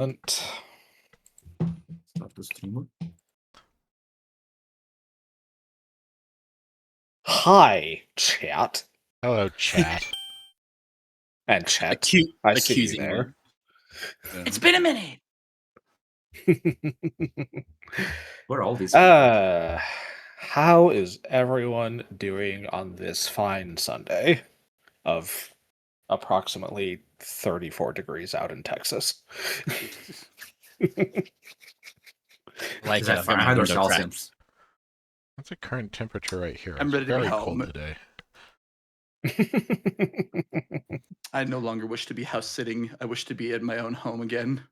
Start the streamer. Hi, chat. Hello, chat. And chat. I see you there. It's been a minute. Where are all these people? How is everyone doing on this fine Sunday of approximately 34 degrees out in Texas? Like Is that Fahrenheit or Celsius? What's the current temperature right here? I'm It's ready to very go cold home. today. I no longer wish to be house sitting. I wish to be in my own home again.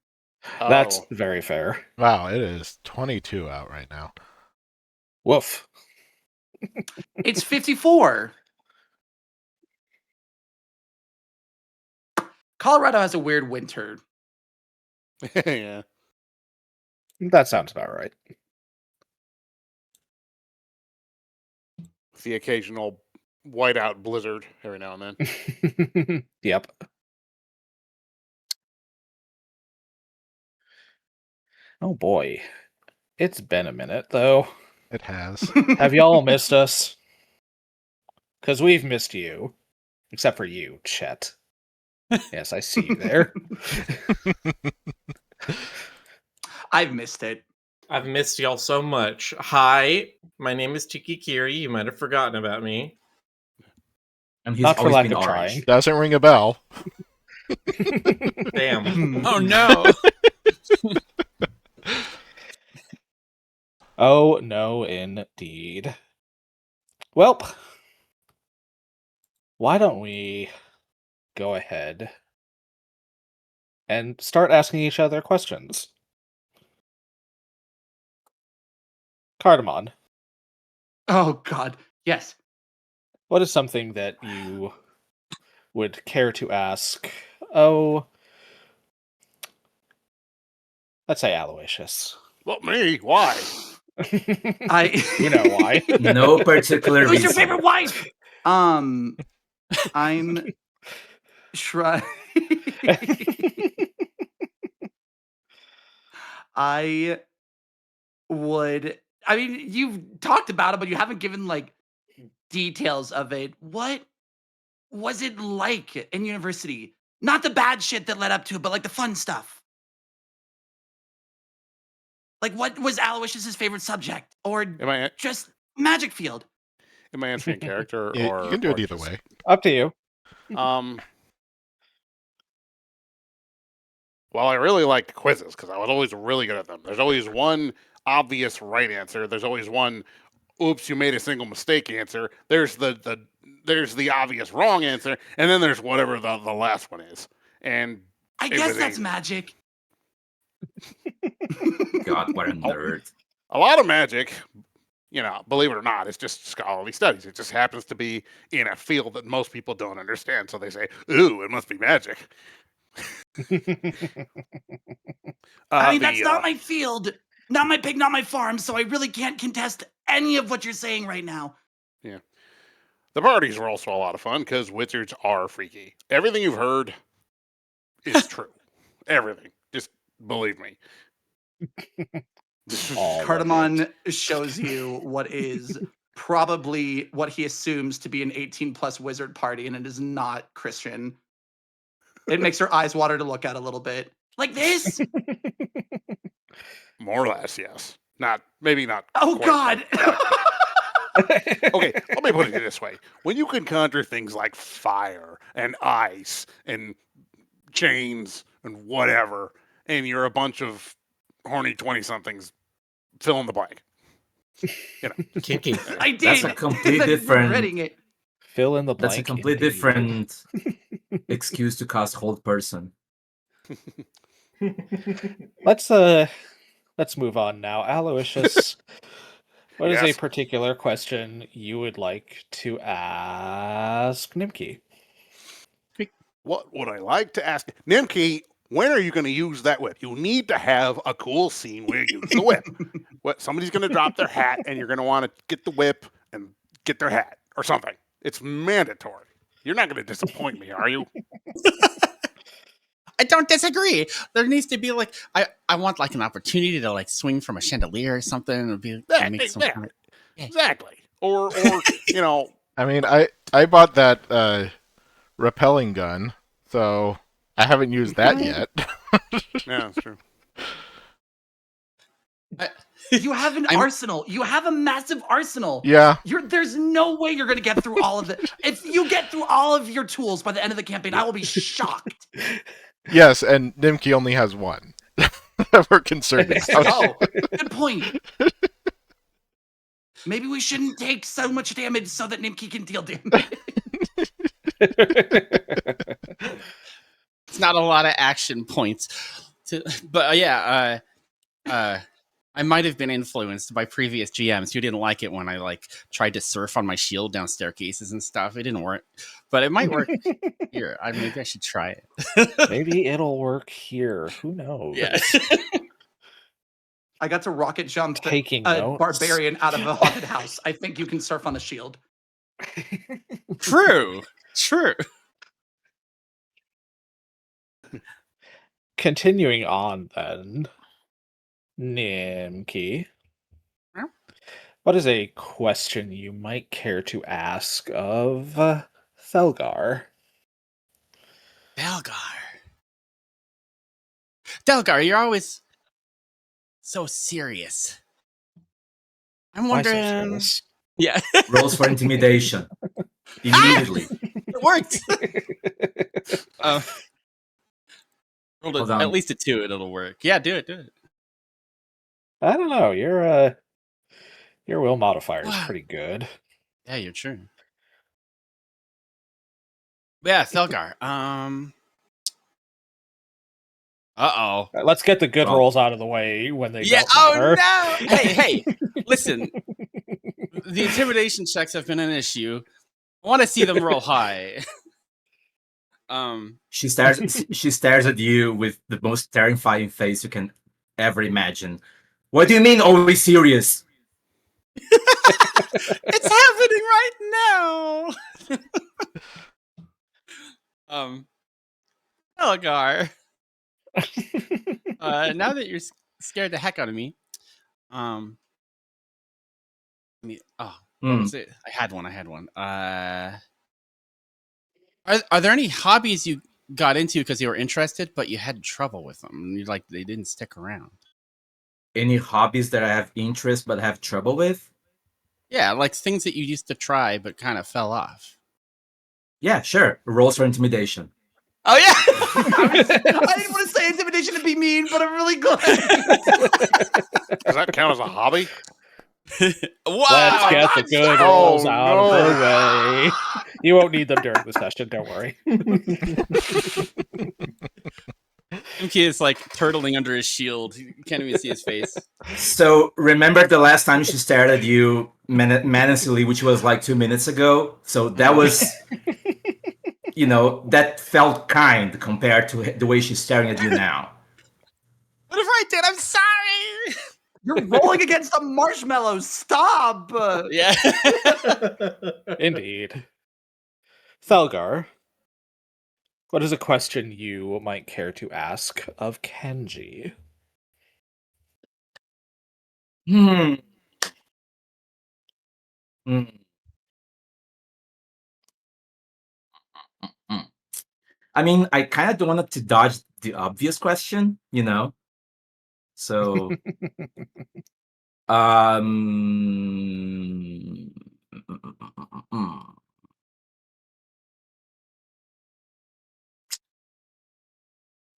That's very fair. Wow, it is 22 out right now. Woof. It's 54. Colorado has a weird winter. Yeah. That sounds about right. The occasional whiteout blizzard every now and then. Yep. Oh boy. It's been a minute, though. It has. Have y'all missed us? Because we've missed you. Except for you, Chet. Yes, I see you there. I've missed it. I've missed y'all so much. Hi, my name is Tiki Kiri. You might have forgotten about me. And he's Not for always lack been of orange. trying. Doesn't ring a bell. Damn. Oh no. Oh, no, indeed. Welp. Why don't we go ahead and start asking each other questions? Cardamon, Oh God. Yes. what is something that you would care to ask? Oh, let's say Aloysius. Well, me? Why? You know why. No particular Who's reason. your favorite wife? I'm trying. I would. I mean, you've talked about it, but you haven't given like details of it. What was it like in university? Not the bad shit that led up to it, but like the fun stuff. Like, what was Aloysius' favorite subject, or just magic field? Am I answering character Yeah, or you can do it or either just- way. Up to you. Well, I really liked quizzes because I was always really good at them. There's always one obvious right answer. There's always one, oops, you made a single mistake answer. There's the obvious wrong answer, and then there's whatever the last one is. And I guess that's magic. God, what a nerd. A lot of magic, you know, believe it or not, it's just scholarly studies. It just happens to be in a field that most people don't understand. So they say, ooh, it must be magic. I mean, that's not my field, not my pig, not my farm, so I really can't contest any of what you're saying right now. Yeah. The parties were also a lot of fun because wizards are freaky. Everything you've heard is true. Everything. Just believe me. Cardamon shows you what is probably what he assumes to be an 18-plus wizard party, and it is not Christian. It makes her eyes water to look at a little bit. Like this? More or less, yes. Maybe not. Oh, God! Okay, let me put it this way. When you can conjure things like fire and ice and chains and whatever, and you're a bunch of horny 20-somethings, fill in the blank. You know. Kinky. I did. That's a complete different. Regretting it. Fill in the blank. That's a complete different excuse to cast Hold Person. Let's move on now. Aloysius, what is a particular question you would like to ask Nimki? What would I like to ask? Nimki, when are you going to use that whip? You need to have a cool scene where you use the whip. Somebody's going to drop their hat, and you're going to want to get the whip and get their hat or something. It's mandatory. You're not going to disappoint me, are you? I don't disagree. There needs to be like I want like an opportunity to like swing from a chandelier or something. And be make some. Yeah, exactly. Or you know, I mean, I bought that repelling gun, so I haven't used that yet. yeah, that's true. You have an arsenal. You have a massive arsenal. Yeah. There's no way you're going to get through all of it. If you get through all of your tools by the end of the campaign, I will be shocked. Yes, and Nimki only has one. We're concerned about. Oh, good point. Maybe we shouldn't take so much damage so that Nimki can deal damage. It's not a lot of action points, but yeah, I might have been influenced by previous GMs who didn't like it when I like tried to surf on my shield down staircases and stuff. It didn't work, but it might work here. Maybe I should try it. Maybe it'll work here. Who knows? Yeah. I got to rocket jump Taking a notes. barbarian out of a haunted house. I think you can surf on a shield. True. Continuing on then, Nimki. Yeah? What is a question you might care to ask of Thelgar? Delgar, you're always so serious. I'm Why so wondering. serious? Yeah, Rolls for intimidation. Immediately. it worked. Rolled Hold a, on. at least a 2, it'll work. Yeah, do it. I don't know. Your will modifier is pretty good. Yeah, you're true. Yeah, Thelgar. Uh-oh. Let's get the good Oh. rolls out of the way when they Yeah, don't matter. oh no! Hey, listen. The intimidation checks have been an issue. I want to see them roll high. She stares at you with the most terrifying face you can ever imagine. What do you mean always serious? It's happening right now. Elgar. Now that you're scared the heck out of me, what was it? I had one. Are there any hobbies you got into because you were interested, but you had trouble with them? You like they didn't stick around. Any hobbies that I have interest but have trouble with? Yeah, like things that you used to try but kind of fell off. Yeah, sure. Rolls for intimidation. Oh yeah. I didn't want to say intimidation to be mean, but I'm really glad. Does that count as a hobby? Wow. Let's get the good rolls out of the way. You won't need them during the session, don't worry. MK is like turtling under his shield. You can't even see his face. So remember the last time she stared at you menacingly, which was like 2 minutes ago? So that was, that felt kind compared to the way she's staring at you now. Whatever I did, I'm sorry. You're rolling against a marshmallow. Stop. Yeah. Indeed. Thelgar, what is a question you might care to ask of Kenji? I mean, I kind of don't want to dodge the obvious question, So,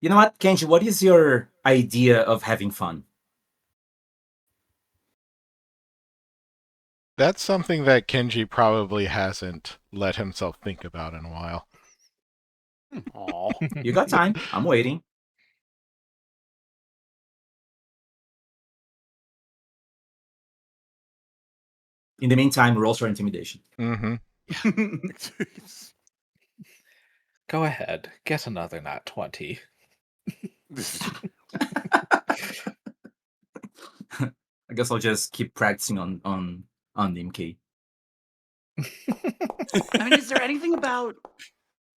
you know what, Kenji? What is your idea of having fun? That's something that Kenji probably hasn't let himself think about in a while. Aw. You got time. I'm waiting. In the meantime, rolls for intimidation. Mm-hmm. Go ahead, get another nat 20. I guess I'll just keep practicing on Nimki. I mean, is there anything about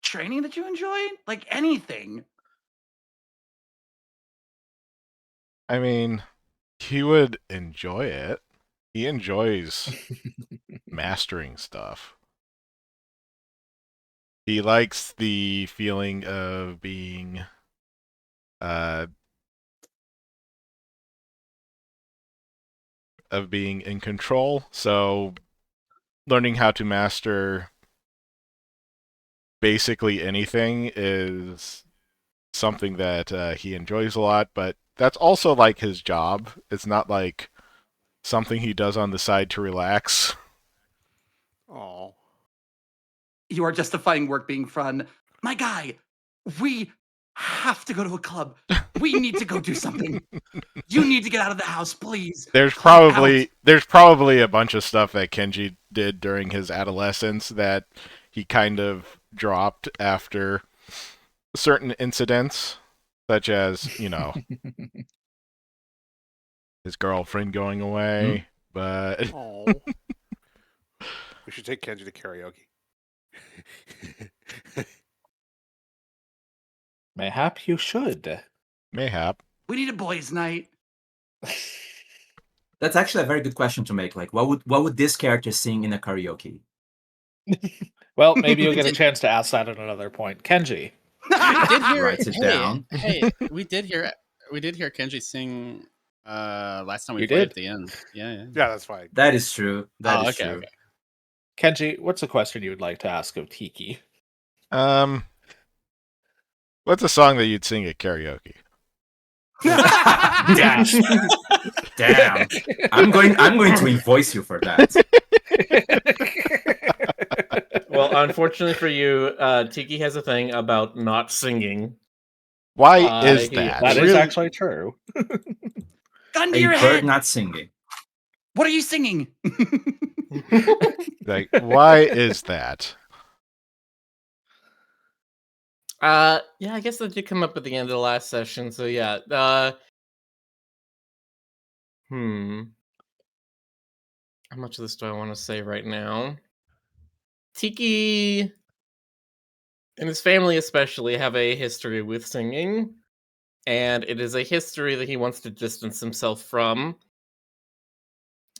training that you enjoy? Like anything? I mean, he would enjoy it. He enjoys mastering stuff. He likes the feeling of being in control. So learning how to master basically anything is something that he enjoys a lot, but that's also like his job. It's not like something he does on the side to relax. Oh. You are justifying work being fun. My guy, we have to go to a club. We need to go do something. You need to get out of the house, please. There's Come probably a bunch of stuff that Kenji did during his adolescence that he kind of dropped after certain incidents, such as, you know, his girlfriend going away. But Oh. We should take Kenji to karaoke. Mayhap you should. mayhap. We need a boys' night. That's actually a very good question to make. Like, what would this character sing in a karaoke? Well, maybe you'll get a chance to ask that at another point. Kenji. We did hear. Writes it down. Hey, we did hear Kenji sing last time we You played did? at the end. Yeah. Yeah, that's fine. That is true. That is okay, true. okay. Kenji, what's a question you would like to ask of Tiki? What's a song that you'd sing at karaoke? Damn. Damn. I'm going to invoice you for that. Well, unfortunately for you, Tiki has a thing about not singing. Why is he- that? That is Really? actually true. Gun to A your bird head. not singing. What are you singing? Like, why is that? Yeah, I guess that did come up at the end of the last session. So yeah. How much of this do I want to say right now? Tiki and his family especially have a history with singing, and it is a history that he wants to distance himself from.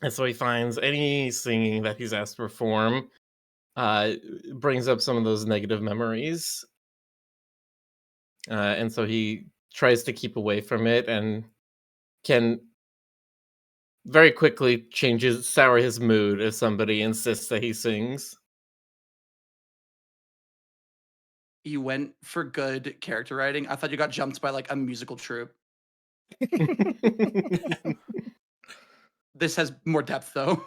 And so he finds any singing that he's asked to perform brings up some of those negative memories. And so he tries to keep away from it and can very quickly sour his mood if somebody insists that he sings. You went for good character writing. I thought you got jumped by like a musical troupe. This has more depth though.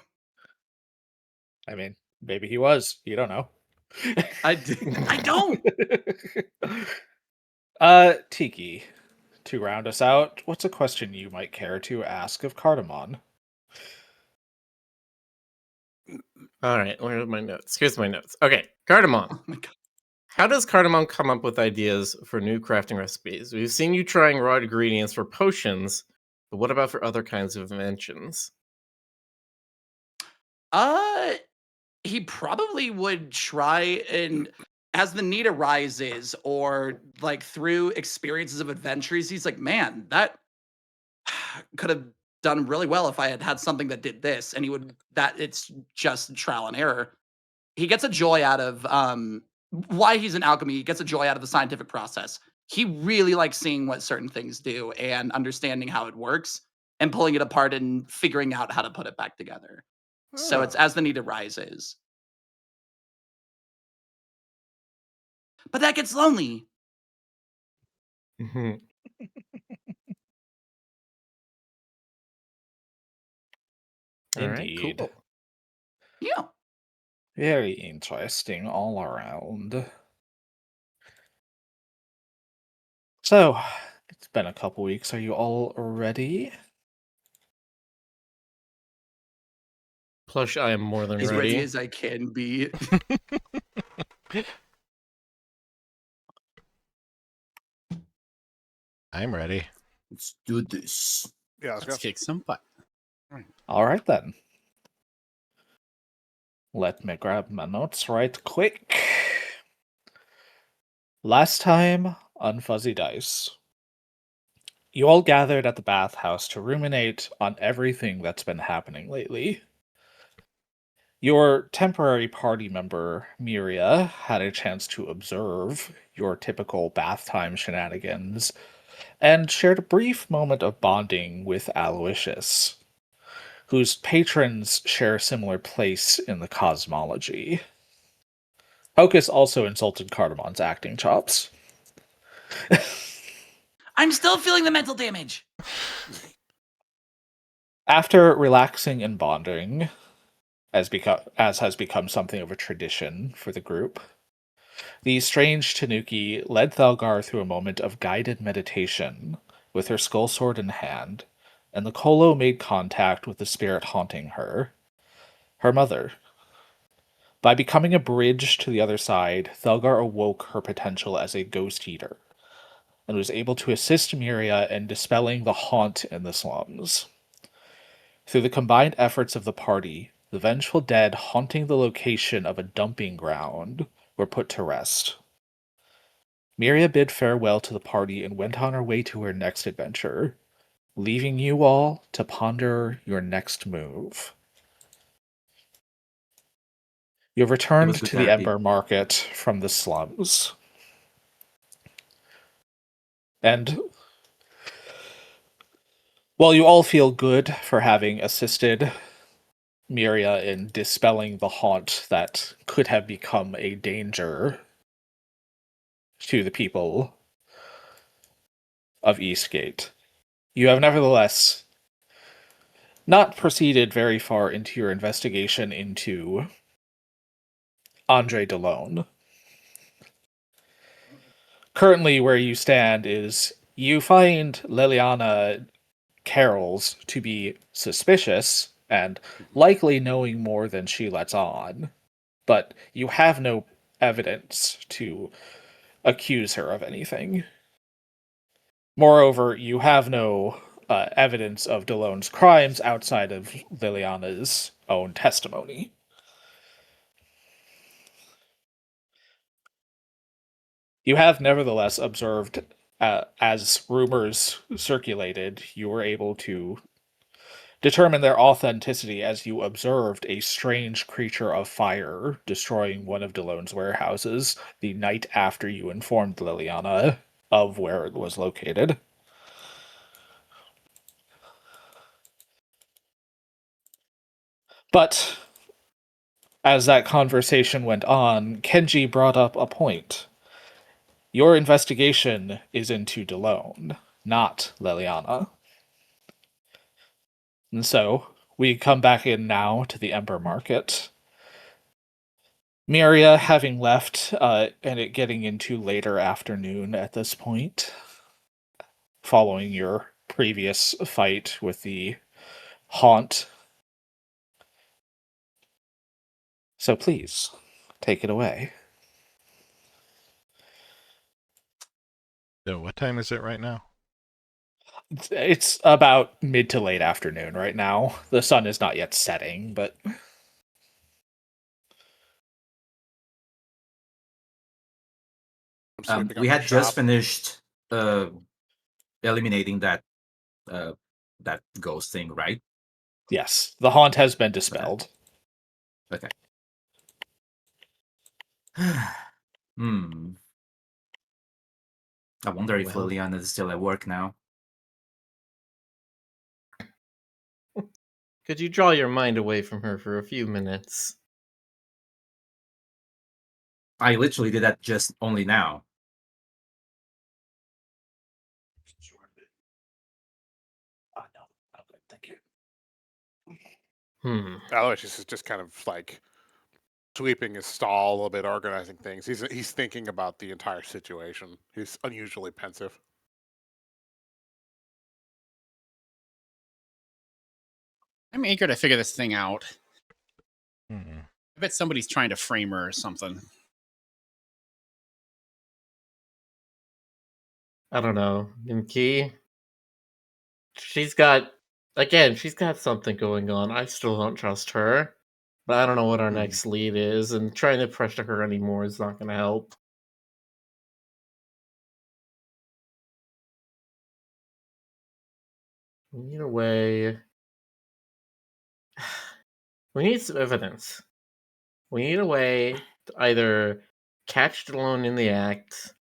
I mean, maybe he was. You don't know. I don't. Tiki, to round us out, what's a question you might care to ask of Cardamon? All right, where are my notes? Here's my notes. Okay, Cardamon. Oh my god. How does Cardamon come up with ideas for new crafting recipes? We've seen you trying raw ingredients for potions, but what about for other kinds of inventions? He probably would try, and as the need arises or like through experiences of adventures, he's like, man, that could have done really well if I had had something that did this. And it's just trial and error. He gets a joy out of why he's in alchemy. He gets a joy out of the scientific process. He really likes seeing what certain things do and understanding how it works and pulling it apart and figuring out how to put it back together. So it's as the need arises. But that gets lonely. All right, Indeed. cool. Yeah. Very interesting all around. So, it's been a couple weeks. Are you all ready? Plush, I am more than As ready. ready as I can be. I'm ready. Let's do this. Yeah, let's go. Let's kick some butt. All right then. Let me grab my notes right quick. Last time on Fuzzy Dice, you all gathered at the bathhouse to ruminate on everything that's been happening lately. Your temporary party member, Miria, had a chance to observe your typical bath time shenanigans and shared a brief moment of bonding with Aloysius, whose patrons share a similar place in the cosmology. Hocus also insulted Cardamon's acting chops. I'm still feeling the mental damage. After relaxing and bonding, as has become something of a tradition for the group, the strange Tanuki led Thalgar through a moment of guided meditation with her skull sword in hand, and the Kolo made contact with the spirit haunting her, her mother. By becoming a bridge to the other side, Thalgar awoke her potential as a ghost eater, and was able to assist Miria in dispelling the haunt in the slums. Through the combined efforts of the party, the vengeful dead haunting the location of a dumping ground were put to rest. Miria bid farewell to the party and went on her way to her next adventure, leaving you all to ponder your next move. You have returned good to the therapy. Ember Market from the slums. And while you all feel good for having assisted Miria in dispelling the haunt that could have become a danger to the people of Eastgate, you have nevertheless not proceeded very far into your investigation into Andre Delone. Currently, where you stand is you find Liliana Carroll's to be suspicious and likely knowing more than she lets on, but you have no evidence to accuse her of anything. Moreover, you have no evidence of Delone's crimes outside of Liliana's own testimony. You have nevertheless observed, as rumors circulated, you were able to determine their authenticity as you observed a strange creature of fire destroying one of Delone's warehouses the night after you informed Liliana of where it was located. But as that conversation went on, Kenji brought up a point. Your investigation is into Delone, not Liliana. And so, we come back in now to the Ember Market. Miria having left, and it getting into later afternoon at this point, following your previous fight with the Haunt. So please, take it away. So what time is it right now? It's about mid to late afternoon right now. The sun is not yet setting, but We had just finished eliminating that ghost thing, right? yes, the haunt has been dispelled. Okay. I wonder if Liliana is still at work now. Could you draw your mind away from her for a few minutes? I literally did that just only now. Thank you. Aloysius is just kind of like sweeping his stall a little bit, organizing things. He's thinking about the entire situation. He's unusually pensive. I'm eager to figure this thing out. Hmm. I bet somebody's trying to frame her or something. I don't know. Nimki? She's got something going on. I still don't trust her. But I don't know what our next lead is, and trying to pressure her anymore is not going to help. We need a way. We need some evidence. We need a way to either catch Delone in the act,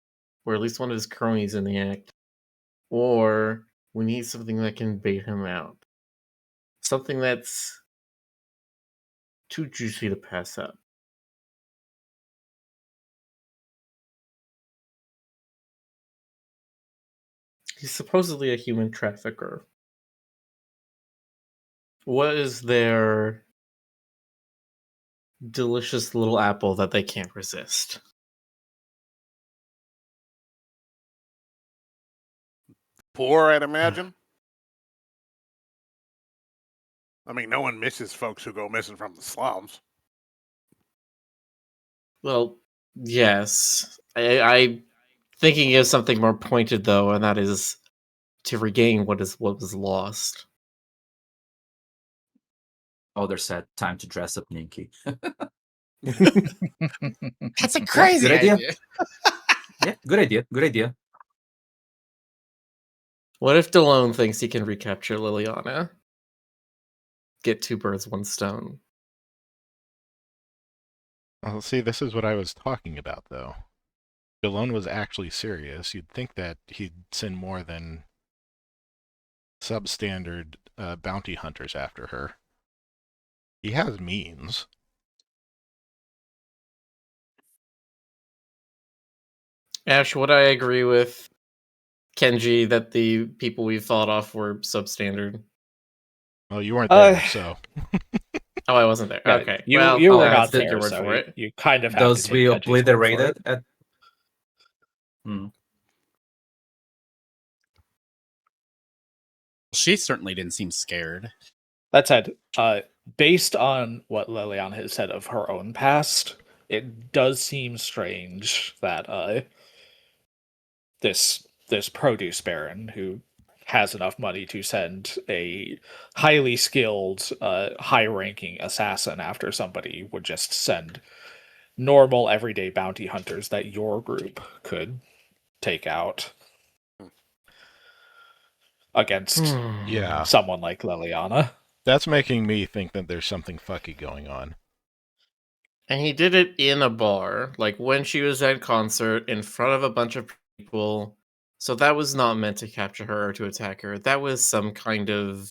or at least one of his cronies in the act, or we need something that can bait him out. Something that's too juicy to pass up. He's supposedly a human trafficker. What is their delicious little apple that they can't resist? Poor, I'd imagine. I mean, no one misses folks who go missing from the slums. Well, yes. I thinking of something more pointed though, and that is to regain what was lost. Other said, time to dress up Ninky. That's a crazy good idea. idea. Yeah, good idea. Good idea. What if Delone thinks he can recapture Liliana? Get two birds, one stone. Well, see, this is what I was talking about, though. If Delone was actually serious, you'd think that he'd send more than substandard bounty hunters after her. He has means. Ash, would I agree with Kenji that the people we fought off were substandard? Well, you weren't there, so. Oh, I wasn't there. Yeah, Okay. you well, were I'll not take there, your word so for it. you kind of have Those to take we Kenji's word for obliterated it. at. Hmm. She certainly didn't seem scared. That said, based on what Liliana has said of her own past, it does seem strange that this produce baron who has enough money to send a highly skilled, high-ranking assassin after somebody would just send normal, everyday bounty hunters that your group could take out against Yeah. someone like Liliana. That's making me think that there's something fucky going on. And he did it in a bar, like when she was at concert in front of a bunch of people. So that was not meant to capture her or to attack her. That was some kind of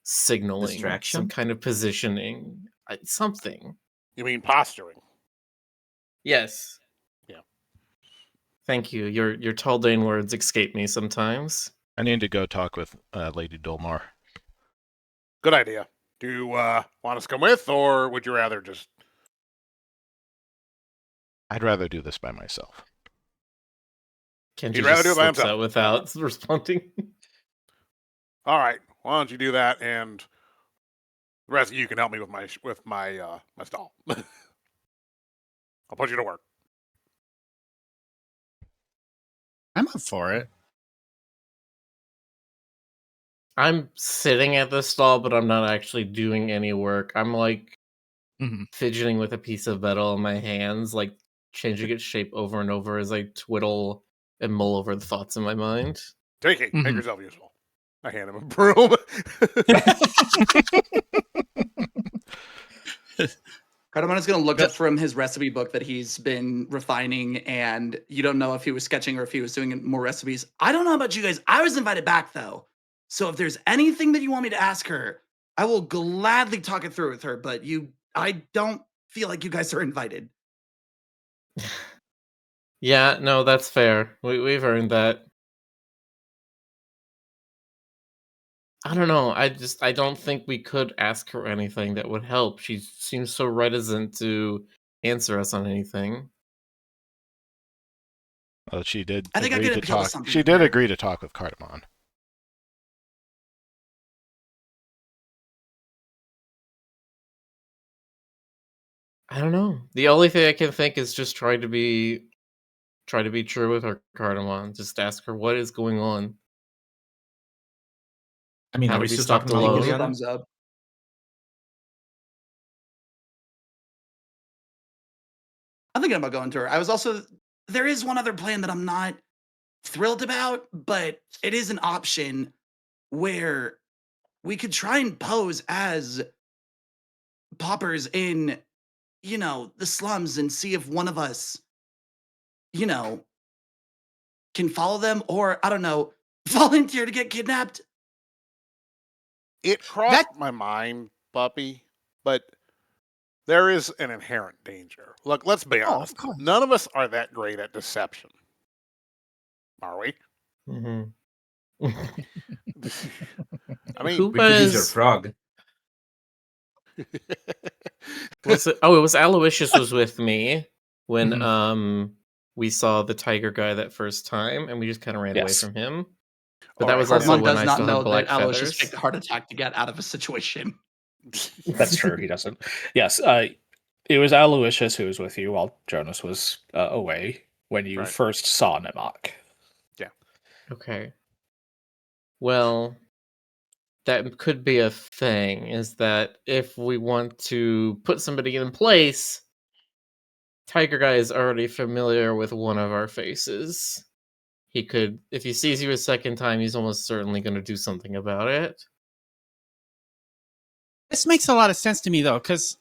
signaling, Distraction? some kind of positioning, something. You mean posturing? Yes. Yeah. Thank you. Your Taldane words escape me sometimes. I need to go talk with Lady Dolmar. Good idea. Do you want us to come with, or would you rather just... I'd rather do this by myself. Kenji He'd rather just do it by slips himself. out without responding. All right. Why don't you do that, and the rest of you can help me with my my stall. I'll put you to work. I'm up for it. I'm sitting at the stall, but I'm not actually doing any work. I'm like fidgeting with a piece of metal in my hands, like changing its shape over and over as I twiddle and mull over the thoughts in my mind. Take it. Make yourself useful. I hand him a broom. Cardamon is going to look up from his recipe book that he's been refining, and you don't know if he was sketching or if he was doing more recipes. I don't know about you guys. I was invited back, though. So if there's anything that you want me to ask her, I will gladly talk it through with her, but I don't feel like you guys are invited. Yeah, no, that's fair. We've earned that. I don't know. I don't think we could ask her anything that would help. She seems so reticent to answer us on anything. Well, she did I think I agree could to appeal to talk. something She from did her. agree to talk with Cardamon. I don't know. The only thing I can think is just try to be true with her, Cardamon. Just ask her what is going on. I mean, How are we do we still stop talking the about lows? Gives a Liliana? thumbs up. I'm thinking about going to her. I was also, there is one other plan that I'm not thrilled about, but it is an option. where we could try and pose as paupers in, the slums and see if one of us, you know, can follow them or, I don't know, volunteer to get kidnapped. It crossed my mind, puppy, but there is an inherent danger. Look, let's be Oh, honest. of course. None of us are that great at deception. Are we? Mhm. I mean, Who We could use your was frog. was it? Oh, it was Aloysius was with me when Mhm. we saw the tiger guy that first time, and we just kind of ran away Yes. from him. But all that right, was also Hartmon when does I not still had know that black Aloysius feathers. faked a heart attack to get out of a situation. That's true. He doesn't. Yes. It was Aloysius who was with you while Jonas was away when you Right. first saw Nimok. Okay. Well, that could be a thing, is that if we want to put somebody in place, Tiger Guy is already familiar with one of our faces. He could, if he sees you a second time, he's almost certainly going to do something about it. This makes a lot of sense to me, though, because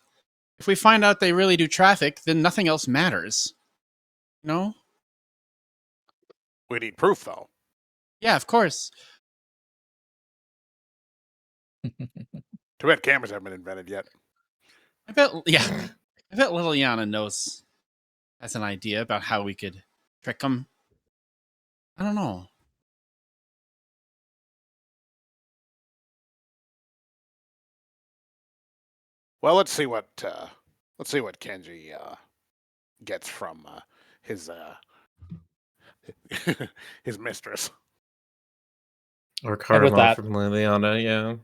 if we find out they really do traffic, then nothing else matters. No? we need proof, though. Yeah, of course. Too bad cameras haven't been invented yet. I bet Liliana has an idea about how we could trick them. I don't know. Well, let's see what Kenji gets from his his mistress. Or And with Karma that- from Liliana, yeah. And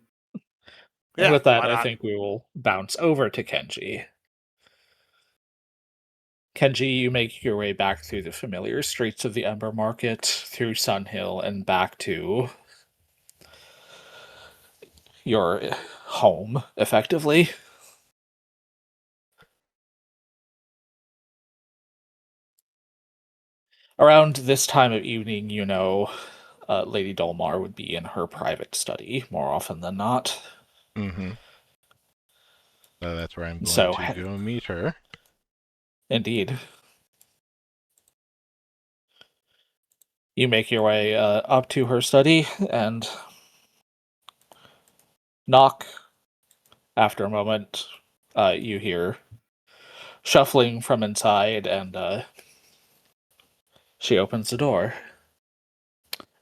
Yeah, with that, why I not? think we will bounce over to Kenji. Kenji, you make your way back through the familiar streets of the Ember Market, through Sunhill, and back to your home, effectively. Around this time of evening, Lady Dolmar would be in her private study more often than not. Mm-hmm. So that's where I'm going So, to go meet her. Indeed. You make your way up to her study and knock. After a moment, you hear shuffling from inside, and she opens the door.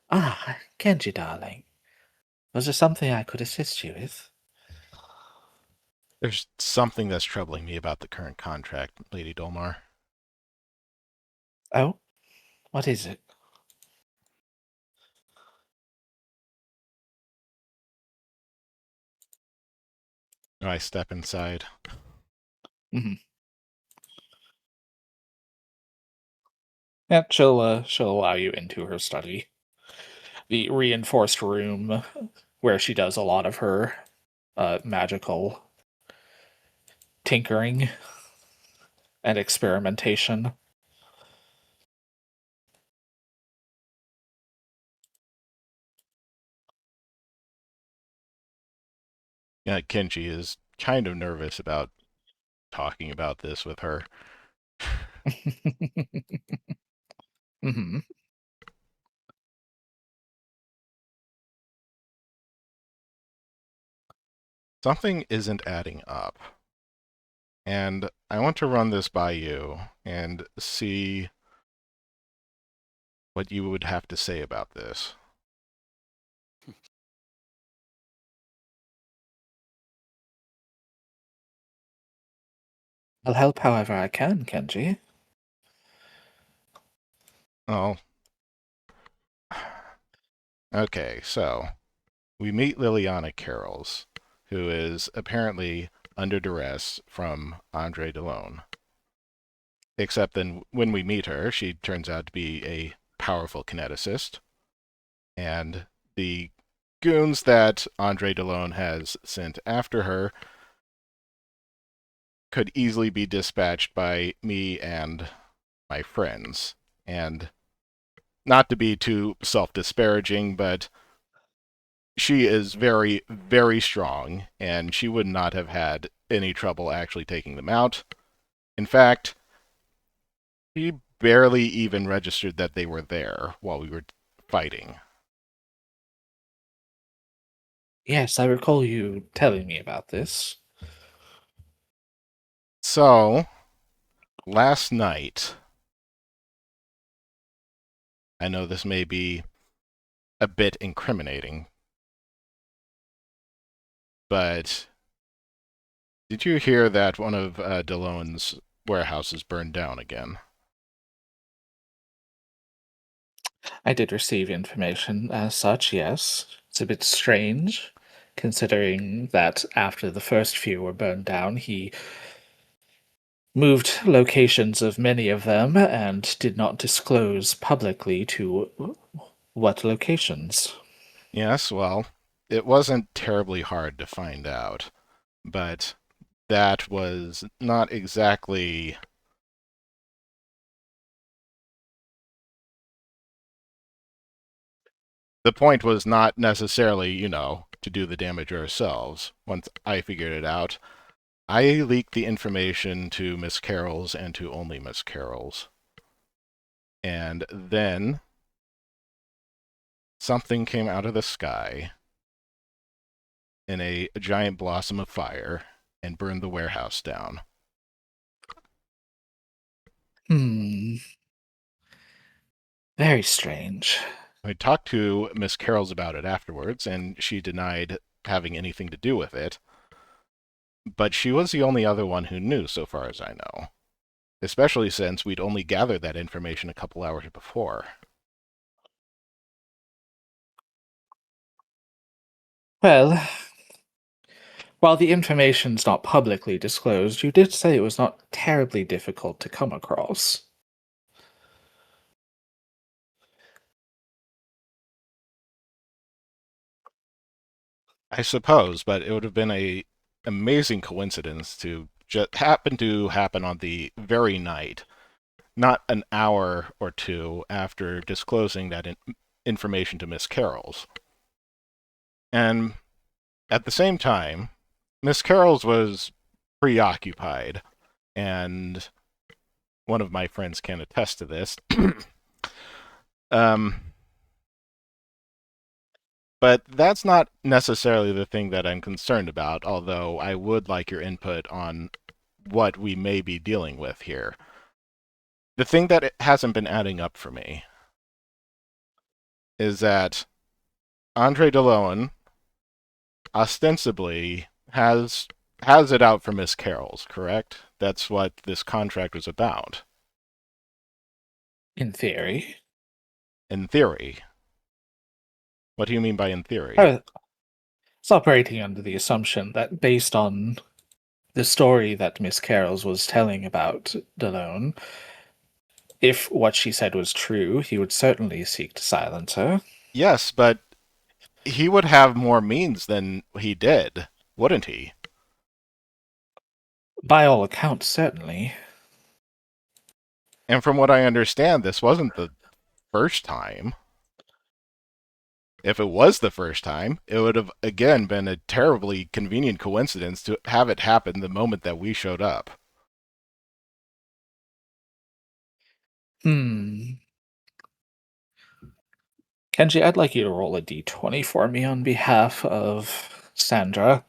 Ah, Kenji, darling. Was there something I could assist you with? There's something that's troubling me about the current contract, Lady Dolmar. Oh? What is it? I step inside. Mm-hmm. Yeah, she'll allow you into her study. The reinforced room where she does a lot of her magical tinkering and experimentation. Yeah, Kenji is kind of nervous about talking about this with her. Mm-hmm. Something isn't adding up. And I want to run this by you and see what you would have to say about this. I'll help however I can, Kenji. Oh. Okay, so we meet Liliana Carols, who is apparently under duress from Andre Delone. Except then when we meet her, she turns out to be a powerful kineticist. And the goons that Andre Delone has sent after her could easily be dispatched by me and my friends. And not to be too self-disparaging, but she is very, very strong, and she would not have had any trouble actually taking them out. In fact, she barely even registered that they were there while we were fighting. Yes, I recall you telling me about this. So, last night, I know this may be a bit incriminating, but did you hear that one of DeLone's warehouses burned down again? I did receive information as such, yes. It's a bit strange, considering that after the first few were burned down, he moved locations of many of them and did not disclose publicly to what locations. Yes, well, it wasn't terribly hard to find out, but that was not exactly. The point was not necessarily, to do the damage ourselves. Once I figured it out, I leaked the information to Miss Carroll's and to only Miss Carroll's. And then something came out of the sky in a giant blossom of fire and burned the warehouse down. Very strange. I talked to Miss Carroll's about it afterwards, and she denied having anything to do with it. But she was the only other one who knew, so far as I know. Especially since we'd only gathered that information a couple hours before. Well, while the information's not publicly disclosed, you did say it was not terribly difficult to come across. I suppose, but it would have been a amazing coincidence to just happen on the very night, not an hour or two after disclosing that information to Miss Carroll's. And at the same time, Miss Carroll's was preoccupied, and one of my friends can attest to this. But that's not necessarily the thing that I'm concerned about, although I would like your input on what we may be dealing with here. The thing that it hasn't been adding up for me is that Andre DeLoan ostensibly has it out for Miss Carroll's, correct? That's what this contract was about. In theory. In theory. What do you mean by in theory? It's operating under the assumption that based on the story that Miss Carroll's was telling about DeLone, if what she said was true, he would certainly seek to silence her. Yes, but he would have more means than he did, wouldn't he? By all accounts, certainly. And from what I understand, this wasn't the first time. If it was the first time, it would have, again, been a terribly convenient coincidence to have it happen the moment that we showed up. Kenji, I'd like you to roll a d20 for me on behalf of Sandra.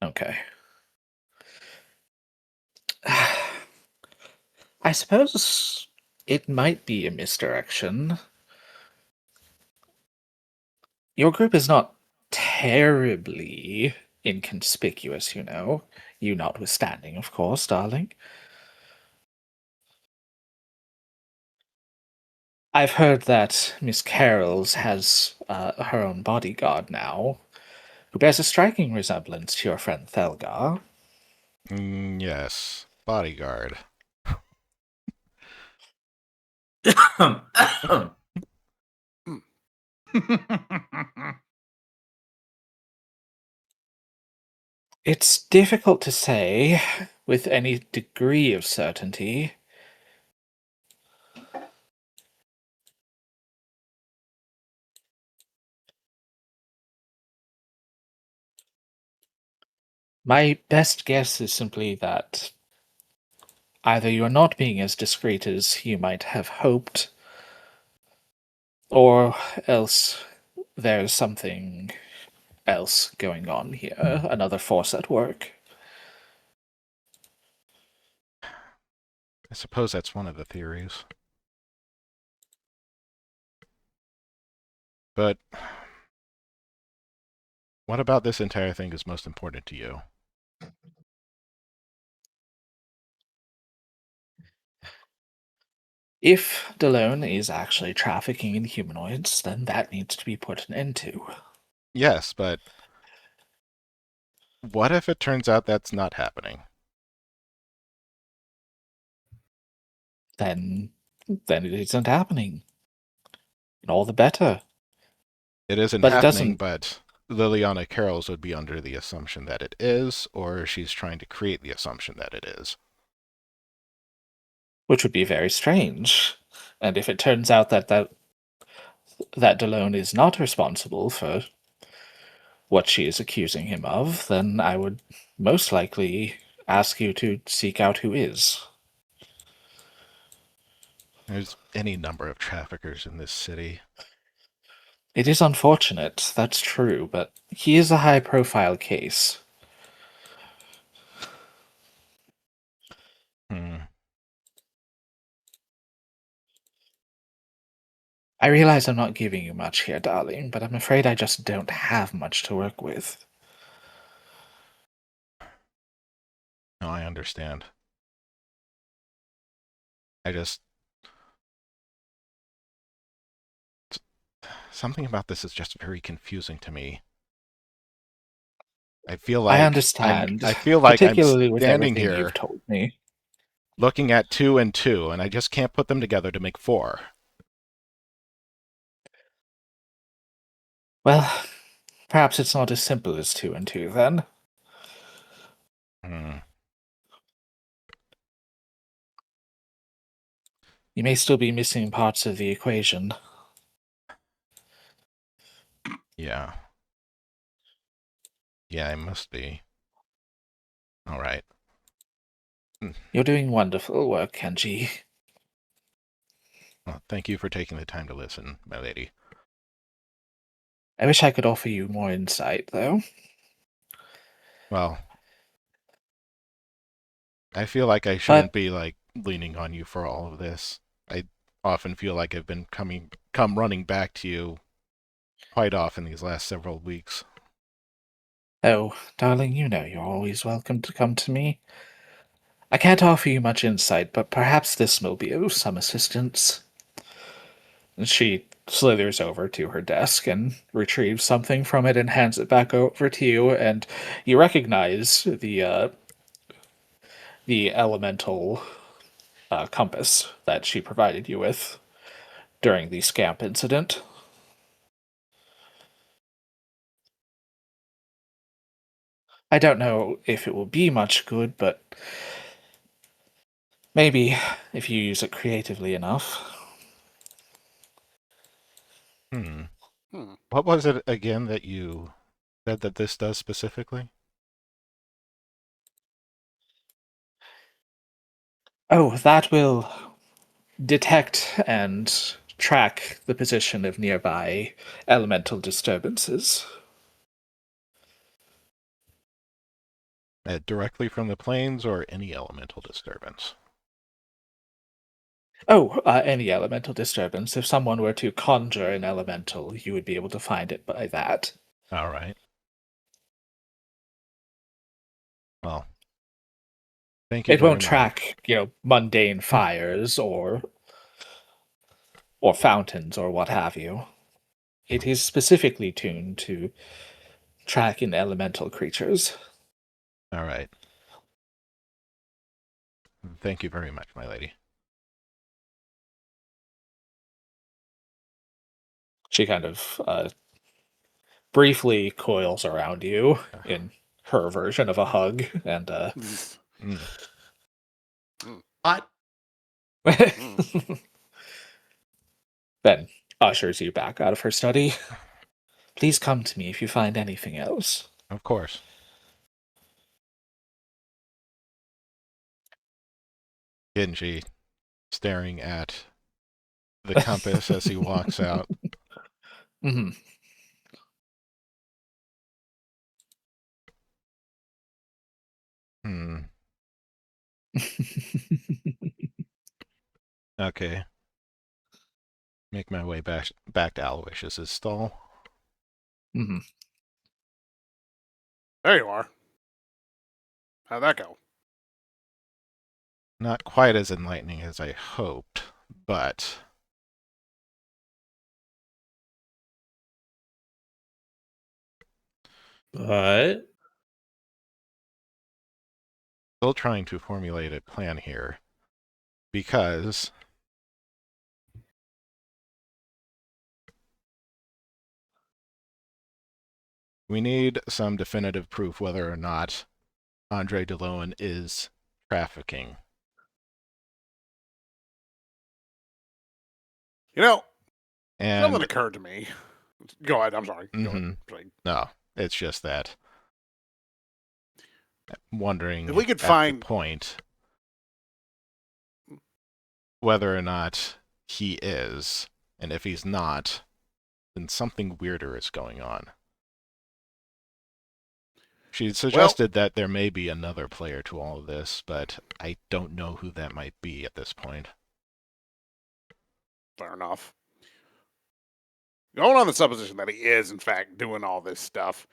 Okay. I suppose it might be a misdirection. Your group is not terribly inconspicuous, you know. You notwithstanding, of course, darling. I've heard that Miss Carroll's has her own bodyguard now, who bears a striking resemblance to your friend Thelgar. Yes, bodyguard. It's difficult to say with any degree of certainty, My best guess is simply that either you are not being as discreet as you might have hoped, or else there's something else going on here, another force at work. I suppose that's one of the theories. But what about this entire thing is most important to you? If Delone is actually trafficking in humanoids, then that needs to be put an end to. Yes, but what if it turns out that's not happening? Then it isn't happening. And all the better. It isn't But it happening, doesn't. but Liliana Carols would be under the assumption that it is, or she's trying to create the assumption that it is. Which would be very strange. And if it turns out that Delone is not responsible for what she is accusing him of, then I would most likely ask you to seek out who is. There's any number of traffickers in this city. It is unfortunate, that's true, but he is a high-profile case. I realize I'm not giving you much here, darling, but I'm afraid I just don't have much to work with. No, I understand. Something about this is just very confusing to me. I feel like I understand, I feel like I'm particularly with standing everything here you've told me. looking at 2 and 2, and I just can't put them together to make 4. Well, perhaps it's not as simple as 2 and 2, then. You may still be missing parts of the equation. Yeah. Yeah, I must be. All right. You're doing wonderful work, Kenji. Well, thank you for taking the time to listen, my lady. I wish I could offer you more insight, though. Well, I feel like I shouldn't be leaning on you for all of this. I often feel like I've been come running back to you quite often these last several weeks. Oh, darling, you know you're always welcome to come to me. I can't offer you much insight, but perhaps this will be of some assistance. And she slithers over to her desk and retrieves something from it and hands it back over to you, and you recognize the elemental compass that she provided you with during the scamp incident. I don't know if it will be much good, but maybe if you use it creatively enough. What was it again that you said that this does specifically? Oh, that will detect and track the position of nearby elemental disturbances. Directly from the planes or any elemental disturbance? Oh, any elemental disturbance. If someone were to conjure an elemental, you would be able to find it by that. All right. Well, thank you It very won't much. track, mundane fires or fountains or what have you. It is specifically tuned to track in elemental creatures. All right. Thank you very much, my lady. She kind of briefly coils around you in her version of a hug, and Hot. then ushers you back out of her study. Please come to me if you find anything else. Of course. Genji staring at the compass as he walks out. Mhm. Hmm. Okay. Make my way back to Aloysius's stall. Mhm. There you are. How'd that go? Not quite as enlightening as I hoped, but But still trying to formulate a plan here. Because we need some definitive proof whether or not Andre DeLoan is trafficking. You know, And something occurred to me. Go ahead. I'm sorry. Go ahead. no, it's just that I'm wondering If we could at find the point whether or not he is, and if he's not, then something weirder is going on. She suggested that there may be another player to all of this, but I don't know who that might be at this point. Fair enough. Going on the supposition that he is, in fact, doing all this stuff,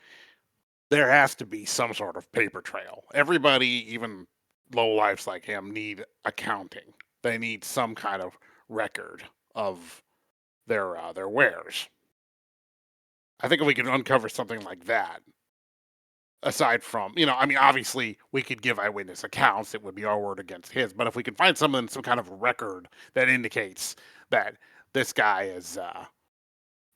there has to be some sort of paper trail. Everybody, even lowlifes like him, need accounting. They need some kind of record of their wares. I think if we could uncover something like that, aside from, I mean, obviously we could give eyewitness accounts. It would be our word against his. But if we could find some kind of record that indicates that this guy is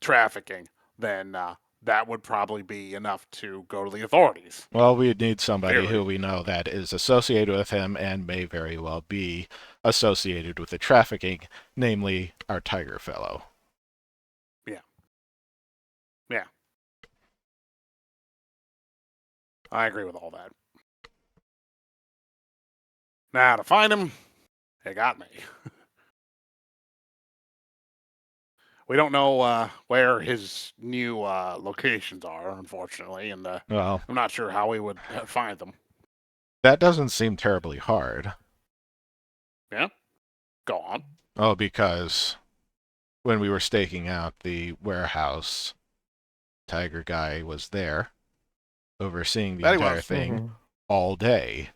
trafficking, then that would probably be enough to go to the authorities. Well, we'd need somebody Very. who we know that is associated with him and may very well be associated with the trafficking, namely our tiger fellow. Yeah. I agree with all that. Now, to find him, it got me. We don't know where his new locations are, unfortunately, and Well, I'm not sure how we would find them. that doesn't seem terribly hard. Yeah? Go on. Oh, because when we were staking out the warehouse, Tiger Guy was there, overseeing the That he entire was. thing all day.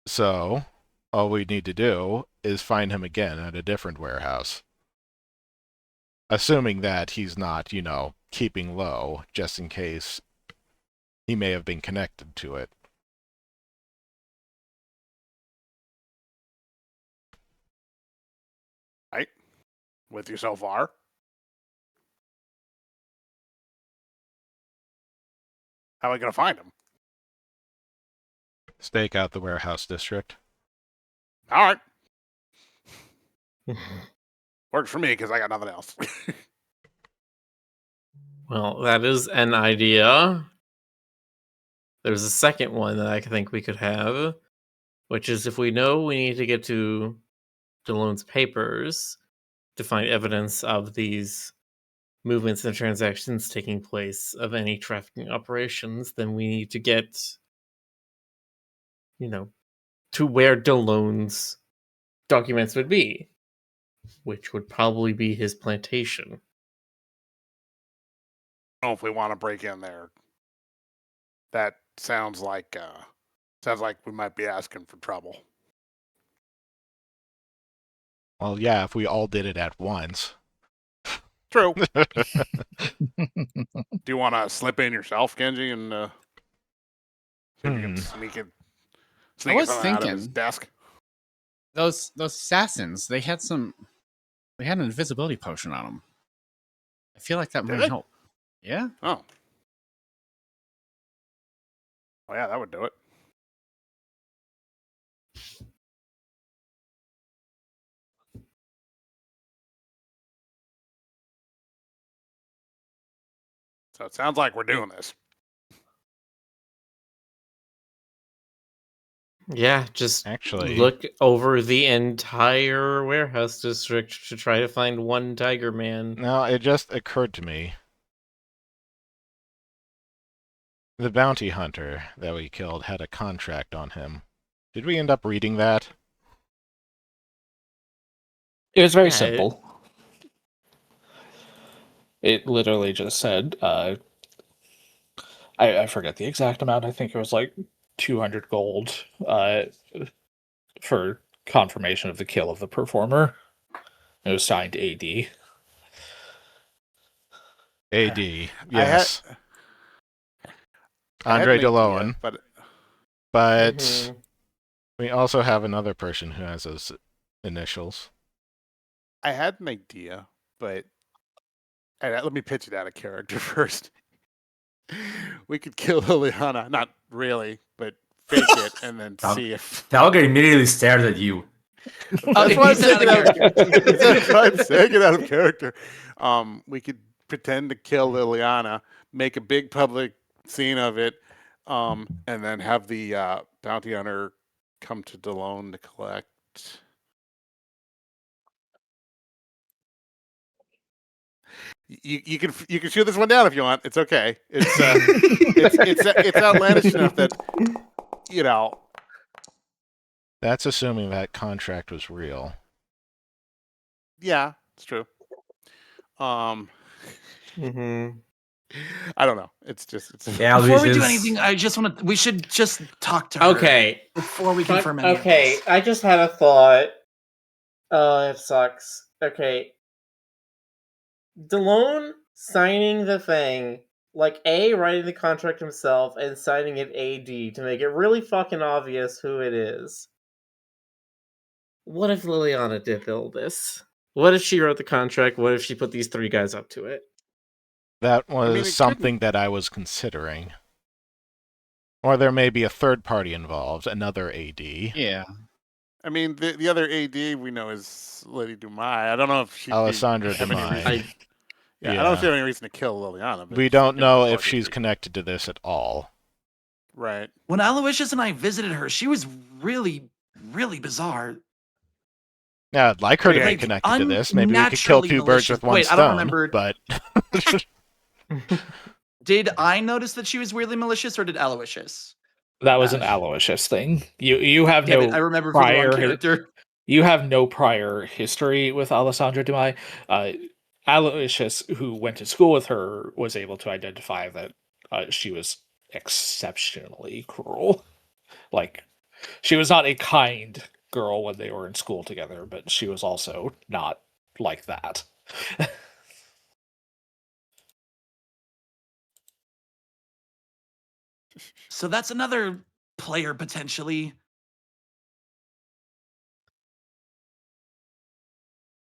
So, all we need to do is find him again at a different warehouse. Assuming that he's not, keeping low, just in case he may have been connected to it. Right? With you so far? How are we going to find him? Stake out the warehouse district. All right. Works for me because I got nothing else. well, that is an idea. There's a second one that I think we could have, which is if we know we need to get to DeLone's papers to find evidence of these movements and transactions taking place of any trafficking operations, then we need to get, to where DeLone's documents would be, which would probably be his plantation. I don't know if we want to break in there. That sounds like we might be asking for trouble. Well, yeah, if we all did it at once. True. Do you want to slip in yourself, Genji, and see if you can sneak it? I was something out of his thinking- desk. Those assassins, they had an invisibility potion on them. I feel like that Did might they? help. Yeah. Oh. Oh yeah, that would do it. So it sounds like we're doing this. Yeah, just Actually, look over the entire warehouse district to try to find one Tiger Man. no, it just occurred to me. The bounty hunter that we killed had a contract on him. Did we end up reading that? It was very Yeah, simple. It literally just said, I forget the exact amount. I think it was like 200 gold for confirmation of the kill of the performer. It was signed AD. AD, I yes. had Andre an idea, DeLoan. but But we also have another person who has those initials. I had an idea, but let me pitch it out of character first. We could kill Liliana, not really, but fake it and then see if. Talger immediately stared at you. That's why I'm He said saying out of it out. That's why I'm saying it out of character. We could pretend to kill Liliana, make a big public scene of it, and then have the bounty hunter come to DeLone to collect. You can shoot this one down if you want. It's okay. It's outlandish enough that you know. That's assuming that contract was real. Yeah, it's true. Mm-hmm. I don't know. It's Yeah, Before we do Lucius. anything, I just want to. We should just talk to her. Okay. Before we confirm any of Okay, this. I just had a thought. Oh, it sucks. Okay. DeLone signing the thing, like A, writing the contract himself, and signing it AD to make it really fucking obvious who it is. What if Liliana did all this? What if she wrote the contract? What if she put these three guys up to it? That was it something that I was considering. Or there may be a third party involved, another AD. Yeah. I mean, the other AD we know is Lady Dumai. I don't know if she Alessandra have any Dumai. reason. Yeah, I don't know if she have any reason to kill Liliana. But We don't you know if fuck she's it. connected to this at all. Right. When Aloysius and I visited her, she was really, really bizarre. Yeah, I'd like her to be Like, connected to this. Maybe we could kill unnaturally two birds malicious. with one Wait, I stone. don't remember. But Did I notice that she was weirdly malicious, or did Aloysius? That was an Aloysius thing. You have Damn no it, I remember from the wrong prior character. you have no prior history with Alessandra Dumai. Aloysius, who went to school with her, was able to identify that she was exceptionally cruel. Like, she was not a kind girl when they were in school together, but she was also not like that. So that's another player potentially.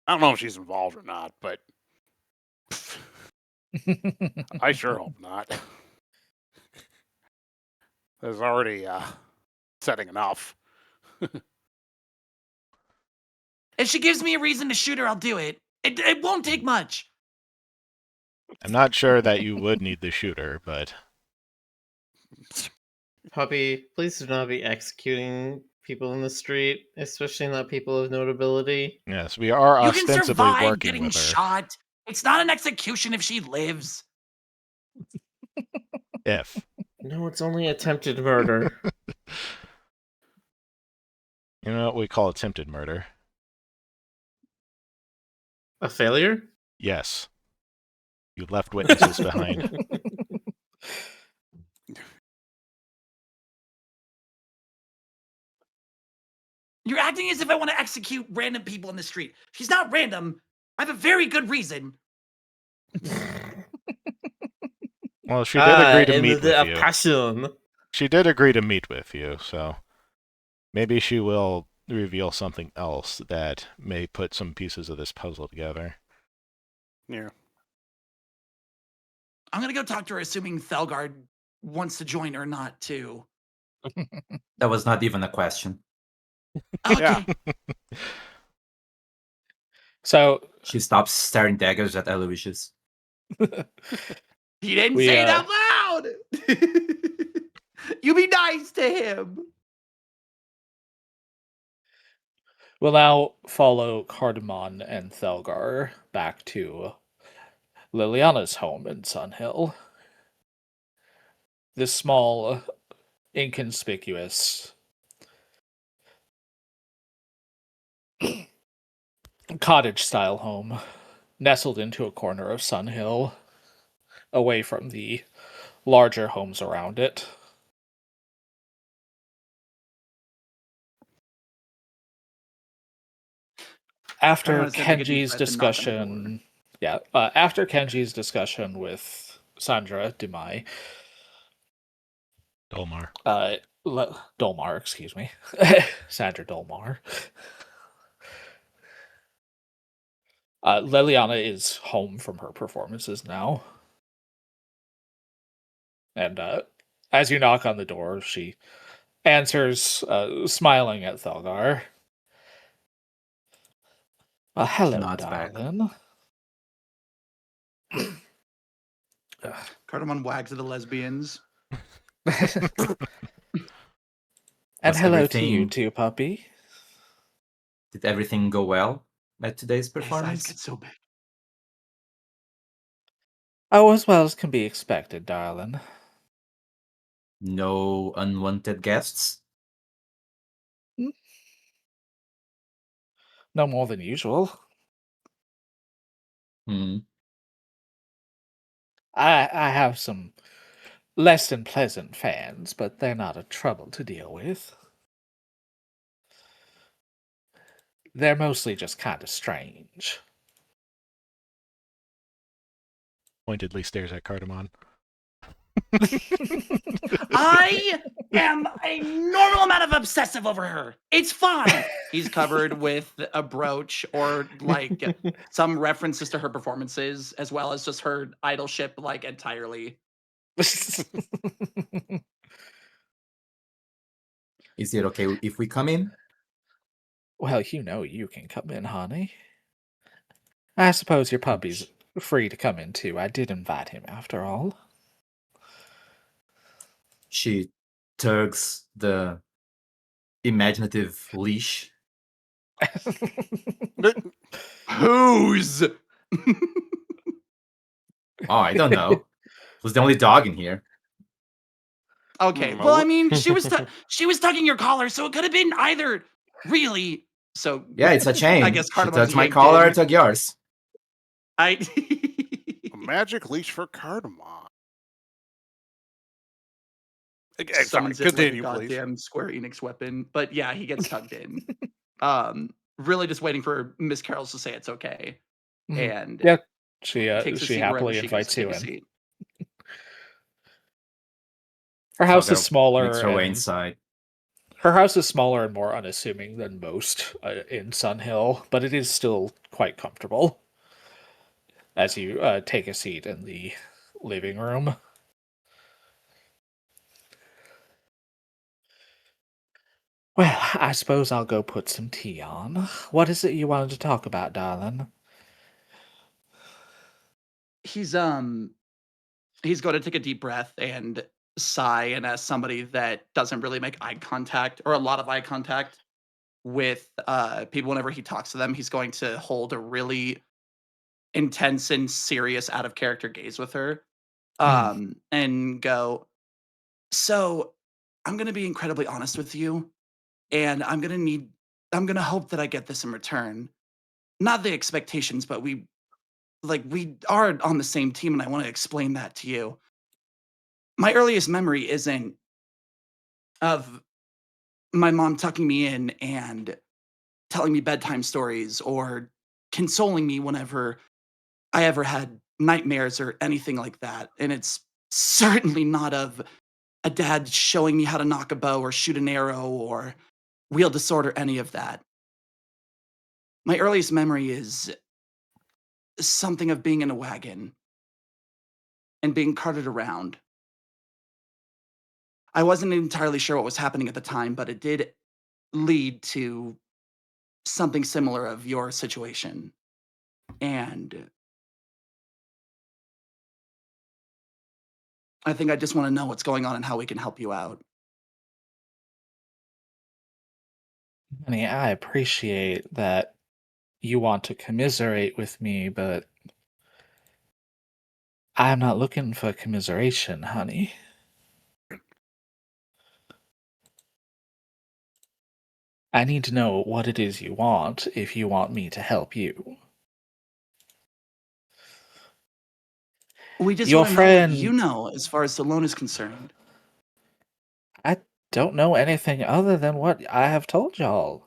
I don't know if she's involved or not, but I sure hope not. There's already setting enough. If she gives me a reason to shoot her, I'll do it. It won't take much. I'm not sure that you would need the shooter, but Puppy, please do not be executing people in the street, especially not people of notability. yes, we are You can ostensibly survive working getting with her. shot. It's not an execution if she lives. If. No, it's only attempted murder. You know what we call attempted murder? A failure? Yes. You left witnesses behind. You're acting as if I want to execute random people in the street. She's not random. I have a very good reason. Well, she did agree to in meet the with you. passion. She did agree to meet with you, so maybe she will reveal something else that may put some pieces of this puzzle together. Yeah. I'm gonna go talk to her, assuming Thelgard wants to join or not, too. That was not even a question. Okay. Yeah. So She stops staring daggers at Aloysius. He didn't We, say it out loud. You be nice to him. We'll now follow Cardamon and Thelgar back to Liliana's home in Sunhill. This small, inconspicuous cottage-style home, nestled into a corner of Sunhill, away from the larger homes around it. After Cardamon is gonna take a deep Kenji's breath and knock on the door. discussion, after Kenji's discussion with Sandra Dumai, Dolmar. Dolmar, excuse me, Sandra Dolmar. Liliana is home from her performances now, and as you knock on the door, she answers, smiling at Thelgar. Hello, Nods back. darling. Cardamon wags at the lesbians. And Was hello to you everything- too, puppy. Did everything go well at today's His eyes performance? get so big. Oh, as well as can be expected, darling. No unwanted guests? No more than usual. Hmm. I have some less than pleasant fans, but they're not a trouble to deal with. They're mostly just kind of strange. Pointedly stares at Cardamon. I am a normal amount of obsessive over her. It's fine. He's covered with a brooch or like some references to her performances, as well as just her idolship, like entirely. Is it okay if we come in? Well, you know you can come in, honey. I suppose your puppy's free to come in too. I did invite him after all. She tugs the imaginative leash. Who's? Oh, I don't know. Who's the only dog in here? Okay. Well, I mean, she was tugging your collar, so it could have been either. Really. So Yeah, it's a chain. I guess she Cardamon's tugs my yanked collar, I in. tug yours. I. A magic leash for Cardamon. Sorry, Summons it like a continue, please. goddamn Square Enix weapon. But yeah, he gets tugged in. Really just waiting for Miss Carols to say it's okay. Mhm. And Yeah, she takes a she seat wherever happily she goes invites to you take a in. seat. Her house Thugger is smaller. makes her way and- inside. Her house is smaller and more unassuming than most in Sunhill, but it is still quite comfortable. As you take a seat in the living room. Well, I suppose I'll go put some tea on. What is it you wanted to talk about, darling? He's going to take a deep breath and sigh, and as somebody that doesn't really make eye contact or a lot of eye contact with people whenever he talks to them, he's going to hold a really intense and serious out of character gaze with her. And go, so I'm going to be incredibly honest with you, and I'm going to hope that I get this in return. Not the expectations, but we are on the same team, and I want to explain that to you. My earliest memory isn't of my mom tucking me in and telling me bedtime stories or consoling me whenever I ever had nightmares or anything like that. And it's certainly not of a dad showing me how to knock a bow or shoot an arrow or wield a sword or any of that. My earliest memory is something of being in a wagon and being carted around. I wasn't entirely sure what was happening at the time, but it did lead to something similar of your situation. And I think I just want to know what's going on and how we can help you out. Honey, I appreciate that you want to commiserate with me, but I'm not looking for commiseration, honey. I need to know what it is you want if you want me to help you. We just Your want to know what friend, you know as far as the loan is concerned. I don't know anything other than what I have told y'all.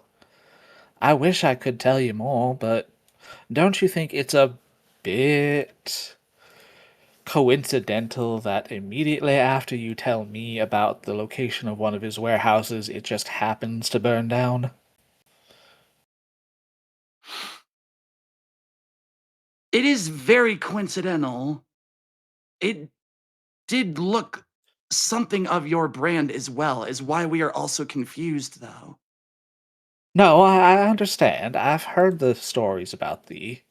I wish I could tell you more, but don't you think it's a bit coincidental that immediately after you tell me about the location of one of his warehouses, it just happens to burn down? It is very coincidental. It did look something of your brand as well, is why we are also confused, though. No, I understand. I've heard the stories about the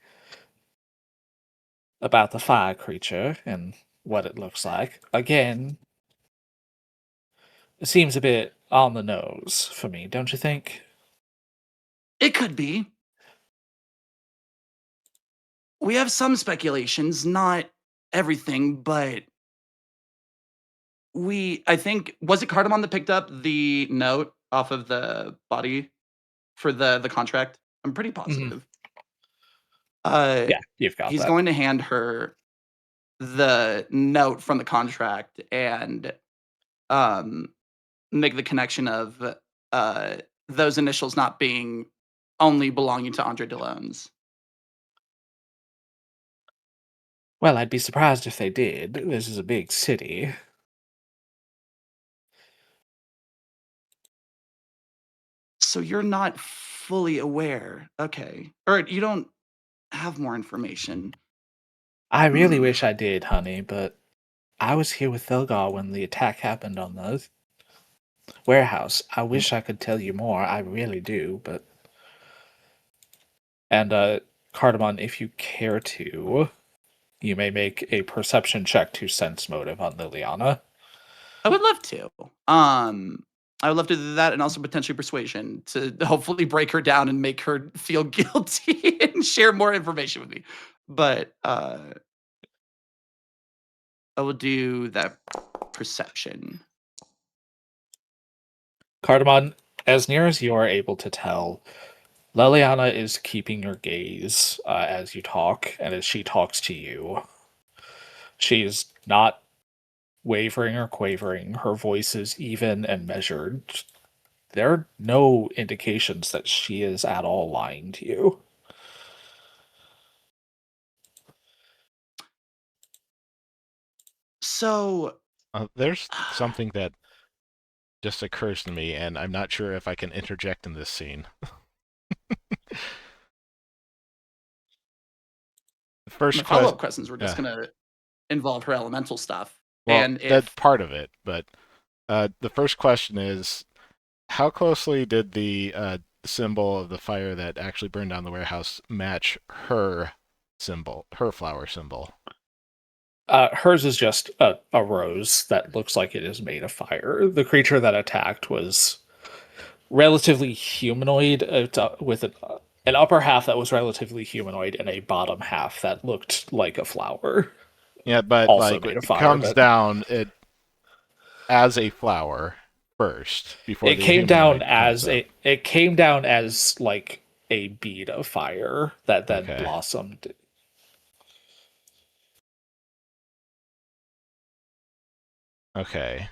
fire creature and what it looks like. Again, it seems a bit on the nose for me, don't you think? It could be. We have some speculations, not everything, but I think, was it Cardamom that picked up the note off of the body for the contract? I'm pretty Mhm. positive. Uh, Yeah, you've got he's that. going to hand her the note from the contract and um make the connection of uh those initials not being only belonging to Andre DeLone's. Well, I'd be surprised if they did. This is a big city. So you're not fully aware. Okay. Or you don't have more information. I really Hmm. wish I did, honey, but I was here with Thilgar when the attack happened on the warehouse. I wish I could tell you more. I really do, but and Cardamon, if you care to, you may make a perception check to sense motive on Liliana. I would love to. I would love to do that and also potentially persuasion to hopefully break her down and make her feel guilty and share more information with me. But I will do that perception. Cardamon, as near as you are able to tell, Liliana is keeping your gaze as you talk, and as she talks to you. She's not wavering or quavering. Her voice is even and measured. There are no indications that she is at all lying to you. So There's something that just occurs to me, and I'm not sure if I can interject in this scene. The my first follow-up question. questions were just Yeah. gonna involve her elemental stuff. Well, And that's if part of it, but the first question is, how closely did the symbol of the fire that actually burned down the warehouse match her symbol, her flower symbol? Hers is just a rose that looks like it is made of fire. The creature that attacked was relatively humanoid, with an upper half that was relatively humanoid and a bottom half that looked like a flower, Yeah, but also like made of it fire. comes But down it as a flower first before it the came down humanoid comes as up. like a bead of fire that then Okay. blossomed. Okay.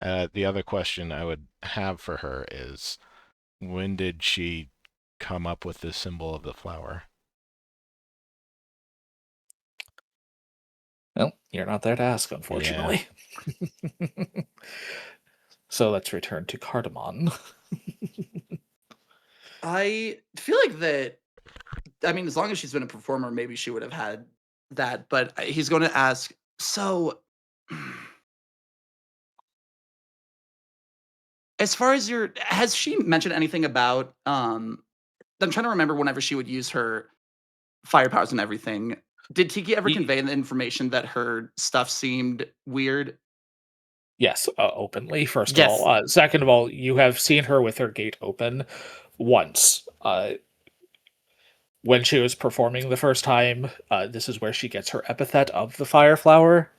The other question I would have for her is, when did she come up with the symbol of the flower? Well, you're not there to ask, Yeah. unfortunately. So let's return to Cardamon. I feel like that, I mean, as long as she's been a performer, maybe she would have had that. But he's going to ask, so as far as has she mentioned anything about, I'm trying to remember whenever she would use her fire powers and everything. Did Tiki ever Ye- convey the information that her stuff seemed weird? Yes, openly, first Yes. of all. Second of all, you have seen her with her gate open once. When she was performing the first time, this is where she gets her epithet of the fire flower.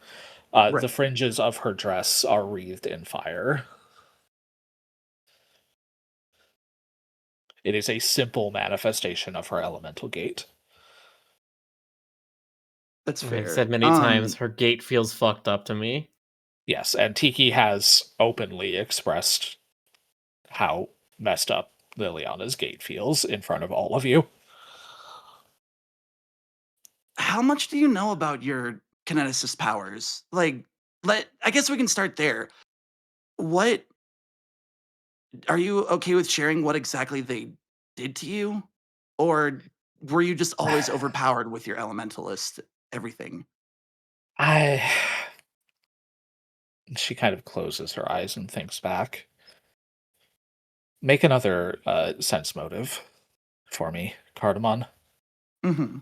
The Right. fringes of her dress are wreathed in fire. It is a simple manifestation of her elemental gate. That's I've fair. said many times, her gate feels fucked up to me. Yes, and Tiki has openly expressed how messed up Liliana's gate feels in front of all of you. How much do you know about your kineticist powers? Like, I guess we can start there. What are you okay with sharing what exactly they did to you? Or were you just always overpowered with your elementalist everything? I. She kind of closes her eyes and thinks back. Make another sense motive for me, Cardamon. Mm-hmm.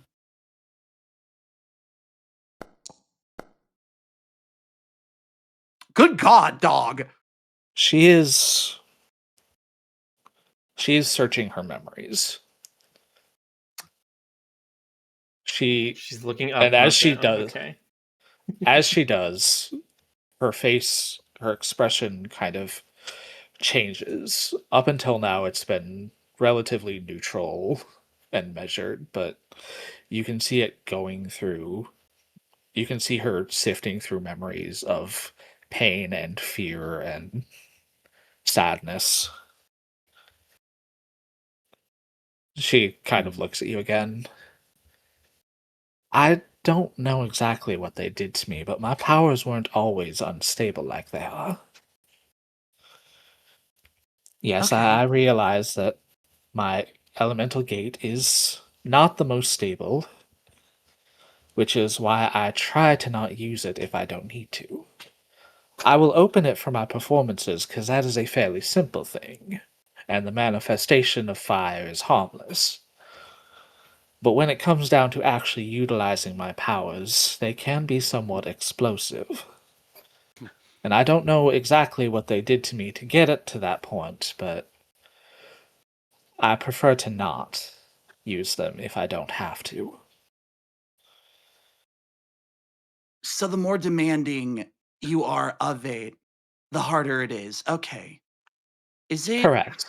Good God, dog. She is searching her memories. She's looking up, And as not she down. does, Okay. as she does, her face, her expression kind of changes. Up until now, it's been relatively neutral and measured, but you can see it going through. You can see her sifting through memories of pain and fear and sadness. She kind of looks at you again. I don't know exactly what they did to me, but my powers weren't always unstable like they are. Yes, Okay. I realize that my elemental gate is not the most stable, which is why I try to not use it if I don't need to. I will open it for my performances because that is a fairly simple thing, and the manifestation of fire is harmless. But when it comes down to actually utilizing my powers, they can be somewhat explosive. And I don't know exactly what they did to me to get it to that point, but I prefer to not use them if I don't have to. So the more demanding you are of it, the harder it is. Okay. Is it Correct.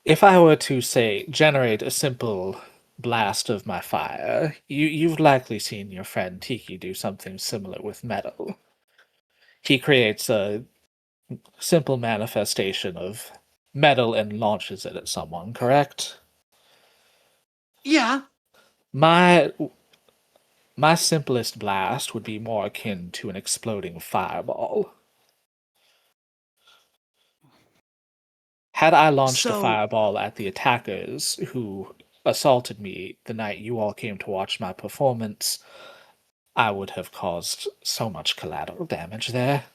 If I were to, say, generate a simple blast of my fire, you've likely seen your friend Tiki do something similar with metal. He creates a simple manifestation of metal and launches it at someone, correct? yeah. My simplest blast would be more akin to an exploding fireball. Had I launched a So fireball at the attackers who assaulted me the night you all came to watch my performance, I would have caused so much collateral damage there.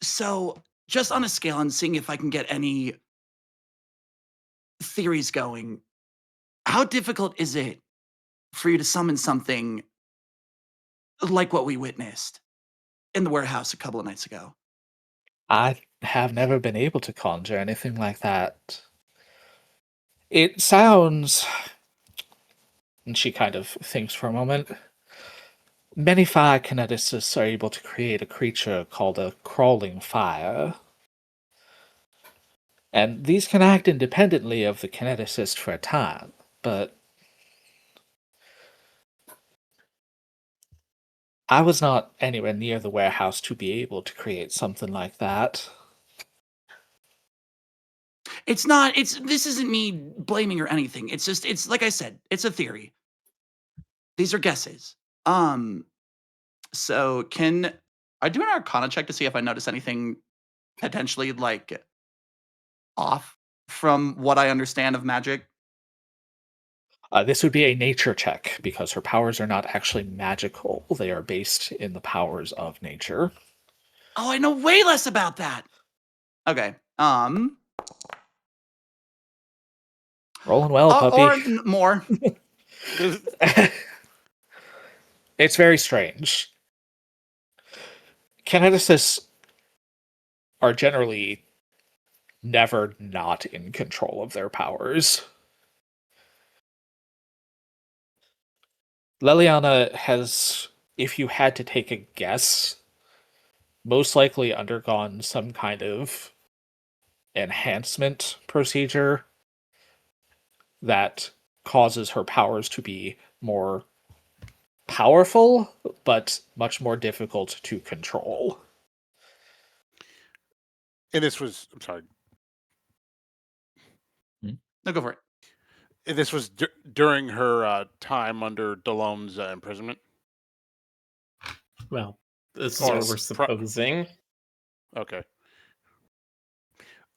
so just on a scale and seeing if I can get any theories going, how difficult is it for you to summon something like what we witnessed in the warehouse a couple of nights ago? I have never been able to conjure anything like that. It sounds. And she kind of thinks for a moment. Many fire kineticists are able to create a creature called a crawling fire. And these can act independently of the kineticist for a time, but I was not anywhere near the warehouse to be able to create something like that. This isn't me blaming or anything. It's like I said, it's a theory. These are guesses. So can I do an arcana check to see if I notice anything potentially like off from what I understand of magic? This would be a nature check because her powers are not actually magical. They are based in the powers of nature. Oh, I know way less about that. Okay. Rolling well, puppy. More. It's very strange. Kineticists are generally never not in control of their powers. Leliana has, if you had to take a guess, most likely undergone some kind of enhancement procedure that causes her powers to be more powerful, but much more difficult to control. And this was, I'm sorry, No, go for it. and this was during her time under Dalone's imprisonment. Well, this is Or what we're supposing. Okay.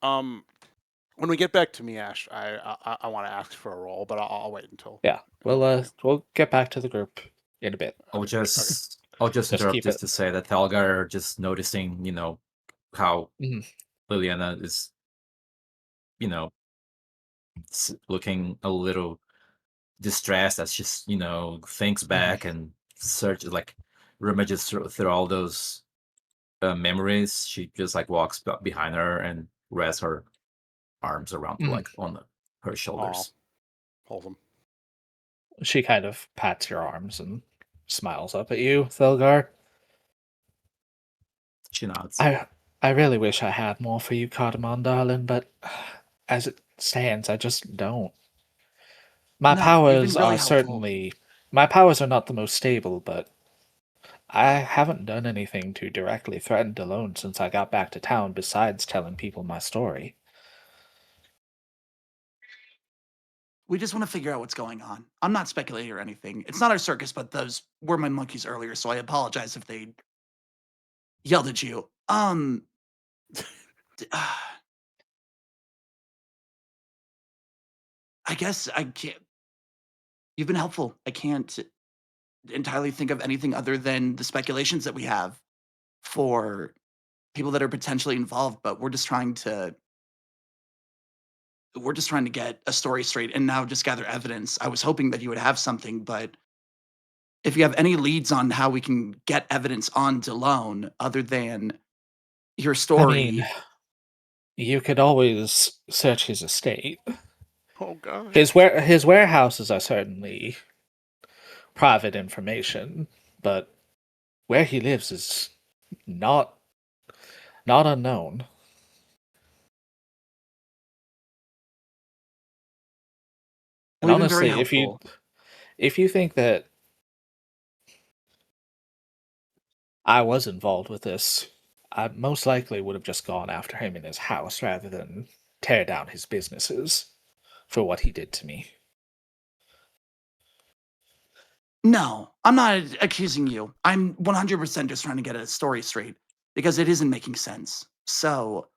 When we get back to me, Ash, I want to ask for a roll, but I'll wait until. Yeah, we'll get back to the group in a bit. I'll just Just interrupt keep just it- to say that Thalgar just noticing, how Mhm. Liliana is, looking a little distressed as she, thinks back and searches, like, rummages through all those memories. She just like walks behind her and rests her arms around, like, on her shoulders. Wholesome. She kind of pats your arms and smiles up at you, Thelgar. She nods. I really wish I had more for you, Cardamom, darling, but as it stands, I just don't. My No, you've been powers really are helpful. certainly... My powers are not the most stable, but I haven't done anything to directly threaten Delone since I got back to town besides telling people my story. We just want to figure out what's going on. I'm not speculating or anything. It's not our circus, but those were my monkeys earlier, so I apologize if they yelled at you. I guess I can't. You've been helpful. I can't entirely think of anything other than the speculations that we have for people that are potentially involved, but we're just trying to get a story straight and now just gather evidence. I was hoping that you would have something, but if you have any leads on how we can get evidence on Delone other than your story. I mean, you could always search his estate. Oh God. His warehouses are certainly private information, but where he lives is not unknown. And Well, you've been very honestly, helpful. if you think that I was involved with this, I most likely would have just gone after him in his house rather than tear down his businesses for what he did to me. No, I'm not accusing you. I'm 100% just trying to get a story straight because it isn't making sense. So,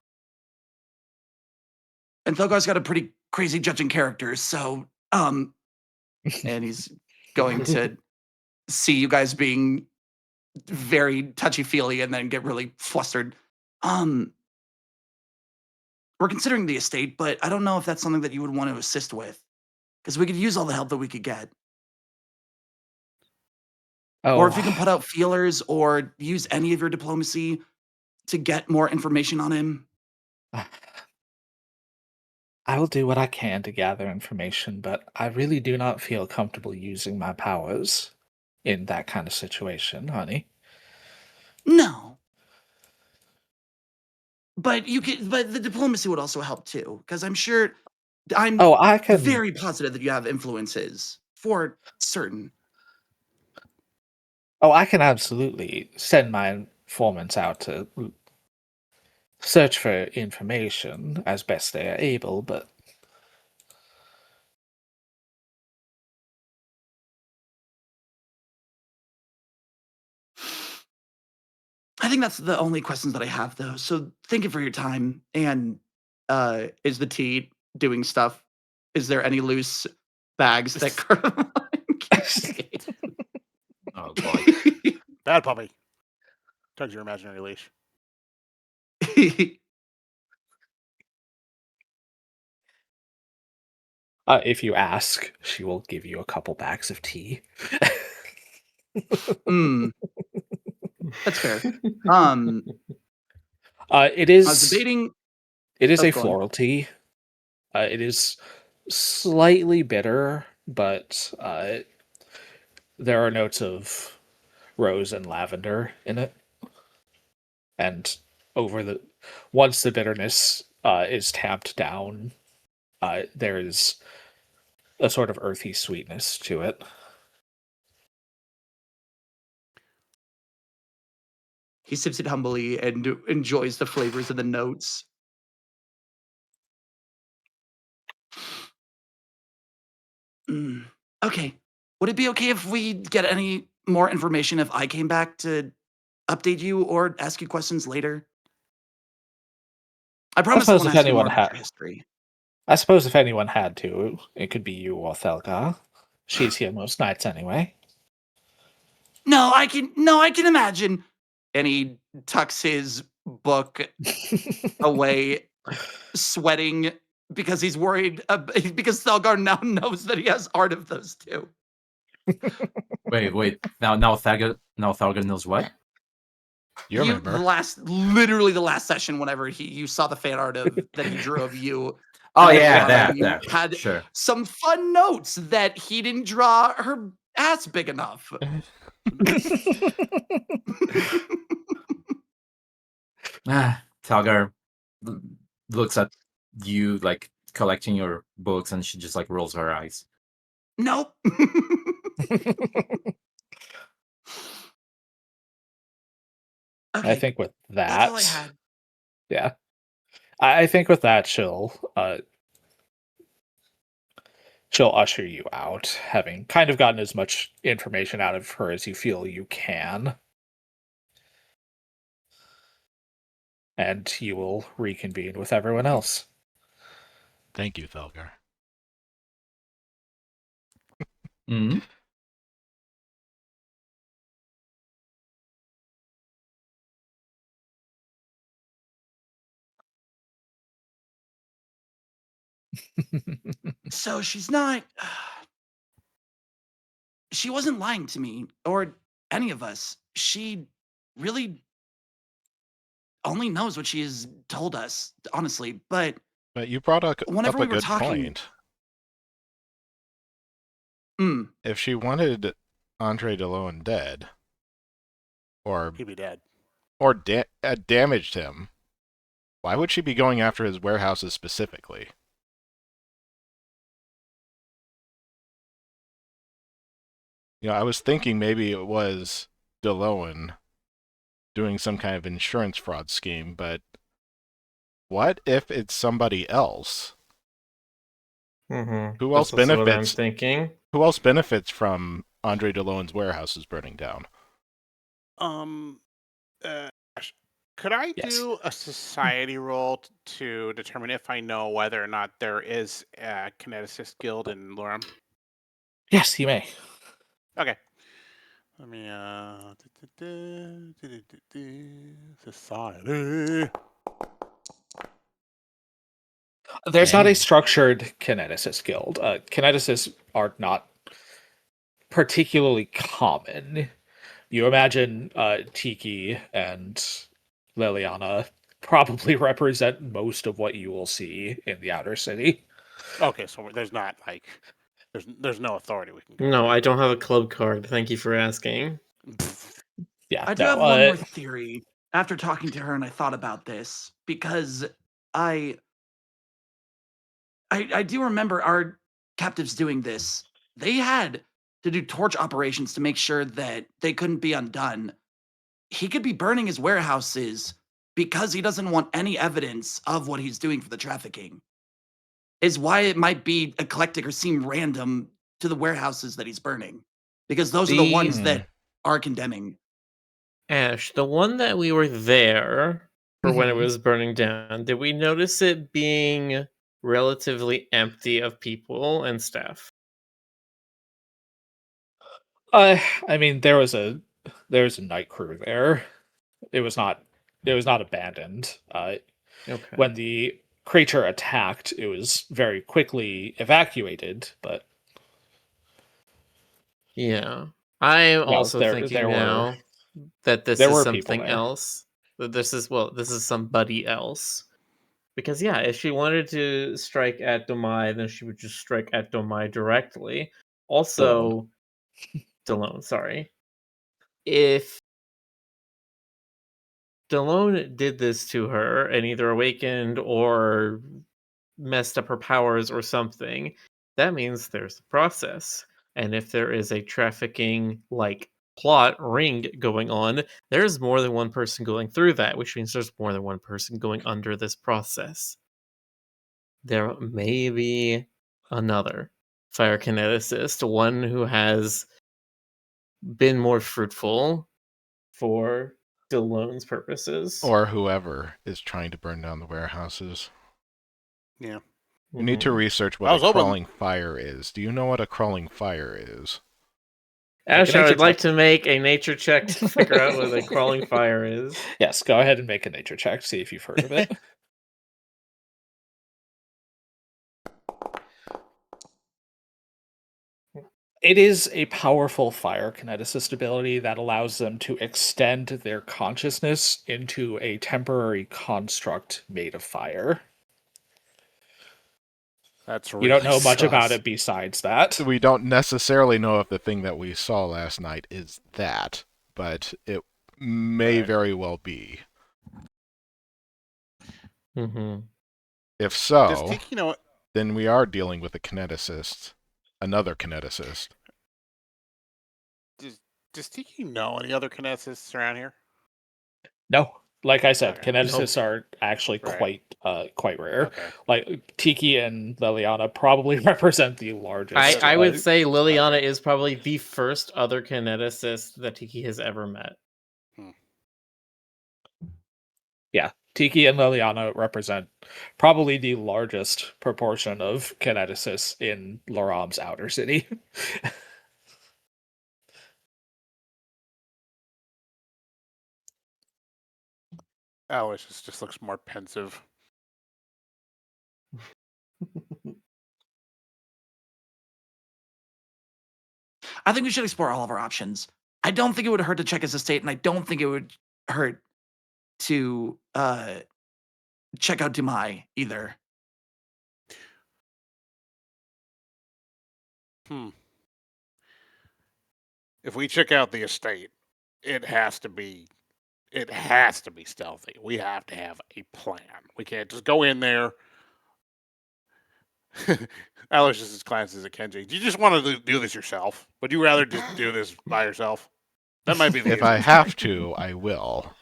and Thilgar's got a pretty crazy judging character, so and he's going to see you guys being very touchy-feely and then get really flustered. We're considering the estate, but I don't know if that's something that you would want to assist with because we could use all the help that we could get. Or if you can put out feelers or use any of your diplomacy to get more information on him. I will do what I can to gather information, but I really do not feel comfortable using my powers in that kind of situation, honey. No. But the diplomacy would also help too, because I'm I can very positive that you have influences for certain. Oh, I can absolutely send my informants out to search for information as best they are able, but I think that's the only questions that I have, though. So thank you for your time. And is the tea doing stuff? Is there any loose bags that Oh boy. Bad puppy. Tugs your imaginary leash. if you ask, she will give you a couple bags of tea. Mm, that's fair. It I was is debating. it is Oh, a go on. floral tea. It is slightly bitter, but there are notes of rose and lavender in it. And once the bitterness is tamped down, there is a sort of earthy sweetness to it. He sips it humbly and enjoys the flavors of the notes. Mm, okay. Would it be okay if we get any more information if I came back to update you or ask you questions later? I I promise I suppose won't if ask you anyone more about had, your history. I suppose if anyone had to, it could be you or Thelga. She's here most nights anyway. No, I can imagine. And he tucks his book away, sweating because he's worried because Thelgar now knows that he has art of those two. Wait. Now Thalga knows what? You remember? Literally the last session, whenever you saw the fan art of that he drew of you. Oh and yeah, Adriana, and you that had sure. some fun notes that he didn't draw her ass big enough. Talgar l- looks at you like collecting your books, and she just like rolls her eyes. Nope. I Okay, think with that's all I that, had. yeah, I think with that she'll usher you out, having kind of gotten as much information out of her as you feel you can. And you will reconvene with everyone else. Thank you, Thelgar. Hmm. So she's not. She wasn't lying to me or any of us. She really only knows what she has told us, honestly. But But you brought whenever up a we were good talking, point. mm, If she wanted Andre DeLone dead, or He'd be dead. damaged him, why would she be going after his warehouses specifically? I was thinking maybe it was DeLone doing some kind of insurance fraud scheme, but what if it's somebody else? Mm-hmm. Who That's else also what I'm benefits? thinking. Who else benefits from Andre DeLone's warehouses burning down? Um, uh, could I Yes. do a society roll to determine if I know whether or not there is a kineticist guild in Lorem? Yes, you may. Okay. Let me society. There's not a Dang. structured kineticist guild. Kineticists are not particularly common. You imagine Tiki and Liliana probably represent most of what you will see in the outer city. Okay, so there's not like there's no authority we can go. No, I don't have a club card. Thank you for asking. Yeah, I do no. have one more theory. After talking to her, and I thought about this because I I do remember our captives doing this. They had to do torch operations to make sure that they couldn't be undone. He could be burning his warehouses because he doesn't want any evidence of what he's doing for the trafficking. Is why it might be eclectic or seem random to the warehouses that he's burning, because those are the ones that are condemning. Ash, the one that we were there for when it Mhm. was burning down, did we notice it being relatively empty of people and staff? I mean, there was a night crew there. It was not abandoned. Okay. When the creature attacked, it was very quickly evacuated, but Yeah. I'm Well, also thinking there were now that this there is were people something there. else. That this is somebody else. Because yeah, if she wanted to strike at Domai, then she would just strike at Domai directly. Also, Delone, sorry. If Delone did this to her and either awakened or messed up her powers or something, that means there's a process. And if there is a trafficking like plot ring going on, there's more than one person going through that, which means there's more than one person going under this process. There may be another fire kineticist, one who has been more fruitful for Delone's purposes. Or whoever is trying to burn down the warehouses. Yeah. You need to Mhm. research I what a was hoping- crawling fire is. Do you know what a crawling fire is? Ash, Make a I nature would like check. to make a nature check to figure out what a crawling fire is. Yes, go ahead and make a nature check. See if you've heard of it. It is a powerful fire kineticist ability that allows them to extend their consciousness into a temporary construct made of fire. That's You don't really know much about sus. it besides that. We don't necessarily know if the thing that we saw last night is that, but it may Right. very well be. Mm-hmm. If Does so, Tiki know it? then we are dealing with a kineticist. Another kineticist. Does Tiki know any other kineticists around here? No, like I said, Okay. kineticists are actually Right. quite rare. Okay. Like Tiki and Liliana probably represent the largest. I would uh, say Liliana is probably the first other kineticist that Tiki has ever met. yeah, Tiki and Liliana represent probably the largest proportion of kineticists in Laram's outer city. Aloysius just looks more pensive. I think we should explore all of our options. I don't think it would hurt to check his estate, and I don't think it would hurt to check out Dumai either. If we check out the estate, it has to be stealthy. We have to have a plan. We can't just go in there. Aloysius just glances at Kenji. Do you just want to do this yourself? Would you rather just do this by yourself? That might be the If I easiest. have to, I will.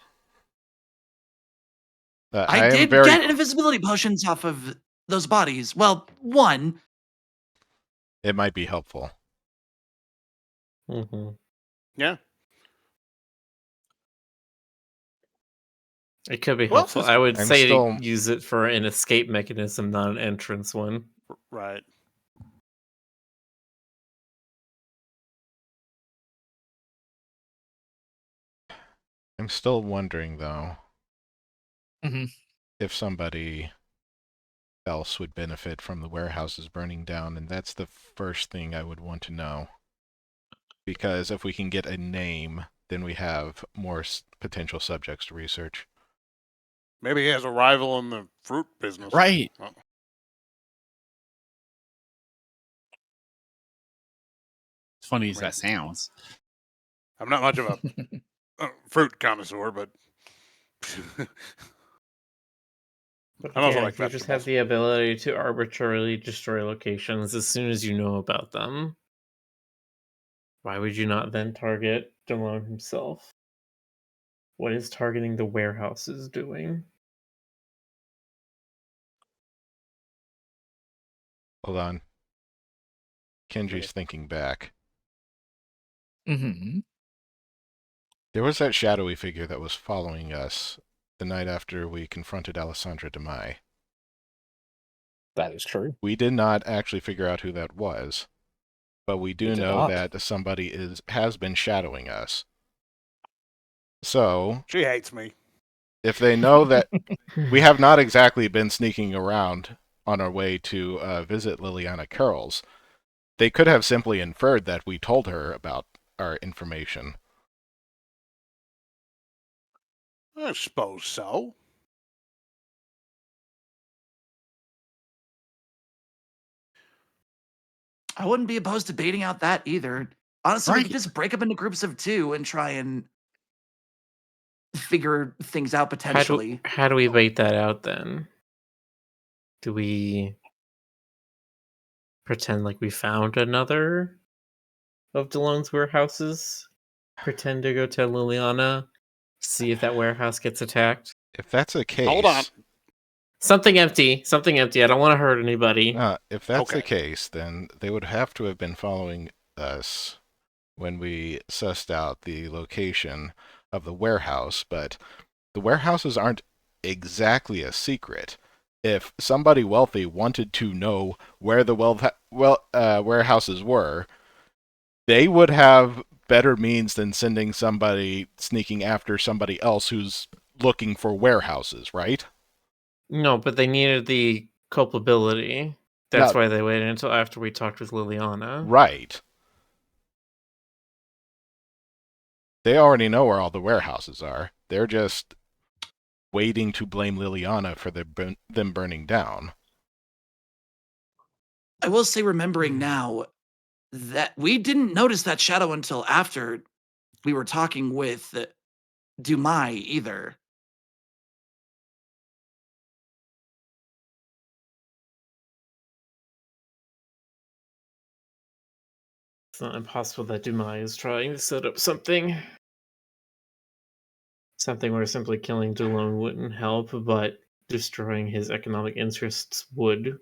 I am did very get invisibility potions off of those bodies. Well, one. It might be helpful. Mm-hmm. Yeah. It could be Who else helpful. is- I would I'm say still- to use it for an escape mechanism, not an entrance one. Right. I'm still wondering, though, Mhm. if somebody else would benefit from the warehouses burning down, and that's the first thing I would want to know. Because if we can get a name, then we have more potential subjects to research. Maybe he has a rival in the fruit business. Right. Oh. As funny as that sounds. I'm not much of a fruit connoisseur, but But I'm also again, like you just have vegetables. the ability to arbitrarily destroy locations as soon as you know about them. Why would you not then target Delone himself? What is targeting the warehouses doing? Hold on. Kenji's Okay. thinking back. Mhm. There was that shadowy figure that was following us the night after we confronted Alessandra de Mai. That is true. We did not actually figure out who that was, but we do We did know not. that somebody has been shadowing us. So, She hates me. if they know that we have not exactly been sneaking around on our way to visit Liliana Curls, they could have simply inferred that we told her about our information. I suppose so. I wouldn't be opposed to baiting out that either. Honestly, we Right. could just break up into groups of 2 and try and figure things out potentially. How do we bait that out then? Do we pretend like we found another of DeLone's warehouses? Pretend to go tell Liliana, see if that warehouse gets attacked? If that's the case, Hold on. Something empty. Something empty. I don't want to hurt anybody. If that's the Okay. case, then they would have to have been following us when we sussed out the location of the warehouse, but the warehouses aren't exactly a secret. If somebody wealthy wanted to know where the warehouses were, they would have better means than sending somebody sneaking after somebody else who's looking for warehouses, right? No, but they needed the culpability. That's No. why they waited until after we talked with Liliana. Right. They already know where all the warehouses are. They're just waiting to blame Liliana for them burning down. I will say, remembering now, that we didn't notice that shadow until after we were talking with Dumai either. It's not impossible that Dumai is trying to set up something. Something where simply killing DeLone wouldn't help, but destroying his economic interests would.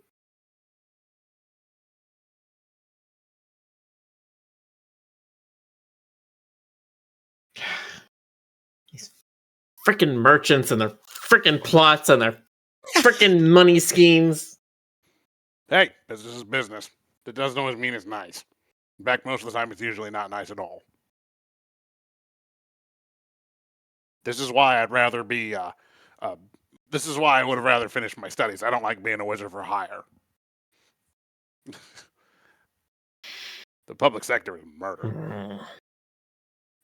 These freaking merchants and their freaking plots and their freaking money schemes. Hey, business is business. That doesn't always mean it's nice. In fact, most of the time, it's usually not nice at all. This is why I'd rather be. This is why I would have rather finished my studies. I don't like being a wizard for hire. The public sector is murder.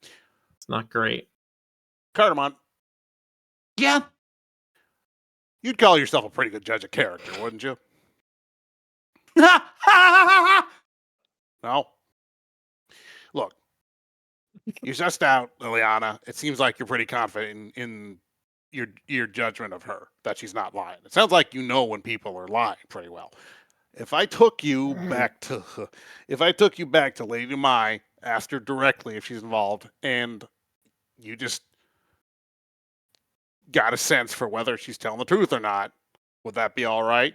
It's not great. Cardamon, Yeah, you'd call yourself a pretty good judge of character, wouldn't you? No? Look, you sussed out Liliana. It seems like you're pretty confident in your judgment of her, that she's not lying. It sounds like you know when people are lying pretty well. If I took you back to Lady Mai, asked her directly if she's involved, and you just got a sense for whether she's telling the truth or not, would that be all right?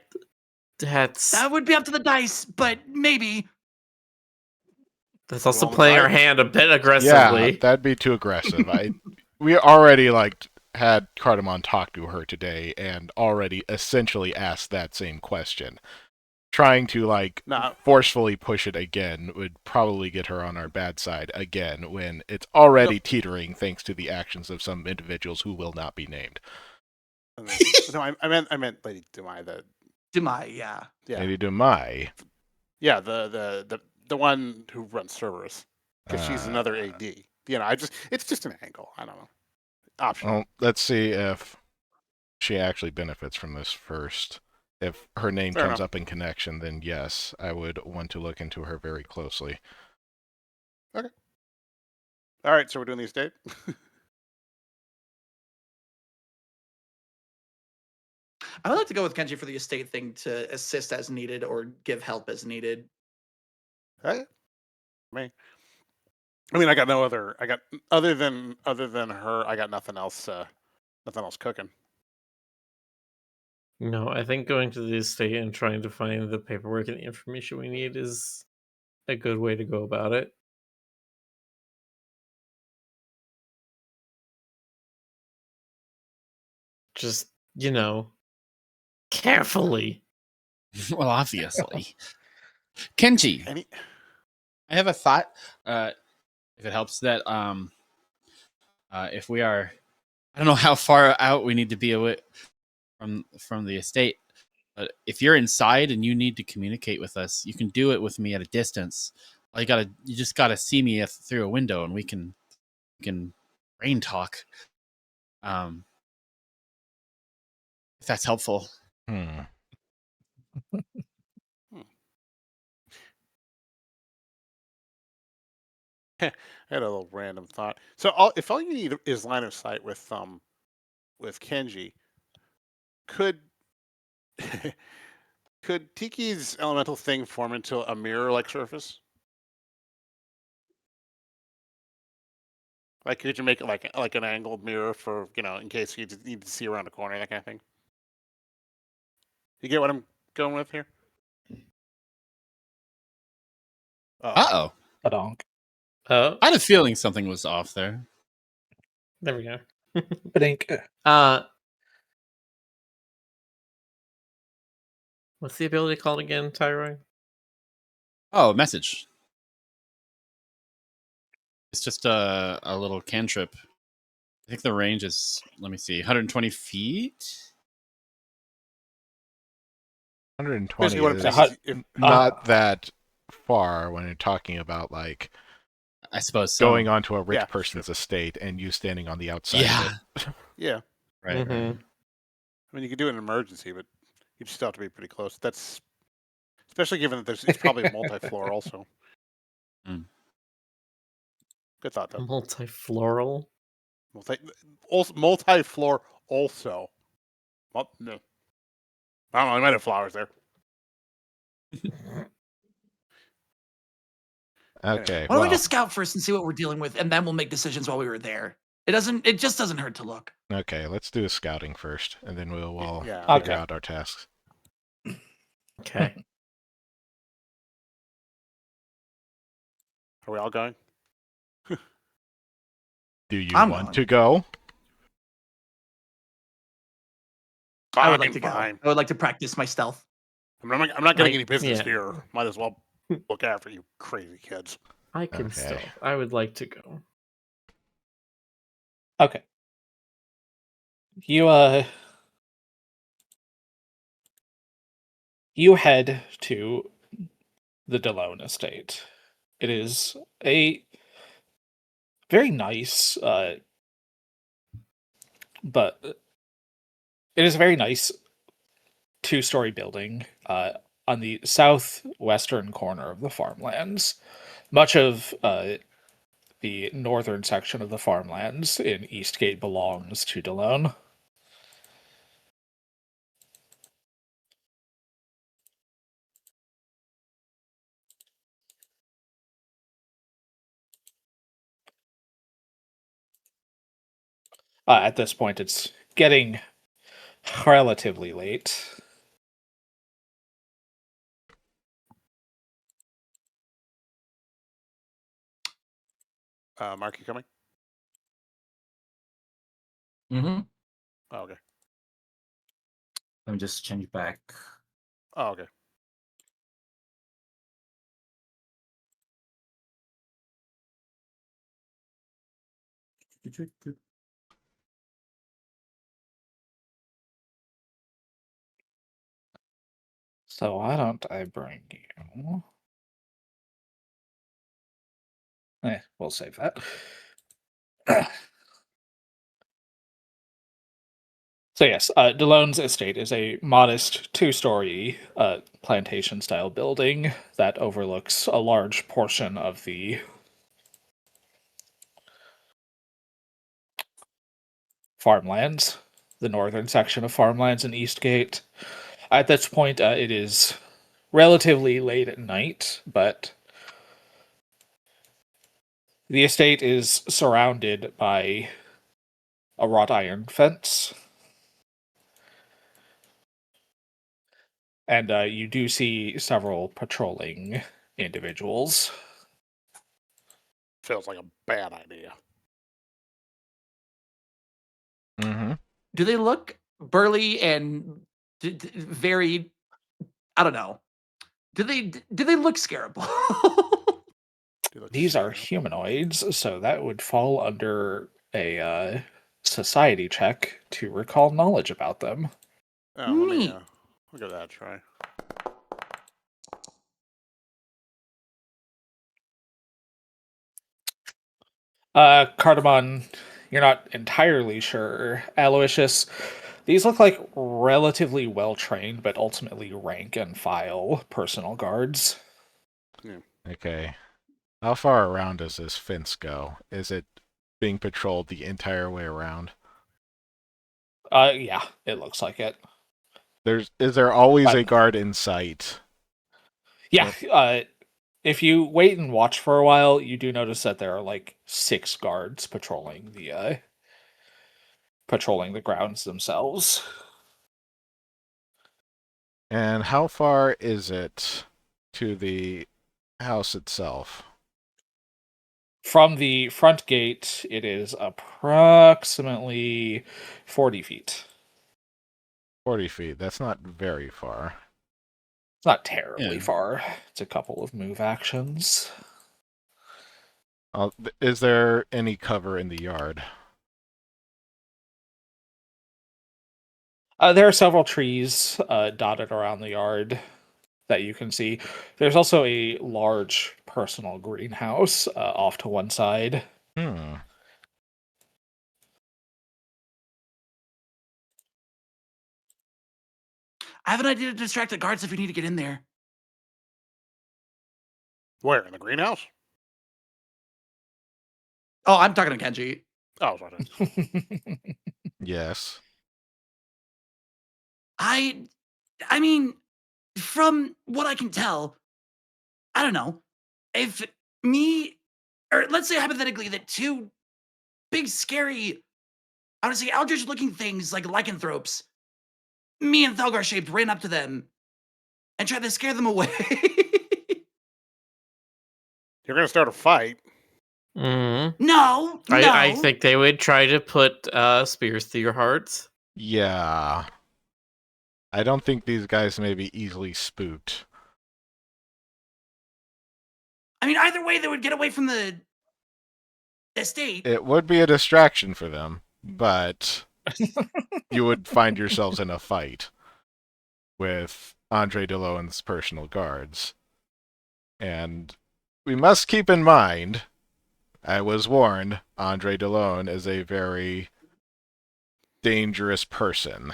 that would be up to the dice, but maybe. That's also Well, playing I- our hand a bit aggressively. Yeah, that'd be too aggressive. We already had Cardamon talk to her today and already essentially asked that same question. Trying to No. forcefully push it again would probably get her on our bad side again when it's already teetering thanks to the actions of some individuals who will not be named. No, I meant Lady Dumai. Dumai, yeah. Yeah, Lady Dumai. yeah, the one who runs servers, because she's another AD. You know, it's just an angle. I don't know. Optional. Well, let's see if she actually benefits from this first. If her name Fair comes enough. up in connection, then yes, I would want to look into her very closely. All right, so we're doing the estate. I would like to go with Kenji for the estate thing to assist as needed or give help as needed. Hey, I mean, I got no other. I got other than her. I got nothing else. Nothing else cooking. No, I think going to the estate and trying to find the paperwork and the information we need is a good way to go about it. Just, carefully. Well, obviously. Kenji, Any? I have a thought. If it helps, that if we are, I don't know how far out we need to be away from the estate, but if you're inside and you need to communicate with us, you can do it with me at a distance. You just gotta see me through a window, and we can brain talk. If that's helpful. Hmm. I had a little random thought. So if all you need is line of sight with Kenji, could could Tiki's elemental thing form into a mirror-like surface? Like, could you make it like an angled mirror for, in case you just need to see around a corner, that kind of thing? You get what I'm going with here? Uh-oh. Badonk. Oh, I had a feeling something was off there. there we go. Badink. What's the ability called again, Tyrone? Oh, message. It's just a little cantrip. I think the range is, let me see, 120 feet? 120 Basically, what I'm is saying is not that far when you're talking about like I suppose so. going onto a rich Yeah, person's estate and you standing on the outside Yeah. of it. yeah. Right, right. I mean, you could do it in an emergency, but you'd still have to be pretty close. That's especially given that it's probably multi-floor also. Mm. Good thought, though. Multifloral. Multi-floor also. Well, no. I don't know. They might have flowers there. Okay. Why don't we Well, just scout first and see what we're dealing with, and then we'll make decisions while we were there. It just doesn't hurt to look. okay, let's do a scouting first, and then we'll Yeah. figure Okay. out our tasks. Okay. Are we all going? Do you I'm want going. to go? I would like to Fine. go. I would like to practice my stealth. I'm not getting any business yeah. here. Might as well look after you crazy kids. I can Okay. still. I would like to go. Okay. You head to the Delone estate. It is a very nice, but it is a very nice two-story building on the southwestern corner of the farmlands. Much of the northern section of the farmlands in Eastgate belongs to Delone. At this point, it's getting relatively late. Mark, you coming? Mm-hmm. Oh, okay. Let me just change back. Oh, okay. So why don't I bring you? We'll save that. So yes, Delone's estate is a modest two-story plantation-style building that overlooks a large portion of the farmlands, the northern section of farmlands in Eastgate. At this point, it is relatively late at night, but the estate is surrounded by a wrought iron fence. And you do see several patrolling individuals. Feels like a bad idea. Mm-hmm. Do they look burly and very? I don't know. Do they look scarable? These are humanoids, so that would fall under a society check to recall knowledge about them. Oh, let me Neat. give that a try. Cardamon, you're not entirely sure. Aloysius, these look like relatively well trained, but ultimately rank and file personal guards. Okay. How far around does this fence go? Is it being patrolled the entire way around? Yeah, it looks like it. Is there always But- a guard in sight? Yeah, if you wait and watch for a while, you do notice that there are like 6 guards patrolling the grounds themselves. And how far is it to the house itself? From the front gate, it is approximately 40 feet. 40 feet. That's not very far. It's not terribly Yeah. far. It's a couple of move actions. Is there any cover in the yard? There are several trees dotted around the yard that you can see. There's also a large personal greenhouse off to one side. Hmm. I have an idea to distract the guards if we need to get in there. Where? In the greenhouse? Oh, I'm talking to Kenji. Oh, sorry. Yes. I mean, from what I can tell, I don't know. If me, or let's say hypothetically that 2 big, scary, I would say eldritch looking things like lycanthropes, me and Thelgar shaped, ran up to them and tried to scare them away. You're going to start a fight. Mm. No, no. I think they would try to put spears through your hearts. Yeah. I don't think these guys may be easily spooked. I mean, either way, they would get away from the estate. It would be a distraction for them, but you would find yourselves in a fight with Andre DeLone's personal guards. And we must keep in mind, I was warned, Andre DeLone is a very dangerous person,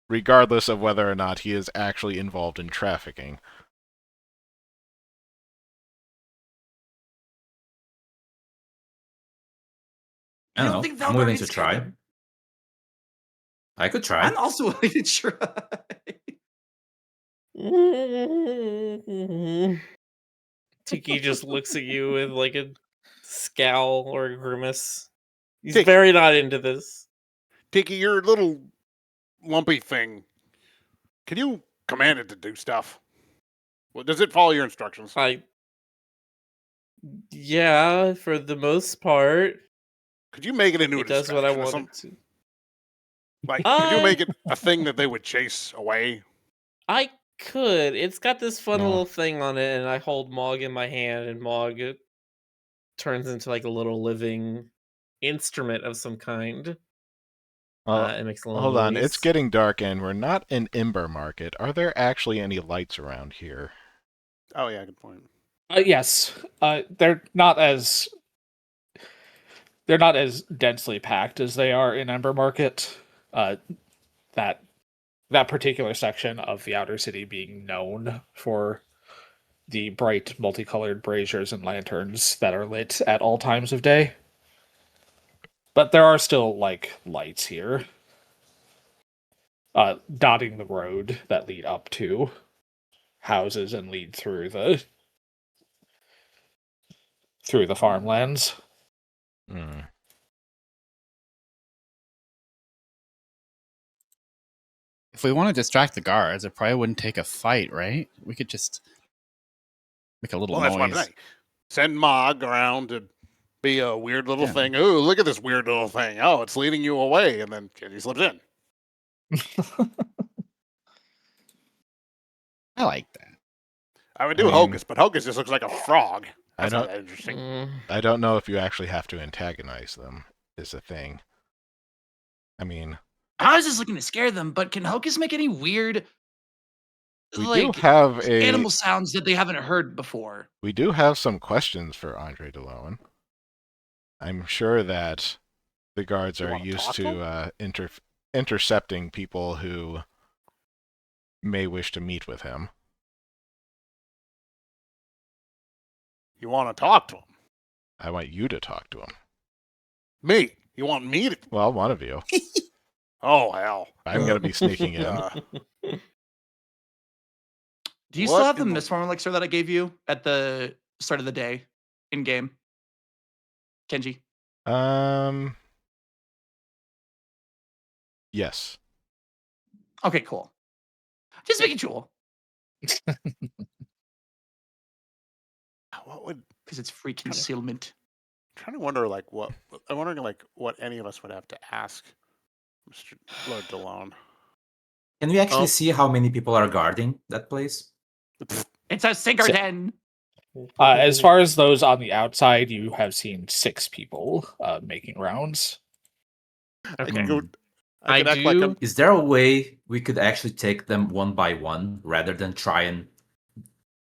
regardless of whether or not he is actually involved in trafficking. I You don't don't know. think I'm Thelgar willing can to scare try. them? I could try. I'm also willing to try. Tiki just looks at you with like a scowl or a grimace. He's Tiki. very not into this. Tiki, your little lumpy thing. Can you command it to do stuff? Well, does it follow your instructions? Yeah, for the most part, Could you make it into a it does what I distraction or want it something? to. Like, could you make it a thing that they would chase away? I could. It's got this fun No. little thing on it, and I hold Mog in my hand, and Mog turns into like a little living instrument of some kind. It makes a little Hold on, it's noise. getting dark and we're not in Ember Market. Are there actually any lights around here? Oh, yeah, good point. Yes, they're not as densely packed as they are in Ember Market. That particular section of the outer city being known for the bright, multicolored braziers and lanterns that are lit at all times of day. But there are still like lights here, dotting the road that lead up to houses and lead through the farmlands. Hmm. If we want to distract the guards, it probably wouldn't take a fight, right? We could just make a little Well, that's what I'm noise. saying. Send Mog around to be a weird little Yeah. thing. Oh, look at this weird little thing. Oh, it's leading you away. And then Kenji slips in. I like that. I would do I mean- Hocus, but Hocus just looks like a frog. I That's not don't- that interesting. I don't know if you actually have to antagonize them, is the thing. I mean, I was just looking to scare them, but can Hocus make any weird, we like, do have animal sounds that they haven't heard before? we do have some questions for Andre DeLone. I'm sure that the guards You are wanna used talk to to intercepting people who may wish to meet with him. You want to talk to him? I want you to talk to him. Me? You want me to? Well, one of you. Oh hell! I'm going to be sneaking in. Do you What still have the in the- Mistform elixir that I gave you at the start of the day in game, Kenji? Yes. Okay, cool. Just making sure What would? because it's free concealment. I'm trying to wonder, like what? I'm wondering, like what any of us would have to ask Mr. Lord Delone. Can we actually Oh. see how many people are guarding that place? It's a Singerton. As far as those on the outside, you have seen 6 people making rounds. I Okay. could go. I I could act like do- I'm. Is there a way we could actually take them one by one rather than try and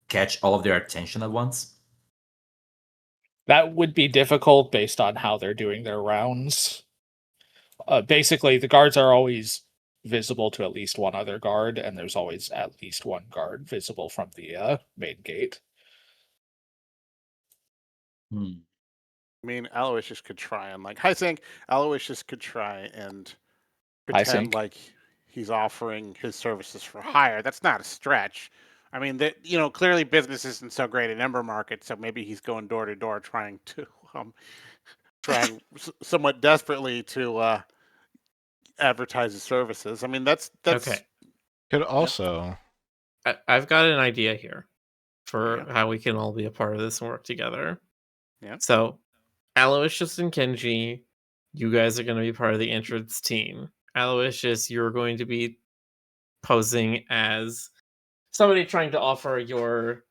catch all of their attention at once? That would be difficult based on how they're doing their rounds. Basically, the guards are always visible to at least one other guard, and there's always at least one guard visible from the main gate. Hmm. I mean, Aloysius could try and like. I think Aloysius could try and I pretend think. like he's offering his services for hire. That's not a stretch. I mean, that clearly business isn't so great in Ember Market, so maybe he's going door to door trying to somewhat desperately to advertise his services. I mean, that's Okay. Could also. I've got an idea here for Yeah. how we can all be a part of this and work together. Yeah. So, Aloysius and Kenji, you guys are going to be part of the entrance team. Aloysius, you're going to be posing as somebody trying to offer your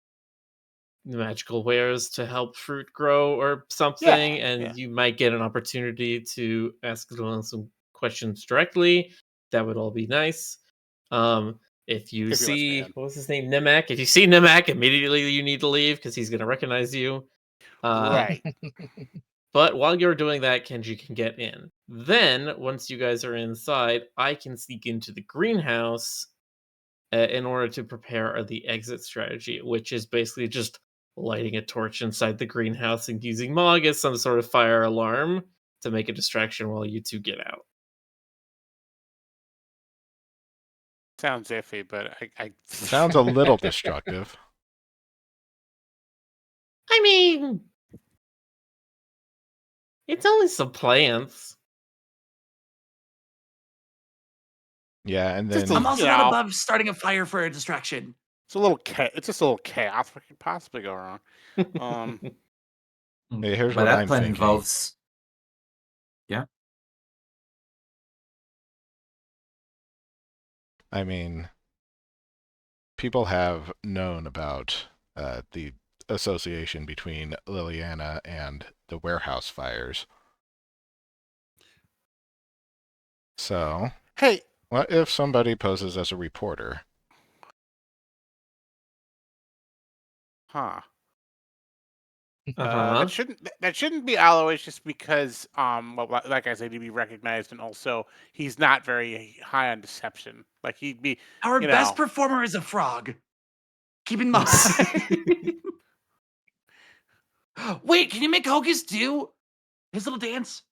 magical wares to help fruit grow or something, and yeah. you might get an opportunity to ask them some questions directly. That would all be nice. If you If he lets me see, in. what was his name, Nimek, if you see Nimek, immediately you need to leave because he's going to recognize you. Right. But while you're doing that, Kenji can get in. Then, once you guys are inside, I can sneak into the greenhouse in order to prepare the exit strategy, which is basically just lighting a torch inside the greenhouse and using Mog as some sort of fire alarm to make a distraction while you two get out. Sounds iffy, but I Sounds a little destructive. I mean, it's only some plants. Yeah, and Just then I'm also You not know. above starting a fire for a distraction. It's just a little chaos. What could possibly go wrong? Hey, here's But what that I'm plan thinking. involves. Yeah. I mean, people have known about the association between Liliana and the warehouse fires. So, Hey, what if somebody poses as a reporter? huh? Uh-huh. That shouldn't be Aloysius because well, like I said, he'd be recognized, and also he's not very high on deception. Like he'd be Our you best know. performer is a frog. Keep in mind. Wait, can you make Hocus do his little dance?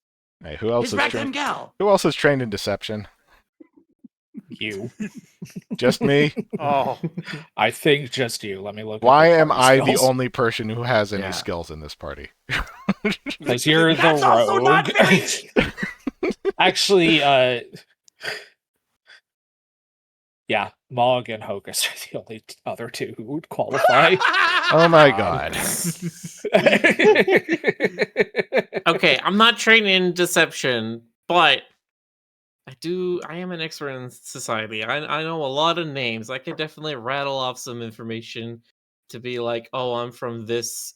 Hey, who else His is ragtime trained? gal. Who else is trained in deception? You. Just me? Oh, I think just you. Let me look. Why at the am party I the skills. only person who has any Yeah. skills in this party? Because you're the That's also not rogue. me! Actually, yeah, Mog and Hocus are the only other two who would qualify. Oh my god. Okay, I'm not trained in deception, but I am an expert in society. I know a lot of names. I could definitely rattle off some information to be like, oh, I'm from this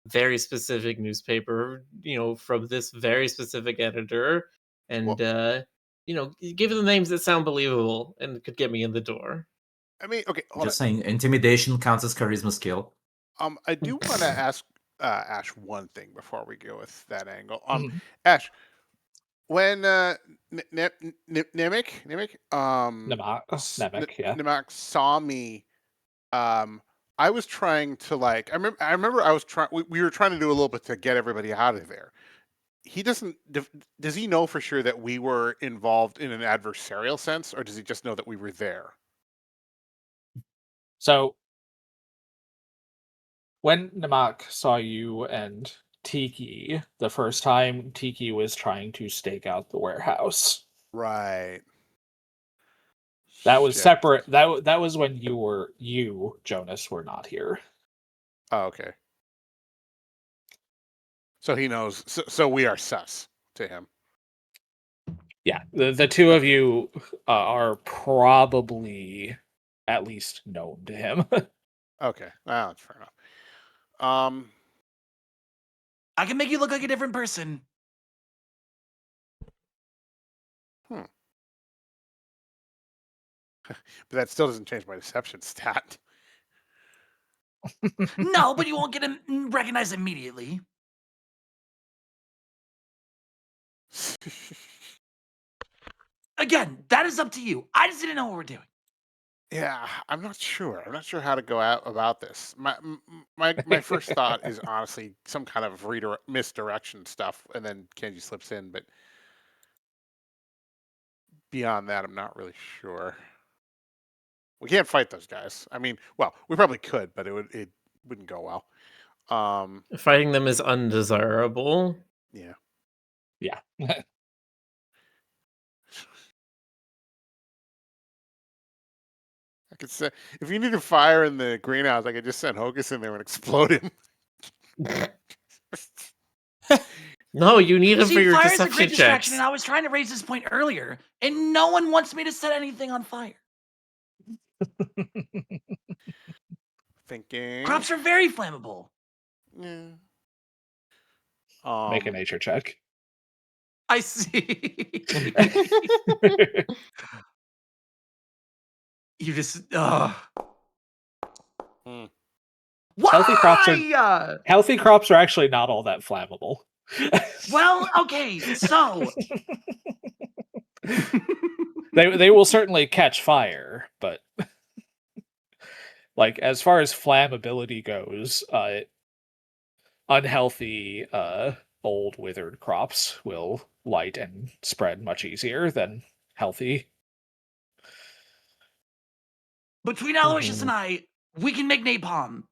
very specific newspaper, from this very specific editor, and give them names that sound believable and could get me in the door. I mean, okay. Hold Just saying, intimidation counts as charisma skill. on. I do want to ask Ash one thing before we go with that angle. Mhm. Ash, when Nimic, Namek, yeah. Namak saw me, I was trying to like. I remember I was trying. We were trying to do a little bit to get everybody out of there. He doesn't. Does he know for sure that we were involved in an adversarial sense, or does he just know that we were there? So when Namak saw you and Tiki the first time, Tiki was trying to stake out the warehouse. Right. That was Shit. separate. That was when you, Jonas, were not here. Oh, okay. So he knows. So we are sus to him. Yeah, the two of you are probably at least known to him. Okay. Well, that's fair enough. I can make you look like a different person. But that still doesn't change my deception stat. No, but you won't get him recognized immediately. Again, that is up to you. I just didn't know what we're doing. Yeah, I'm not sure. I'm not sure how to go out about this. My first thought is honestly some kind of misdirection stuff, and then Kenji slips in. But beyond that, I'm not really sure. We can't fight those guys. I mean, well, we probably could, but it wouldn't go well. Fighting them is undesirable. Yeah. Yeah. I could say if you need a fire in the greenhouse, I could just send Hocus in there and explode him. No, you need him for See, your fire is a deception great distraction, checks. and I was trying to raise this point earlier, and no one wants me to set anything on fire. Thinking. Crops are very flammable. Yeah. Make a nature check. I see. You just. Hmm. Why? Healthy crops are actually not all that flammable. Well, okay, so they will certainly catch fire, but like as far as flammability goes, unhealthy old withered crops will light and spread much easier than healthy. between Aloysius and I, we can make napalm.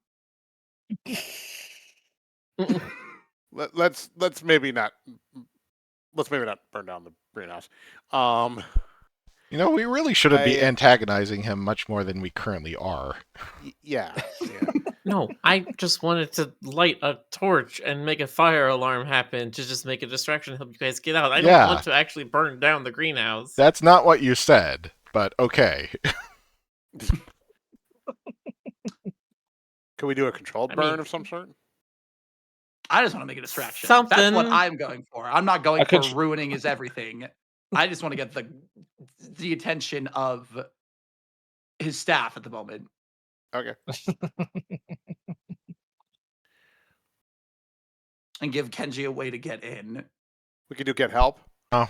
Let's maybe not burn down the greenhouse. We really shouldn't be antagonizing him much more than we currently are. Yeah. No, I just wanted to light a torch and make a fire alarm happen to just make a distraction to help you guys get out. I don't want to actually burn down the greenhouse. That's not what you said, but okay. Can we do a controlled burn of some sort? I just want to make a distraction. Something. That's what I'm going for. I'm not going for ruining his everything. I just want to get the attention of his staff at the moment. Okay. And give Kenji a way to get in. We could get help. Oh.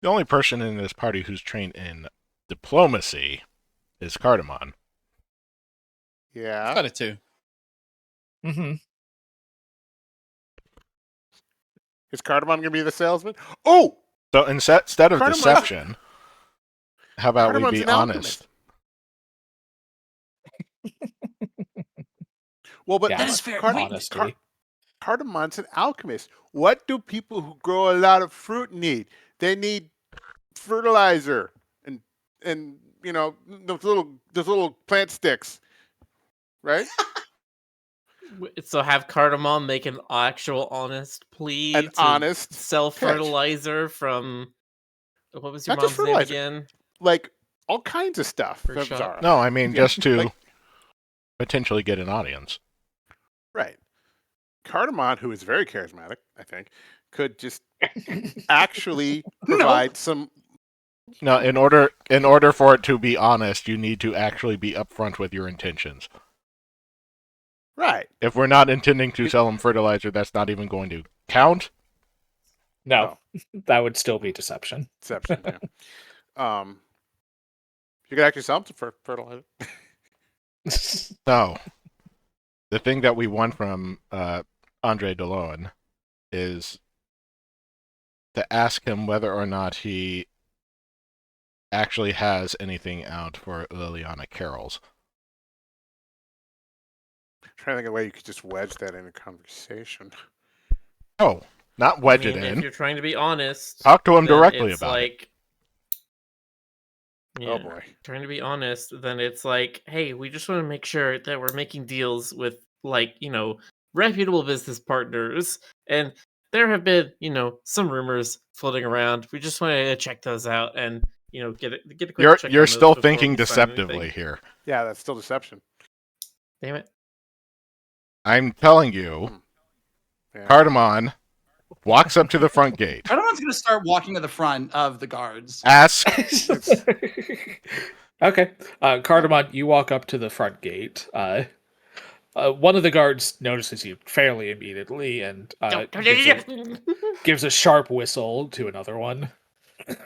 The only person in this party who's trained in diplomacy is Cardamon. Yeah. Got it too. Mm-hmm. Is Cardamon going to be the salesman? Oh! So instead of deception, how about we be honest? Well, but that is fair. Cardamon's an alchemist. What do people who grow a lot of fruit need? They need fertilizer and those little plant sticks, right? So have Cardamom make an actual honest plea An honest sell fertilizer from what was your Not just mom's name fertilizer. again? Like all kinds of stuff. No, I mean just to potentially get an audience. Right. Cardamon, who is very charismatic, I think, could just actually provide some. No, in order for it to be honest, you need to actually be upfront with your intentions. Right. If we're not intending to sell him fertilizer, that's not even going to count. No, that would still be deception. Deception. Yeah. You could actually sell them for fertilizer. No. The thing that we want from Andre DeLoan is to ask him whether or not he actually has anything out for Liliana Carroll's. I'm trying to think of a way you could just wedge that in a conversation. No, not wedge I it mean, in. if you're trying to be honest, Talk to him then directly it's about it. like, yeah, Oh boy. trying to be honest, then it's like, hey, we just want to make sure that we're making deals with, like, reputable business partners. And there have been, some rumors floating around. We just want to check those out and, get a quick check on You're those still before thinking we sign deceptively anything. here. Yeah, that's still deception. Damn it. I'm telling you, Yeah. Cardamon walks up to the front gate. Everyone's gonna start walking to the front of the guards. Ask. Okay. Cardamon, you walk up to the front gate. One of the guards notices you fairly immediately and gives a sharp whistle to another one. And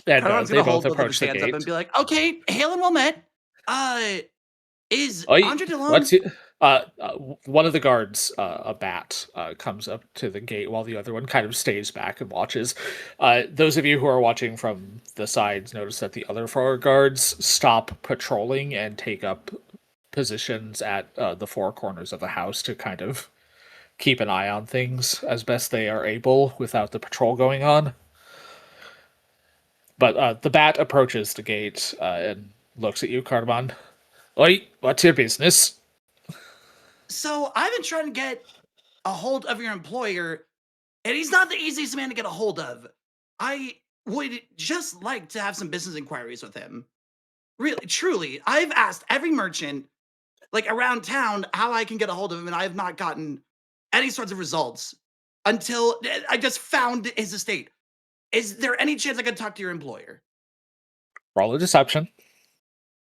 Everyone's they gonna both hold both of approach his the hands up and gate. be like, "Okay, hail and well met. Is Oi, Andre DeLone?" what's you? One of the guards, a bat, comes up to the gate while the other one kind of stays back and watches. Those of you who are watching from the sides notice that the other four guards stop patrolling and take up positions at the four corners of the house to kind of keep an eye on things as best they are able without the patrol going on. But the bat approaches the gate and looks at you, Cardamon. Oi, what's your business? So I've been trying to get a hold of your employer, and he's not the easiest man to get a hold of. I would just like to have some business inquiries with him. Really, truly, I've asked every merchant, like around town, how I can get a hold of him, and I have not gotten any sorts of results until I just found his estate. Is there any chance I could talk to your employer? Roll a deception.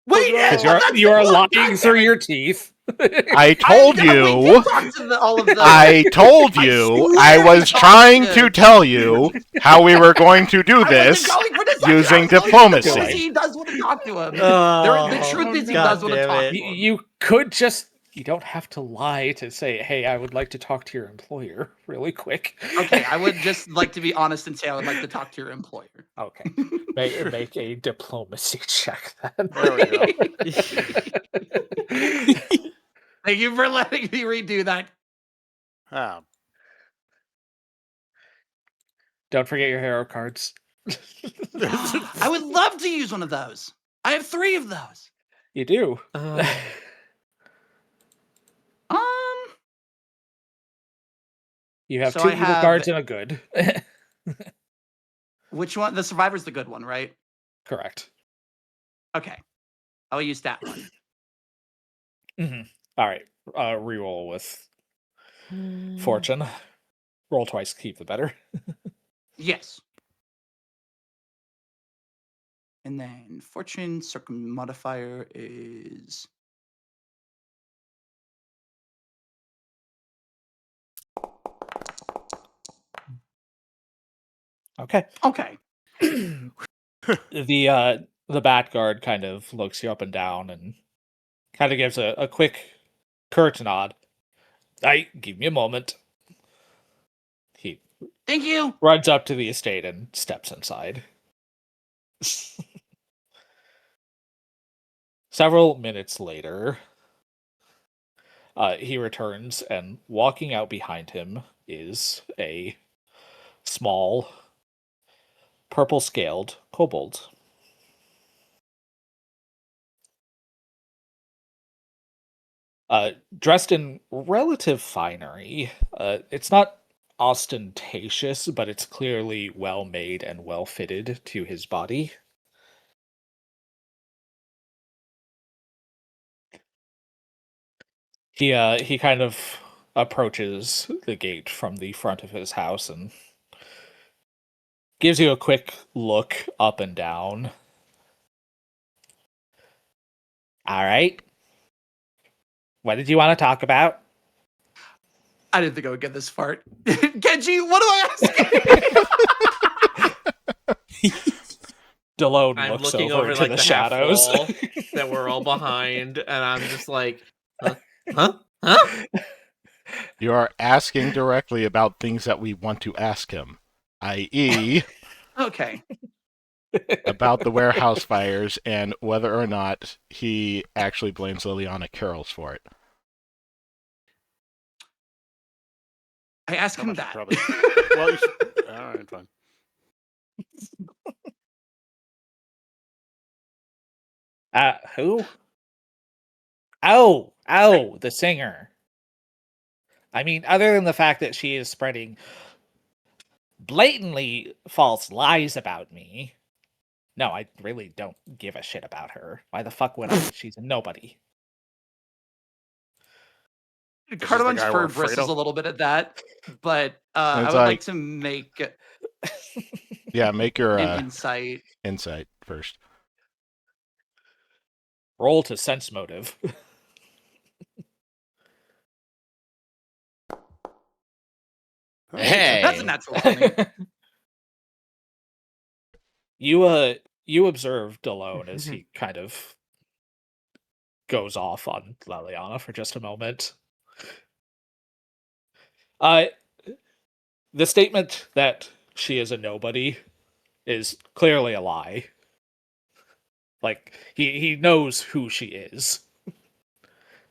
Wait, Because that's you are the lying one. through your teeth. I told We you. did talk to all of the. I told I you. swear I we was talked trying to- to tell you how we were going to do I wasn't this going for deception, using I was going for diplomacy. diplomacy. He does want to talk to him. Oh, the truth is, he God does want to damn talk it. to him. You could just... You don't have to lie to say, hey, I would like to talk to your employer really quick. Okay, I would just like to be honest and say I would like to talk to your employer. Okay. Make a diplomacy check then. There we go. Thank you for letting me redo that. Ah, Don't forget your hero cards. I would love to use one of those. I have 3 of those. You do. You have So 2 I evil have- cards and a good. Which one? The survivor's the good one, right? Correct. Okay. I'll use that one. Mm-hmm. All right. Reroll with fortune. Roll twice, keep the better. Yes. And then fortune modifier is... Okay. Okay. The bat guard kind of looks you up and down and kind of gives a quick curt nod. Give me a moment. He Thank you. runs up to the estate and steps inside. Several minutes later, he returns, and walking out behind him is a small, purple-scaled kobold. Dressed in relative finery. It's not ostentatious, but it's clearly well made and well fitted to his body. He kind of approaches the gate from the front of his house and gives you a quick look up and down. All right. What did you want to talk about? I didn't think I would get this far. Genji, what do I ask? Delone I'm looks looking over over into like the the half shadows. wall that we're all behind, and I'm just like, huh? You are asking directly about things that we want to ask him, i.e., Okay. about the warehouse fires and whether or not he actually blames Liliana Carols for it. I asked How him much that. probably- Well, all right, fine. Who? Oh, the singer. I mean, other than the fact that she is spreading blatantly false lies about me. No, I really don't give a shit about her. Why the fuck would I? She's a nobody. This is the Cardamon's guy we're fur afraid bristles of? a little bit at that, but I It's would like like- to make Yeah, make your an insight. insight first. Roll to sense motive. Hey. That's a natural 20. You observe Delone as he kind of goes off on Liliana for just a moment. The statement that she is a nobody is clearly a lie. Like, he knows who she is.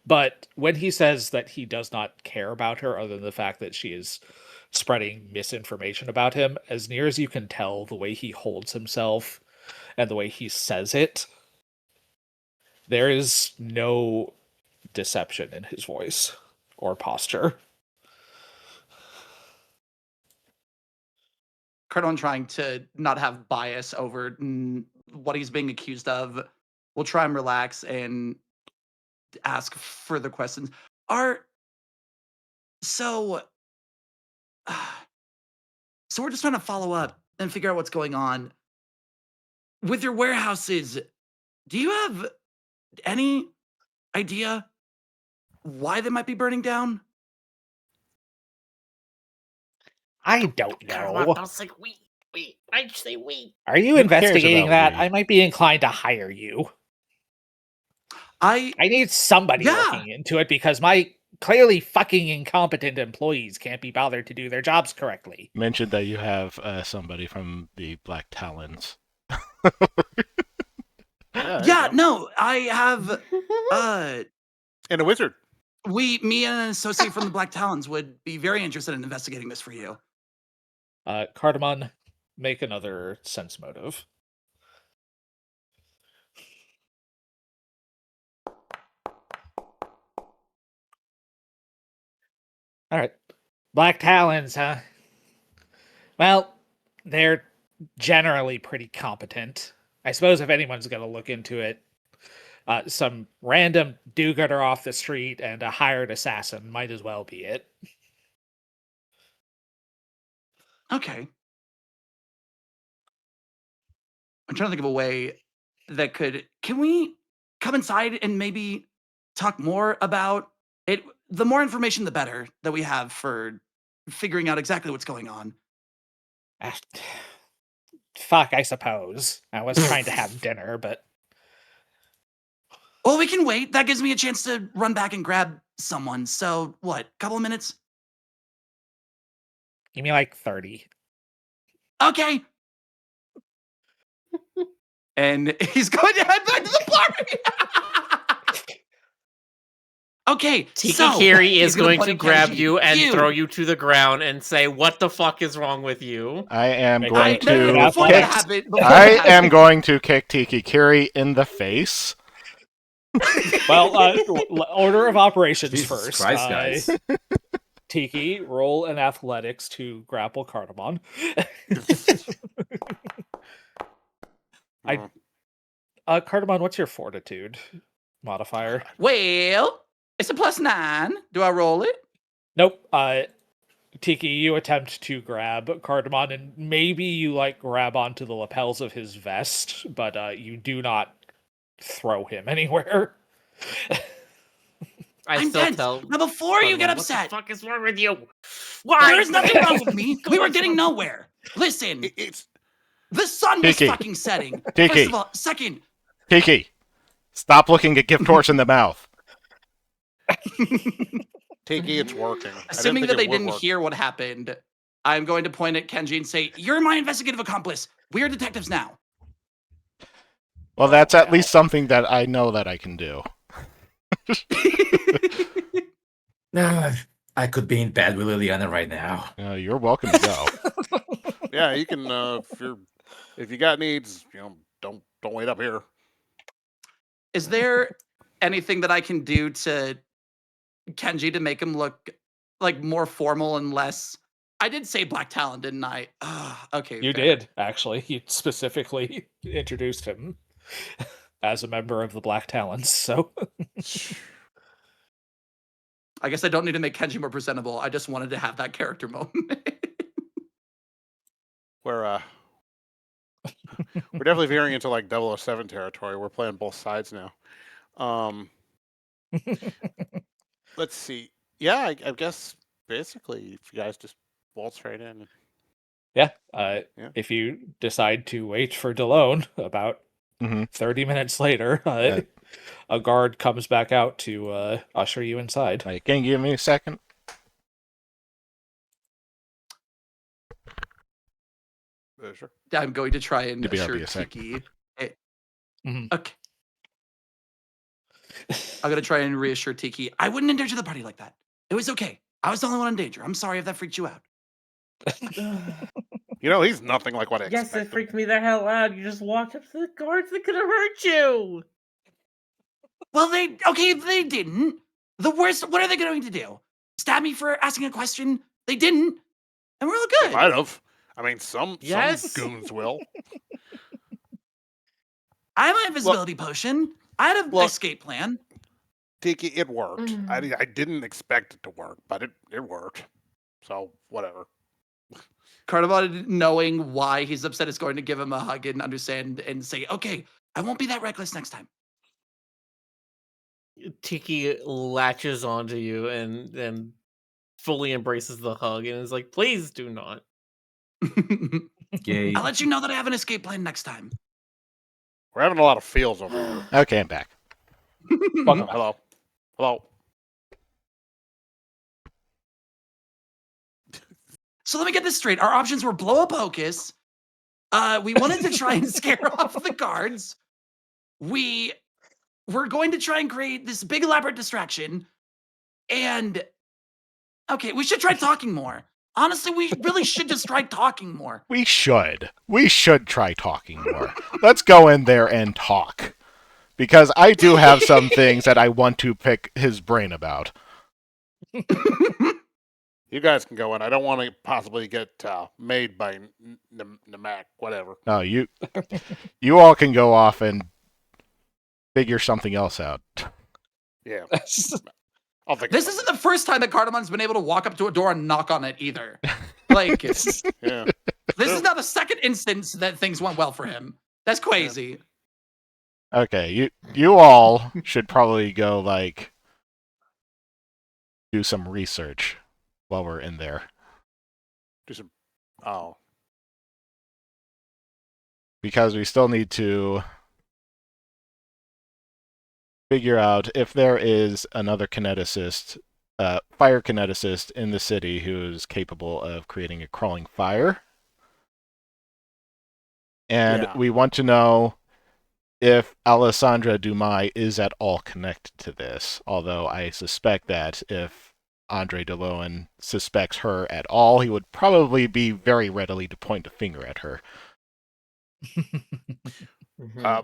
But when he says that he does not care about her other than the fact that she is spreading misinformation about him, as near as you can tell, the way he holds himself and the way he says it, there is no deception in his voice or posture. Cardone trying to not have bias over what he's being accused of. We'll try and relax and ask further questions. So we're just trying to follow up and figure out what's going on with your warehouses. Do you have any idea why they might be burning down? I don't know. Don't say we. I'd say we. Are you Who cares investigating about that? we? I might be inclined to hire you. I need somebody Yeah. looking into it because my clearly fucking incompetent employees can't be bothered to do their jobs correctly. Mentioned that you have somebody from the Black Talons. Yeah, no, I have And a wizard. me and an associate from the Black Talons would be very interested in investigating this for you. Cardamon, make another sense motive. All right. Black Talons, huh? Well, they're generally pretty competent. I suppose if anyone's going to look into it, some random do-gooder off the street and a hired assassin might as well be it. Okay. I'm trying to think of a way that could. Can we come inside and maybe talk more about it? The more information, the better that we have for figuring out exactly what's going on. Ah, fuck, I suppose. I was trying to have dinner, but Well, we can wait. That gives me a chance to run back and grab someone. So, what? Couple of minutes? give me like 30. Okay. And he's going to head back to the party. Okay. Tiki so Kiri he's is gonna going point to at grab Kenji. you and throw you to the ground and say, "What the fuck is wrong with you?" I am Make going it- No, to That's before what that kick. happened. Before I that am happened- going to kick Tiki Kiri in the face. Well, order of operations Jesus first. Christ, guys. Tiki, roll an athletics to grapple Cardamon. Cardamon, what's your fortitude modifier? Well, it's a +9. Do I roll it? Nope. Tiki, you attempt to grab Cardamon, and maybe you like grab onto the lapels of his vest, but you do not throw him anywhere. I'm still tense. tell. Now, before you Cardamom, get what upset, the fuck is wrong with you? Why? there is nothing wrong with me. We were getting nowhere. Listen, It's the sun was Tiki. fucking setting. Tiki. First of all, second, Tiki, stop looking a gift horse in the mouth. Tiki, it's working. assuming that they didn't work. hear what happened, I'm going to point at Kenji and say, "You're my investigative accomplice. We are detectives now." Well, that's at least something that I know that I can do. I could be in bed with Liliana right now. You're welcome to go. Yeah, you can. If you got needs, don't wait up here. Is there anything that I can do to Kenji to make him look like more formal and less? I did say Black Talon, didn't I? Okay. You fair. did, actually. You specifically introduced him as a member of the Black Talons, so... I guess I don't need to make Kenji more presentable. I just wanted to have that character moment. We're definitely veering into like 007 territory. We're playing both sides now. Let's see. Yeah, I guess basically, if you guys just waltz right in. Yeah, Yeah. if you decide to wait for Delone, about 30 minutes later, a guard comes back out to usher you inside. Can you give me a second? Sure. I'm going to try and To be assure obvious, Tiki. Mhm. Okay. I'm going to try and reassure Tiki. I wouldn't endanger the party like that. It was okay. I was the only one in danger. I'm sorry if that freaked you out. He's nothing like what I Yes, expected. it freaked me the hell out. You just walked up to the guards that could have hurt you. Well, they didn't. The worst, what are they going to do? Stab me for asking a question? They didn't. And we're all They good. might have. I mean, some Yes. goons will. I have my invisibility potion. I had an escape plan. Tiki, it worked. I didn't expect it to work, but it worked. So, whatever. Cardamom, knowing why he's upset, is going to give him a hug and understand and say, okay, I won't be that reckless next time. Tiki latches onto you and fully embraces the hug and is like, please do not. Yay. I'll let you know that I have an escape plan next time. We're having a lot of feels over here. Okay, I'm back. Welcome back. Hello. Hello. So let me get this straight. Our options were blow up Hocus. We wanted to try and scare off the guards. We were going to try and create this big elaborate distraction. And okay, we should try talking more. Honestly, we really should just try talking more. We should. We should try talking more. Let's go in there and talk. Because I do have some things that I want to pick his brain about. You guys can go in. I don't want to possibly get made by Namak, whatever. No, you all can go off and figure something else out. Yeah. I'll think This isn't the first time that Cardamon's been able to walk up to a door and knock on it either. Like, yeah. this is now the second instance that things went well for him. That's crazy. Okay, you all should probably go, do some research while we're in there. Do some. Oh. Because we still need to figure out if there is another kineticist, fire kineticist in the city who is capable of creating a crawling fire. And Yeah. we want to know if Alessandra Dumais is at all connected to this, although I suspect that if Andre DeLoan suspects her at all, he would probably be very readily to point a finger at her.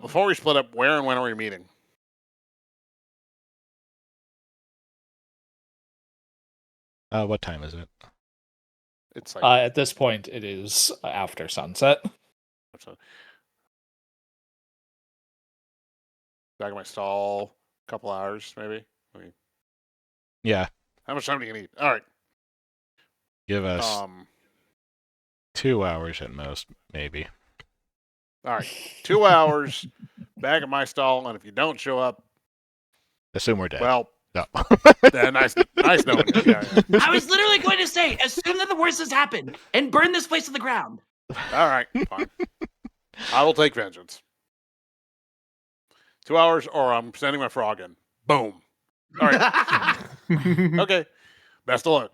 Before we split up, where and when are we meeting? What time is it? It's like At this point, it is after sunset. back in my stall, a couple hours maybe. Yeah, How much time do you need? All right. give us Um. 2 hours at most, maybe. All right. 2 hours back at my stall, and if you don't show up, Assume we're dead. well, No. Yeah, nice knowing you. Yeah. I was literally going to say, assume that the worst has happened and burn this place to the ground. All right, fine. I will take vengeance. 2 hours, or I'm sending my frog in. Boom. All right. Okay. Best of luck.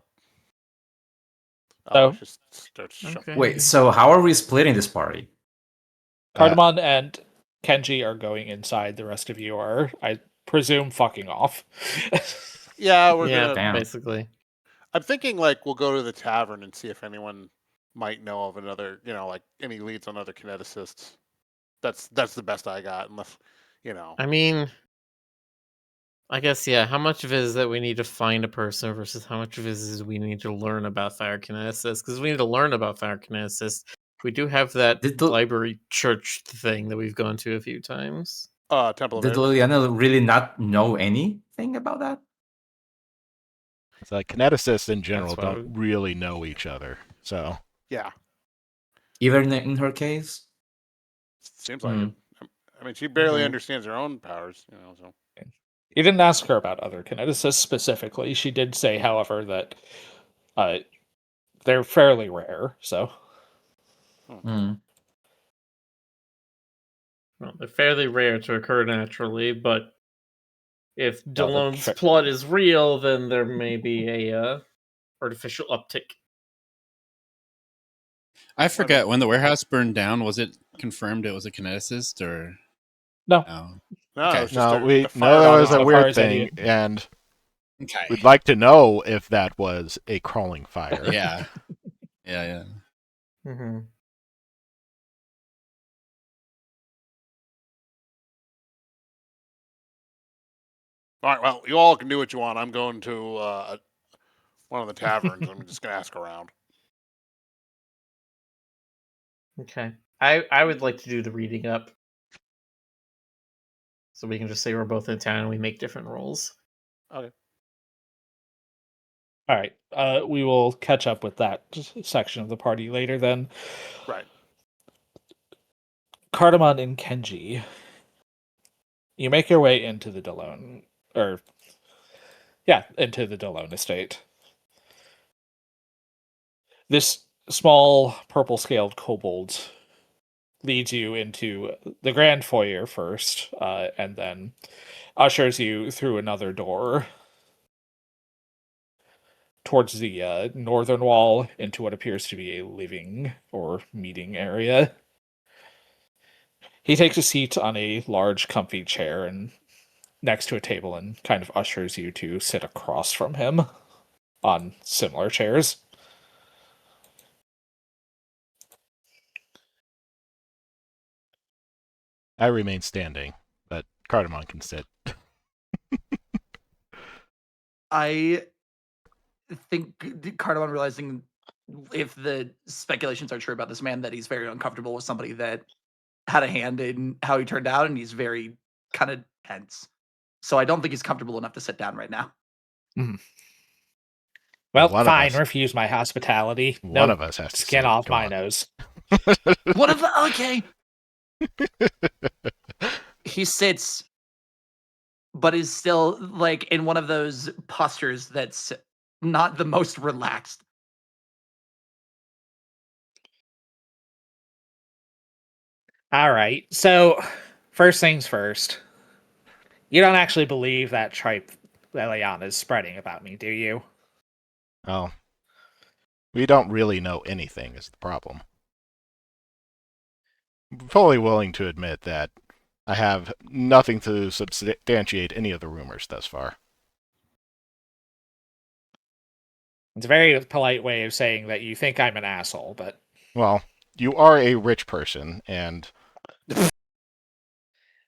So- Just start shuffling. Okay. Wait, so how are we splitting this party? Cardamon and Kenji are going inside. The rest of you are, I presume, fucking off. Yeah, we're Yeah, gonna. Damn. basically. I'm thinking like we'll go to the tavern and see if anyone might know of another, like any leads on other kineticists. That's the best I got, unless, I mean, I guess, yeah, how much of it is that we need to find a person versus how much of it is we need to learn about fire kineticists? Because we need to learn about fire kineticists. We do have that Did the- library church thing that we've gone to a few times. Temple of Did Air. Liliana really not know anything about that? It's like kineticists in general That's why don't really know each other. So Yeah, Even in her case? seems like Hmm. it. I mean, she barely Mhm. understands her own powers, so. You didn't ask her about other kineticists specifically. She did say, however, that they're fairly rare. So Hmm. Well, they're fairly rare to occur naturally, but if they're Delhone's fa- plot is real, then there may be a artificial uptick. I forget when the warehouse burned down. Was it confirmed it was a kineticist or no, no? No, Okay. it's just no, a we fire know that dog was so a far weird as any- thing, and Okay. we'd like to know if that was a crawling fire. Yeah. Yeah. Mm-hmm. All right, well, you all can do what you want. I'm going to one of the taverns. I'm just going to ask around. Okay. I would like to do the reading up. So we can just say we're both in town and we make different rolls. all right. We will catch up with that section of the party later. Then Right. Cardamon and Kenji, you make your way into the Delone, into the Delone estate. This small purple-scaled kobold leads you into the grand foyer first, and then ushers you through another door towards the northern wall into what appears to be a living or meeting area. He takes a seat on a large, comfy chair and next to a table and kind of ushers you to sit across from him on similar chairs. I remain standing, but Cardamon can sit. I think Cardamon realizing if the speculations are true about this man, that he's very uncomfortable with somebody that had a hand in how he turned out, and he's very kind of tense. So I don't think he's comfortable enough to sit down right now. Well, One of fine, us- refuse my hospitality. One No of us has to skin sit. off Come my on. nose. What if okay? He sits, but is still like in one of those postures that's not the most relaxed. All right. So, first things first. You don't actually believe that tripe that Liliana is spreading about me, do you? Oh, we don't really know anything is the problem. I'm fully willing to admit that I have nothing to substantiate any of the rumors thus far. It's a very polite way of saying that you think I'm an asshole, but Well, you are a rich person, and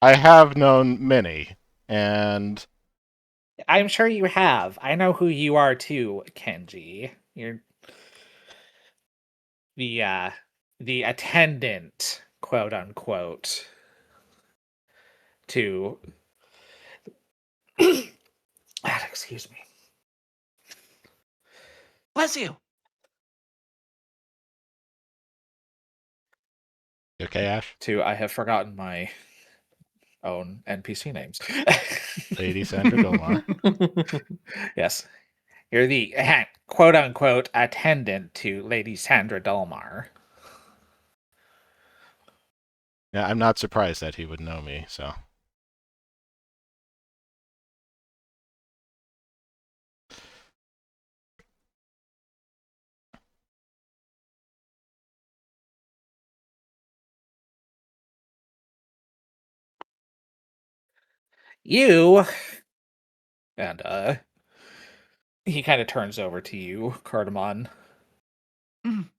I have known many, and I'm sure you have. I know who you are too, Kenji. You're the attendant, quote unquote, to excuse me. Bless you. you okay, Ash? To I have forgotten my own NPC names. Lady Sandra Dolmar. Yes. You're the quote unquote attendant to Lady Sandra Dolmar. Yeah, I'm not surprised that he would know me, so. You and he kind of turns over to you, Cardamon. Mm.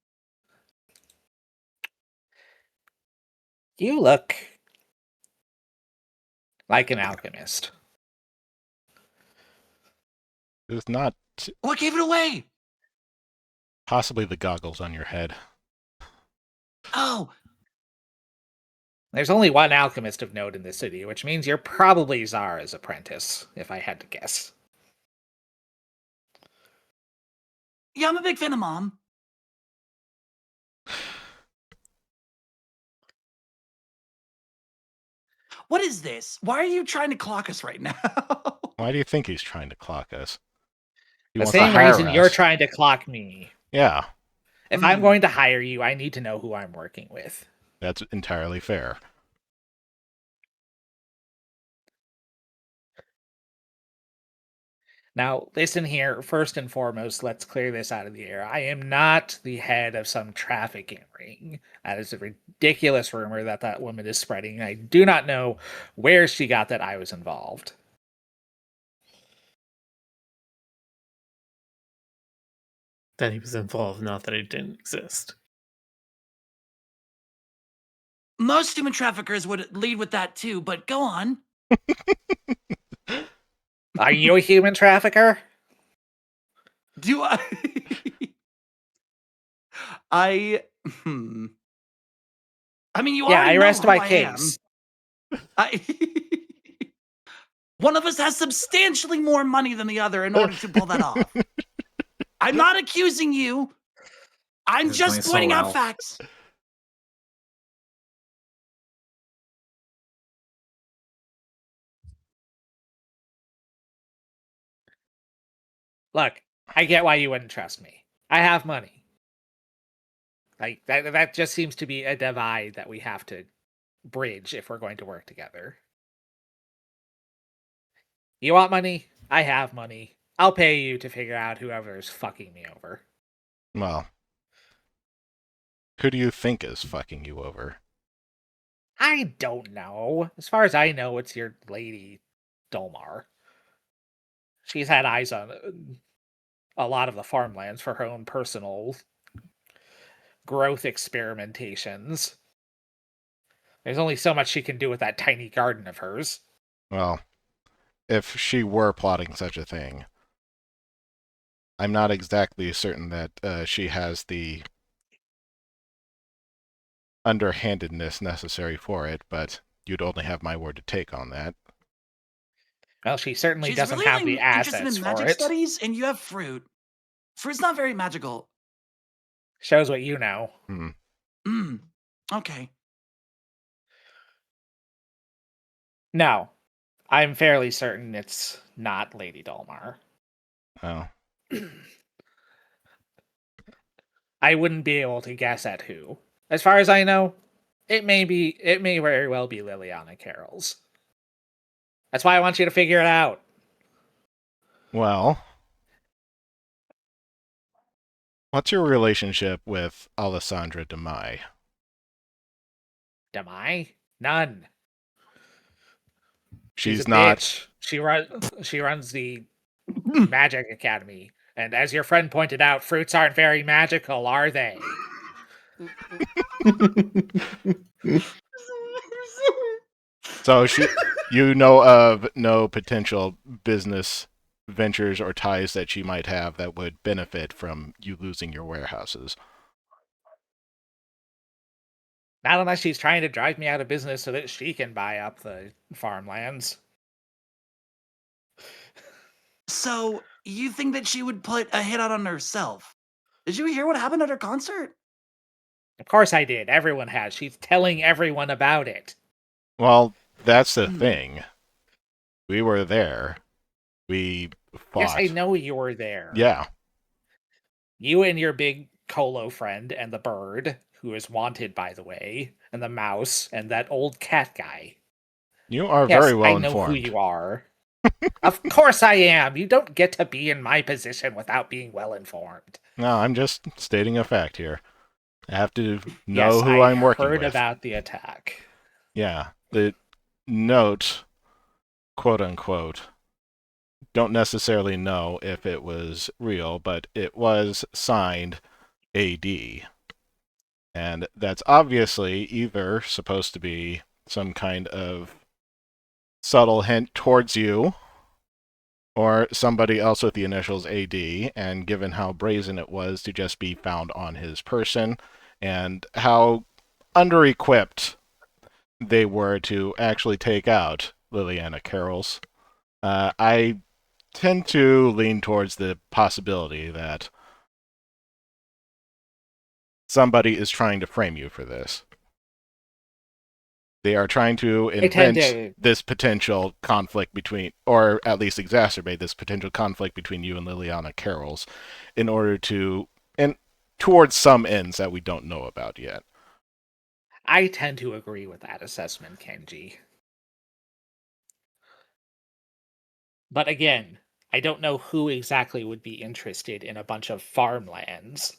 You look like an alchemist. It's not What gave it away? possibly the goggles on your head. Oh, There's only one alchemist of note in the city, which means you're probably Zara's apprentice, if I had to guess. yeah, I'm a big fan of Mom. What is this? Why are you trying to clock us right now? Why do you think he's trying to clock us? He The wants to same hire reason you're us. trying to clock me. Yeah, If I'm Hmm. going to hire you, I need to know who I'm working with. that's entirely fair. Now, listen here. First and foremost, let's clear this out of the air. I am not the head of some trafficking ring. That is a ridiculous rumor that that woman is spreading. I do not know where she got that I was involved. That he was involved, not that he didn't exist. Most human traffickers would lead with that too, but go on. Are you a human trafficker? Do I? Hmm. I mean, you Yeah, already I know rest who my I case. am. One of us has substantially more money than the other in order to pull that off. I'm not accusing you. I'm This is going just so pointing out well. facts. Look, I get why you wouldn't trust me. I have money. Like that just seems to be a divide that we have to bridge if we're going to work together. You want money? I have money. I'll pay you to figure out whoever's fucking me over. Well, who do you think is fucking you over? I don't know. As far as I know, it's your lady, Dolmar. She's had eyes on a lot of the farmlands for her own personal growth experimentations. There's only so much she can do with that tiny garden of hers. Well, if she were plotting such a thing, I'm not exactly certain that she has the underhandedness necessary for it, but you'd only have my word to take on that. Well, she certainly She's doesn't really have the interested assets in for magic it. studies, and you have fruit. Fruit's not very magical. Shows what you know. Okay. No, I'm fairly certain it's not Lady Dolmar. Oh, I wouldn't be able to guess at who. As far as I know, it may very well be Liliana Carroll's. That's why I want you to figure it out. well, what's your relationship with Alessandra Demai? Am I? None. She's a not. bitch. She runs the Magic Academy. And as your friend pointed out, fruits aren't very magical, are they? So you know of no potential business ventures or ties that she might have that would benefit from you losing your warehouses. Not unless she's trying to drive me out of business so that she can buy up the farmlands. So you think that she would put a hit out on herself? Did you hear what happened at her concert? Of course I did. Everyone has. She's telling everyone about it. Well, that's the thing. We were there. We fought. Yes, I know you were there. Yeah. You and your big Colo friend and the bird, who is wanted, by the way, and the mouse and that old cat guy. You are Yes, very well I know informed. who you are. Of course I am. You don't get to be in my position without being well informed. No, I'm just stating a fact here. I have to know Yes, who I I'm working heard with. about the attack. Yeah. The note, quote unquote, don't necessarily know if it was real, but it was signed AD. And that's obviously either supposed to be some kind of subtle hint towards you, or somebody else with the initials AD, and given how brazen it was to just be found on his person, and how under-equipped they were to actually take out Liliana Carroll's, I tend to lean towards the possibility that somebody is trying to frame you for this. They are trying to invent this potential conflict between, or at least exacerbate this potential conflict between you and Liliana Carroll's in order to, and towards some ends that we don't know about yet. I tend to agree with that assessment, Kenji. But again, I don't know who exactly would be interested in a bunch of farmlands.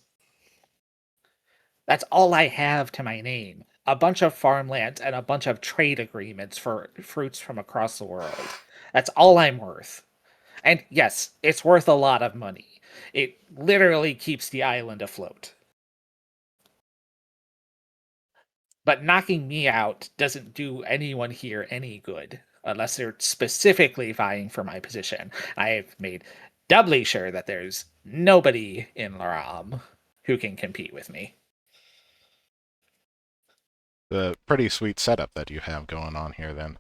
That's all I have to my name. A bunch of farmlands and a bunch of trade agreements for fruits from across the world. That's all I'm worth. And yes, it's worth a lot of money. It literally keeps the island afloat. But knocking me out doesn't do anyone here any good, unless they're specifically vying for my position. I've made doubly sure that there's nobody in Laram who can compete with me. The pretty sweet setup that you have going on here, then.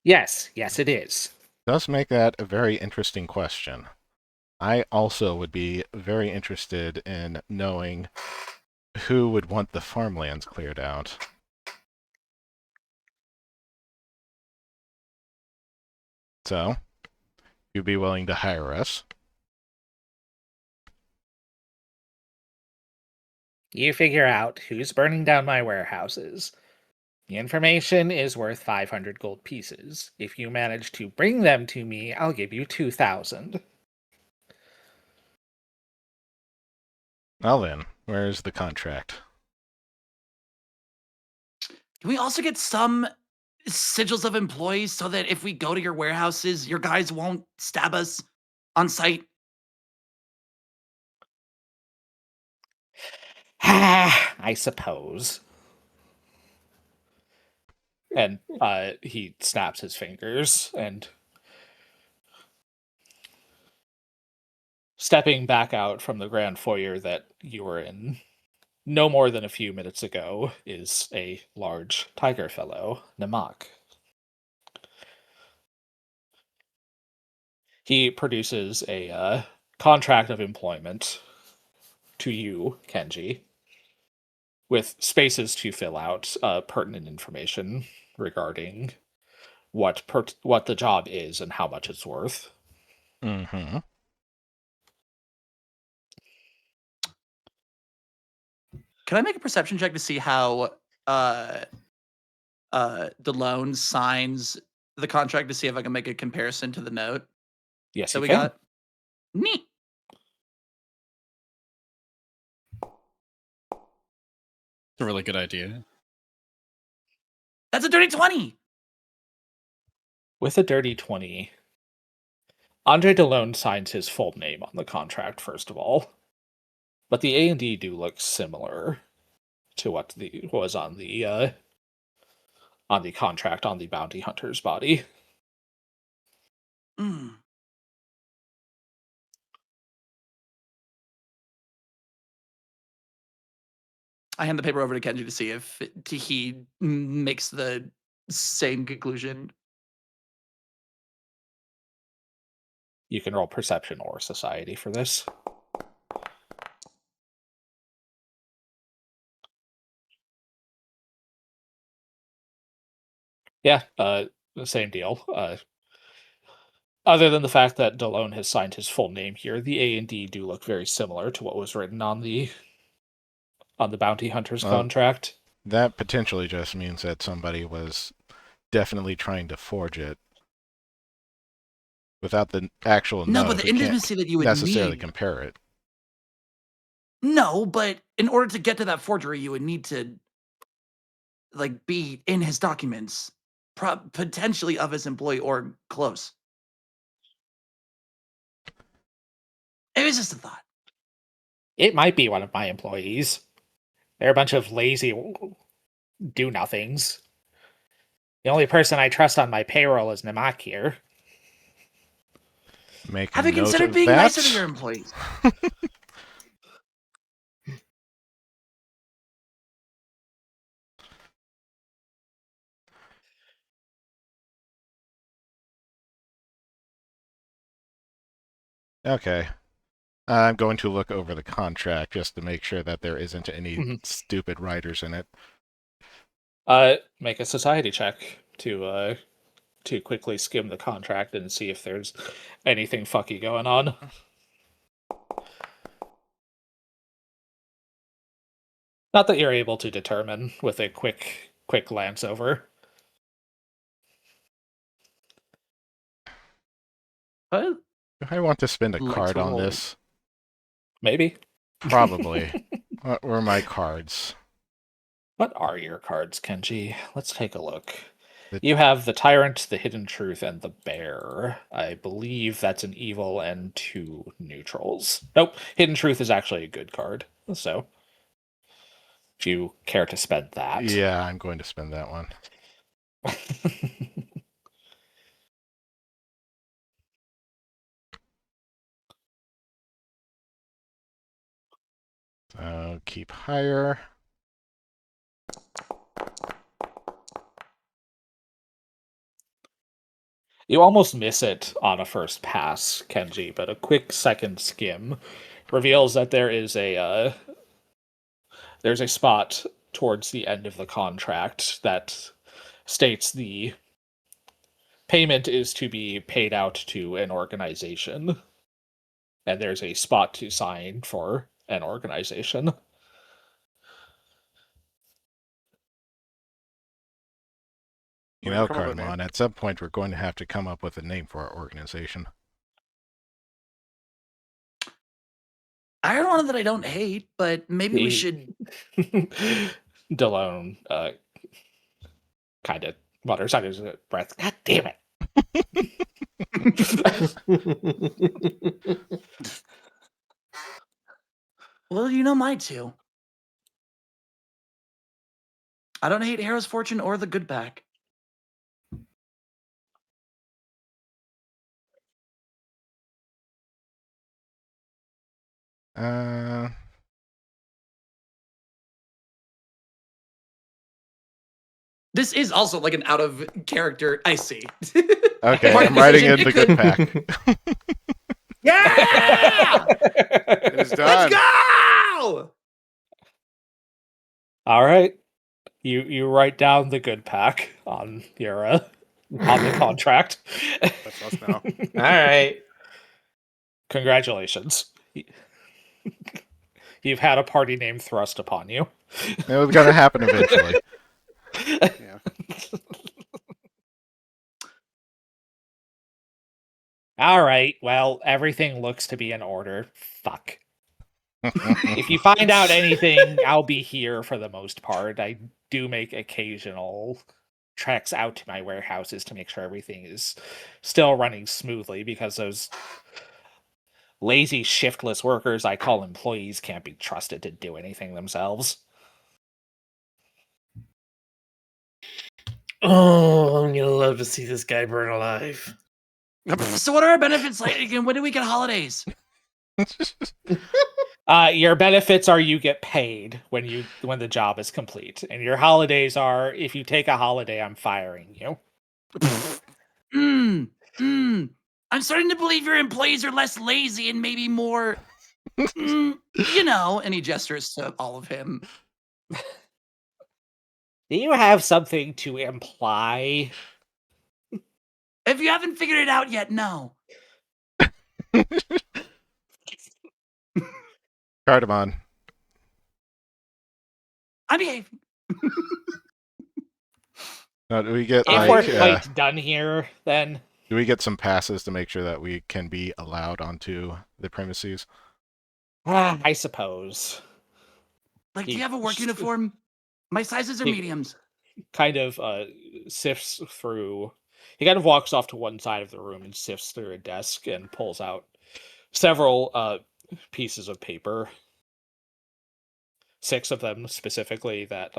Yes, it is. Does make that a very interesting question. I also would be very interested in knowing who would want the farmlands cleared out. So, you'd be willing to hire us? You figure out who's burning down my warehouses. The information is worth 500 gold pieces. If you manage to bring them to me, I'll give you 2,000. Well then, where's the contract? Can we also get some sigils of employees so that if we go to your warehouses, your guys won't stab us on site? I suppose. And he snaps his fingers and stepping back out from the grand foyer that you were in no more than a few minutes ago is a large tiger fellow, Namak. He produces a contract of employment to you, Kenji, with spaces to fill out pertinent information regarding what the job is and how much it's worth. Mm-hmm. Can I make a perception check to see how DeLone signs the contract to see if I can make a comparison to the note Yes, that you we can. got? Neat. It's a really good idea. That's a dirty 20. With a dirty 20, Andre DeLone signs his full name on the contract, first of all. But the A&D do look similar to what was on the contract on the bounty hunter's body. Mm. I hand the paper over to Kenji to see if he makes the same conclusion. You can roll perception or society for this. Yeah, the same deal. Other than the fact that Delone has signed his full name here, the A and D do look very similar to what was written on the bounty hunter's contract. That potentially just means that somebody was definitely trying to forge it. Without the actual No, note, but the we can't intimacy that you would necessarily need. compare it. No, but in order to get to that forgery, you would need to like be in his documents, potentially of his employee or close. It was just a thought. It might be one of my employees. They're a bunch of lazy do-nothings. The only person I trust on my payroll is Namak here. Make Have a you note considered of being that. nicer to your employees? Okay. I'm going to look over the contract just to make sure that there isn't any Mhm. stupid writers in it. Make a society check to quickly skim the contract and see if there's anything fucky going on. Not that you're able to determine with a quick glance over. What? Do I want to spend a Like card to on roll. this? Maybe. Probably. What were my cards? What are your cards, Kenji? Let's take a look. The- You have the Tyrant, the Hidden Truth, and the Bear. I believe that's an evil and 2 neutrals. Nope, Hidden Truth is actually a good card. So, if you care to spend that. Yeah, I'm going to spend that one. So keep higher. You almost miss it on a first pass, Kenji, but a quick second skim reveals that there's a spot towards the end of the contract that states the payment is to be paid out to an organization, and there's a spot to sign for an organization. You know, Cardamon, at some point we're going to have to come up with a name for our organization. I heard one that I don't hate, but maybe we should. Delone kind of mutters under his breath. God damn it. Well, you know mine too. I don't hate Hero's Fortune or the Good Pack. This is also like an out of character. I see. Okay, Hard I'm writing in decision. the good pack. Yeah! It is done. Let's go! All right. You write down the good pack on your on the contract. That's us now. All right. Congratulations. You've had a party name thrust upon you. It was going to happen eventually. Yeah. All right. Well, everything looks to be in order. Fuck. If you find out anything, I'll be here for the most part. I do make occasional treks out to my warehouses to make sure everything is still running smoothly, because those lazy, shiftless workers I call employees can't be trusted to do anything themselves. Oh, I'm gonna love to see this guy burn alive. So what are our benefits like again? When do we get holidays? Your benefits are you get paid when the job is complete, and your holidays are if you take a holiday, I'm firing you. I'm starting to believe your employees are less lazy and maybe more, you know. And he gestures to all of him. Do you have something to imply? If you haven't figured it out yet, no. Cardamon. I'm behaving. Now, do we get If like we're quite done here, then do we get some passes to make sure that we can be allowed onto the premises? I suppose. Like, do He- you have a work uniform? My sizes are He- mediums. Kind of sifts through. He kind of walks off to one side of the room and sifts through a desk and pulls out several pieces of paper. 6 of them specifically that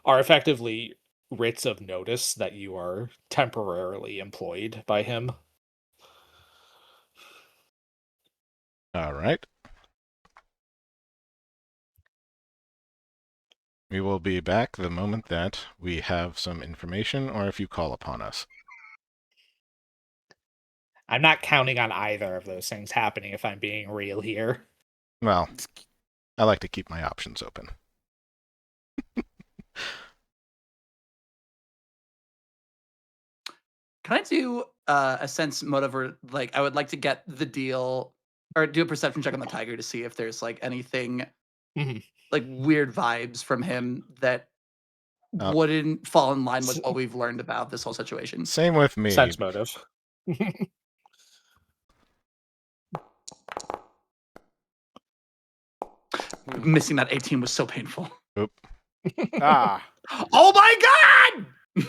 are effectively writs of notice that you are temporarily employed by him. All right. We will be back the moment that we have some information, or if you call upon us. I'm not counting on either of those things happening if I'm being real here. Well, I like to keep my options open. Can I do a sense motive, or like I would like to get the deal, or do a perception check on the tiger to see if there's like anything Mhm. like weird vibes from him that Oh. wouldn't fall in line with what we've learned about this whole situation. Same with me. Sense motive. Missing that 18 was so painful. Oop. Ah. Oh my god!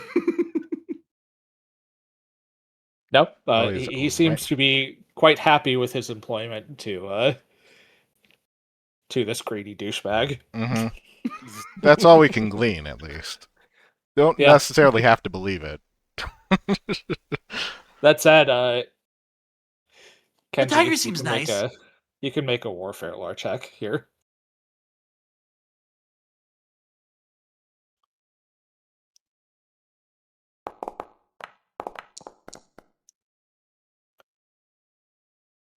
Nope. Always He seems to be quite happy with his employment to this greedy douchebag. Mm-hmm. That's all we can glean, at least. Don't Yeah. necessarily have to believe it. That said, Kenji, tiger you seems can make nice. you can make a warfare lore check here.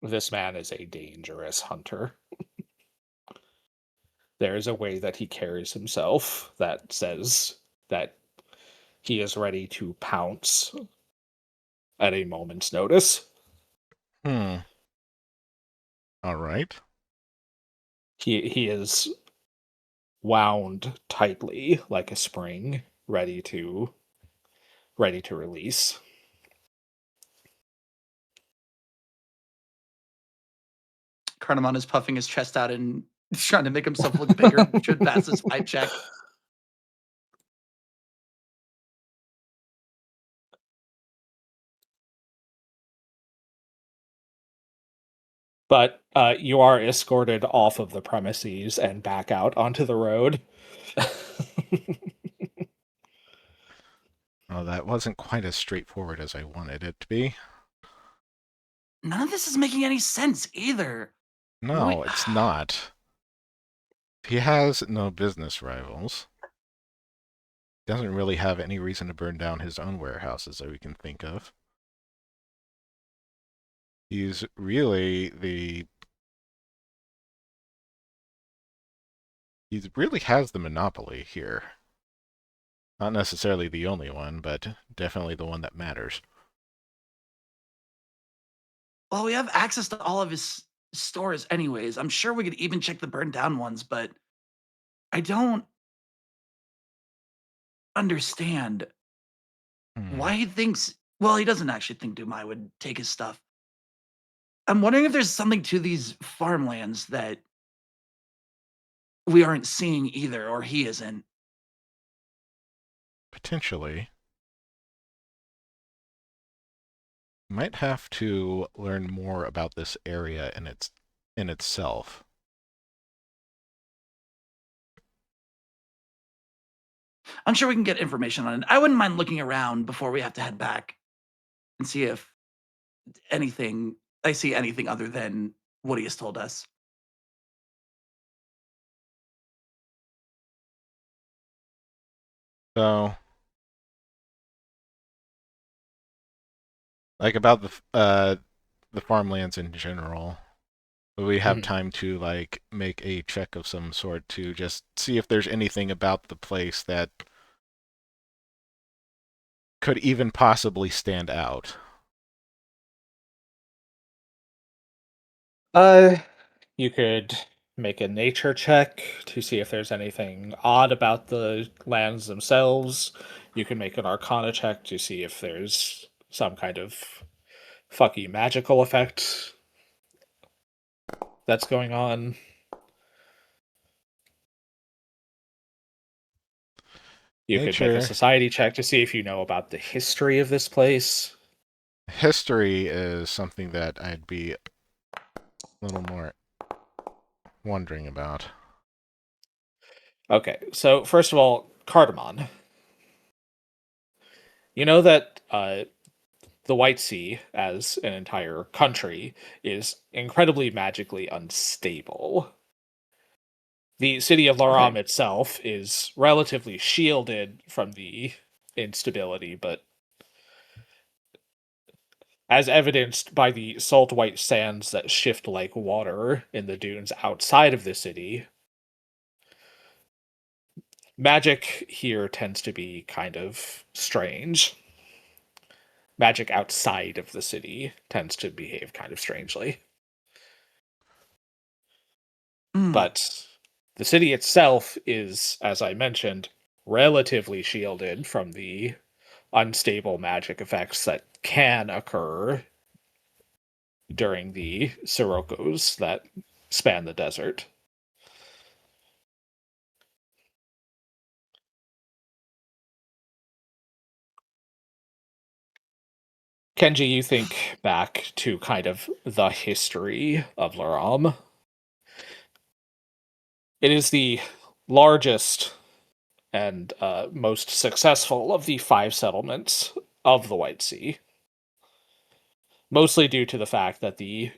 This man is a dangerous hunter. There is a way that he carries himself that says that he is ready to pounce at a moment's notice. All right. He is wound tightly like a spring, ready to release. Cardamon is puffing his chest out and trying to make himself look bigger. Should pass his pipe check. But you are escorted off of the premises and back out onto the road. Oh, that wasn't quite as straightforward as I wanted it to be. None of this is making any sense either. No, Wait. it's not. He has no business rivals. Doesn't really have any reason to burn down his own warehouses that we can think of. He's really he really has the monopoly here. Not necessarily the only one, but definitely the one that matters. Well, we have access to all of his stores anyways. I'm sure we could even check the burned down ones, but I don't understand why he thinks, well, he doesn't actually think Dumai would take his stuff. I'm wondering if there's something to these farmlands that we aren't seeing either, or he isn't. Potentially. Might have to learn more about this area in itself. I'm sure we can get information on it. I wouldn't mind looking around before we have to head back and see if I see anything other than what he has told us. So, like about the farmlands in general, will we have time to like make a check of some sort to just see if there's anything about the place that could even possibly stand out? You could make a nature check to see if there's anything odd about the lands themselves. You can make an arcana check to see if there's some kind of fucky magical effect that's going on. You could make a Nature. society check to see if you know about the history of this place. History is something that I'd be a little more wondering about. Okay, so first of all, Cardamon. You know that the White Sea, as an entire country, is incredibly magically unstable. The city of Laram itself is relatively shielded from the instability, but as evidenced by the salt white sands that shift like water in the dunes outside of the city, magic here tends to be kind of strange. Magic outside of the city tends to behave kind of strangely. But the city itself is, as I mentioned, relatively shielded from the unstable magic effects that can occur during the Siroccos that span the desert. Kenji, you think back to kind of the history of Laram. It is the largest and most successful of the 5 settlements of the White Sea. Mostly due to the fact that the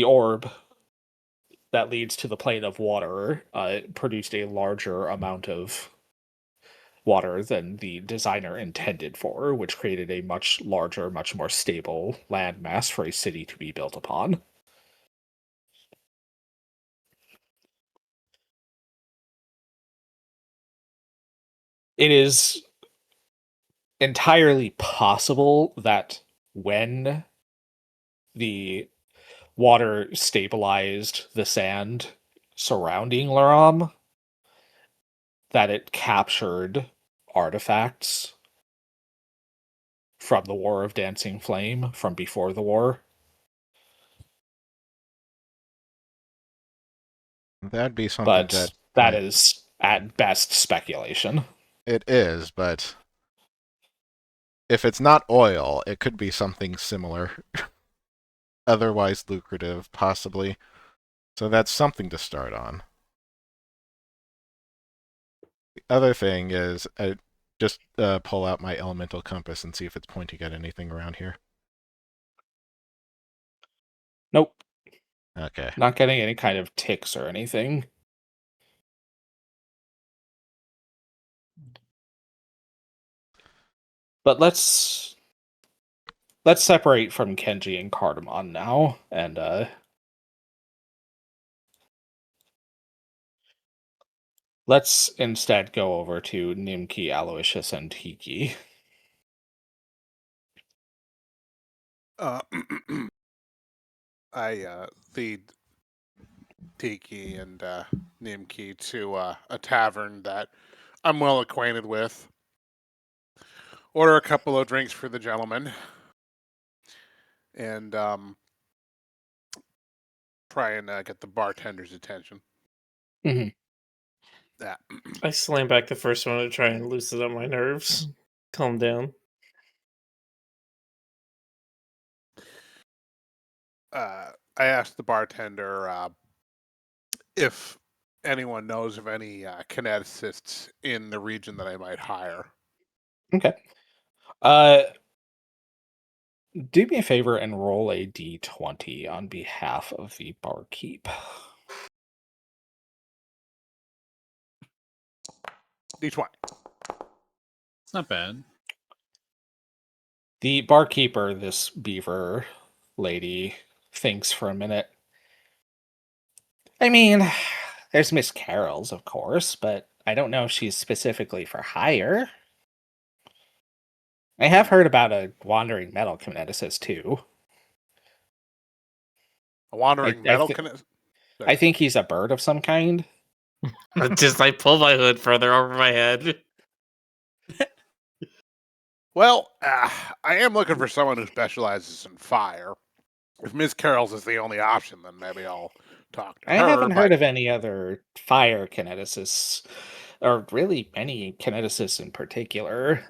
orb that leads to the plane of water produced a larger amount of water than the designer intended for, which created a much larger, much more stable landmass for a city to be built upon. It is entirely possible that when the water stabilized the sand surrounding Laram, that it captured artifacts from the War of Dancing Flame from before the war. That'd be something But that is at best speculation. It is, but if it's not oil, it could be something similar. Otherwise lucrative, possibly. So that's something to start on. The other thing is, I just pull out my elemental compass and see if it's pointing at anything around here. Nope. Okay. Not getting any kind of ticks or anything. But let's separate from Kenji and Cardamon now, and let's instead go over to Nimki, Aloysius, and Tiki. I feed Tiki and Nimki to a tavern that I'm well acquainted with. Order a couple of drinks for the gentleman, and try and get the bartender's attention. Mm-hmm. Yeah. I slam back the first one to try and loosen up my nerves. Calm down. I asked the bartender if anyone knows of any kineticists in the region that I might hire. Okay. Do me a favor and roll a d20 on behalf of the barkeep. D20. It's not bad. The barkeeper, this beaver lady, thinks for a minute. I mean, there's Miss Carol's, of course, but I don't know if she's specifically for hire. I have heard about a wandering metal kineticist too. A wandering I metal thi- kinetic. I think he's a bird of some kind. Just I pull my hood further over my head. Well, I am looking for someone who specializes in fire. If Miss Carroll's is the only option, then maybe I'll talk to I her. haven't heard but- of any other fire kineticists, or really any kineticists in particular.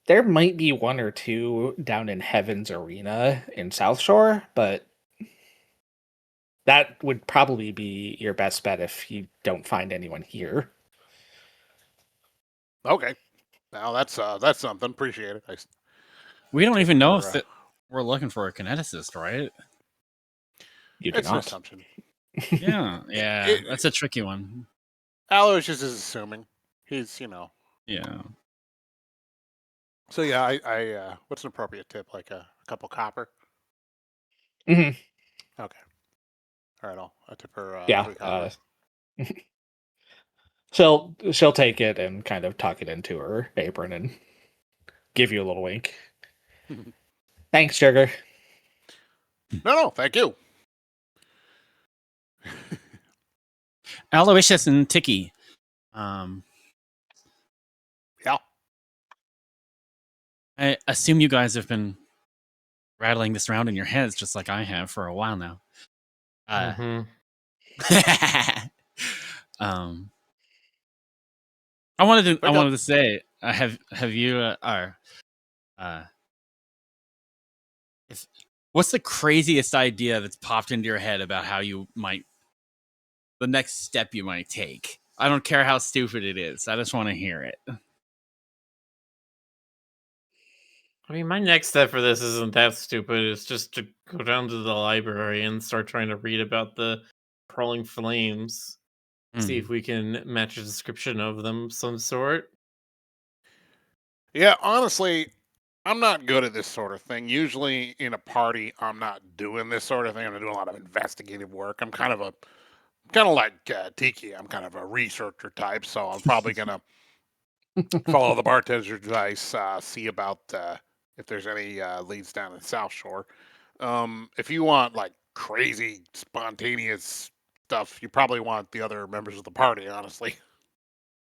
There might be one or two down in Heaven's Arena in South Shore, but that would probably be your best bet if you don't find anyone here. Okay. Now that's something. Appreciate it. We don't even know for, if we're looking for a kineticist, right? You do It's an not. assumption. Yeah, yeah. It- That's a tricky one. Aloysius is assuming. He's, Yeah. So yeah, I what's an appropriate tip? Like a couple copper? Mhm. Okay. All right, I'll tip her 3 Yeah. copper. She'll take it and kind of tuck it into her apron and give you a little wink. Thanks, sugar. No, thank you. Aloysius and Tiki. Yeah. I assume you guys have been rattling this around in your heads just like I have for a while now. Mhm. I wanted But no- to say, have you what's the craziest idea that's popped into your head about how you might the next step you might take? I don't care how stupid it is. I just want to hear it. I mean, my next step for this isn't that stupid. It's just to go down to the library and start trying to read about the crawling flames. See if we can match a description of them of some sort. Yeah, honestly, I'm not good at this sort of thing. Usually in a party, I'm not doing this sort of thing. I'm doing a lot of investigative work. I'm kind of like Tiki. I'm kind of a researcher type, so I'm probably gonna follow the bartender's advice, see about if there's any leads down in South Shore. If you want like crazy, spontaneous stuff, you probably want the other members of the party, honestly.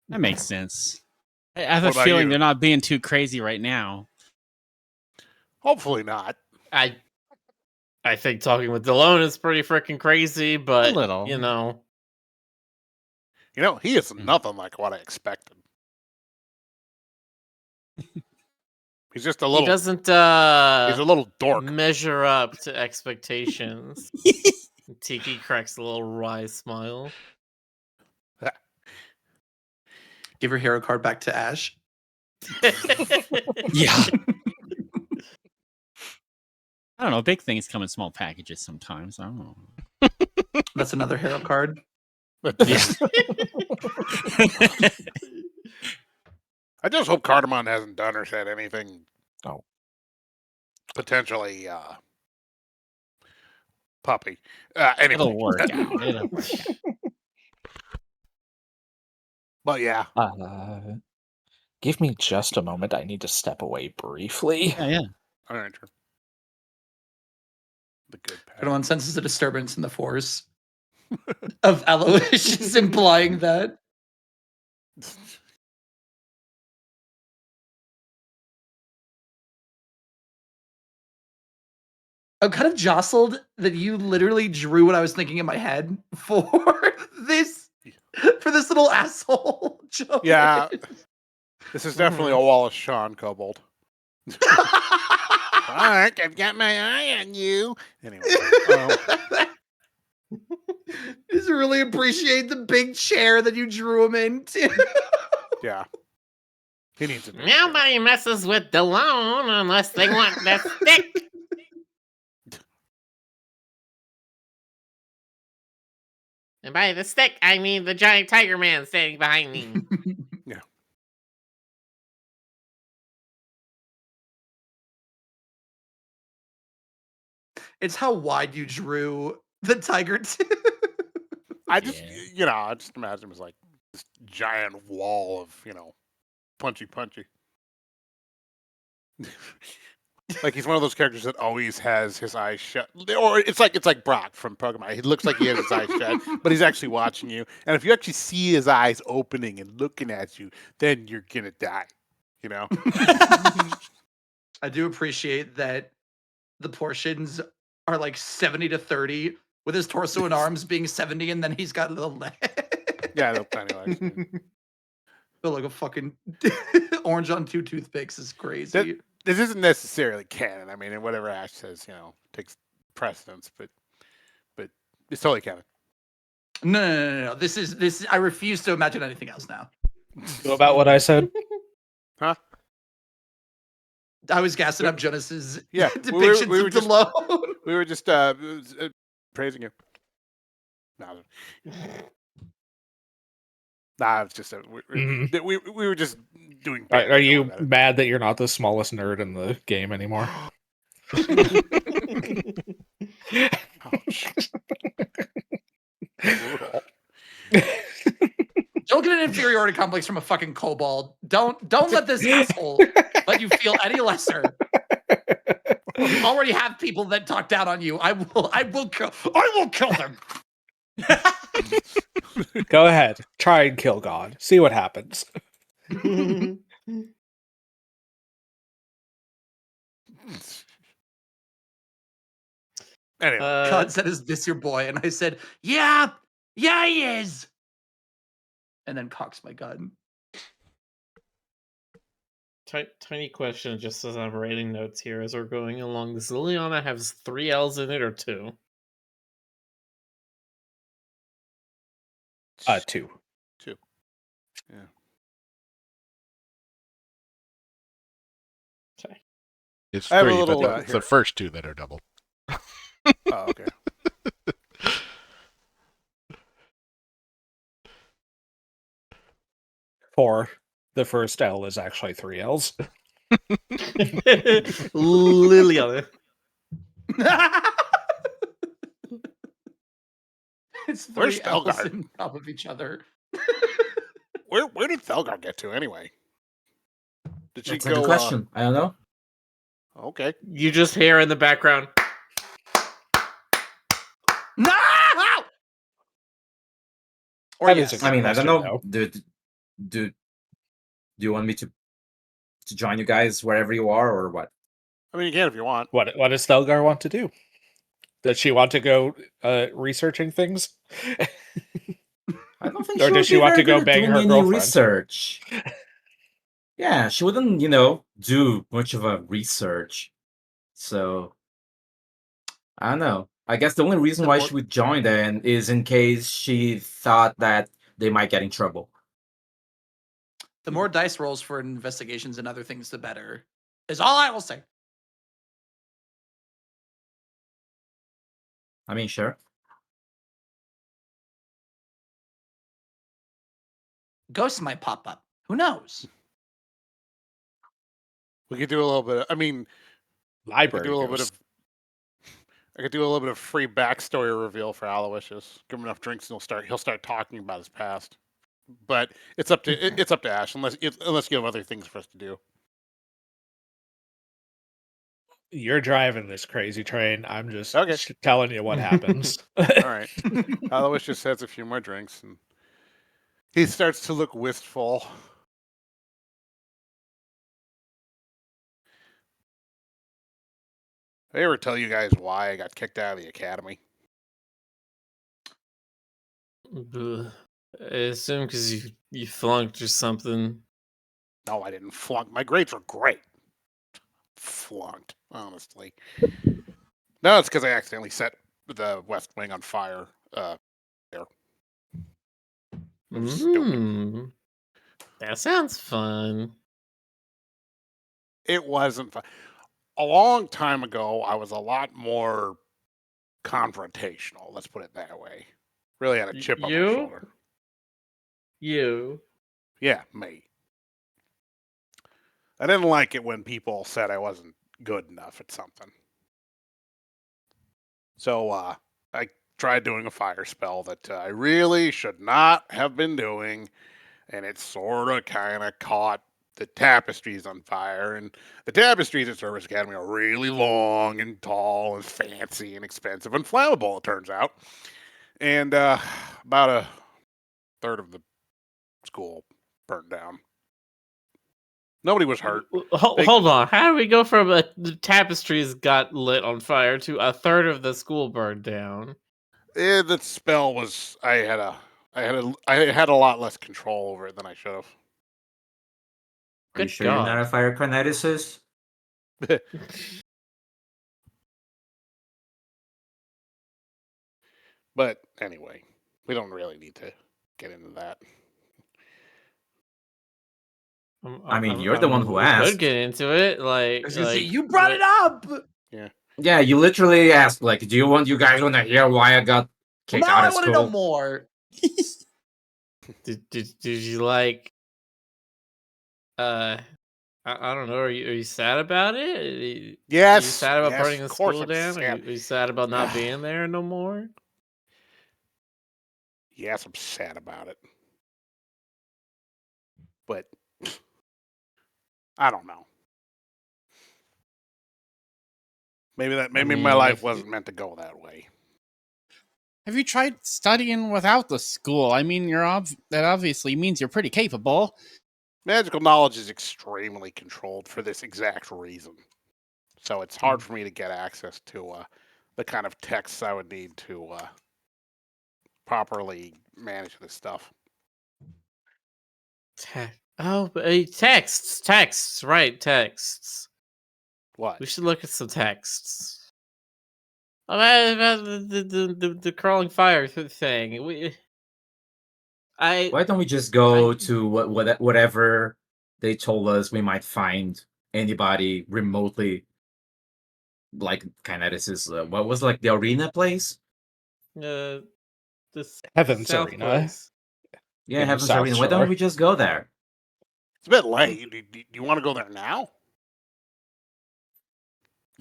That makes sense. I have What a about feeling you? they're not being too crazy right now. Hopefully not. I think talking with Delone is pretty freaking crazy, but little. you know, He is nothing like what I expected. He's just a he little. doesn't He's a little dork. measure up to expectations. Tiki cracks a little wry smile. Give your hero card back to Ash. Yeah. I don't know. Big things come in small packages sometimes. I don't know. That's another hero card. Yeah. I just hope Cardamon hasn't done or said anything. Oh. Potentially puppy. Anyway, It'll work out. It'll work out. but yeah, Give me just a moment. I need to step away briefly. Yeah. all right. Sure. The good pack. Everyone senses a disturbance in the force of Aloysius implying that. I'm kind of jostled that you literally drew what I was thinking in my head for this little asshole joke. Yeah, this is definitely a Wallace Shawn kobold. Mark, I've got my eye on you. Anyway, Just really appreciate the big chair that you drew him into. yeah, he needs it. Nobody messes with Delone unless they want that stick. And by the stick, I mean the giant tiger man standing behind me. Yeah. It's how wide you drew the tiger too. I just, Yeah. I just imagine him as like this giant wall of, punchy. Like he's one of those characters that always has his eyes shut, or it's like Brock from Pokemon. He looks like he has his eyes shut, but he's actually watching you. And if you actually see his eyes opening and looking at you, then you're gonna die. I do appreciate that the portions are like 70-30, with his torso and arms being 70, and then he's got little legs. Yeah, little tiny legs. Yeah. Feel like a fucking orange on 2 toothpicks is crazy. This isn't necessarily canon. I mean, and whatever Ash says, takes precedence, but it's totally canon. No. This is. I refuse to imagine anything else now. What about what I said? Huh? I was gassing up Jonas's Yeah, depictions we were of just- Delone. We were just praising you. No. Nah, it's just we were just doing. Are you mad that you're not the smallest nerd in the game anymore? Ouch. Don't get an inferiority complex from a fucking kobold. Don't let this asshole let you feel any lesser. You already have people that talk down on you. I will kill them. Go ahead. Try and kill God. See what happens. Anyway, God said, "Is this your boy?" And I said, "Yeah, he is." And then cocks my gun. Tiny question, just as I'm writing notes here as we're going along. Does Liliana have 3 L's in it or 2? 2. yeah. Okay. It's I have a 3, little, but it's the here. first 2 that are double. Oh, okay. Four. The first L is actually 3 L's. Liliana. It's Where's 3 L's Stelgar? on top of each other. Where did Thelgar get to anyway? Did she That's a go? good question. I don't know. Okay. You just hear in the background. No! Or That yes. is a I mean, I don't question, know. Do you want me to join you guys wherever you are, or what? I mean, you can if you want. What does Stelgar want to do? Does she want to go researching things? I don't think Or she does would she be want very to go good at bang doing her any girlfriend? research. Yeah, she wouldn't, do much of a research. So I don't know. I guess the only reason why she would join then is in case she thought that they might get in trouble. The more dice rolls for investigations and other things, the better. Is all I will say. I mean, sure. Ghosts might pop up. Who knows? We could do a little bit. I mean, I could Library do a little ghosts. bit of. I could do a little bit of free backstory reveal for Aloysius. Give him enough drinks, and he'll start talking about his past. But it's up to Ash unless you have other things for us to do. You're driving this crazy train. I'm just Okay. telling you what happens. All right. Aloysius has a few more drinks, and he starts to look wistful. Did I ever tell you guys why I got kicked out of the academy? Ugh. I assume because you flunked or something. No, I didn't flunk. My grades were great. Flunked, honestly. No, it's because I accidentally set the West Wing on fire. It was stupid. That sounds fun. It wasn't fun. A long time ago, I was a lot more confrontational. Let's put it that way. Really had a chip on my shoulder. You? Yeah, me. I didn't like it when people said I wasn't good enough at something. So I tried doing a fire spell that I really should not have been doing, and it sort of kind of caught the tapestries on fire. And the tapestries at Service Academy are really long and tall and fancy and expensive and flammable, it turns out. And about a third of the school burned down. Nobody was hurt. Hold on. How do we go from the tapestries got lit on fire to a third of the school burned down? The spell was I had a lot less control over it than I should have. Are you Good sure you're not God. a fire kineticist? But anyway, we don't really need to get into that. I mean, you're the one who we asked. could get into it. I was gonna say, you brought it up. Yeah, you literally asked, like, do you guys want to hear why I got kicked Now out I of want to know school? more. Did you like? I don't know. Are you sad about it? Are you Yes. sad about yes, burning the of course school I'm down? sad. Are you sad about not being there no more? Yes, I'm sad about it. But I don't know. Maybe my mean, life if- wasn't meant to go that way. Have you tried studying without the school? I mean, that obviously means you're pretty capable. Magical knowledge is extremely controlled for this exact reason. So it's hard for me to get access to the kind of texts I would need to properly manage this stuff. Texts, right? Texts. What? We should look at some texts. About the crawling fire thing. Why don't we just go to whatever they told us we might find anybody remotely like kineticist? What was like the arena place? The Heaven's South Arena. place. Yeah, In Heaven's South Arena. Why Shore. don't we just go there? It's a bit late. Do you want to go there now?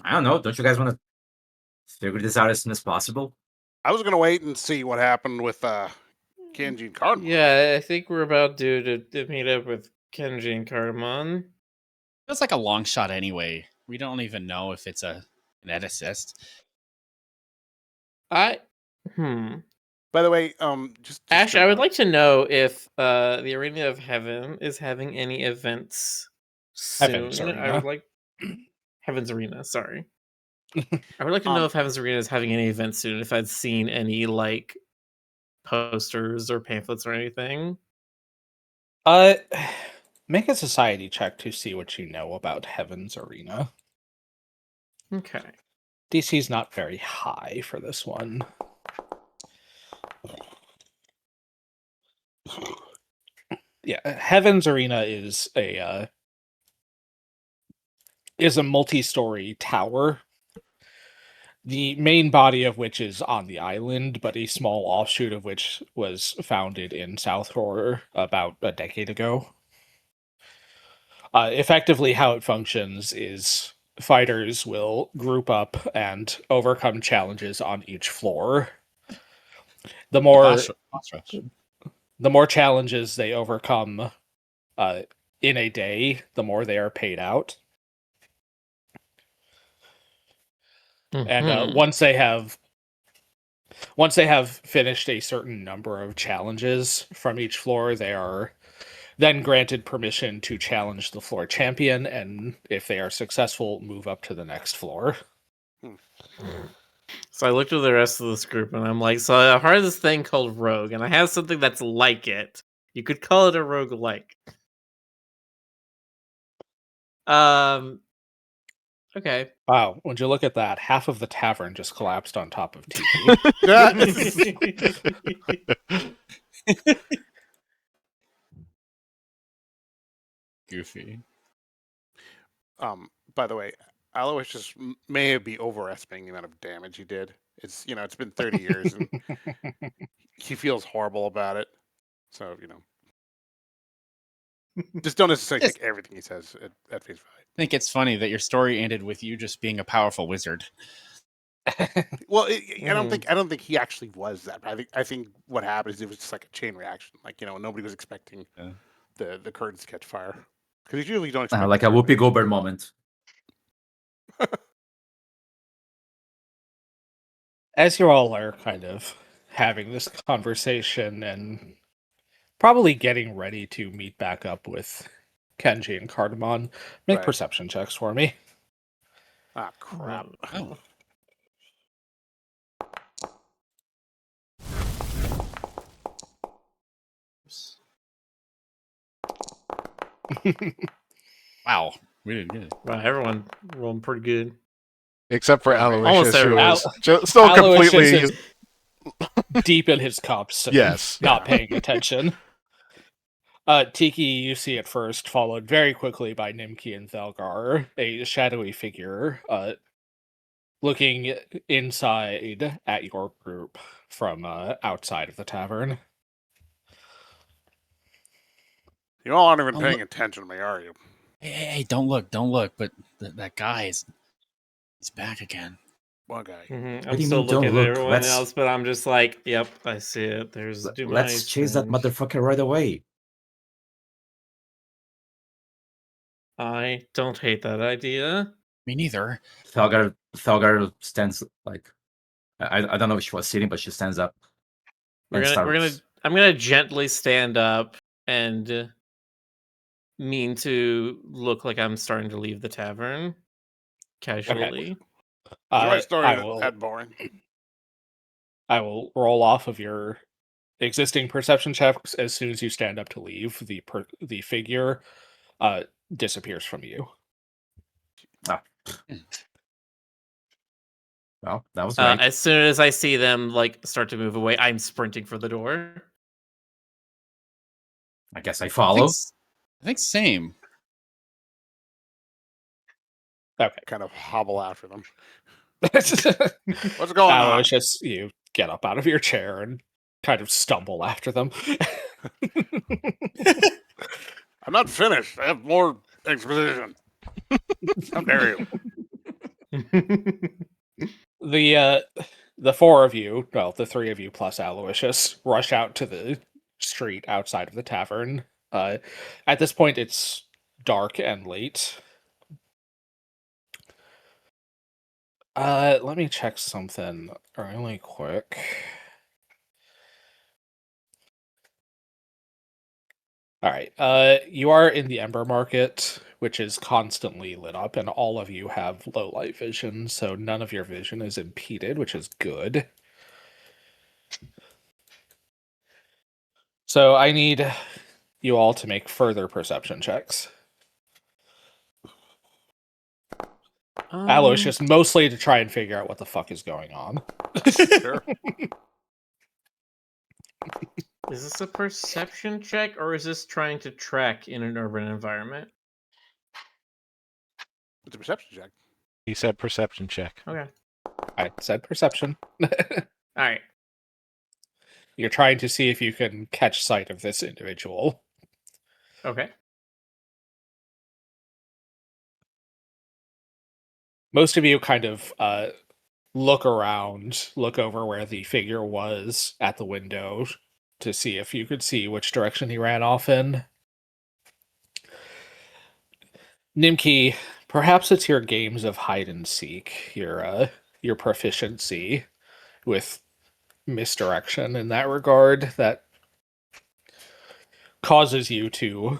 I don't know. Don't you guys want to figure this out as soon as possible? I was going to wait and see what happened with Kenji and Cardamom. Yeah, I think we're about due to meet up with Kenji and Cardamom. It's like a long shot anyway. We don't even know if it's an eticist. By the way, just Ash, I would like to know if the Arena of Heaven is having any events soon. Heaven's I Arena. would like Heaven's Arena. Sorry, I would like to know if Heaven's Arena is having any events soon. If I'd seen any like posters or pamphlets or anything. Make a society check to see what you know about Heaven's Arena. Okay. DC's not very high for this one. Yeah, Heaven's Arena is a multi-story tower. The main body of which is on the island, but a small offshoot of which was founded in South Shore about a decade ago. Effectively, how it functions is fighters will group up and overcome challenges on each floor. The more challenges they overcome in a day, the more they are paid out. And once they have finished a certain number of challenges from each floor, they are then granted permission to challenge the floor champion, and if they are successful, move up to the next floor. So I looked at the rest of this group and I'm like, so I heard this thing called Rogue, and I have something that's like it. You could call it a roguelike. Okay. Wow, would you look at that? Half of the tavern just collapsed on top of TV. Goofy. By the way, Alois just may be overestimating the amount of damage he did. It's it's been 30 years and he feels horrible about it. So just don't necessarily take everything he says at face value. I think it's funny that your story ended with you just being a powerful wizard. Well, I don't Mhm. think he actually was that. I think what happened is it was just like a chain reaction. Like nobody was expecting Yeah. the curtains to catch fire because you usually don't expect Like a fire, Whoopi right? Goldberg moment. As you all are kind of having this conversation and probably getting ready to meet back up with Kenji and Cardamon, make Right. perception checks for me. Ah, crap. Oh. Wow, we did good. Wow, everyone rolling pretty good. Except for Yeah, Aloysius, almost who everyone. is still Aloysius completely is deep in his cups and Yes. not paying attention. Tiki, you see it first, followed very quickly by Nimki and Thelgar, a shadowy figure, looking inside at your group from outside of the tavern. You all aren't even Oh, paying look. attention to me, are you? Hey, don't look. But that guy he's back again. One guy. Mhm. What I'm do you still mean, don't looking at look? everyone else, but I'm just like, yep, I see it. There's Let's Dumais chase that and motherfucker right away. I don't hate that idea. Me neither. Thelgar stands like I don't know if she was sitting, but she stands up and starts. I'm gonna gently stand up and mean to look like I'm starting to leave the tavern casually. My I story will that boring. I will roll off of your existing perception checks as soon as you stand up to leave. The figure disappears from you. Well, that was right. As soon as I see them like start to move away, I'm sprinting for the door. I guess I I follow. think same. Okay. Kind of hobble after them. What's going on? Aloysius, you get up out of your chair and kind of stumble after them. I'm not finished. I have more exposition. How dare you? The four of you, well, the three of you plus Aloysius, rush out to the street outside of the tavern. At this point, it's dark and late. Let me check something really quick. All right. You are in the Ember Market, which is constantly lit up, and all of you have low light vision, so none of your vision is impeded, which is good. So I need you all to make further perception checks. Aloysius, mostly to try and figure out what the fuck is going on. Sure. Is this a perception check or is this trying to track in an urban environment? It's a perception check. He said perception check. Okay. I said perception. All right. You're trying to see if you can catch sight of this individual. Okay. Most of you kind of look around, look over where the figure was at the window to see if you could see which direction he ran off in. Nimki, perhaps it's your games of hide and seek, your proficiency with misdirection in that regard that causes you to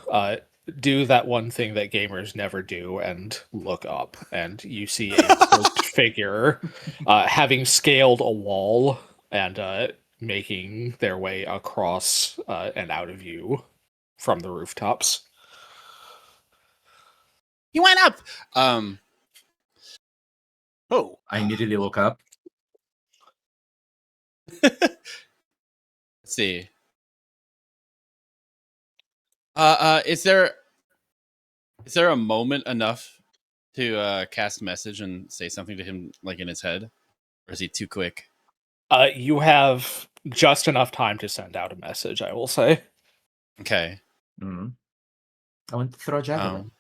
do that one thing that gamers never do and look up, and you see a cloaked figure having scaled a wall and making their way across and out of you from the rooftops. He went up. Oh, I immediately look up. Let's see. Is there a moment enough to cast message and say something to him like in his head, or is he too quick? You have just enough time to send out a message, I will say. Okay. Mm. I went to throw a javelin.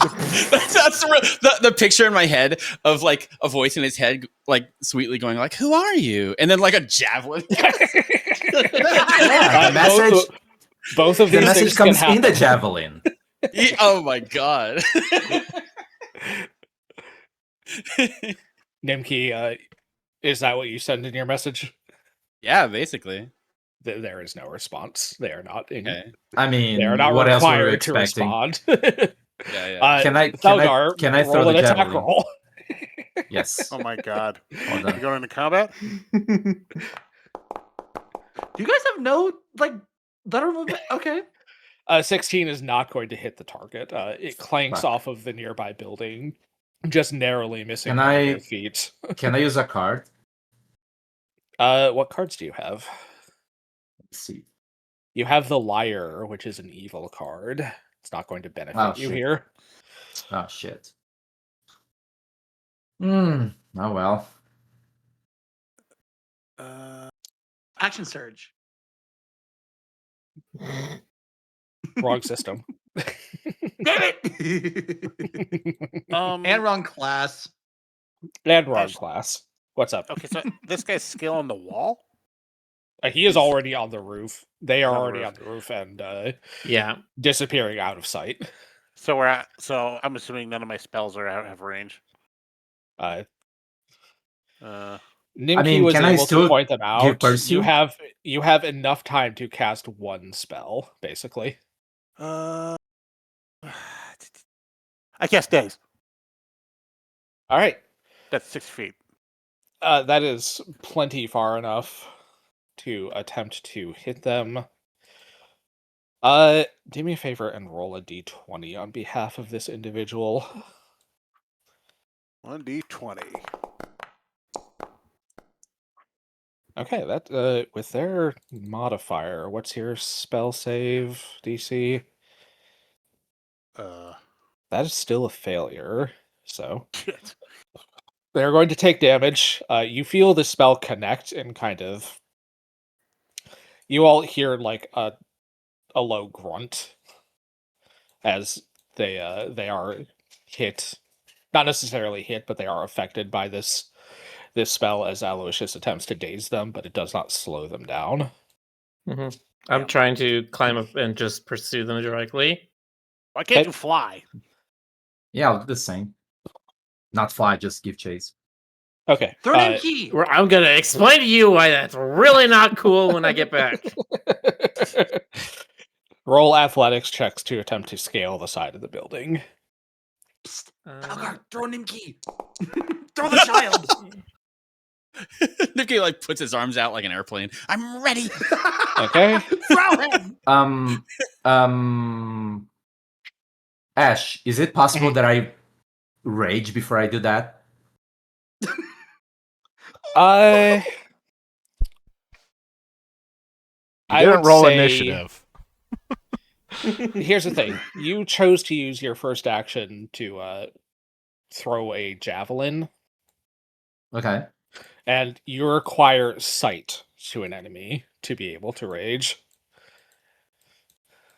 That's the picture in my head of like a voice in his head, like sweetly going like, "Who are you?" And then like a javelin. Yeah, the message. Both of The these message things can comes in the happen. javelin. Oh my god. Nimki, is that what you send in your message? Yeah, basically. There is no response. They are not in. Okay. I They are mean, not what else were you required to expecting? respond. Yeah, yeah. Thelgar, can I throw roll the an attack javelin? roll. Yes. Oh my god. Hold You on. going into combat? Do you guys have no like letter movement? Okay. 16 is not going to hit the target. It clanks Fuck. off of the nearby building, just narrowly missing Can one of I- their feet. Can I use a card? What cards do you have? Let's see. You have the Liar, which is an evil card. It's not going to benefit Oh, you shit. here. Oh shit. Oh well. Action surge. Wrong system. Damn it! Um, And wrong class. And wrong Ash- class. What's up? okay, so this guy's skill on the wall? He is already on the roof. They are On the already roof. on the roof and Yeah. disappearing out of sight. So so I'm assuming none of my spells have range. Uh, Uh, Nimki I mean, was can I able to still point them give out. pursue? You have enough time to cast one spell, basically. I cast days. All right. That's 6 feet. That is plenty far enough to attempt to hit them. Do me a favor and roll a d20 on behalf of this individual. 1d20. Okay, that with their modifier, what's your spell save DC? That is still a failure. So Shit. they're going to take damage. You feel the spell connect and kind of. You all hear like a low grunt as they are hit, not necessarily hit, but they are affected by this spell as Aloysius attempts to daze them, but it does not slow them down. I'm Yeah. trying to climb up and just pursue them directly. Why can't Okay. you fly? Yeah, I'll do the same. Not fly, just give chase. Okay. Throw an key. I'm gonna explain to you why that's really not cool when I get back. Roll athletics checks to attempt to scale the side of the building. Thelgar, throw an key. Throw the child. Nimki like puts his arms out like an airplane. I'm ready. Okay. Throw him. Ash, is it possible that I rage before I do that? You I didn't would roll say- initiative. Here's the thing. You chose to use your first action to throw a javelin, Okay. and you require sight to an enemy to be able to rage.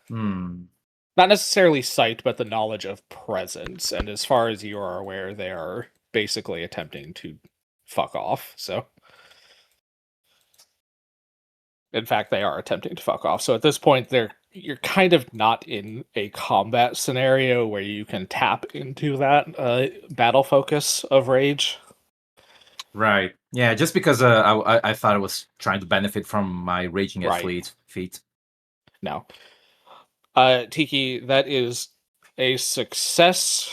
Not necessarily sight, but the knowledge of presence. And as far as you are aware, they are basically attempting to fuck off. So, in fact, they are attempting to fuck off. So at this point, you're kind of not in a combat scenario where you can tap into that battle focus of rage. Right. Yeah, just because I thought I was trying to benefit from my raging athlete feat. No. Tiki, that is a success.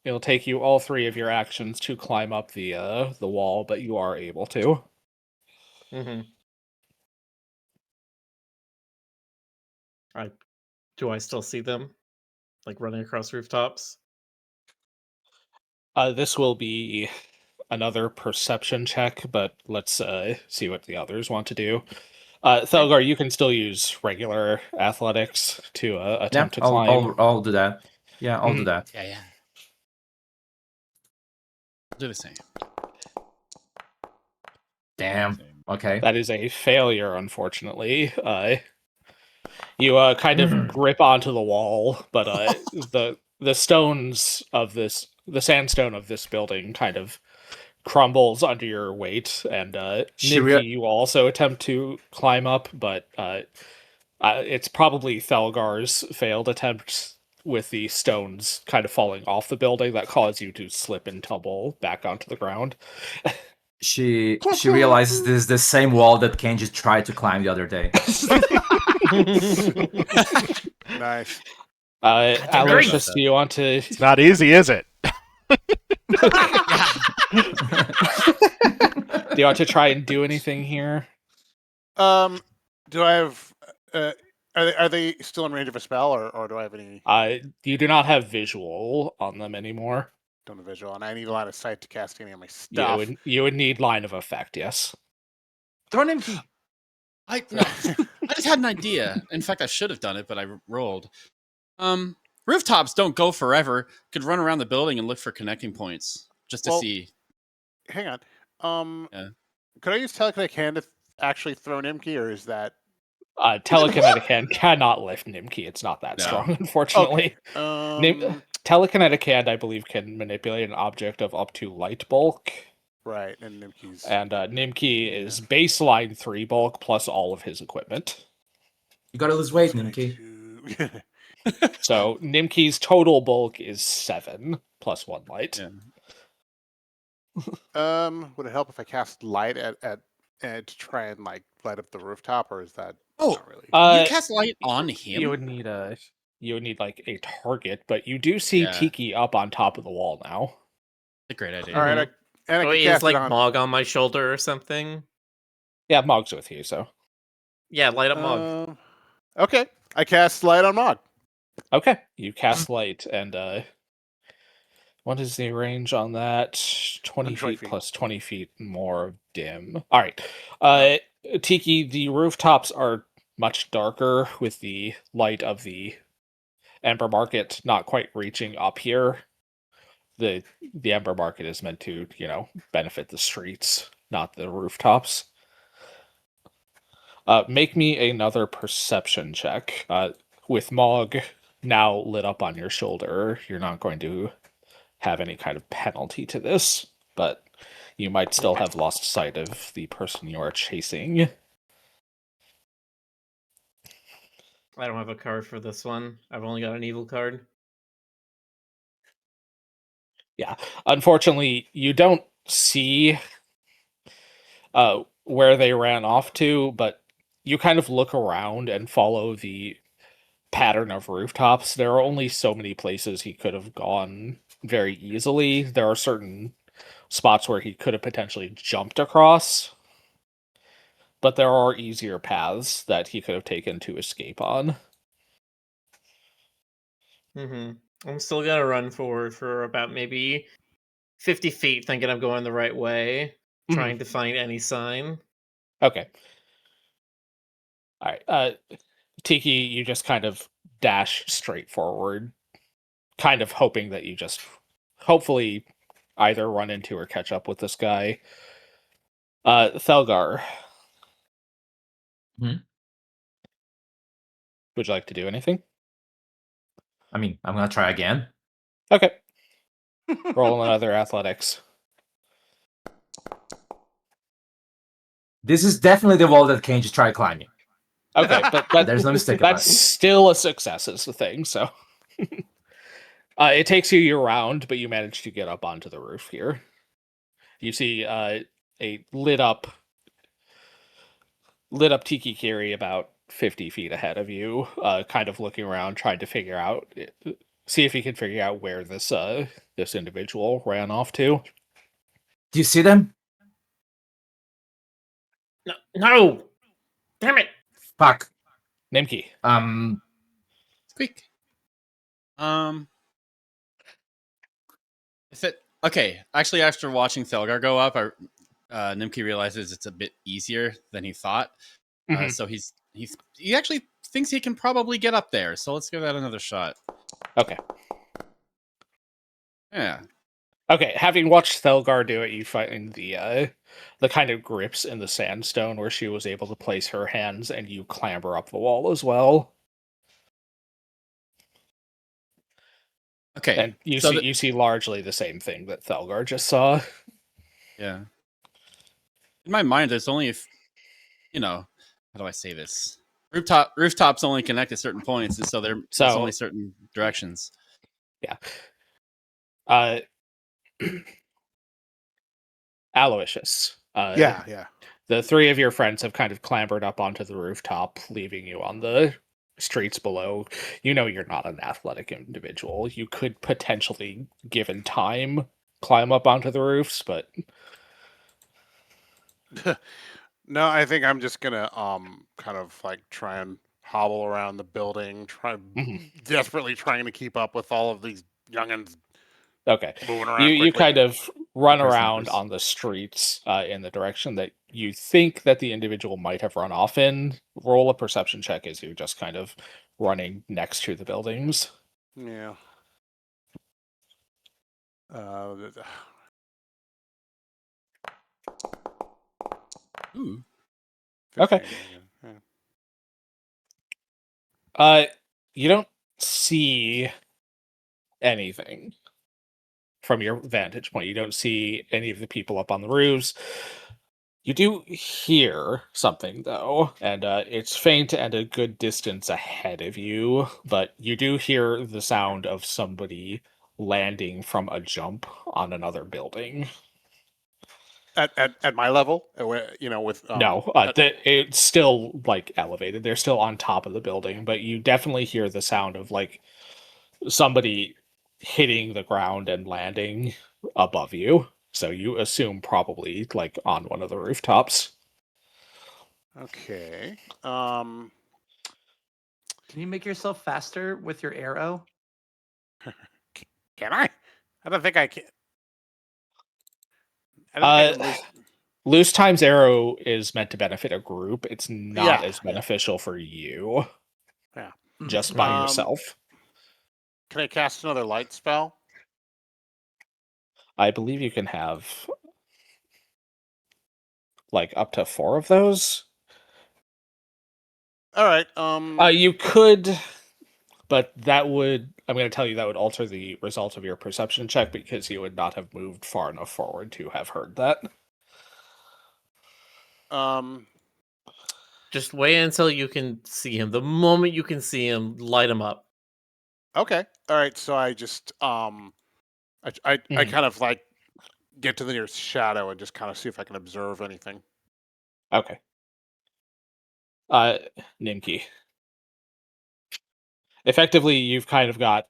It'll take you all 3 of your actions to climb up the wall, but you are able to. Do I still see them, like running across rooftops? This will be another perception check, but let's see what the others want to do. Thelgar, you can still use regular athletics to attempt to climb. I'll do that. Yeah, I'll do that. Yeah, yeah. I'll do the same. Damn. Okay. That is a failure, unfortunately. You kind of grip onto the wall, but the sandstone of this building kind of crumbles under your weight, and She rea- Nimki, you also attempt to climb up, but it's probably Thelgar's failed attempt with the stones kind of falling off the building that caused you to slip and tumble back onto the ground. She realizes this is the same wall that Kenji tried to climb the other day. Nice. Aloysius, do you want to? It's not easy, is it? Do you want to try and do anything here? Do I have? Are they still in range of a spell, or do I have any? You do not have visual on them anymore. Don't have visual, and I need a lot of sight to cast any of my You stuff. would need line of effect, yes. Throw an empty. I just had an idea. In fact, I should have done it, but I rolled. Rooftops don't go forever. Could run around the building and look for connecting points just to see. Hang on. Yeah. Could I use telekinetic hand to actually throw an Nimki, or is that? Telekinetic hand cannot lift Nimki. It's not that strong, unfortunately. Telekinetic hand, I believe, can manipulate an object of up to light bulk. Right, and Nimki's. And Nimki is baseline 3 bulk plus all of his equipment. You gotta lose weight, Nimki. So Nimki's total bulk is 7 plus 1 light. Yeah. Would it help if I cast light at to try and like light up the rooftop, or is that not really? You cast light on him. You would need like a target, but you do see Tiki up on top of the wall now. A great idea. All right, I Wait, is like Mog on my shoulder or something? Yeah, Mog's with you, so. Yeah, light up Mog. Okay, I cast light on Mog. Okay, you cast light, and what is the range on that? 20 feet plus 20 feet more dim. All right, Tiki, the rooftops are much darker with the light of the Ember Market not quite reaching up here. The Ember Market is meant to, benefit the streets, not the rooftops. Make me another perception check. With Mog now lit up on your shoulder, you're not going to have any kind of penalty to this, but you might still have lost sight of the person you are chasing. I don't have a card for this one. I've only got an evil card. Yeah, unfortunately, you don't see where they ran off to, but you kind of look around and follow the pattern of rooftops. There are only so many places he could have gone very easily. There are certain spots where he could have potentially jumped across, but there are easier paths that he could have taken to escape on. I'm still gonna run forward for about maybe 50 feet, thinking I'm going the right way, trying to find any sign. Okay. All right. Tiki, you just kind of dash straight forward, kind of hoping that you just hopefully either run into or catch up with this guy. Thelgar. Hmm? Would you like to do anything? I mean, I'm gonna try again. Okay. Roll another athletics. This is definitely the wall that Kenji tried climbing. Okay, but There's no mistake about that's it. still a success is the thing, so. It takes you around, but you manage to get up onto the roof here. You see a lit up Tiki Kiri about 50 feet ahead of you, kind of looking around, trying to see if he can figure out where this individual ran off to. Do you see them? No! Damn it! Fuck. Nimki. Squeak. Okay, actually, after watching Thelgar go up, Nimki realizes it's a bit easier than he thought. So he actually thinks he can probably get up there. So let's give that another shot. Okay. Yeah. Okay, having watched Thelgar do it, you find the kind of grips in the sandstone where she was able to place her hands, and you clamber up the wall as well. Okay. And you so see largely the same thing that Thelgar just saw. yeah. In my mind, there's only how do I say this? Rooftops only connect at certain points, and so there's only certain directions. Yeah. Aloysius. Yeah. The three of your friends have kind of clambered up onto the rooftop, leaving you on the streets below. You know you're not an athletic individual. You could potentially, given time, climb up onto the roofs, but No, I think I'm just gonna kind of like try and hobble around the building, desperately trying to keep up with all of these youngins okay. moving around You quickly. kind of run Numbers, around numbers. on the streets in the direction that you think that the individual might have run off in. Roll a perception check as you're just kind of running next to the buildings. Yeah. Ooh. 15, Okay. yeah. You don't see anything from your vantage point. You don't see any of the people up on the roofs. You do hear something, though, and it's faint and a good distance ahead of you, but you do hear the sound of somebody landing from a jump on another building. At my level, with No, it's still, like, elevated. They're still on top of the building, but you definitely hear the sound of, like, somebody hitting the ground and landing above you. So you assume probably like on one of the rooftops. Okay. Can you make yourself faster with your arrow? Can I? I don't think I can. I don't think I can lose. Loose times arrow is meant to benefit a group. It's not Yeah, as beneficial for you. Yeah. Just by Um, yourself. Can I cast another light spell? I believe you can have like up to 4 of those. All right. You could, but I'm going to tell you that would alter the result of your perception check because you would not have moved far enough forward to have heard that. Just wait until you can see him. The moment you can see him, light him up. Okay. All right. So I just I kind of like get to the nearest shadow and just kind of see if I can observe anything. Okay. Nimki. Effectively, you've kind of got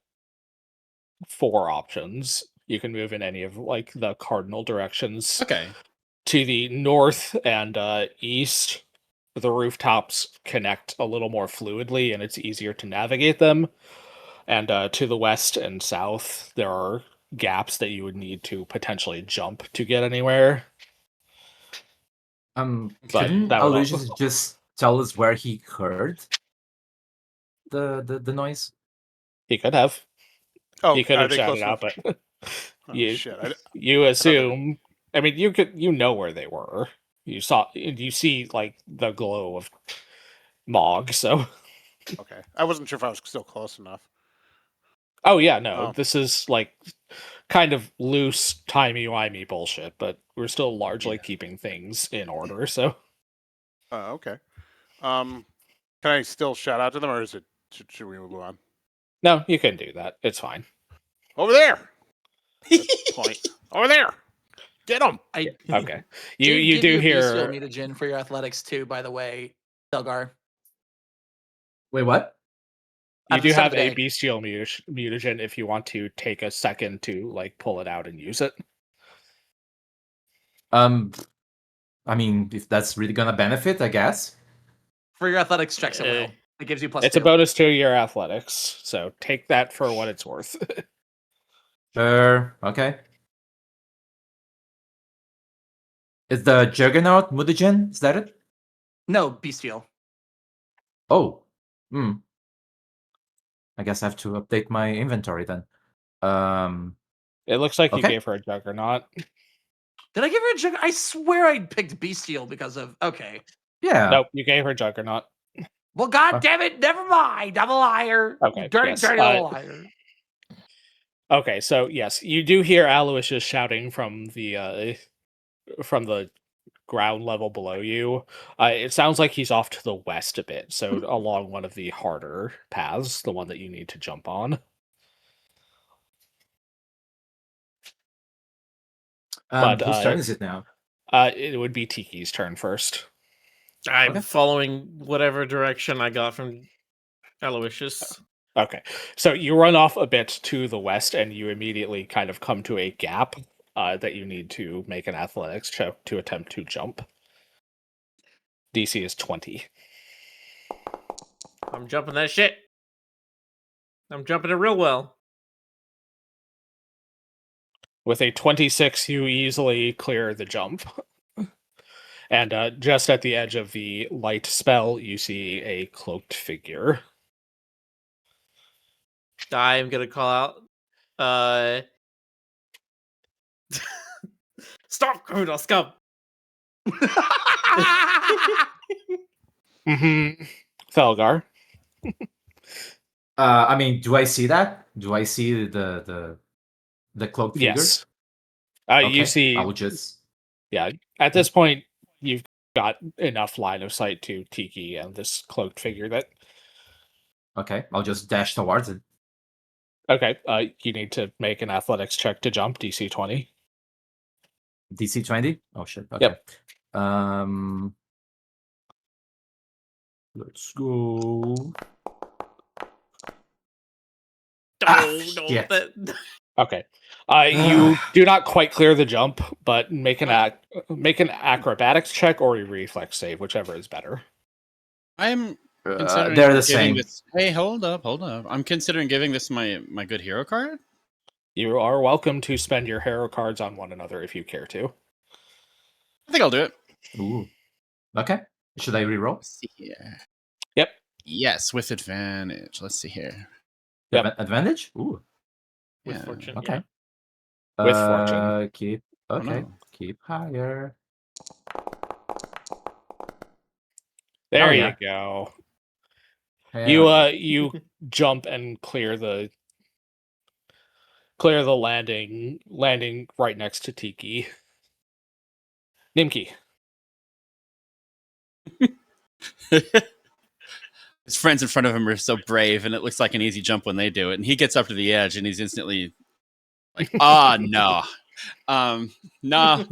4 options. You can move in any of like the cardinal directions. Okay. To the north and east, the rooftops connect a little more fluidly and it's easier to navigate them. And to the west and south, there are gaps that you would need to potentially jump to get anywhere. Couldn't that would Aloysius just tell us where he heard the noise? He could have. Oh, He could are have they shouted close out, enough? but Oh shit! you assume. I mean, you know where they were. You see like the glow of Mog. So. Okay, I wasn't sure if I was still close enough. Oh yeah, no. This is like kind of loose, timey-wimey bullshit, but we're still largely keeping things in order. So. Okay. Can I still shout out to them, or is it should we move on? No, you can do that. It's fine. Over there. Point. Over there. Get them. Okay. You do hear mutagen for your athletics too, by the way, Delgar. Wait, what? You do have a bestial mutagen if you want to take a second to like pull it out and use it. I mean, if that's really gonna benefit, I guess. For your athletics checks, it will. It gives you +2. It's a bonus to your athletics, so take that for what it's worth. Sure. Okay. Is the Juggernaut mutagen? Is that it? No, bestial. Oh. I guess I have to update my inventory then. It looks like you gave her a Juggernaut. Did I give her a Juggernaut? I swear I picked bestial because of... Okay. Yeah. Nope, you gave her Juggernaut. Well, god damn it, never mind. I'm a liar. Okay, Dirty, yes. dirty little liar. Okay, so yes, you do hear Aloysius shouting from the ground level below you. It sounds like he's off to the west a bit, so along one of the harder paths, the one that you need to jump on. But, Whose turn is it now? It would be Tiki's turn first. I'm Okay. following whatever direction I got from Aloysius. Okay, so you run off a bit to the west, and you immediately kind of come to a gap that you need to make an athletics check to attempt to jump. DC is 20. I'm jumping that shit. I'm jumping it real well. With a 26, you easily clear the jump. And just at the edge of the light spell, you see a cloaked figure. I'm gonna call out. Stop, criminal scum! Mm-hmm. Thelgar. I mean, do I see that? Do I see the cloaked figure? Yes. Okay. You see. I will just. Yeah. At this point, you've got enough line of sight to Tiki and this cloaked figure that. Okay, I'll just dash towards it. Okay. You need to make an athletics check to jump. DC 20. DC 20. Oh shit. Okay. Yep. Let's go. No, shit. Okay. You do not quite clear the jump, but make an acrobatics check or a reflex save, whichever is better. I'm considering they're the giving same. this. Hey, hold up. I'm considering giving this my good hero card. You are welcome to spend your hero cards on one another if you care to. I think I'll do it. Ooh. Okay. Should I reroll? Let's see here. Yep. Yes, with advantage. Let's see here. Yep. Advantage? Ooh. With Yeah. fortune. Okay. Yeah. With fortune. Keep. Oh, Okay. no. Keep higher. There yeah. you go. Hell You jump and clear the landing right next to Tiki. Nimki. His friends in front of him are so brave, and it looks like an easy jump when they do it. And he gets up to the edge, and he's instantly like, "Ah, no, no."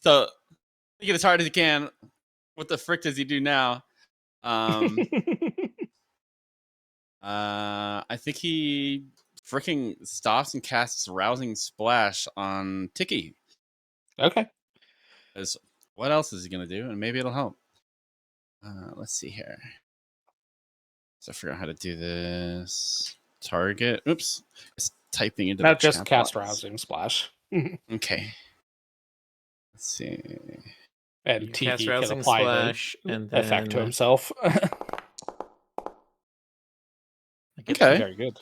So make it as hard as he can. What the frick does he do now? I think he freaking stops and casts Rousing Splash on Tiki. Okay. Because what else is he gonna do? And maybe it'll help. Let's see here. So I forgot how to do this. Target. Oops. It's typing into Not the just chat cast box. Rousing Splash. Okay. Let's see. And You Tiki cast can Rousing apply Splash, the and effect to then- himself. Okay. Very good.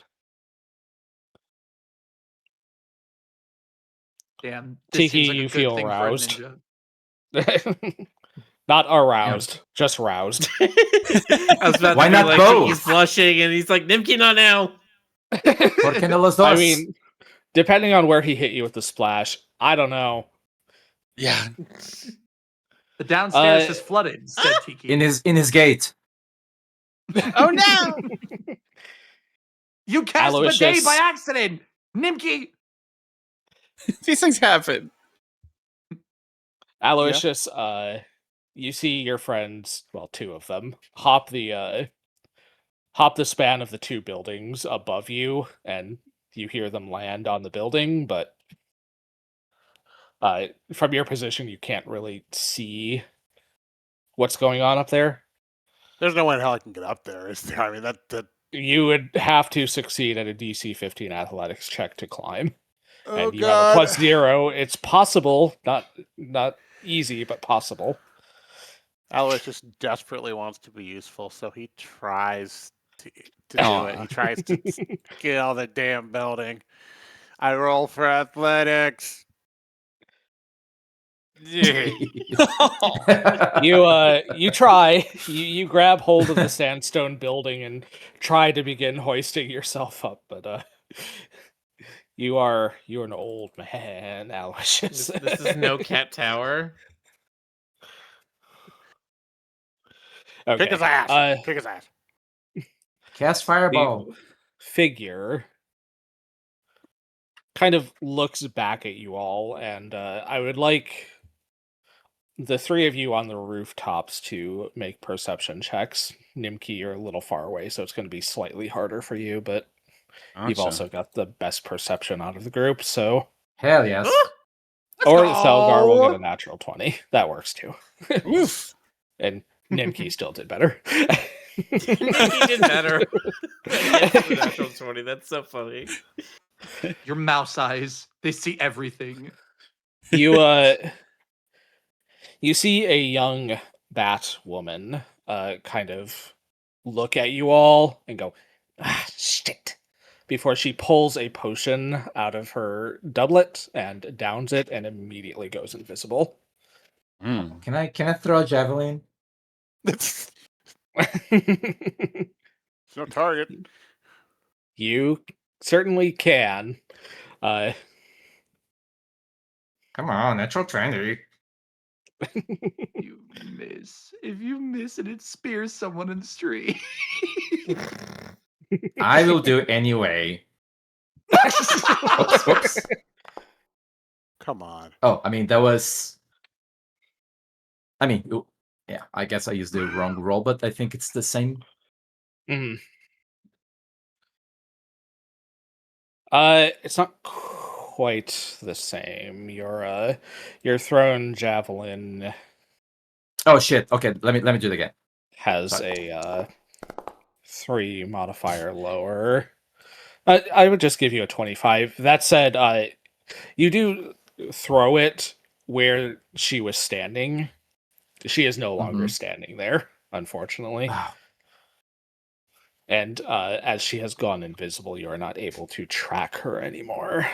Damn. Tiki, seems like a you good feel thing for a aroused. ninja. Not aroused, just roused. I was about Why to be not like, both? Tiki's blushing, and he's like, Nimki, not now. ¿Por qué no los dos? I mean, depending on where he hit you with the splash, I don't know. Yeah. The downstairs Uh, is flooded, said Tiki. in his gate. Oh no! You cast Aloysius. bidet by accident, Nimki. These things happen. Aloysius, you see your friends, well, two of them, hop the span of the two buildings above you, and you hear them land on the building, but from your position, you can't really see what's going on up there. There's no way in hell I can get up there. Is there? I mean, that. You would have to succeed at a DC 15 athletics check to climb. Oh And you God. have a +0. It's possible, not easy, but possible. Alois just desperately wants to be useful, so he tries to do it. He tries to scale the damn building. I roll for athletics. You try. You grab hold of the sandstone building and try to begin hoisting yourself up, but you're an old man, Aloysius. This is no cat tower. Okay. Kick his ass. Kick his ass. Cast fireball. The figure kind of looks back at you all, and I would like the three of you on the rooftops to make perception checks. Nimki, you're a little far away, so it's going to be slightly harder for you, but you've also got the best perception out of the group, so... Hell yes. Or Thelgar will get a natural 20. That works too. Oof. And Nimki still did better. He did better. The natural 20. That's so funny. Your mouse eyes, they see everything. You see a young bat woman kind of look at you all and go, ah, shit, before she pulls a potion out of her doublet and downs it and immediately goes invisible. Mm. Can I throw a javelin? It's no target. You certainly can. Come on, natural 20. You miss. If you miss and it spears someone in the street. I will do it anyway. Oops, oops. Come on. Oh, I mean, that was... I mean, yeah, I guess I used the wrong roll, but I think it's the same. Mhm. It's not quite the same. Your thrown javelin Oh shit. Okay, let me do it again. has Sorry. a 3 modifier lower. I would just give you a 25. That said, you do throw it where she was standing. She is no longer standing there, unfortunately. Oh, And as she has gone invisible, you are not able to track her anymore.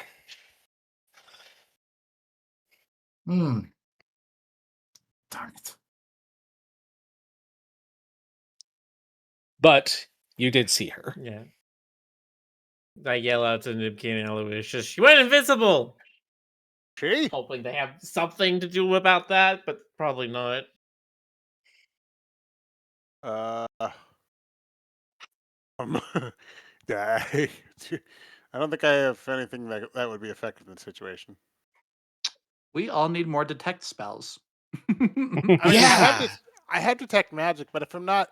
Darn it. But you did see her. Yeah. I yell out to Nibkin and Aloysius, she went invisible! She? Hoping they have something to do about that, but probably not. Yeah, I don't think I have anything that would be effective in the situation. We all need more detect spells. I mean, Yeah. I have detect magic, but if I'm not,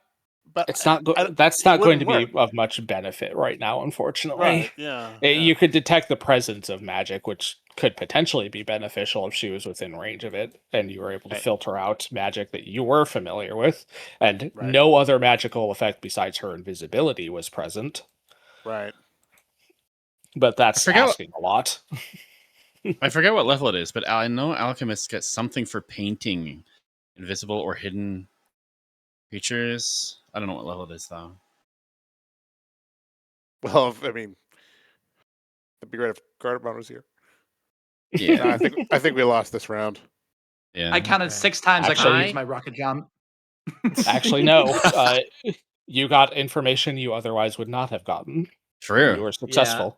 but It's not. I- That's it not going to wouldn't be work. of much benefit right now, unfortunately. Right? Yeah. You could detect the presence of magic, which could potentially be beneficial if she was within range of it, and you were able to Right. filter out magic that you were familiar with, and Right. no other magical effect besides her invisibility was present. Right. But that's I forget asking a lot. I forget what level it is, but I know alchemists get something for painting invisible or hidden creatures. I don't know what level it is though. Well, I mean, it'd be great if Garderbon was here. Yeah. No, I think we lost this round. Yeah. I counted 6 times I could Actually- use my rocket jump. Actually, no. You got information you otherwise would not have gotten. True. You were successful.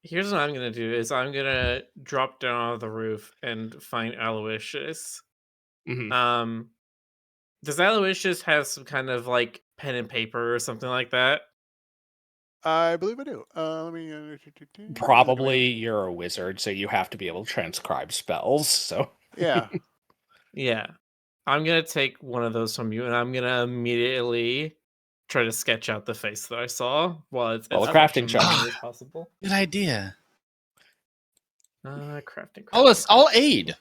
Here's what I'm gonna do is I'm gonna drop down off the roof and find Aloysius. Mhm. Does Aloysius have some kind of like pen and paper or something like that? I believe I do. Let me. Probably you're a wizard, so you have to be able to transcribe spells. So Yeah. Yeah. I'm gonna take one of those from you and I'm gonna immediately try to sketch out the face that I saw while it's Roll a as crafting fresh check. in my memory as possible. Good idea. Crafting. I'll aid.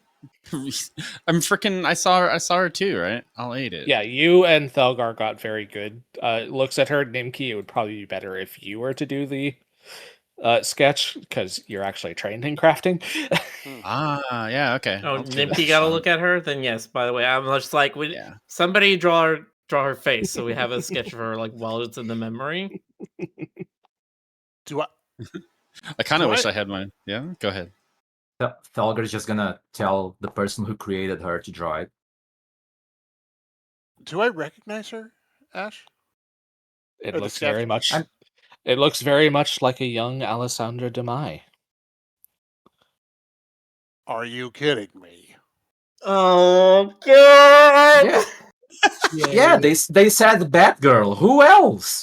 I'm freaking. I saw her too, right? I'll aid it. yeah, you and Thelgar got very good looks at her. Nimki, it would probably be better if you were to do the sketch because you're actually trained in crafting. Ah, yeah. Okay. Oh, I'll give it Nimki a got to shot. look at her. Then yes. By the way, I'm just like, Yeah. somebody draw her face so we have a sketch of her like while it's in the memory. Do I? I kind of Do wish I- I had mine. Yeah. Go ahead. Thalgar is just gonna tell the person who created her to draw it. Do I recognize her, Ash? It Or the looks sketch? very much. I'm- It looks very much like a young Alessandra de Mai. Are you kidding me? Oh god! Yeah, yeah. They said Batgirl. Who else?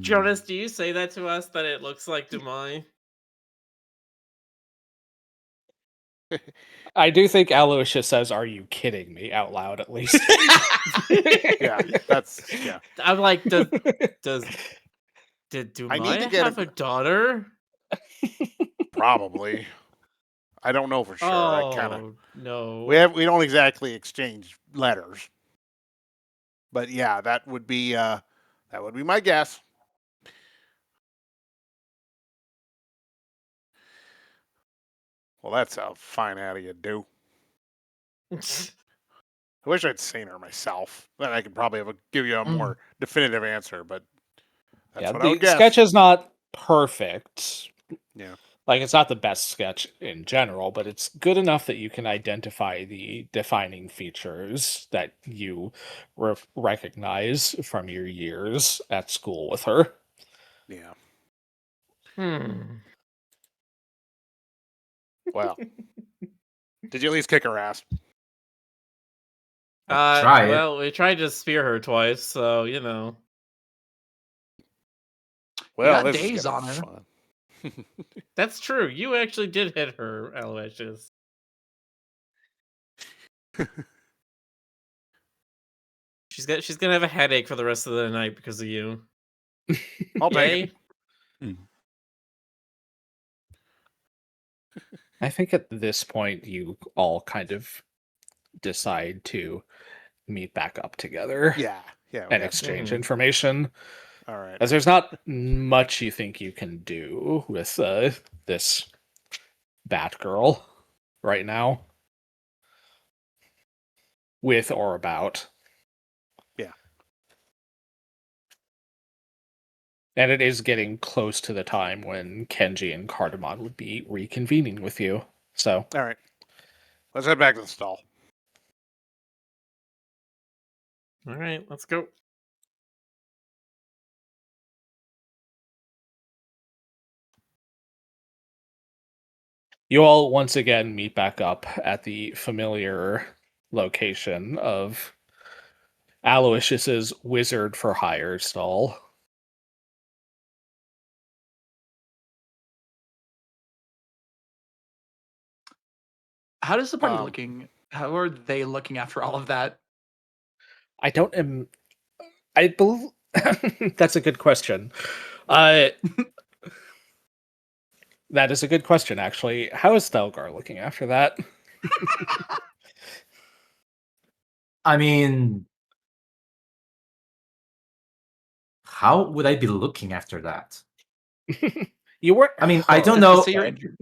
Jonas, do you say that to us that it looks like Dumai? I do think Aloysius says, "Are you kidding me?" out loud, at least. Yeah, that's yeah. I'm like, did I need to Dumai get have a daughter? Probably. I don't know for sure. I kind of Oh no. we don't exactly exchange letters, but yeah, that would be my guess. Well, that's a fine out of you, do. I wish I'd seen her myself. Then I could probably give you a more definitive answer. But that's what I would the guess. sketch is not perfect. Yeah. Like, it's not the best sketch in general, but it's good enough that you can identify the defining features that you recognize from your years at school with her. Yeah. Hmm. Well, did you at least kick her ass? Try it. Well, we tried to spear her twice, so you know. Well, got this is days gonna on be her. fun. That's true. You actually did hit her, Aloysius. She's gonna have a headache for the rest of the night because of you. I'll take it. I think at this point you all kind of decide to meet back up together Yeah. Yeah. we and have to. exchange Mhm. information. All right. As there's not much you think you can do with this Batgirl right now. With or about. Yeah. And it is getting close to the time when Kenji and Cardamon would be reconvening with you. So, All right. Let's head back to the stall. All right, let's go. you all once again meet back up at the familiar location of Aloysius's Wizard for Hire stall. How does the party Um, looking? How are they looking after all of that? I don't I believe that's a good question. That is a good question, actually. How is Thelgar looking after that? I mean, how would I be looking after that? You were. I mean, I don't Does it know. say you're injured?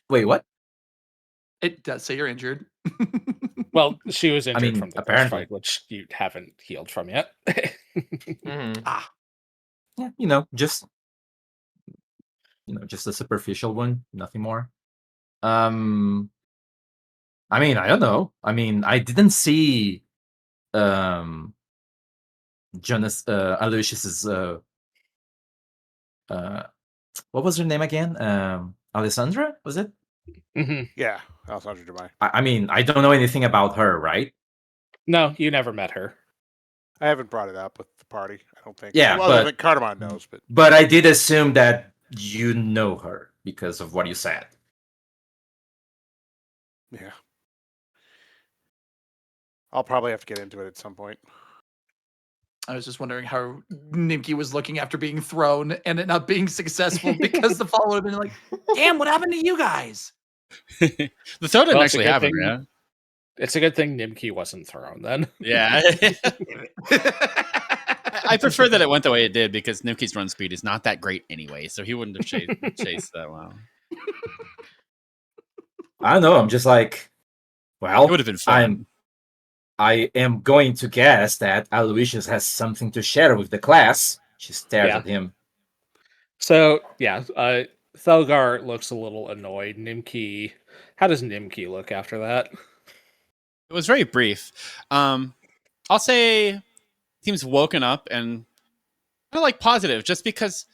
Wait, what? It does say you're injured. Well, she was injured mean, from the first apparently. fight, which you haven't healed from yet. Mhm. Yeah, just a superficial one, nothing more. I mean, I don't know. I mean, I didn't see Jonas Aloysius's what was her name again? Alessandra, was it? Mhm. Yeah. Alessandra Dubai. I mean, I don't know anything about her, right? No, you never met her. I haven't brought it up with the party. I don't think. Yeah, well, I but- think Cardamon knows, but But I did assume that you know her because of what you said. yeah. I'll probably have to get into it at some point. I was just wondering how Nimki was looking after being thrown and it not being successful because the follow would have been like, damn, what happened to you guys? The throw didn't Well, it's a actually good happen, thing- yeah. It's a good thing Nimki wasn't thrown then. Yeah. I prefer that it went the way it did because Nuki's run speed is not that great anyway, so he wouldn't have chased that well. I don't know. I'm just like, well, It would have been fun. I am going to guess that Aloysius has something to share with the class. She stares Yeah. at him. So yeah, Thelgar looks a little annoyed. Nimki, how does Nimki look after that? It was very brief. I'll say team's woken up and kind of like positive, just because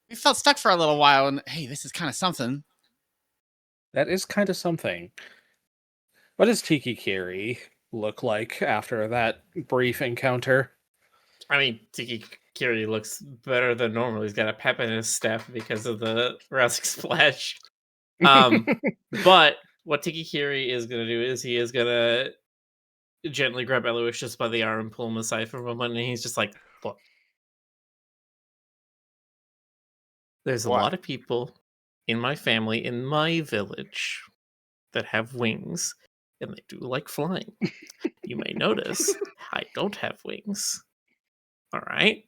we felt stuck for a little while, and hey, this is kind of something. That is kind of something. What does Tiki Kiri look like after that brief encounter? I mean, Tiki Kiri looks better than normal. He's got a pep in his step because of the rousing splash. But what Tiki Kiri is going to do is he is going to gently grab Aloysius by the arm and pull him aside for a moment, and he's just like, look, there's a What? lot of people in my family, in my village, that have wings, and they do like flying. You may notice I don't have wings. All right?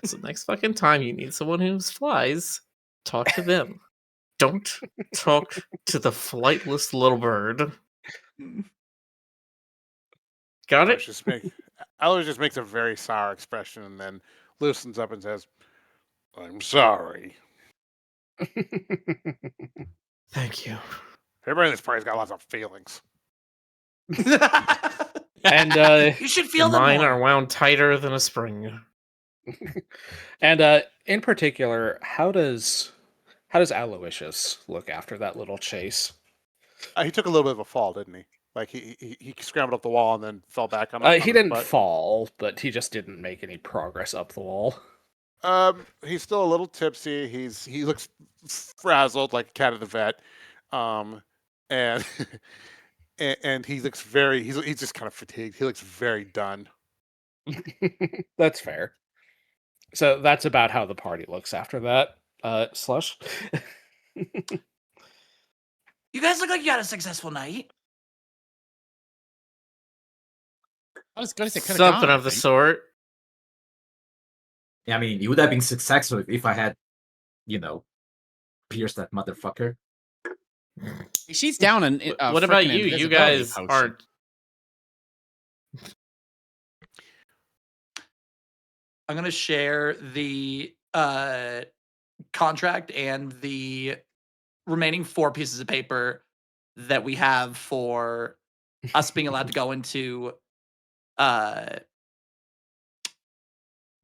So next fucking time you need someone who flies, talk to them. Don't talk to the flightless little bird. Got it? Aloysius just makes a very sour expression and then loosens up and says, "I'm sorry." Thank you. Everybody in this party's got lots of feelings. And You should feel them Mine more. are wound tighter than a spring. and in particular, how does Aloysius look after that little chase? He took a little bit of a fall, didn't he? Like he scrambled up the wall and then fell back on it. He didn't fall, but he just didn't make any progress up the wall. He's still a little tipsy. He looks frazzled like a cat at the vet. And and he looks he's just kind of fatigued. He looks very done. That's fair. So that's about how the party looks after that. Slush? You guys look like you had a successful night. I was going to say kind Something of the sort. I mean, it would have been successful if I had, pierced that motherfucker. She's down and What about you? You guys aren't. I'm gonna share the contract and the remaining 4 pieces of paper that we have for us being allowed to go into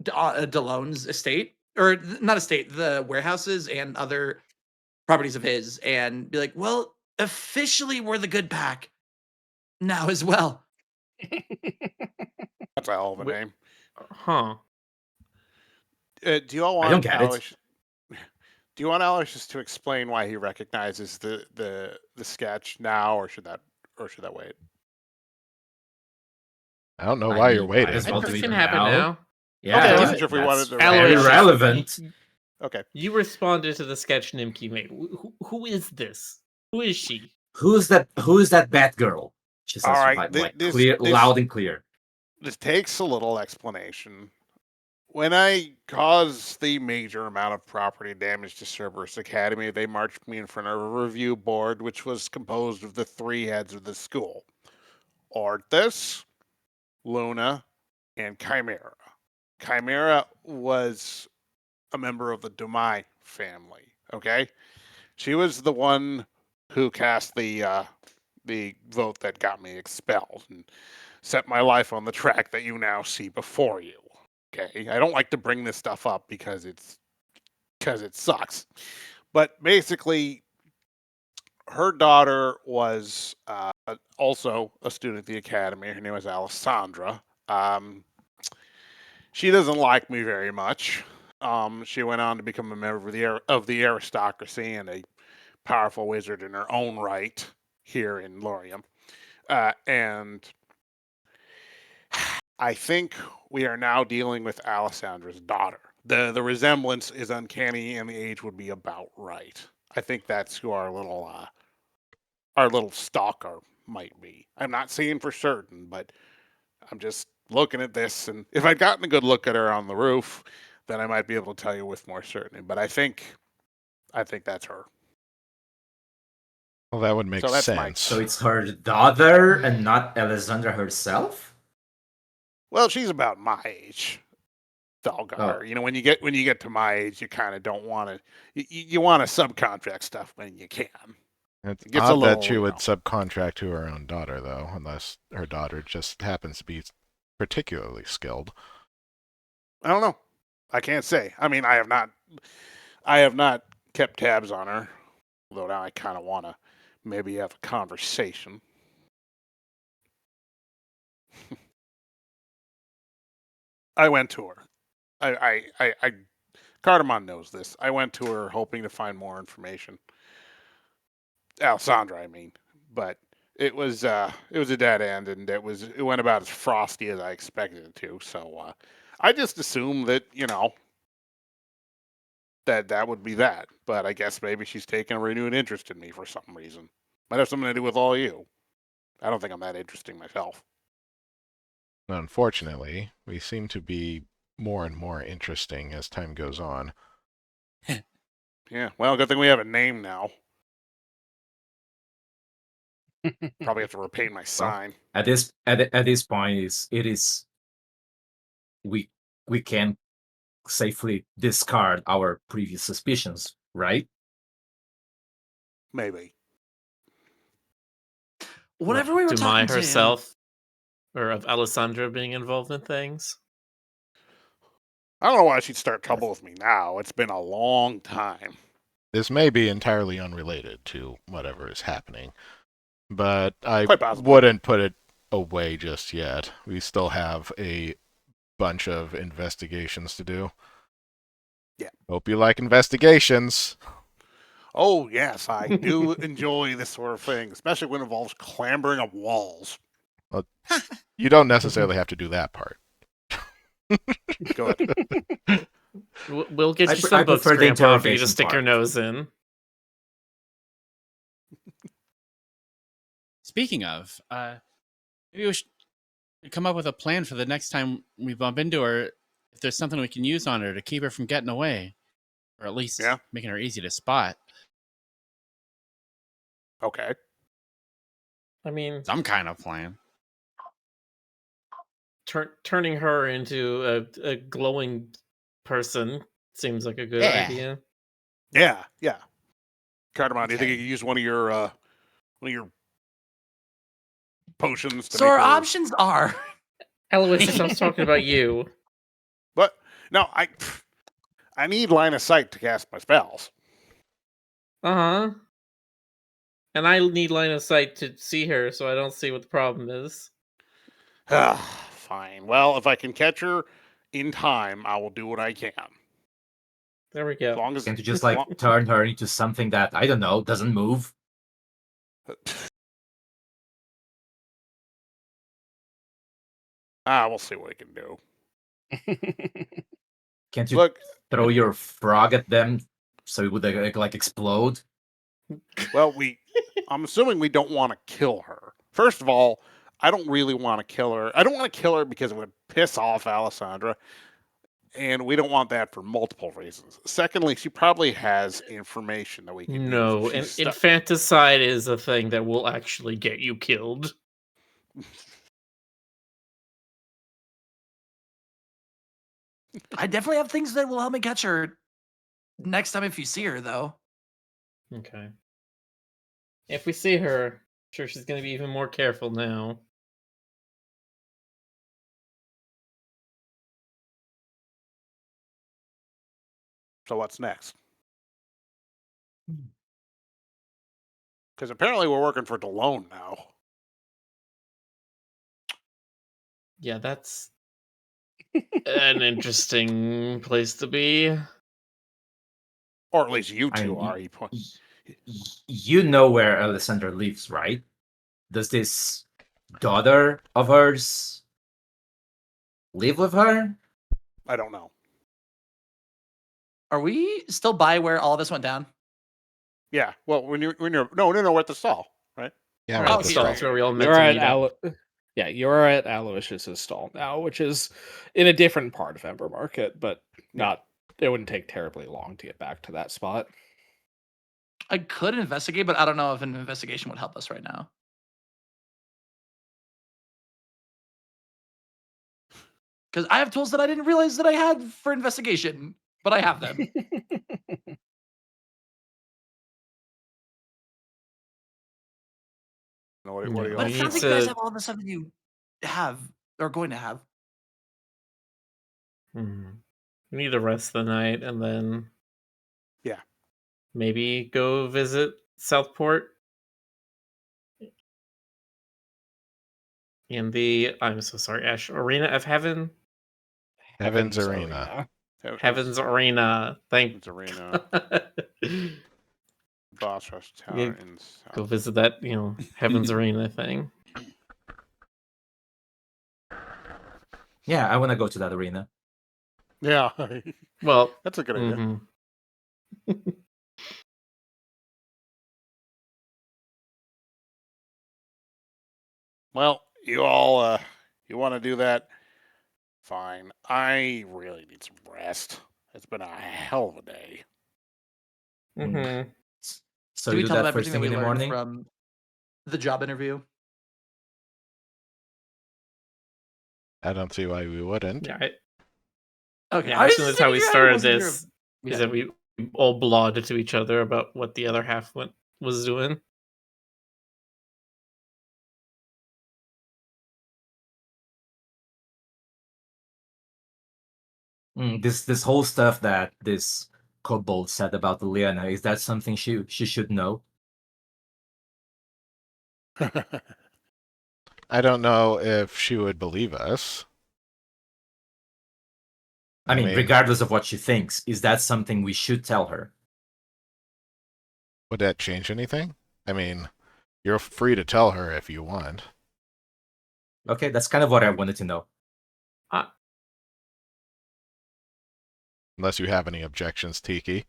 DeLone's estate, or not estate, the warehouses and other properties of his, and be like, well, officially we're the good pack now as well. That's a hell of a name. Huh. Do you all want I don't get it. Aloysius? Do you want Aloysius to explain why he recognizes the sketch now, or should that wait? I don't know I why mean, you're might waiting. as well do This it can happen now. Yeah, Okay, I Okay, wasn't sure if we that's wanted to- Aloysius- irrelevant. Okay. You responded to the sketch Nimki made. Who is this? Who is she? Who's that bad girl? She says, All right, loud and clear. This takes a little explanation. When I caused the major amount of property damage to Cerberus Academy, they marched me in front of a review board, which was composed of the 3 heads of the school: Orthus, Luna, and Chimera. Chimera was a member of the Dumai family. Okay, she was the one who cast the vote that got me expelled and set my life on the track that you now see before you. Okay, I don't like to bring this stuff up because it sucks, but basically, her daughter was also a student at the academy. Her name was Alessandra. She doesn't like me very much. She went on to become a member of the aristocracy and a powerful wizard in her own right here in Lorium. And I think we are now dealing with Alessandra's daughter. The resemblance is uncanny, and the age would be about right. I think that's who our little stalker might be. I'm not saying for certain, but I'm just looking at this, and if I'd gotten a good look at her on the roof, then I might be able to tell you with more certainty. But I think that's her. Well, that would make So that's sense. So it's her daughter and not Alessandra herself? Well, she's about my age, Thalgar. Oh. You know, when you get to my age, you kind of don't want to. You want to subcontract stuff when you can. It's It gets a odd that little, she you would know. subcontract to her own daughter, though, unless her daughter just happens to be particularly skilled. I don't know. I can't say. I mean, I have not kept tabs on her. Although now I kind of want to maybe have a conversation. I went to her. I Cardamon knows this. I went to her hoping to find more information. Alessandra, I mean, but it was a dead end, and it went about as frosty as I expected it to. So I just assumed that that would be that. But I guess maybe she's taken a renewed interest in me for some reason. Might have something to do with all you. I don't think I'm that interesting myself. Unfortunately, we seem to be more and more interesting as time goes on. Yeah, well, good thing we have a name now. Probably have to repaint my sign. At this point, we we can safely discard our previous suspicions, right? Maybe. Whatever we were Dumai talking to him. herself, or of Alessandra being involved in things. I don't know why she'd start trouble with me now. It's been a long time. This may be entirely unrelated to whatever is happening, but I Quite possibly. wouldn't put it away just yet. We still have a bunch of investigations to do. Yeah. Hope you like investigations. Oh, yes, I do enjoy this sort of thing, especially when it involves clambering up walls. You don't necessarily have to do that part. Good. We'll get I you pre- some I books, prefer the Grandpa, for you to interrogation stick your part. nose in. Speaking of, maybe we should come up with a plan for the next time we bump into her. If there's something we can use on her to keep her from getting away, or at least Yeah. making her easy to spot. Okay. I mean, Some kind of plan. turning her into a glowing person seems like a good Yeah. idea. Yeah. Cardamon, do you think Okay. you could use one of your potions to So make our her... options are Aloysius, I was talking about you. But no, I need line of sight to cast my spells. Uh-huh. And I need line of sight to see her, so I don't see what the problem is. Fine. Well, if I can catch her in time, I will do what I can. There we As go. long as Can't you just like turn her into something that, I don't know, doesn't move? we'll see what we can do. Can't you Look, throw your frog at them so it would like explode? well, I'm assuming we don't want to kill her. First of all, I don't really want to kill her. I don't want to kill her because it would piss off Alessandra, and we don't want that for multiple reasons. Secondly, she probably has information that we can No, use. If she's infanticide is a thing that will actually get you killed. I definitely have things that will help me catch her next time if you see her, though. Okay. If we see her, I'm sure she's going to be even more careful now. So what's next? Because apparently we're working for Delone now. Yeah, that's an interesting place to be. Or at least you I two mean, are. You know where Alessandra lives, right? Does this daughter of hers live with her? I don't know. Are we still by where all this went down? Yeah. Well, when you're no, we're at the stall, right? Yeah, We're we're at at the the stalls stall. where we all meant You're to at meet up. you're at Aloysius's stall now, which is in a different part of Ember Market, but not. It wouldn't take terribly long to get back to that spot. I could investigate, but I don't know if an investigation would help us right now. Because I have tools that I didn't realize that I had for investigation, but I have them. What No, do you But all it we sounds need like you guys to. have all the stuff that you have or going to have. We need to rest the night and then Yeah. maybe go visit Southport in the, I'm so sorry, Ash, Arena of Heaven? Heaven's Arena. Heaven's Arena. Thank Heaven's Arena. God. Boss Rush Yeah, Tower in Go South. visit that, Heaven's Arena thing. Yeah, I want to go to that arena. Yeah. Well, That's a good idea. mhm. Well, you all you want to do that? Fine. I really need some rest. It's been a hell of a day. Mhm. So Do you we do tell them that first everything that thing we in the learned morning? from the job interview? I don't see why we wouldn't. Yeah, Okay. yeah, I I was assume that's just how we I started wasn't sure if this, we is had that we all blogged to each other about what the other half was doing. This whole stuff that this kobold said about Liana, is that something she should know? I don't know if she would believe us. I mean, regardless of what she thinks, is that something we should tell her? Would that change anything? I mean, you're free to tell her if you want. Okay, that's kind of what I wanted to know. Unless you have any objections, Tiki.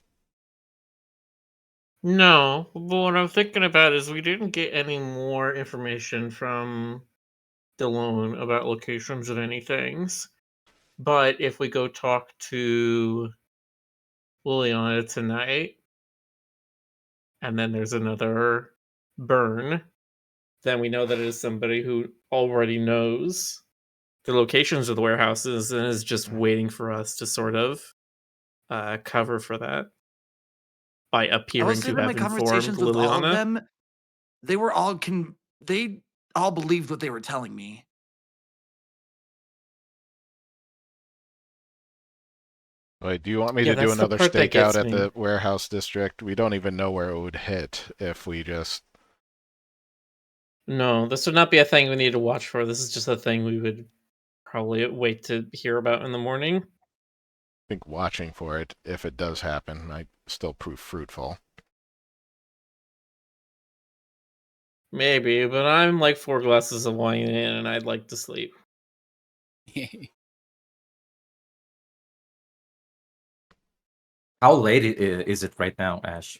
No, but what I'm thinking about is we didn't get any more information from Delone about locations of any things. But if we go talk to Liliana tonight, and then there's another burn, then we know that it is somebody who already knows the locations of the warehouses and is just waiting for us to sort of cover for that by I will appearing say to that my have informed conversations with all of Liliana. them, they were all they all believed what they were telling me. Wait, do you want me Yeah, to do that's the another part that stakeout gets at me. the warehouse district? We don't even know where it would hit if we just... No, this would not be a thing we need to watch for. This is just a thing we would probably wait to hear about in the morning. I think watching for it, if it does happen, might still prove fruitful. Maybe, but I'm like 4 glasses of wine in and I'd like to sleep. How late is it right now, Ash?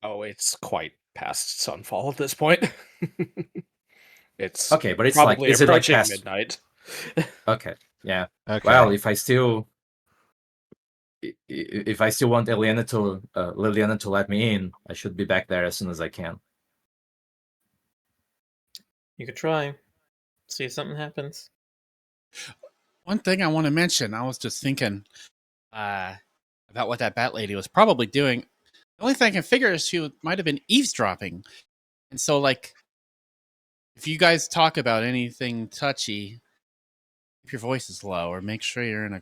Oh, it's quite past sunfall at this point. It's Okay, but it's probably is it like approaching past? midnight. Okay, yeah. Okay. Well, if I still want Liliana to let me in, I should be back there as soon as I can. You could try. See if something happens. One thing I want to mention, I was just thinking about what that bat lady was probably doing. The only thing I can figure is she might have been eavesdropping. And so, like, if you guys talk about anything touchy, keep your voices low or make sure you're in a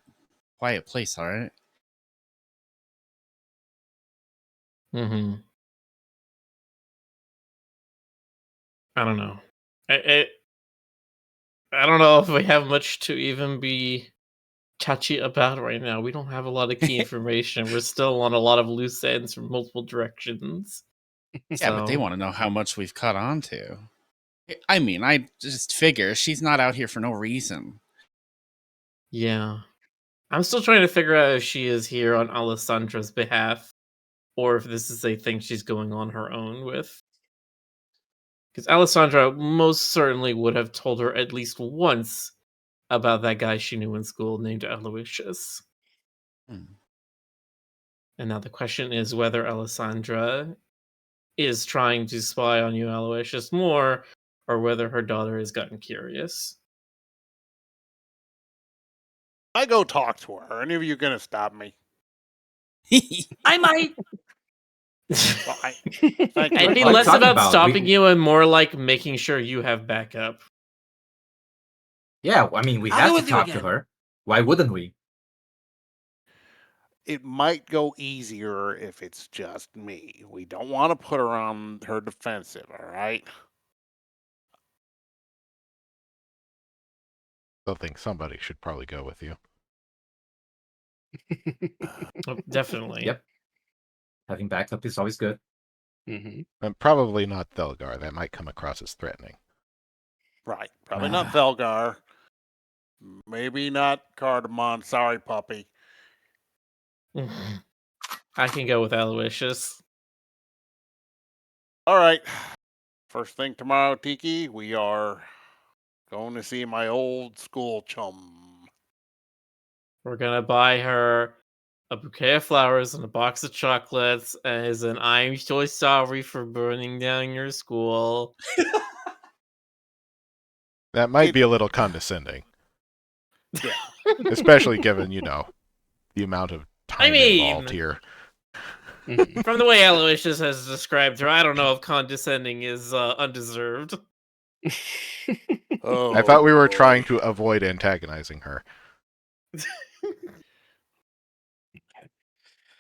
quiet place, all right? Mm-hmm. I don't know. I don't know if we have much to even be touchy about right now. We don't have a lot of key information. We're still on a lot of loose ends from multiple directions. Yeah, but they want to know how much we've caught on to. I mean, I just figure she's not out here for no reason. Yeah. I'm still trying to figure out if she is here on Alessandra's behalf or if this is a thing she's going on her own with. Because Alessandra most certainly would have told her at least once about that guy she knew in school named Aloysius. Hmm. And now the question is whether Alessandra is trying to spy on you, Aloysius, more, or whether her daughter has gotten curious. I go talk to her. Are any of you gonna stop me? I might. Well, thank you. I'd be What are you less talking about about? stopping you and more like making sure you have backup. Yeah, I mean, we I'll have go to with you talk to again. her. Why wouldn't we? It might go easier if it's just me. We don't want to put her on her defensive, all right? I think somebody should probably go with you. Oh, definitely. Yep. Having backup is always good. Mhm. And probably not Thelgar. That might come across as threatening. Right. Probably not Thelgar. Maybe not Cardamon. Sorry, puppy. I can go with Aloysius. All right. First thing tomorrow, Tiki, we are going to see my old school chum. We're gonna buy her a bouquet of flowers and a box of chocolates as an I'm so sorry for burning down your school. That might It- be a little condescending, Yeah. especially given, the amount of time involved mean- here. Mhm. From the way Aloysius has described her, I don't know if condescending is undeserved. Oh, I thought we were boy. trying to avoid antagonizing her.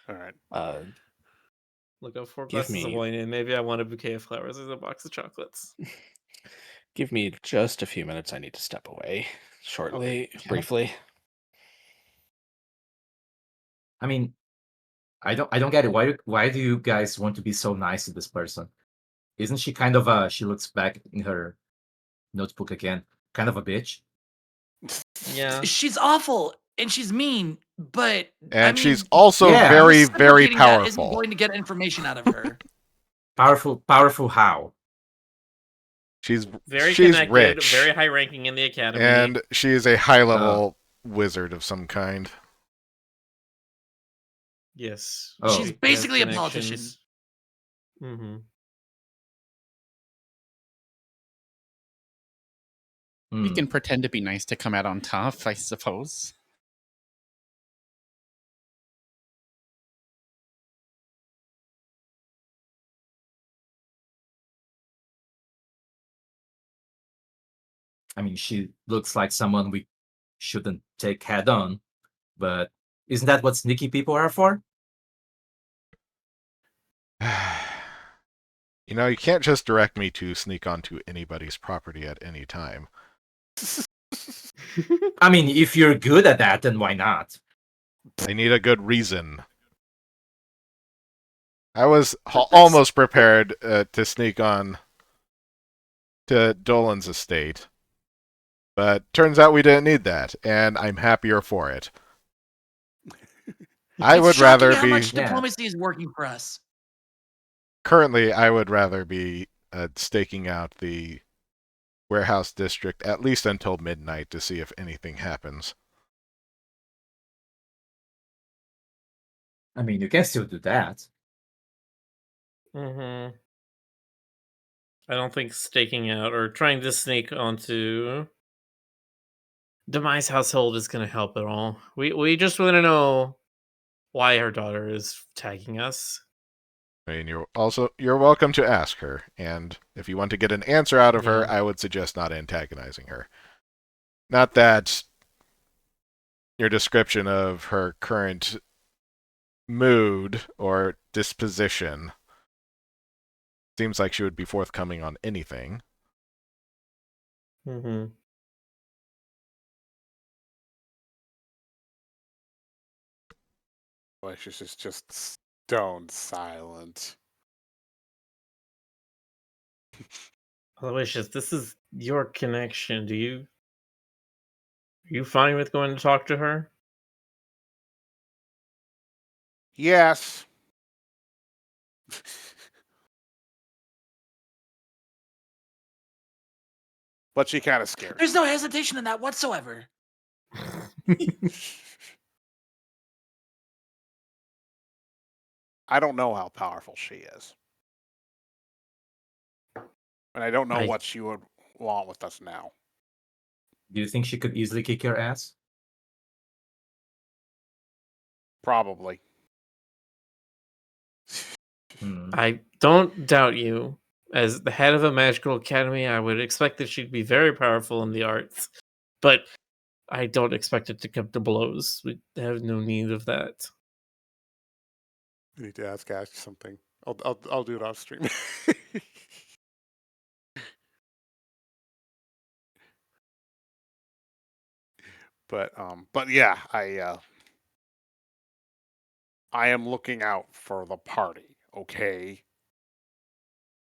All right. Look up 4 Give glasses of me- wine and maybe I want a bouquet of flowers and a box of chocolates. Give me just a few minutes. I need to step away shortly, briefly. I mean, I don't get it. Why do you guys want to be so nice to this person? Isn't she kind of she looks back in her notebook again, kind of a bitch? Yeah. She's awful and she's mean, but And I mean, she's also yeah. very, very reciprocating that isn't powerful. going to get information out of her. Powerful how? She's Very she's connected, rich, very high ranking in the academy. and she is a high-level wizard of some kind. Yes. Oh. She's basically a politician. Mm-hmm. We Hmm. can pretend to be nice to come out on top, I suppose. I mean, she looks like someone we shouldn't take head on, but isn't that what sneaky people are for? You can't just direct me to sneak onto anybody's property at any time. I mean, if you're good at that, then why not? I need a good reason. I was almost prepared to sneak on to Dolan's estate, but turns out we didn't need that, and I'm happier for it. I It's would shocking rather how be much diplomacy is working for us. currently. I would rather be staking out the warehouse district at least until midnight to see if anything happens. I mean, you can still do that. Mm-hmm. I don't think staking out or trying to sneak onto Demise household is going to help at all. We just want to know why her daughter is tagging us. I mean, you're welcome to ask her, and if you want to get an answer out of her, Yeah. I would suggest not antagonizing her. Not that your description of her current mood or disposition seems like she would be forthcoming on anything. Mm-hmm. Aloysius is just stone silent. Aloysius, this is your connection. Are you fine with going to talk to her? Yes. But she kind of scares There's me. no hesitation in that whatsoever. I don't know how powerful she is. And I don't know what she would want with us now. Do you think she could easily kick your ass? Probably. Hmm. I don't doubt you. As the head of a magical academy, I would expect that she'd be very powerful in the arts. But I don't expect it to come to blows. We have no need of that. I need to ask Ash something. I'll do it off stream. but yeah, I am looking out for the party. Okay.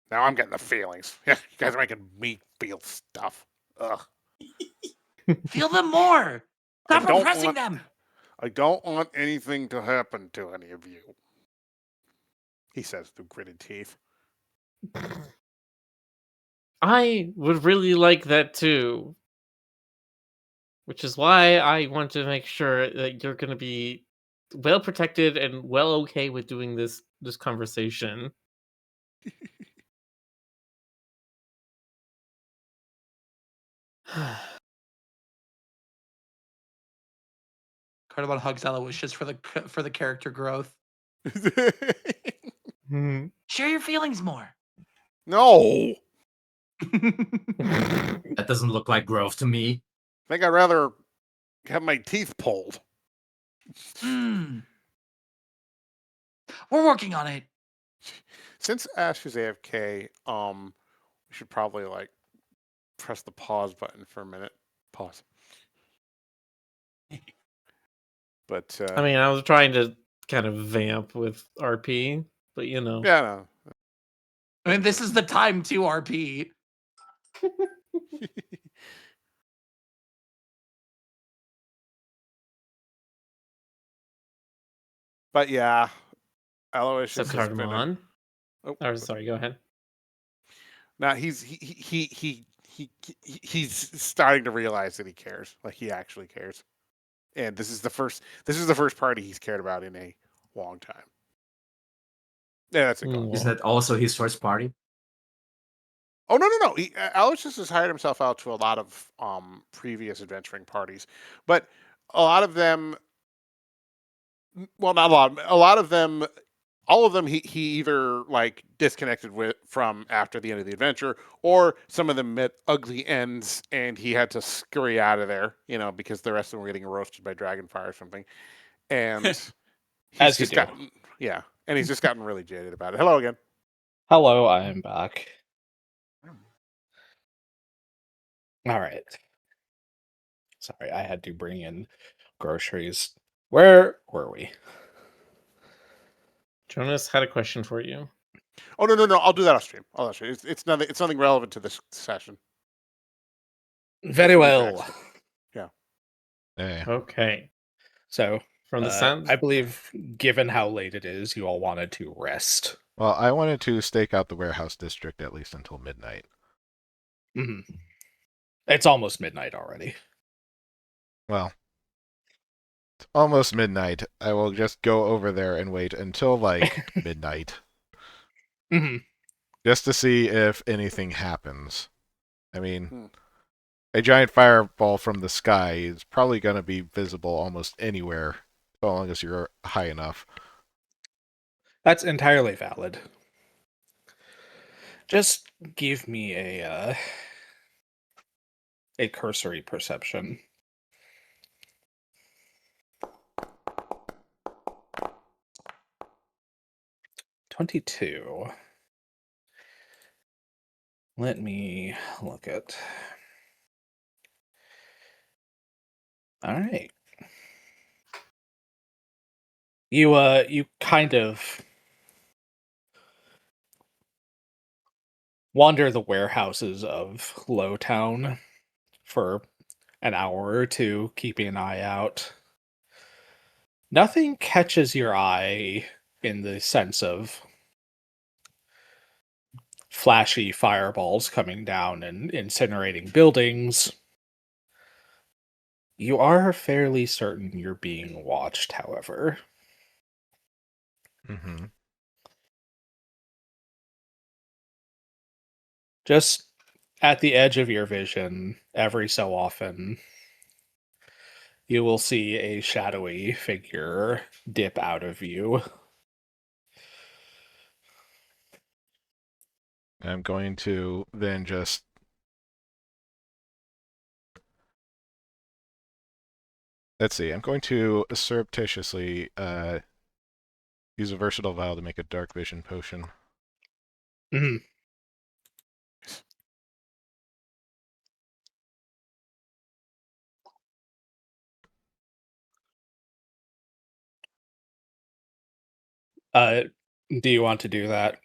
Now I'm getting the feelings. You guys are making me feel stuff. Ugh. Feel them more. I Stop don't repressing want. them. I don't want anything to happen to any of you. He says through gritted teeth. I would really like that too. Which is why I want to make sure that you're going to be well protected and well okay with doing this conversation. Cardamon hugs Aloysius for the character growth. Hmm. Share your feelings more. No. That doesn't look like growth to me. I think I'd rather have my teeth pulled. We're working on it. Since Ash is AFK, we should probably like press the pause button for a minute. Pause. But I mean, I was trying to kind of vamp with RP, but you know. yeah, no. I mean, this is the time to RP. But yeah, So Aloysius has been. Cardamon. Oh, Or sorry, go ahead. now he's starting to realize that he cares. Like he actually cares. And this is the first party he's cared about in a long time. Yeah, that's it. Gone. Isn't that also his first party? Oh no! Aloysius has hired himself out to a lot of previous adventuring parties, but a lot of them, well, not a lot. A lot of them, all of them, he either like disconnected from after the end of the adventure, or some of them met ugly ends, and he had to scurry out of there, because the rest of them were getting roasted by dragonfire or something, and he's As you just do. gotten, and he's just gotten really jaded about it. Hello again. Hello, I am back. All right. Sorry, I had to bring in groceries. Where were we? Jonas had a question for you. Oh no! I'll do that off stream. It's nothing. It's nothing relevant to this session. Very well. Yeah. Hey. Okay. So, From the sounds, I believe, given how late it is, you all wanted to rest. Well, I wanted to stake out the warehouse district at least until midnight. Mm-hmm. It's almost midnight already. Well, it's almost midnight. I will just go over there and wait until like midnight. Mm-hmm. Just to see if anything happens. I mean, a giant fireball from the sky is probably going to be visible almost anywhere, as long as you're high enough. That's entirely valid. Just give me a cursory perception. $22. Let me look at. All right. You kind of wander the warehouses of Lowtown for an hour or two, keeping an eye out. Nothing catches your eye in the sense of flashy fireballs coming down and incinerating buildings. You are fairly certain you're being watched, however. Mm-hmm. Just at the edge of your vision, every so often, You will see a shadowy figure dip out of view. I'm going to then just... Let's see. I'm going to surreptitiously use a versatile vial to make a dark vision potion. Mhm. Do you want to do that?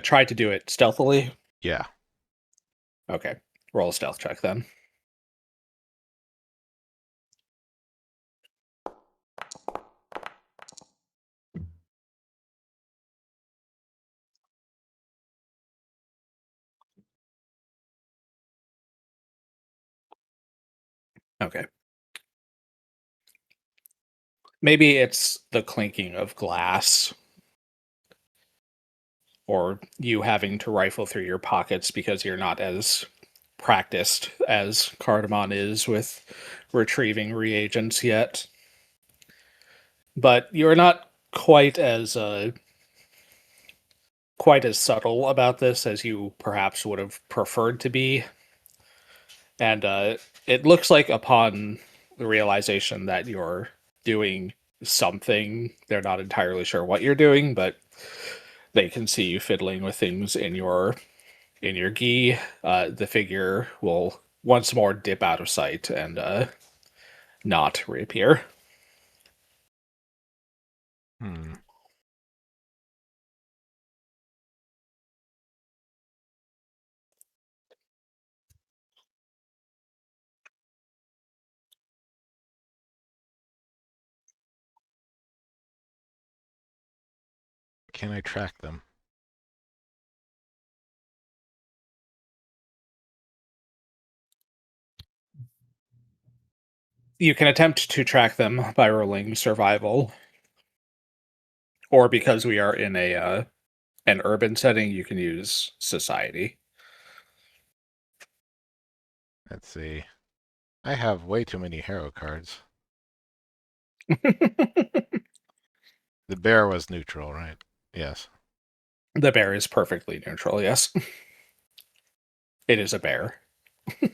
Try to do it stealthily. Yeah. Okay. Roll a stealth check then. Okay. Maybe it's the clinking of glass, or you having to rifle through your pockets because you're not as practiced as Cardamon is with retrieving reagents yet. But you're not quite as subtle about this as you perhaps would have preferred to be. And it looks like upon the realization that you're doing something, they're not entirely sure what you're doing, but they can see you fiddling with things in your gi. The figure will once more dip out of sight and not reappear. Hmm. Can I track them? You can attempt to track them by rolling survival, or because we are in a an urban setting, you can use society. Let's see. I have way too many hero cards. The bear was neutral, right? Yes. The bear is perfectly neutral, yes. It is a bear.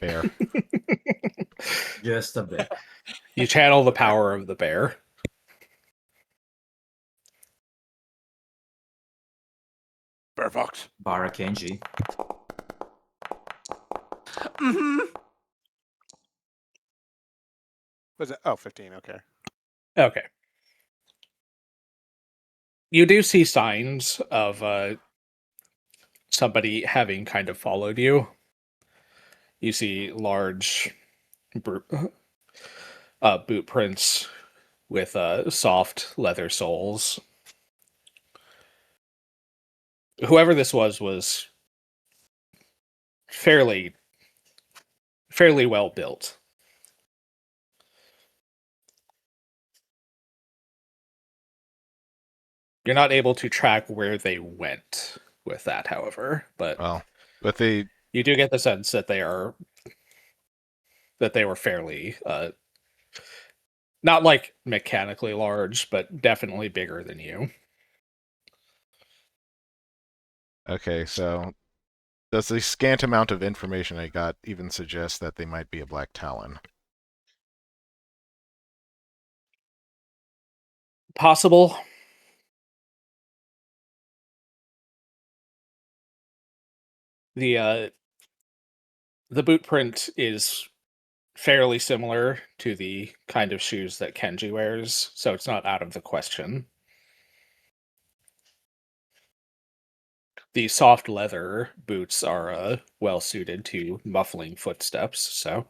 Bear. Just a bit. You channel the power of the bear. Bear Fox. Barakenji. Mm-hmm. Was it? Oh, 15. Okay. Okay. You do see signs of somebody having kind of followed you. You see large boot prints with soft leather soles. Whoever this was fairly well built. You're not able to track where they went with that, however, but Well, but they... you do get the sense that they were fairly not like mechanically large, but definitely bigger than you. Okay, so does the scant amount of information I got even suggest that they might be a Black Talon? Possible. The boot print is fairly similar to the kind of shoes that Kenji wears, so it's not out of the question. The soft leather boots are well suited to muffling footsteps, so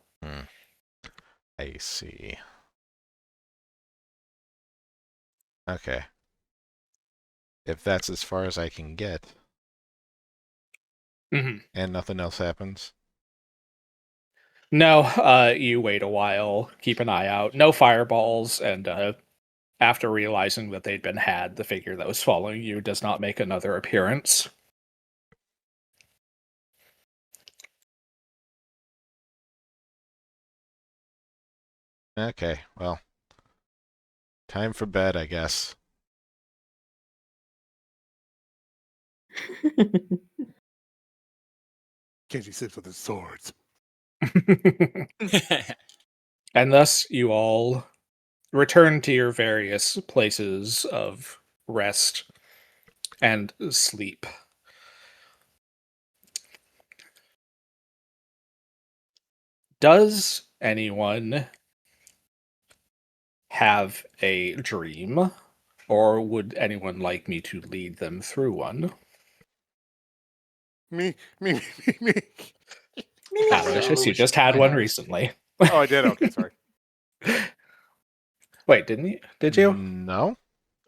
I see. Okay. If that's as far as I can get, and nothing else happens, No, you wait a while, keep an eye out. No fireballs, and after realizing that they'd been had, the figure that was following you does not make another appearance. Okay, well, time for bed, I guess. Kenji sleeps with his swords. And thus you all return to your various places of rest and sleep. Does anyone have a dream, or would anyone like me to lead them through one? Me. Me. Aloysius, you just had one recently. Oh, I did. Okay, sorry. Wait, didn't you? Did you? No.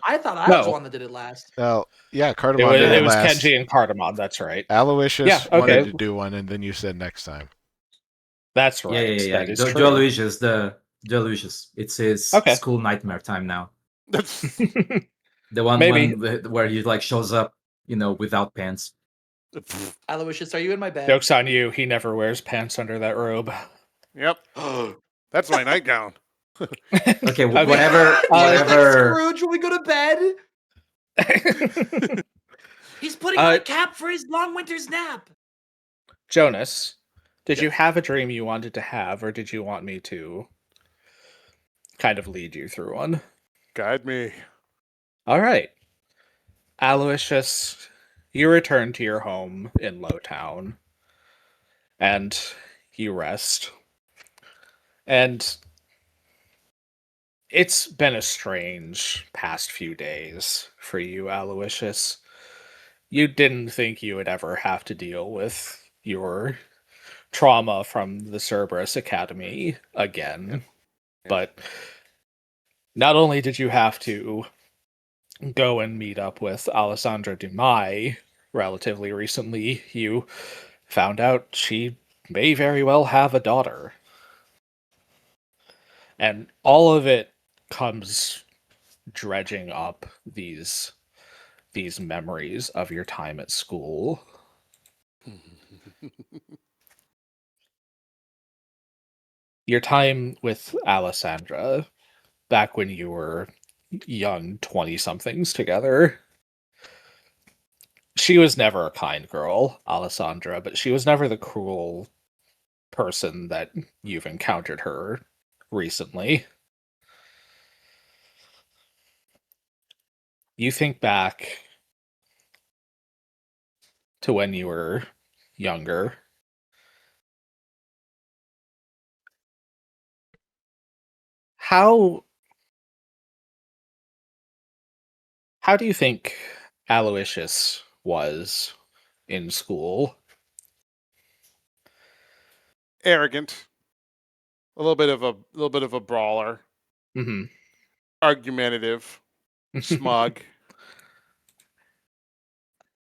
I thought I was the No. one that did it last. Well, yeah, It Cardamom was, did it it was last. Kenji and Cardamom, that's right. Aloysius Yeah, wanted okay. to do one, and then you said next time. That's Yeah, right. yeah. That is Joe true. Aloysius, the Aloysius. It's his Okay. school nightmare time now. That's The one Maybe. where he like shows up, without pants. Aloysius, are you in my bed? Joke's on you. He never wears pants under that robe. Yep. That's my nightgown. Okay, Okay. whatever, He's like whatever. Scrooge when we go to bed. He's putting on a cap for his long winter's nap. Jonas, did you Yes. have a dream you wanted to have, or did you want me to kind of lead you through one? Guide me. All right. Aloysius, you return to your home in Lowtown, and you rest. And it's been a strange past few days for you, Aloysius. You didn't think you would ever have to deal with your trauma from the Cerberus Academy again. Yeah. But not only did you have to go and meet up with Alessandra Dumai relatively recently, you found out she may very well have a daughter. And all of it comes dredging up these memories of your time at school. Your time with Alessandra back when you were young 20-somethings together. She was never a kind girl, Alessandra, but she was never the cruel person that you've encountered her recently. You think back to when you were younger. How do you think Aloysius was in school? Arrogant. A little bit of a brawler. Mm-hmm. Argumentative. Smug.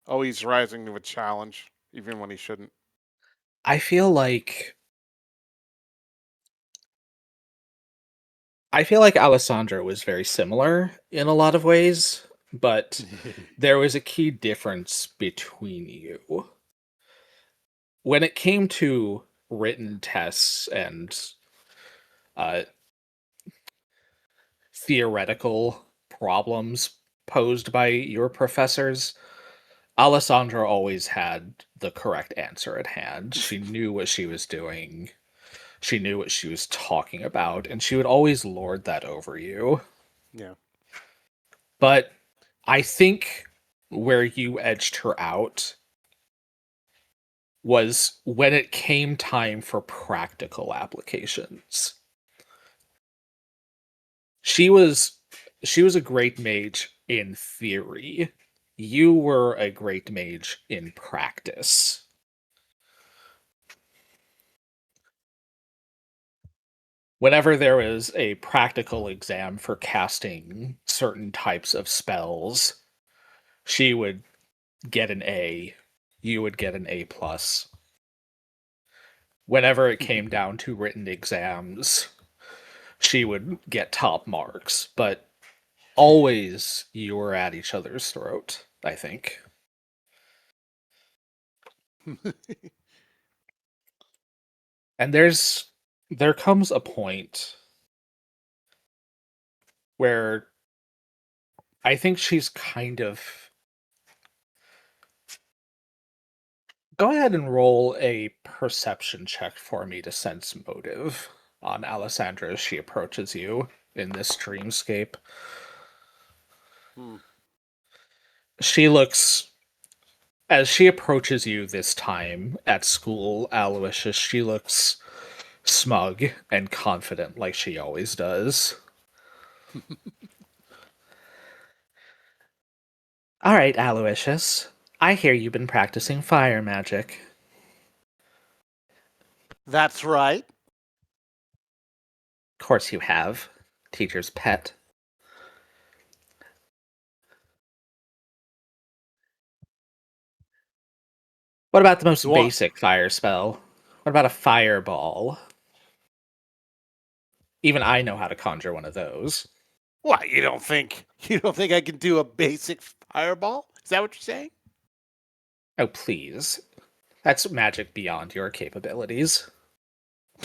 Always rising to a challenge, even when he shouldn't. I feel like Alessandra was very similar in a lot of ways, but there was a key difference between you. When it came to written tests and theoretical problems posed by your professors, Alessandra always had the correct answer at hand. She knew what she was doing. She knew what she was talking about, and she would always lord that over you. Yeah. But I think where you edged her out was when it came time for practical applications. She was a great mage in theory. You were a great mage in practice. Whenever there was a practical exam for casting certain types of spells, she would get an A, you would get an A+. Whenever it came down to written exams, she would get top marks, but always you were at each other's throat, I think. And there comes a point where I think she's kind of... Go ahead and roll a perception check for me to sense motive on Alessandra as she approaches you in this dreamscape. Hmm. She looks... As she approaches you this time at school, Aloysius, she looks smug and confident like she always does. All right, Aloysius. I hear you've been practicing fire magic. That's right. Of course you have. Teacher's pet. What about the most You want- basic fire spell? What about a fireball? Even I know how to conjure one of those. What, you don't think I can do a basic fireball? Is that what you're saying? Oh, please. That's magic beyond your capabilities.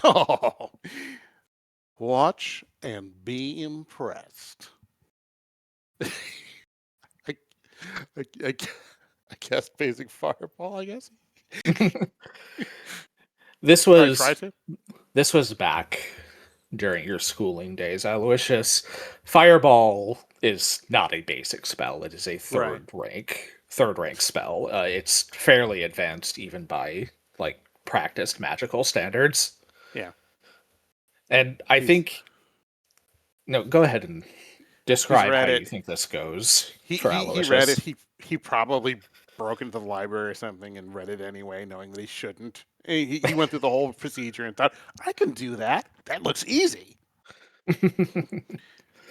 Oh. Watch and be impressed. I, I guess basic fireball, I guess. This Or I was try to. this was back during your schooling days, Aloysius. Fireball is not a basic spell. It is a third rank spell. It's fairly advanced even by like practiced magical standards. Yeah. And I think no, go ahead and describe read how it. you think this goes He for he Aloysius. read it. He probably broke into the library or something and read it anyway, knowing that he shouldn't. He went through the whole procedure and thought, I can do that. That looks easy.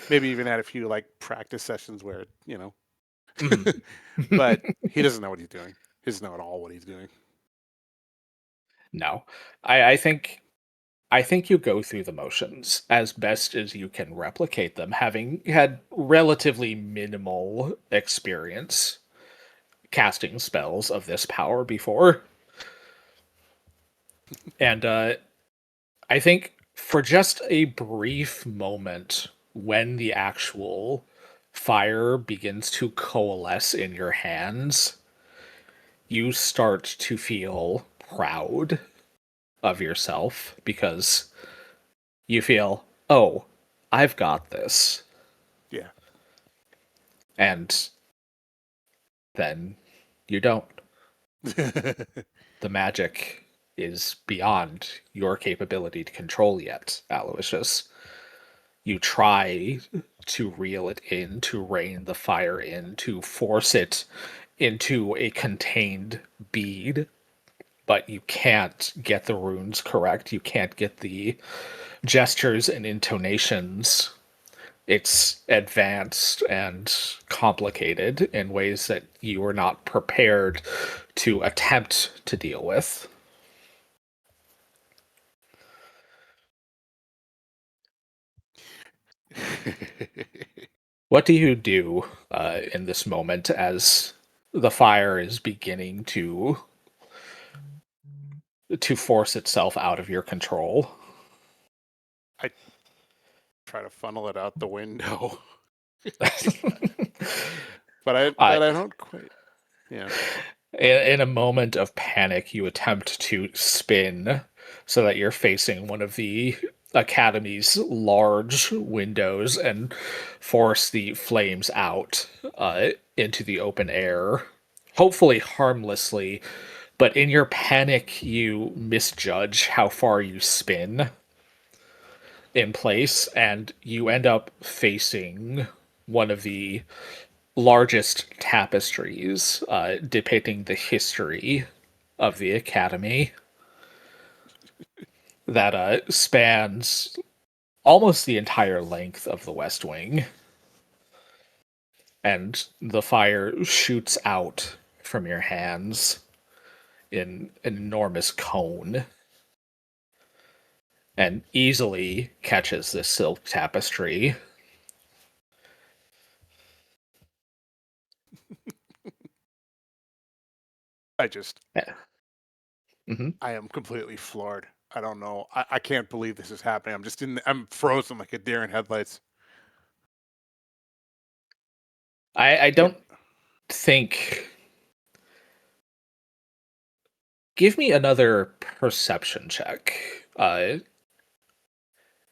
Maybe even had a few like practice sessions where, but he doesn't know what he's doing. He doesn't know at all what he's doing. No. I think you go through the motions as best as you can replicate them, having had relatively minimal experience casting spells of this power before. And I think for just a brief moment, when the actual fire begins to coalesce in your hands, you start to feel proud of yourself because you feel, oh, I've got this. Yeah. And then you don't. The magic is beyond your capability to control yet, Aloysius. You try to reel it in, to rein the fire in, to force it into a contained bead, but you can't get the runes correct. You can't get the gestures and intonations. It's advanced and complicated in ways that you were not prepared to attempt to deal with. What do you do in this moment as the fire is beginning to force itself out of your control? I try to funnel it out the window. But I don't quite. Yeah. In a moment of panic, you attempt to spin so that you're facing one of the Academy's large windows and force the flames out into the open air, hopefully harmlessly. But in your panic, you misjudge how far you spin in place, and you end up facing one of the largest tapestries depicting the history of the Academy that spans almost the entire length of the West Wing. And the fire shoots out from your hands in an enormous cone and easily catches this silk tapestry. I just, Mm-hmm. I am completely floored. I don't know. I can't believe this is happening. I'm frozen like a deer in headlights. I don't think. Give me another perception check.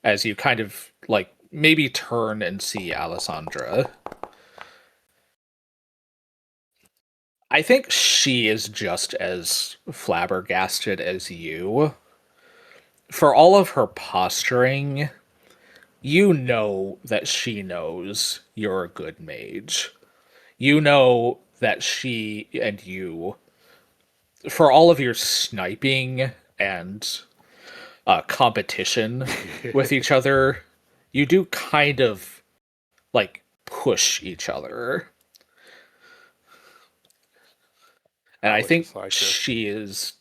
As you kind of like maybe turn and see Alessandra. I think she is just as flabbergasted as you. For all of her posturing, you know that she knows you're a good mage. You know that she and you, for all of your sniping and competition with each other, you do kind of like push each other. And I would think just like to- she is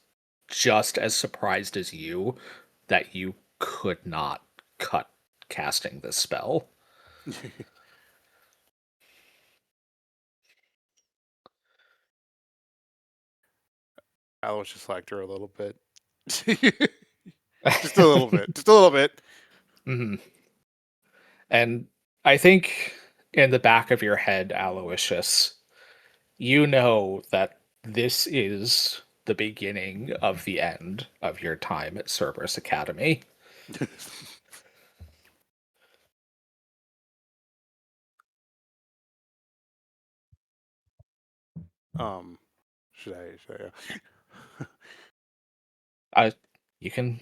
just as surprised as you that you could not cut casting this spell. I was just liked her a little bit. Just a little bit. Just a little bit. Mm-hmm. And I think in the back of your head, Aloysius, you know that this is the beginning of the end of your time at Cerberus Academy. Should I You can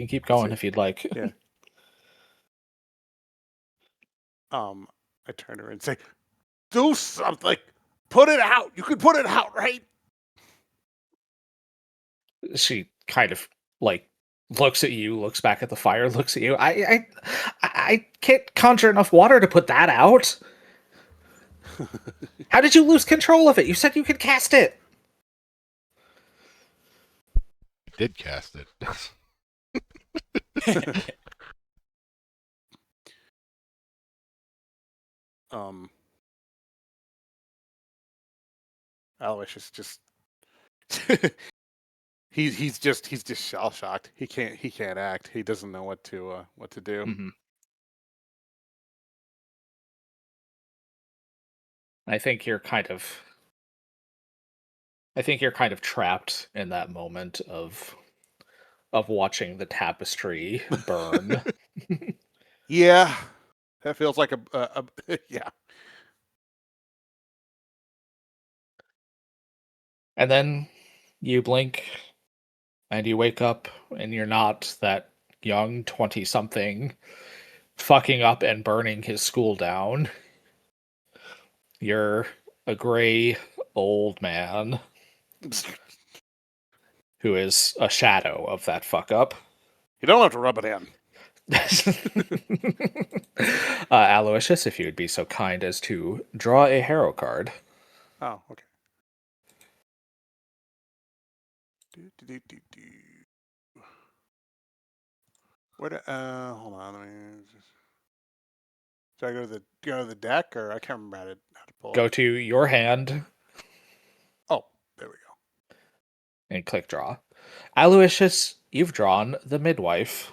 keep going if you'd like. Yeah. I turn to her and say, do something. Put it out. You can put it out, right? She kind of like looks at you, looks back at the fire, looks at you. I can't conjure enough water to put that out. How did you lose control of it? You said you could cast it. I did cast it. Aloysius just he's just shell shocked. He can't act. He doesn't know what to do. Mm-hmm. I think you're kind of trapped in that moment of watching the tapestry burn. Yeah, that feels like a yeah. And then you blink and you wake up and you're not that young 20-something fucking up and burning his school down. You're a gray old man who is a shadow of that fuck up. You don't have to rub it in. Aloysius, if you would be so kind as to draw a hero card. Oh, okay. Where hold on, let me should I go to the deck, or I can't remember how to pull Go it. to your hand Oh, there we go. and click draw. Aloysius, you've drawn the midwife.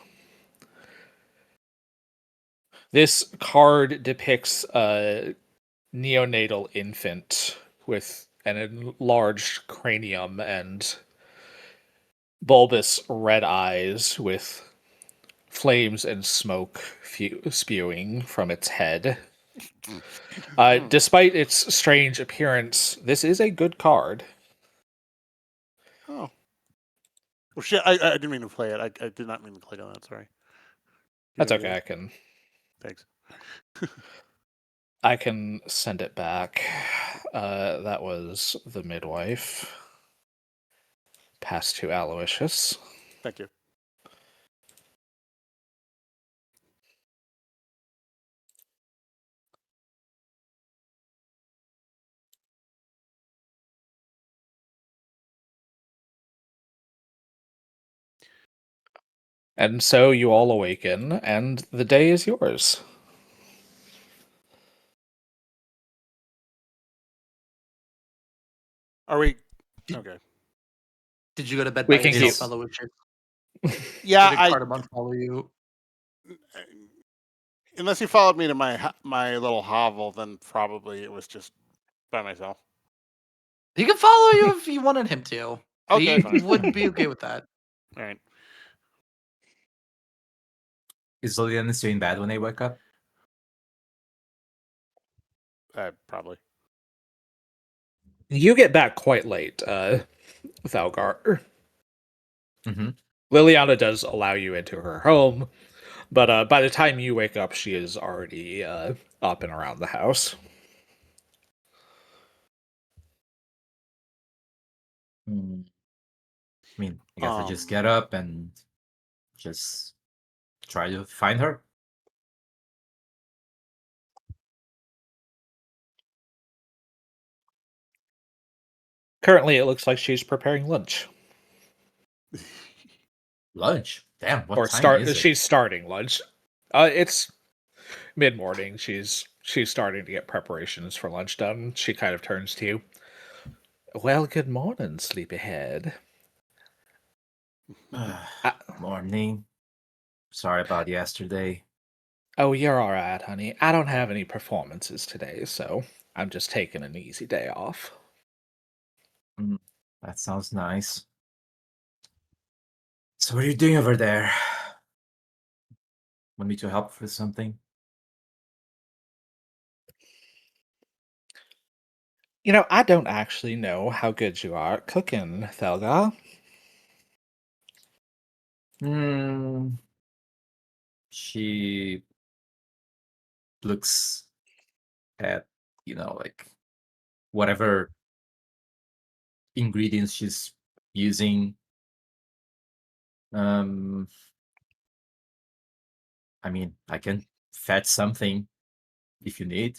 This card depicts a neonatal infant with an enlarged cranium and bulbous red eyes with flames and smoke spewing from its head. Despite its strange appearance, this is a good card. Oh. Well, shit, I didn't mean to play it. I did not mean to click on that, sorry. That's okay, I can... Thanks. I can send it back. That was the midwife. Pass to Aloysius. Thank you. And so you all awaken, and the day is yours. Are we okay? Did you go to bed We by can yourself, keep- Aloysius? Yeah, Did Cardamom follow you? unless you followed me to my little hovel, then probably it was just by myself. He could follow you if you wanted him to. Okay, He fine. would be okay with that. All right. Is Liliana still in bed when they wake up? Probably. You get back quite late, Thalgar. Mm-hmm. Liliana does allow you into her home, but by the time you wake up, she is already up and around the house. I mean, I guess I just Um, get up and just try to find her. Currently, it looks like she's preparing lunch. Lunch? Damn, what Or time is it? she's starting lunch. It's mid-morning. She's starting to get preparations for lunch done. She kind of turns to you. Well, good morning, sleepyhead. Morning. Sorry about yesterday. Oh, you're all right, honey. I don't have any performances today, so I'm just taking an easy day off. That sounds nice. So what are you doing over there? Want me to help with something? You know, I don't actually know how good you are at cooking, Thelga. She looks at, like whatever ingredients she's using. I mean, I can fetch something if you need.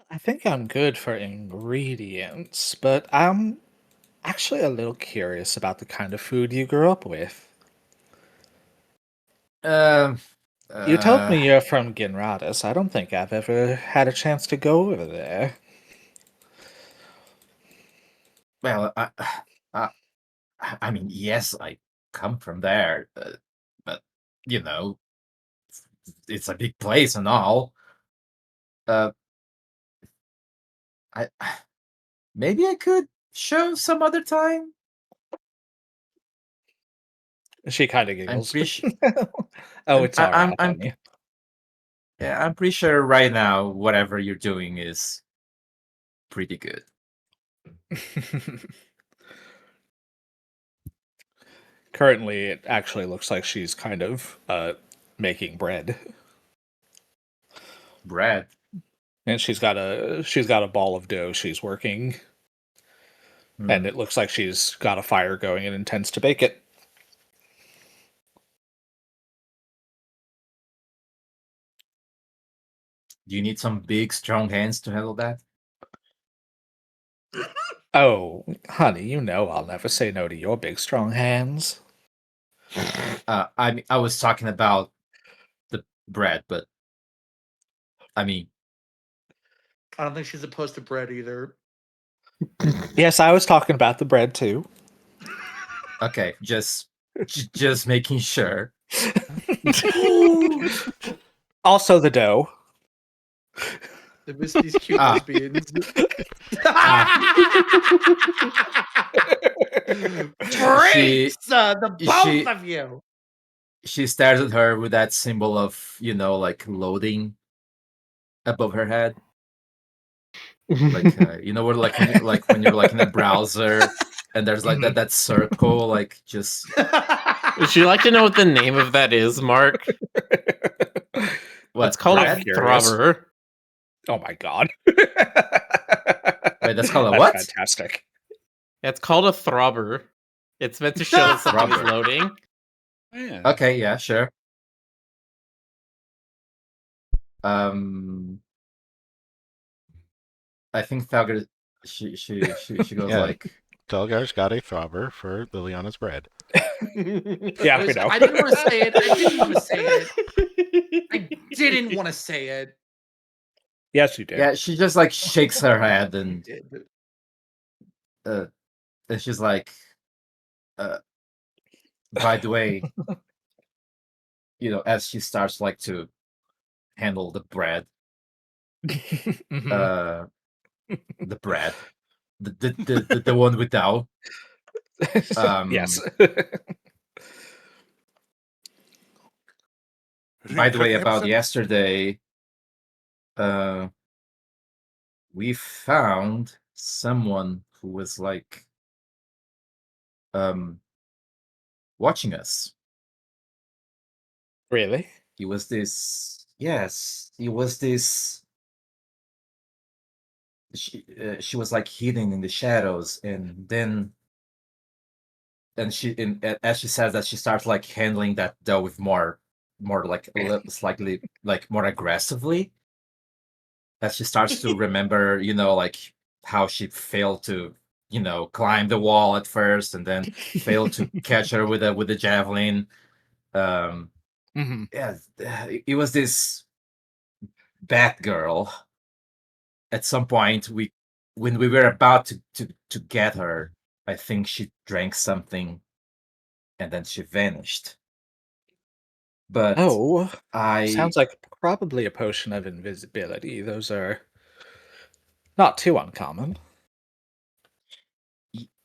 I think I'm good for ingredients, but I'm actually a little curious about the kind of food you grew up with. Um, You told me uh, you're from Ginradis. I don't think I've ever had a chance to go over there. well, I, I mean, yes, I come from there, but you know, it's a big place and all. Uh, I maybe I could show some other time. She kind of I'm giggles. pretty sure. Oh, it's all right, I'm honey. yeah, I'm pretty sure right now whatever you're doing is pretty good. Currently, it actually looks like she's kind of making bread, Bread. and she's got a ball of dough she's working, and it looks like she's got a fire going and intends to bake it. Do you need some big, strong hands to handle that? Oh, honey, you know I'll never say no to your big strong hands. I was talking about the bread, but I mean, I don't think she's opposed to bread either. Yes, I was talking about the bread too. okay, just making sure. Also the dough. They miss these cute Ah. lesbians. Freaks! The both of you! She stares at her with that symbol of, like loading above her head. Like, where like when you're like in a browser and there's like that circle, like just. Would you like to know what the name of that is, Mark? What, It's called bread? a throbber. Oh my god. Wait, that's called a what? Fantastic. It's called a throbber. It's meant to show that something is Throbber. loading. Yeah. Okay, yeah, sure. I think Thalgar, she goes Yeah. like, Telgar's got a throbber for Liliana's bread. Yeah, we know. I didn't want to say it. I didn't want to say it. I didn't want to say it. Yes, you did. yeah, she just like shakes her head and Did. she's like, by the way, as she starts like to handle the bread, Mhm. the bread, the one with dough. Yes. By the way, Cooking about episode? yesterday, we found someone who was like watching us. Really? He was this. Yes, he was this. She was like hidden in the shadows, and then as she says that, she starts like handling that dough with more like slightly like more aggressively, as she starts to remember, like how she failed to, climb the wall at first, and then failed to catch her with a javelin. Um, Mhm. yeah, it was this Batgirl. At some point, when we were about to get her, I think she drank something, and then she vanished. But Oh, I sounds like probably a potion of invisibility. Those are not too uncommon.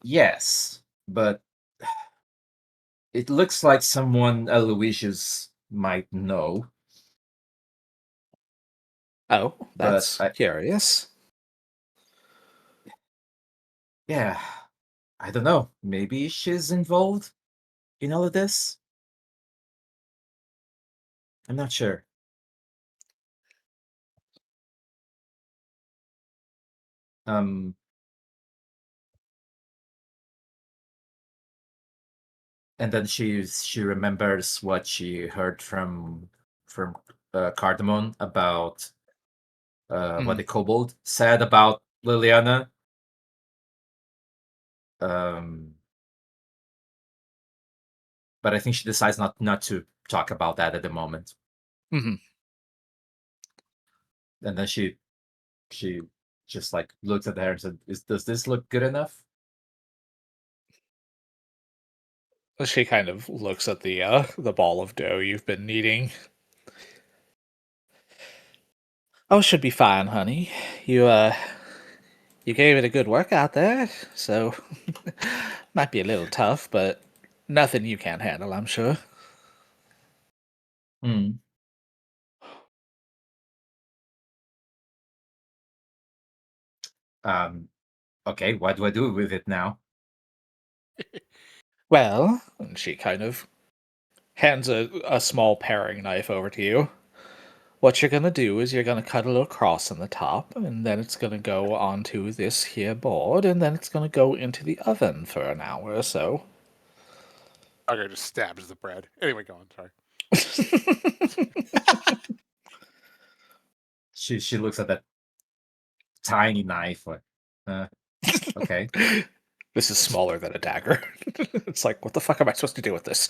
yes, but it looks like someone Aloysius might know. Oh, But that's curious. yeah, I don't know. Maybe she's involved in all of this. I'm not sure. Um, and then she remembers what she heard from Cardamom about what the kobold said about Liliana. Um, but I think she decides not to talk about that at the moment. Hmm. And then she just like looked at her and said, "Does this look good enough?" She kind of looks at the ball of dough you've been kneading. Oh, should be fine, honey. You gave it a good workout there, so might be a little tough, but nothing you can't handle, I'm sure. Hmm. Um, okay, what do I do with it now? Well, and she kind of hands a small paring knife over to you. What you're gonna do is you're gonna cut a little cross in the top, and then it's gonna go onto this here board, and then it's gonna go into the oven for an hour or so. Okay, just stabs the bread. Anyway, go on. Sorry. She looks at that tiny knife like, okay. This is smaller than a dagger. It's like, what the fuck am I supposed to do with this?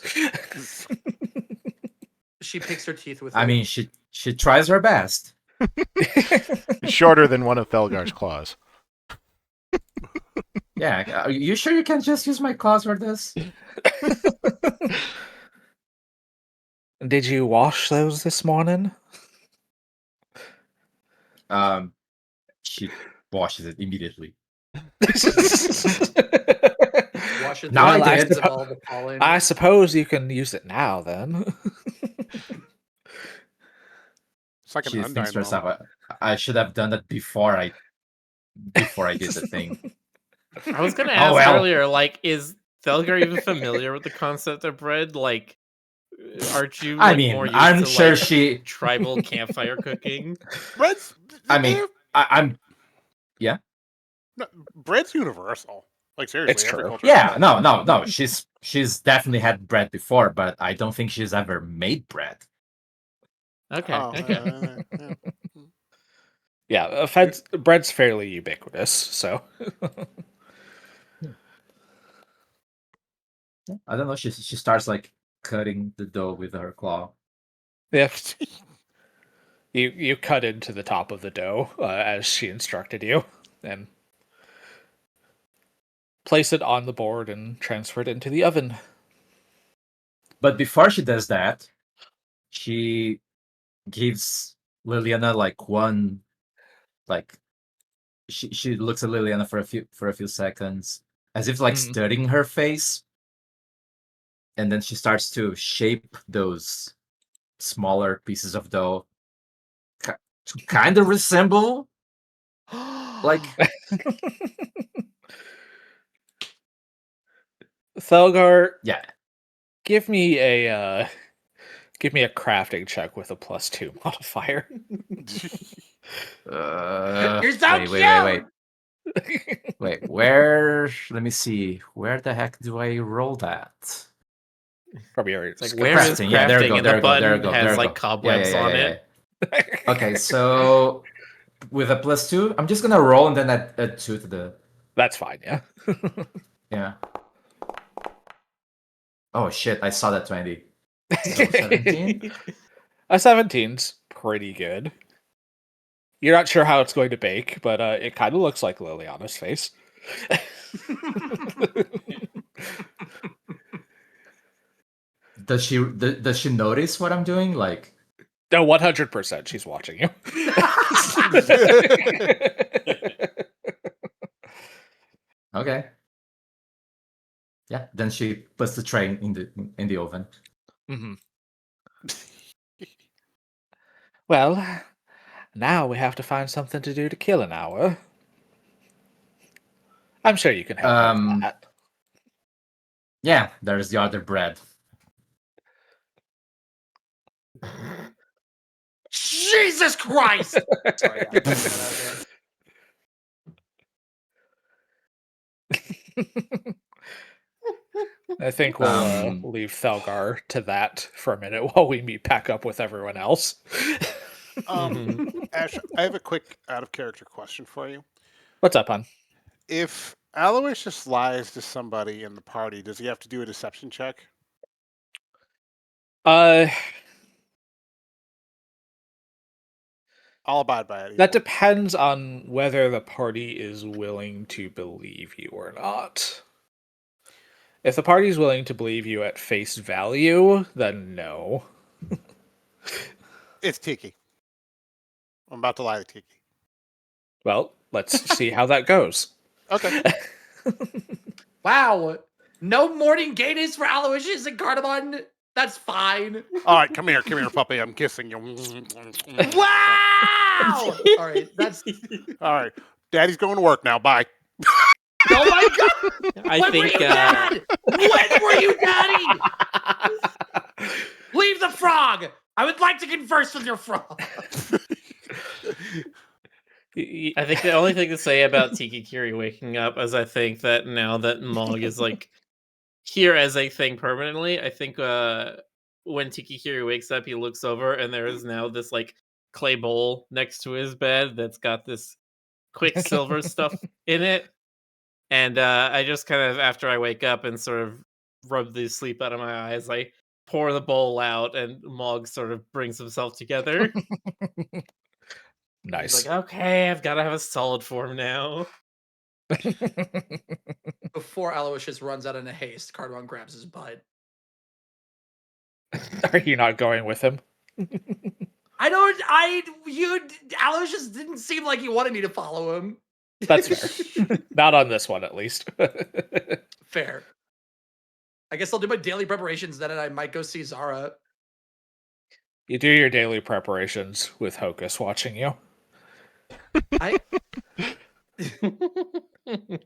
She picks her teeth with I it. mean, she tries her best. It's shorter than one of Thelgar's claws. Yeah, are you sure you can just use my claws for this? Did you wash those this morning? She washes it immediately. Wash it Now I through did. of all the pollen. I suppose you can use it now then. It's like an She thinks Undyne to herself, moment. I should have done that before I did the thing. I was gonna Oh, ask well. earlier, like, is Thelgar even familiar with the concept of bread? Like, aren't you I like mean, more used I'm to sure like she. tribal campfire cooking? Bread's. I mean, I'm. Yeah, No, bread's universal. Like seriously, It's every true. culture. yeah. No. She's definitely had bread before, but I don't think she's ever made bread. Okay, Oh, okay. yeah. Yeah, bread's fairly ubiquitous, so. I don't know. She starts like cutting the dough with her claw. Yeah. You cut into the top of the dough as she instructed you, and place it on the board and transfer it into the oven. But before she does that, she gives Liliana like one, like she looks at Liliana for a few seconds, as if like studying her face, and then she starts to shape those smaller pieces of dough to kind of resemble like Thelgar, yeah. give me a crafting check with a +2 modifier. You're so Wait. cute! Wait, where? Let me see. Where the heck do I roll that? Probably your It's like, skill where is set. Crafting. Yeah, there we crafting? go. And There the we go. There we button go. has There we like go. cobwebs on it. Okay, so with a +2, I'm just gonna roll and then add 2 to the. That's fine, yeah. Yeah. Oh shit! I saw that 20. So 17. A 17's pretty good. You're not sure how it's going to bake, but it kind of looks like Liliana's face. Does she notice what I'm doing? Like, No, 100%. She's watching you. okay. Yeah. Then she puts the tray in the oven. Mhm. Well, now we have to find something to do to kill an hour. I'm sure you can help with that. Yeah. There's the other bread. Jesus Christ! Sorry, I put that out there. I think we'll leave Thelgar to that for a minute while we meet back up with everyone else. Ash, I have a quick out of character question for you. What's up, hon? If Aloysius lies to somebody in the party, does he have to do a deception check? That I'll abide by it. depends on whether the party is willing to believe you or not. If the party is willing to believe you at face value, then no. It's Tiki. I'm about to lie to Tiki. Well, let's see how that goes. Okay. Wow. No morning gayness for Aloysius and Cardamon. That's fine. All right, come here, puppy. I'm kissing you. Wow! All right, that's. All right. Daddy's going to work now. Bye. Oh my god! I When think were you dad? When were you daddy? Leave the frog. I would like to converse with your frog. I think the only thing to say about Tiki Kiri waking up is I think that now that Mog is like here as a thing permanently, I think when Tiki Kiri wakes up, he looks over and there is now this like clay bowl next to his bed that's got this quicksilver stuff in it. And I just kind of, after I wake up and sort of rub the sleep out of my eyes, I pour the bowl out and Mog sort of brings himself together. Nice. He's like, okay, I've got to have a solid form now. Before Aloysius runs out in a haste, Cardamon grabs his butt. Are you not going with him? Aloysius didn't seem like he wanted me to follow him. That's fair. Not on this one, at least. Fair. I guess I'll do my daily preparations then, and I might go see Zara. You do your daily preparations with Hocus watching you. I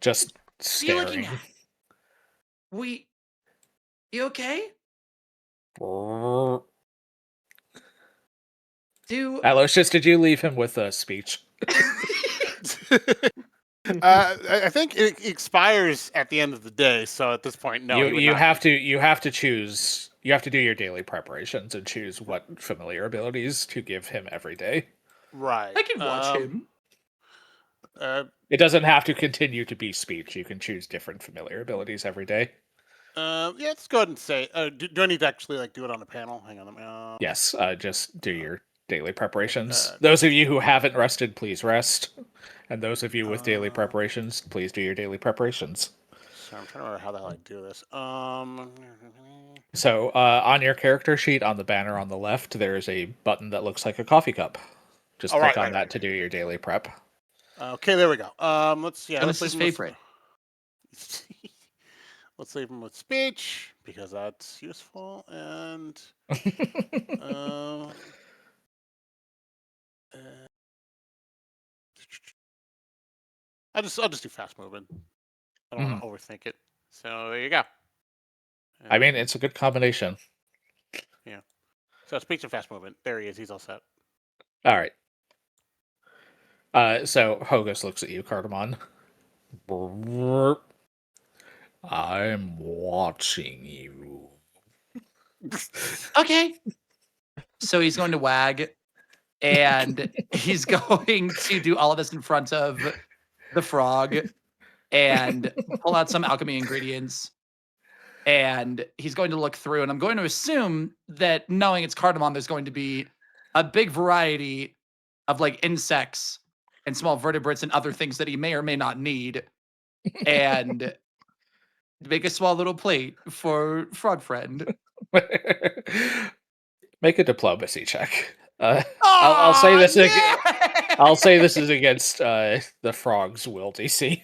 Just feel like staring. You okay? Aloysius, did you leave him with a speech? I think it expires at the end of the day, so at this point, no. You have to choose. You have to do your daily preparations and choose what familiar abilities to give him every day. Right. I can watch him. It doesn't have to continue to be speech. You can choose different familiar abilities every day. Yeah, let's go ahead and say. Do I need to actually like do it on a panel? Hang on. Yes, just do your daily preparations. Those of you who haven't rested, please rest. And those of you with daily preparations, please do your daily preparations. So I'm trying to remember how the hell I do this. So on your character sheet on the banner on the left, there's a button that looks like a coffee cup. Just Oh, click right, on that to do your daily prep. Okay, there we go. Let's let's Jonas's leave him with- favorite. let's leave him with speech because that's useful. And uh, I'll just do fast moving. I don't want to overthink it. So there you go. I mean, it's a good combination. So speech and fast movement. There he is. He's all set. All right. So Hogus looks at you, Cardamon. Brrr. I'm watching you. Okay. So he's going to wag, and he's going to do all of this in front of the frog and pull out some alchemy ingredients. And he's going to look through, and I'm going to assume that knowing it's cardamom, there's going to be a big variety of like insects and small vertebrates and other things that he may or may not need. And make a small little plate for Frog Friend. Make a diplomacy check. I'll say this. Yeah! I'll say this is against the frog's will DC.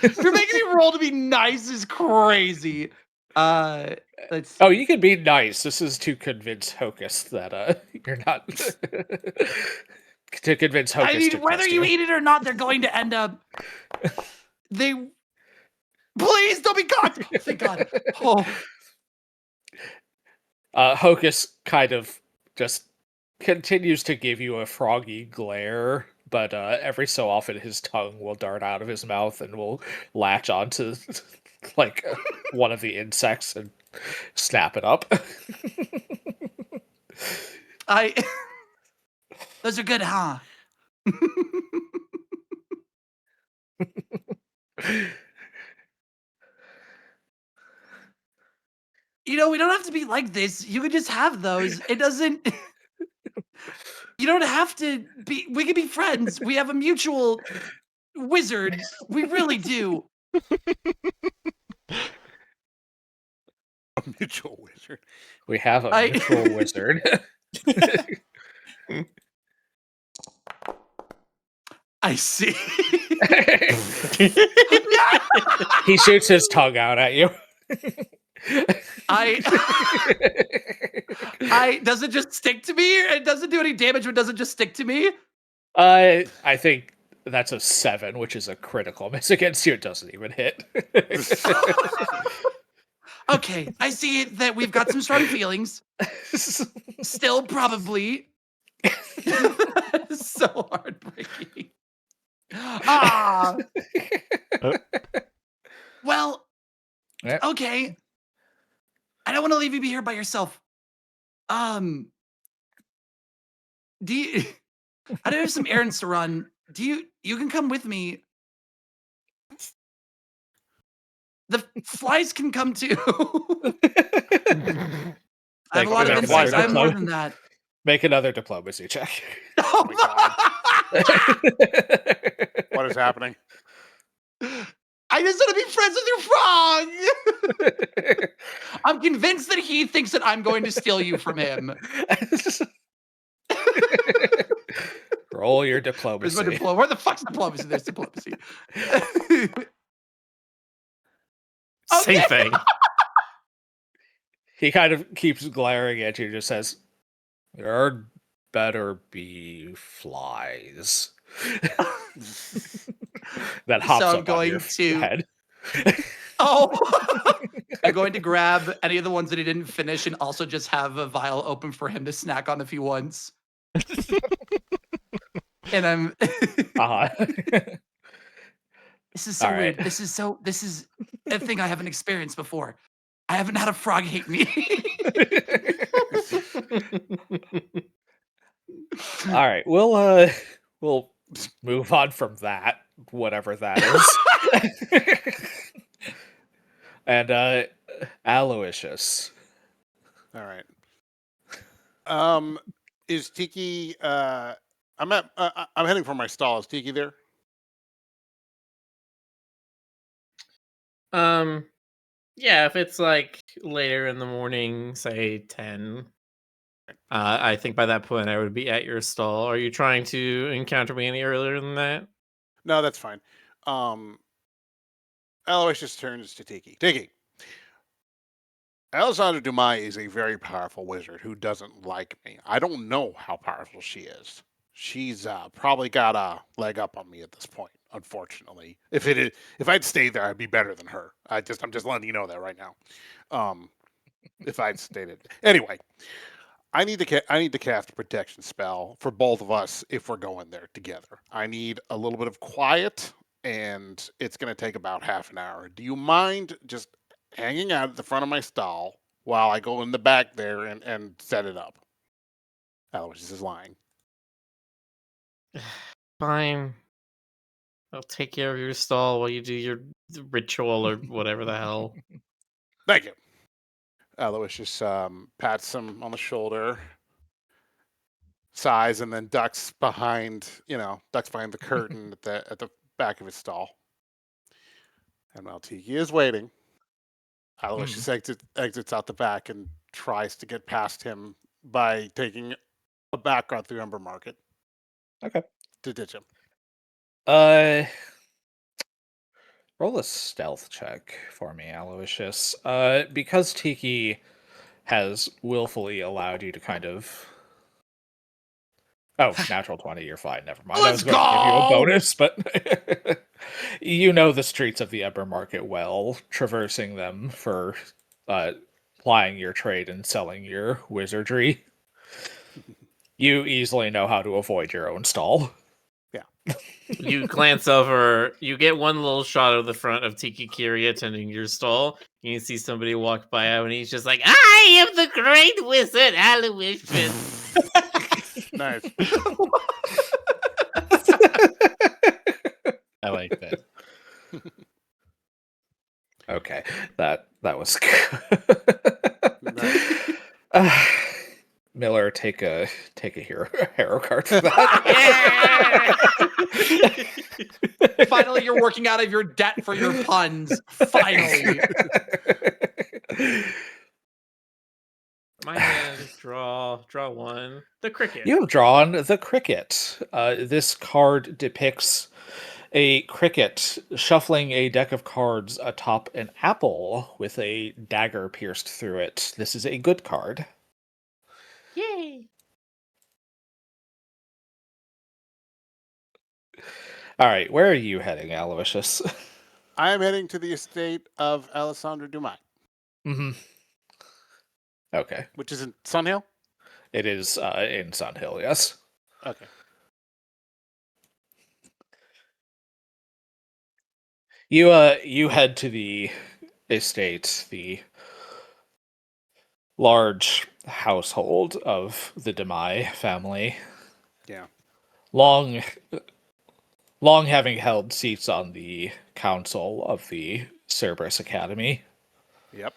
You're making me roll to be nice is crazy. Let's Oh, you can be nice. This is to convince Hocus that you're not. To convince Hocus. I mean, to whether trust you eat it or not, they're going to end up. They. Please don't be caught. Oh, thank God. Oh. Hocus kind of just continues to give you a froggy glare, but every so often his tongue will dart out of his mouth and will latch onto like one of the insects and snap it up. Those are good, huh? You know, we don't have to be like this. You could just have those. It doesn't. You don't have to be. We can be friends. We have a mutual wizard. We really do. A mutual wizard. We have a mutual wizard. I see. He shoots his tongue out at you. Does it just stick to me? It doesn't do any damage, but does it just stick to me? I think that's a 7, which is a critical miss against you. It doesn't even hit. Okay, I see that we've got some strong feelings. Still, probably. So heartbreaking. Ah. Well, Yep. okay. I don't want to leave you be here by yourself. Do you? I do have some errands to run. You can come with me. The flies can come too. I have a lot of insects. I have more than that. Make another diplomacy check. Oh my God. What is happening? I just want to be friends with your frog. I'm convinced that he thinks that I'm going to steal you from him. Roll your diplomacy. Where's my where the fuck's diplomacy? There's diplomacy. Same thing. He kind of keeps glaring at you and just says, "There better be flies." That hops So I'm up on going your to- head. Oh, I'm going to grab any of the ones that he didn't finish and also just have a vial open for him to snack on if he wants. And I'm. This is so All right. weird. This is a thing I haven't experienced before. I haven't had a frog hate me. All right, we'll move on from that, whatever that is. And Aloysius. All right. Is Tiki? I'm heading for my stall. Is Tiki there? Yeah, if it's like later in the morning, say 10, I think by that point I would be at your stall. Are you trying to encounter me any earlier than that? No, that's fine. Aloysius turns to Tiki. Tiki, Alessandra Dumai is a very powerful wizard who doesn't like me. I don't know how powerful she is. She's probably got a leg up on me at this point. Unfortunately, if I'd stayed there, I'd be better than her. I'm just letting you know that right now. Um, if I'd stayed it anyway, I need to cast a protection spell for both of us if we're going there together. I need a little bit of quiet, and it's going to take about half an hour. Do you mind just hanging out at the front of my stall while I go in the back there and set it up? Aloysius is lying. Fine. I'll take care of your stall while you do your ritual or whatever the hell. Thank you. Aloysius pats him on the shoulder, sighs, and then ducks behind the curtain at the back of his stall. And while Tiki is waiting, Aloysius exits out the back and tries to get past him by taking a back route through Ember Market. Okay. To ditch him. Roll a stealth check for me, Aloysius. Because Tiki has willfully allowed you to kind of... Oh, natural 20, you're fine. Never mind. I was going to give you a bonus, but you know the streets of the Ember Market well, traversing them for plying your trade and selling your wizardry. You easily know how to avoid your own stall. Yeah. You glance over, you get one little shot of the front of Tiki Kiri attending your stall. You see somebody walk by out, and he's just like, I am the great wizard, Aloysius. Nice. I like that. Okay, that was good. Nice. Miller, take a hero card for that. Finally, you're working out of your debt for your puns. Finally. My hand, draw one. The cricket. You have drawn the cricket. This card depicts a cricket shuffling a deck of cards atop an apple with a dagger pierced through it. This is a good card. Yay! All right, where are you heading, Aloysius? I am heading to the estate of Alessandra Dumai. Mm-hmm. Okay. Which is in Sunhill? It is in Sunhill, yes. Okay. You head to the estate, the large household of the Demai family. Yeah. Long having held seats on the council of the Cerberus Academy. Yep.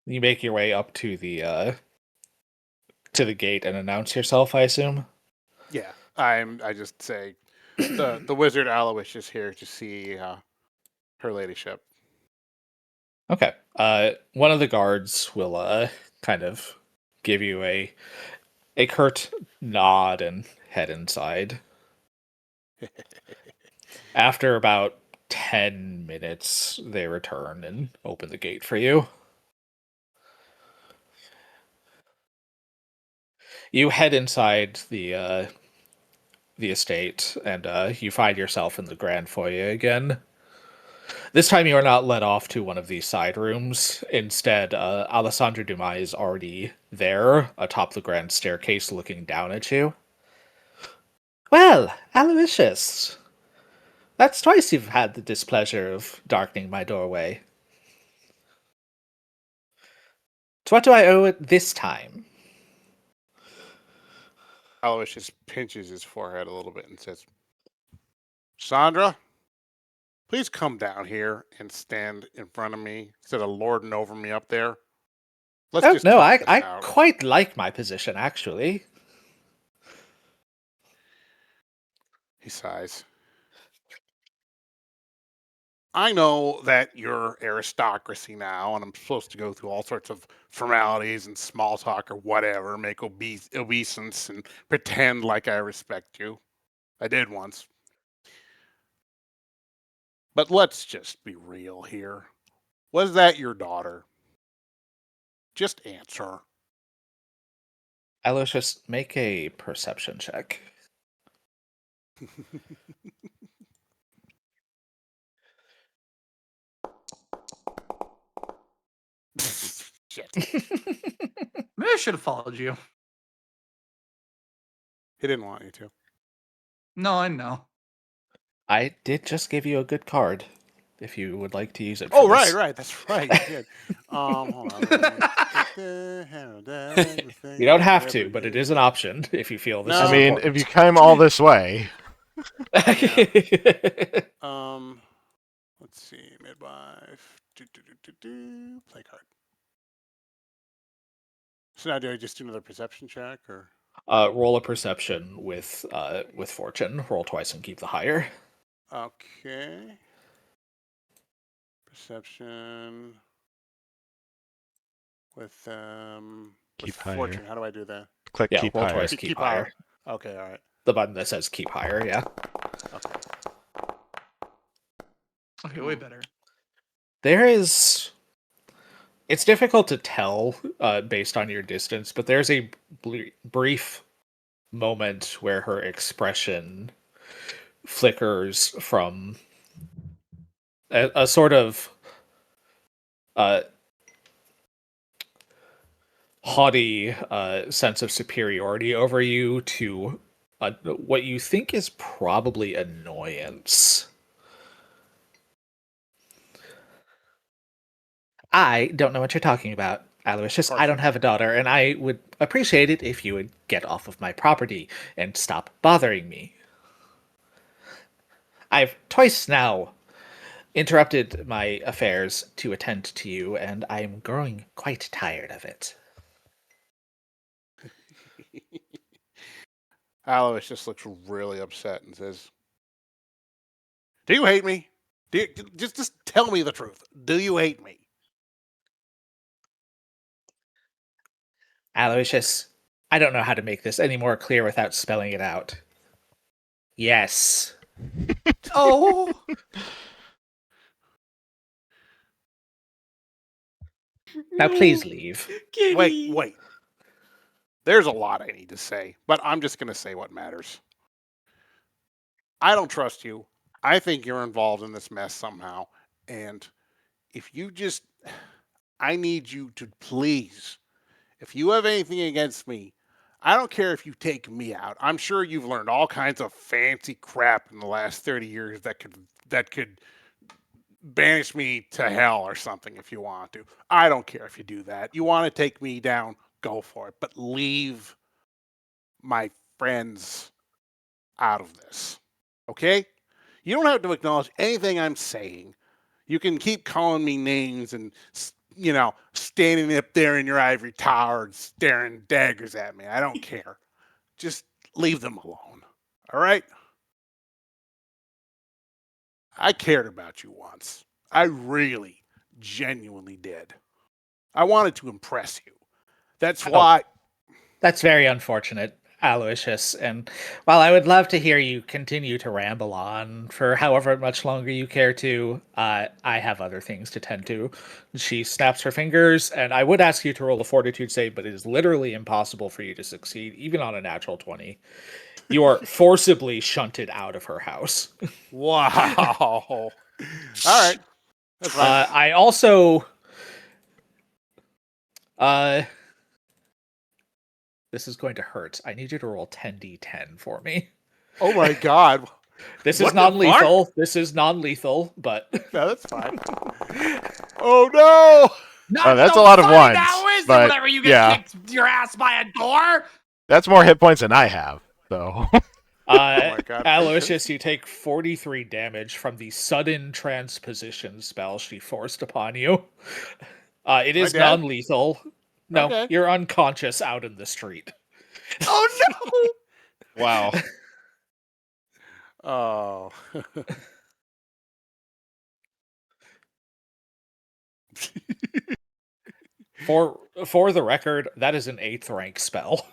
You make your way up to the gate and announce yourself, I assume? Yeah. I just say the wizard Aloysius is here to see her ladyship. Okay. One of the guards will kind of give you a curt nod and head inside. After about 10 minutes, they return and open the gate for you. You head inside the estate, and you find yourself in the grand foyer again. This time you are not led off to one of these side rooms. Instead, Alessandra Dumai is already there, atop the grand staircase looking down at you. Well, Aloysius, that's twice you've had the displeasure of darkening my doorway. To what do I owe it this time? Aloysius pinches his forehead a little bit and says, Sandra, please come down here and stand in front of me instead of lording over me up there. Let's just no, talk this I out." quite like my position, actually. He sighs. I know that you're aristocracy now, and I'm supposed to go through all sorts of formalities and small talk or whatever, make obeisance and pretend like I respect you. I did once. But let's just be real here. Was that your daughter? Just answer. Aloysius, make a perception check. Shit. Maybe I should have followed you. He didn't want you to. No, I know. I did just give you a good card. If you would like to use it. Oh, for this. right. That's right. You did. Hold on. You don't have to, but it is an option if you feel this No. is I mean, important. if you came all this way, Let's see. Midwife. Play card. So now do I just do another perception check or? Roll a perception with fortune. Roll twice and keep the higher. Okay. Perception with Keep fortune. higher. How do I do that? click Yeah, keep roll higher. twice, keep higher. Okay, all right. The button that says keep higher, yeah. Okay. Okay, way better. There is. It's difficult to tell based on your distance, but there's a brief moment where her expression flickers from a sort of haughty sense of superiority over you to what you think is probably annoyance. I don't know what you're talking about, Aloysius. I don't have a daughter, and I would appreciate it if you would get off of my property and stop bothering me. I've twice now interrupted my affairs to attend to you, and I am growing quite tired of it. Alois just looks really upset and says, "Do you hate me? Just tell me the truth. Do you hate me?" Aloysius, I don't know how to make this any more clear without spelling it out. Yes. Oh, Now please leave. Wait. There's a lot I need to say, but I'm just going to say what matters. I don't trust you. I think you're involved in this mess somehow. And if you just, I need you to please, if you have anything against me, I don't care if you take me out. I'm sure you've learned all kinds of fancy crap in the last 30 years that could banish me to hell or something if you want to. I don't care if you do that. You want to take me down, go for it. But leave my friends out of this. Okay? You don't have to acknowledge anything I'm saying. You can keep calling me names and, standing up there in your ivory tower and staring daggers at me. I don't care. Just leave them alone. All right? I cared about you once. I really, genuinely did. I wanted to impress you. That's why. That's very unfortunate, Aloysius, and while I would love to hear you continue to ramble on for however much longer you care to, I have other things to tend to. She snaps her fingers, and I would ask you to roll a fortitude save, but it is literally impossible for you to succeed, even on a natural 20. You are forcibly shunted out of her house. Wow. All right. That's fine. I also... this is going to hurt. I need you to roll 10d10 for me. Oh my God. This What is the non-lethal. This is non-lethal, but No, that's fine. Oh no! not that's so a lot of funny ones, now, is it? but, Whenever you get yeah. kicked your ass by a door. That's more hit points than I have. So my God, Aloysius, you take 43 damage from the sudden transposition spell she forced upon you. It is dead? non-lethal. No, Okay. you're unconscious out in the street. Oh Wow. Oh. For the record, that is an 8th rank spell.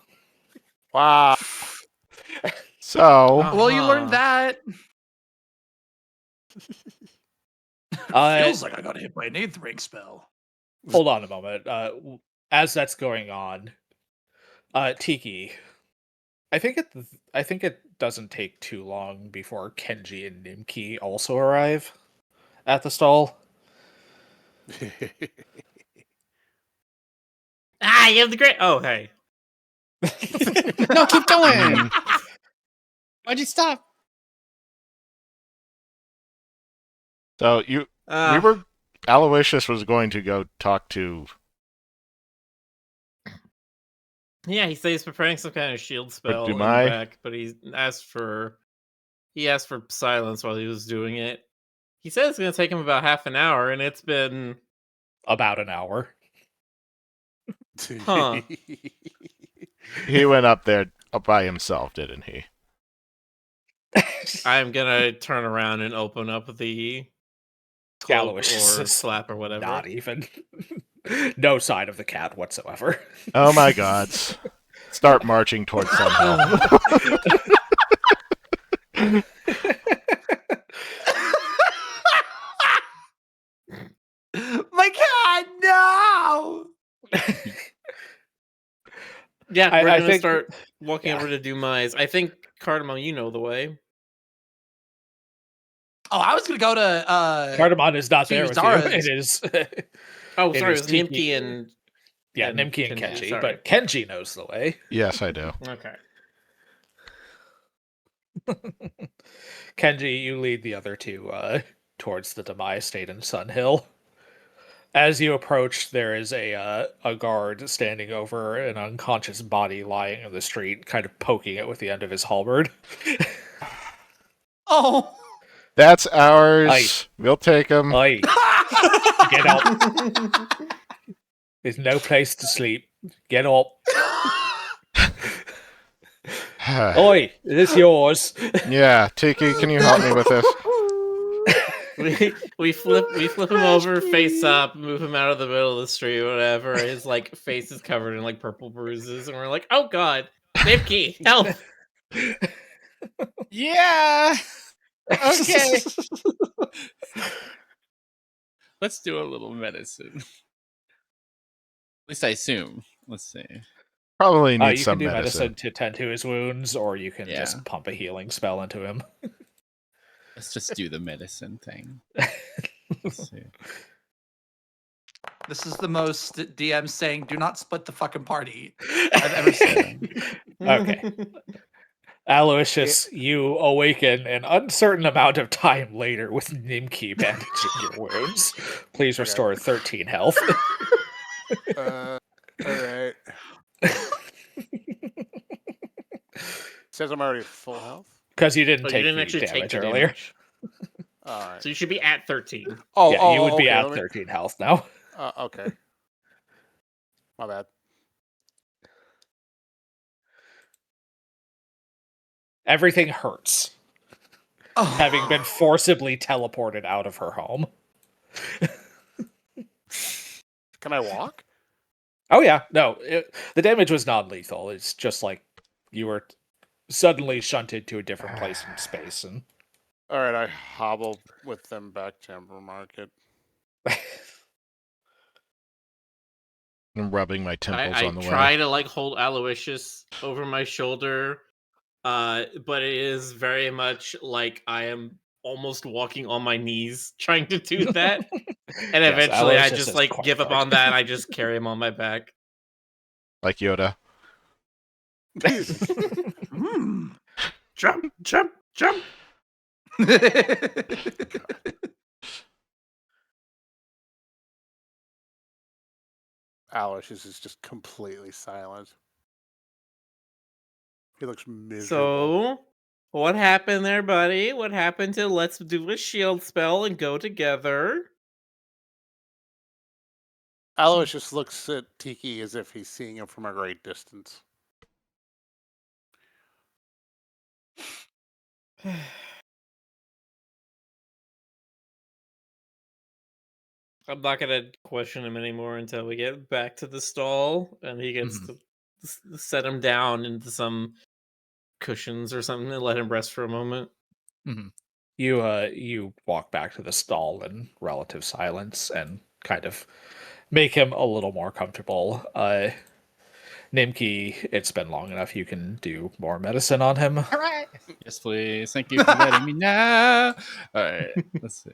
Wow. So, Well, you learned Uh-huh. that. Uh, Feels like I got hit by an 8th rank spell. Hold on a moment. As that's going on, Tiki, I think it doesn't take too long before Kenji and Nimki also arrive at the stall. Ah, you have the great. Oh, hey. No, keep going. mm, Why'd you stop? so we were Aloysius was going to go talk to. Yeah, he said he's preparing some kind of shield spell in the Dumai? back, but he asked for silence while he was doing it. He said it's gonna take him about half an hour, and it's been About an hour. Huh. He went up there by himself, didn't he? I'm gonna turn around and open up the cloak Aloysius or is flap or whatever. Not even. No sign of the cat whatsoever. Oh my gods. Start marching towards Sunhill. My cat, no! Yeah, we're I gonna think- start walking yeah. over to Dumai's. I think Cardamom, you know the way. Oh, I was gonna go to Cardamom is not to there with Zara's. you. It is. Oh, It sorry, it is was Tiki. Nimki and Yeah, and Nimki and Kenji, Kenji, sorry. but Kenji knows the way. Yes, I do. Okay. Kenji, you lead the other two towards the Demai estate in Sunhill. As you approach, there is a guard standing over an unconscious body lying in the street, kind of poking it with the end of his halberd. Oh. That's ours. Aye. We'll take him. Oi, get up. There's no place to sleep. Get up. Oi, is this yours? Yeah, Tiki, can you help me with this? we flip him over face up, move him out of the middle of the street, whatever. His like face is covered in like purple bruises, and we're like, oh god, Nimki, help! Yeah. Okay. Let's do a little medicine. At least I assume. Let's see. Probably need You some can do medicine. to tend to his wounds, or you can Yeah. just pump a healing spell into him. Let's just do the medicine thing. Let's see. This is the most DM saying "Do not split the fucking party" I've ever seen. Okay. Aloysius, you awaken an uncertain amount of time later with Nimki bandaging your wounds. Please restore 13 health. All right. Says I'm already full health. Because you didn't Oh, you take didn't the actually take damage the earlier. damage. All right. So you should be at 13. Oh, Yeah, you would be okay, at let me- 13 health now. Okay. My bad. Everything hurts, Oh. having been forcibly teleported out of her home. Can I walk? Oh yeah, no, the damage was non-lethal. It's just like you were suddenly shunted to a different place in space, and All right, I hobble with them back to Amber Market. I'm rubbing my temples I on the try way. to like hold Aloysius over my shoulder, but it is very much like I am almost walking on my knees trying to do that. And Yes, eventually I Aloysius just is like quite give up large. on that. I just carry him on my back. Like Yoda. Jump, jump, jump. Aloysius is just completely silent. He looks miserable. So, what happened there, buddy? What happened to let's do a shield spell and go together? Aloysius looks at Tiki as if he's seeing him from a great distance. I'm not gonna question him anymore until we get back to the stall and he gets Mhm. to set him down into some cushions or something and let him rest for a moment. You walk back to the stall in relative silence and kind of make him a little more comfortable. Nimki, it's been long enough. You can do more medicine on him. All right. Yes, please. Thank you for letting me know. All right. Let's see.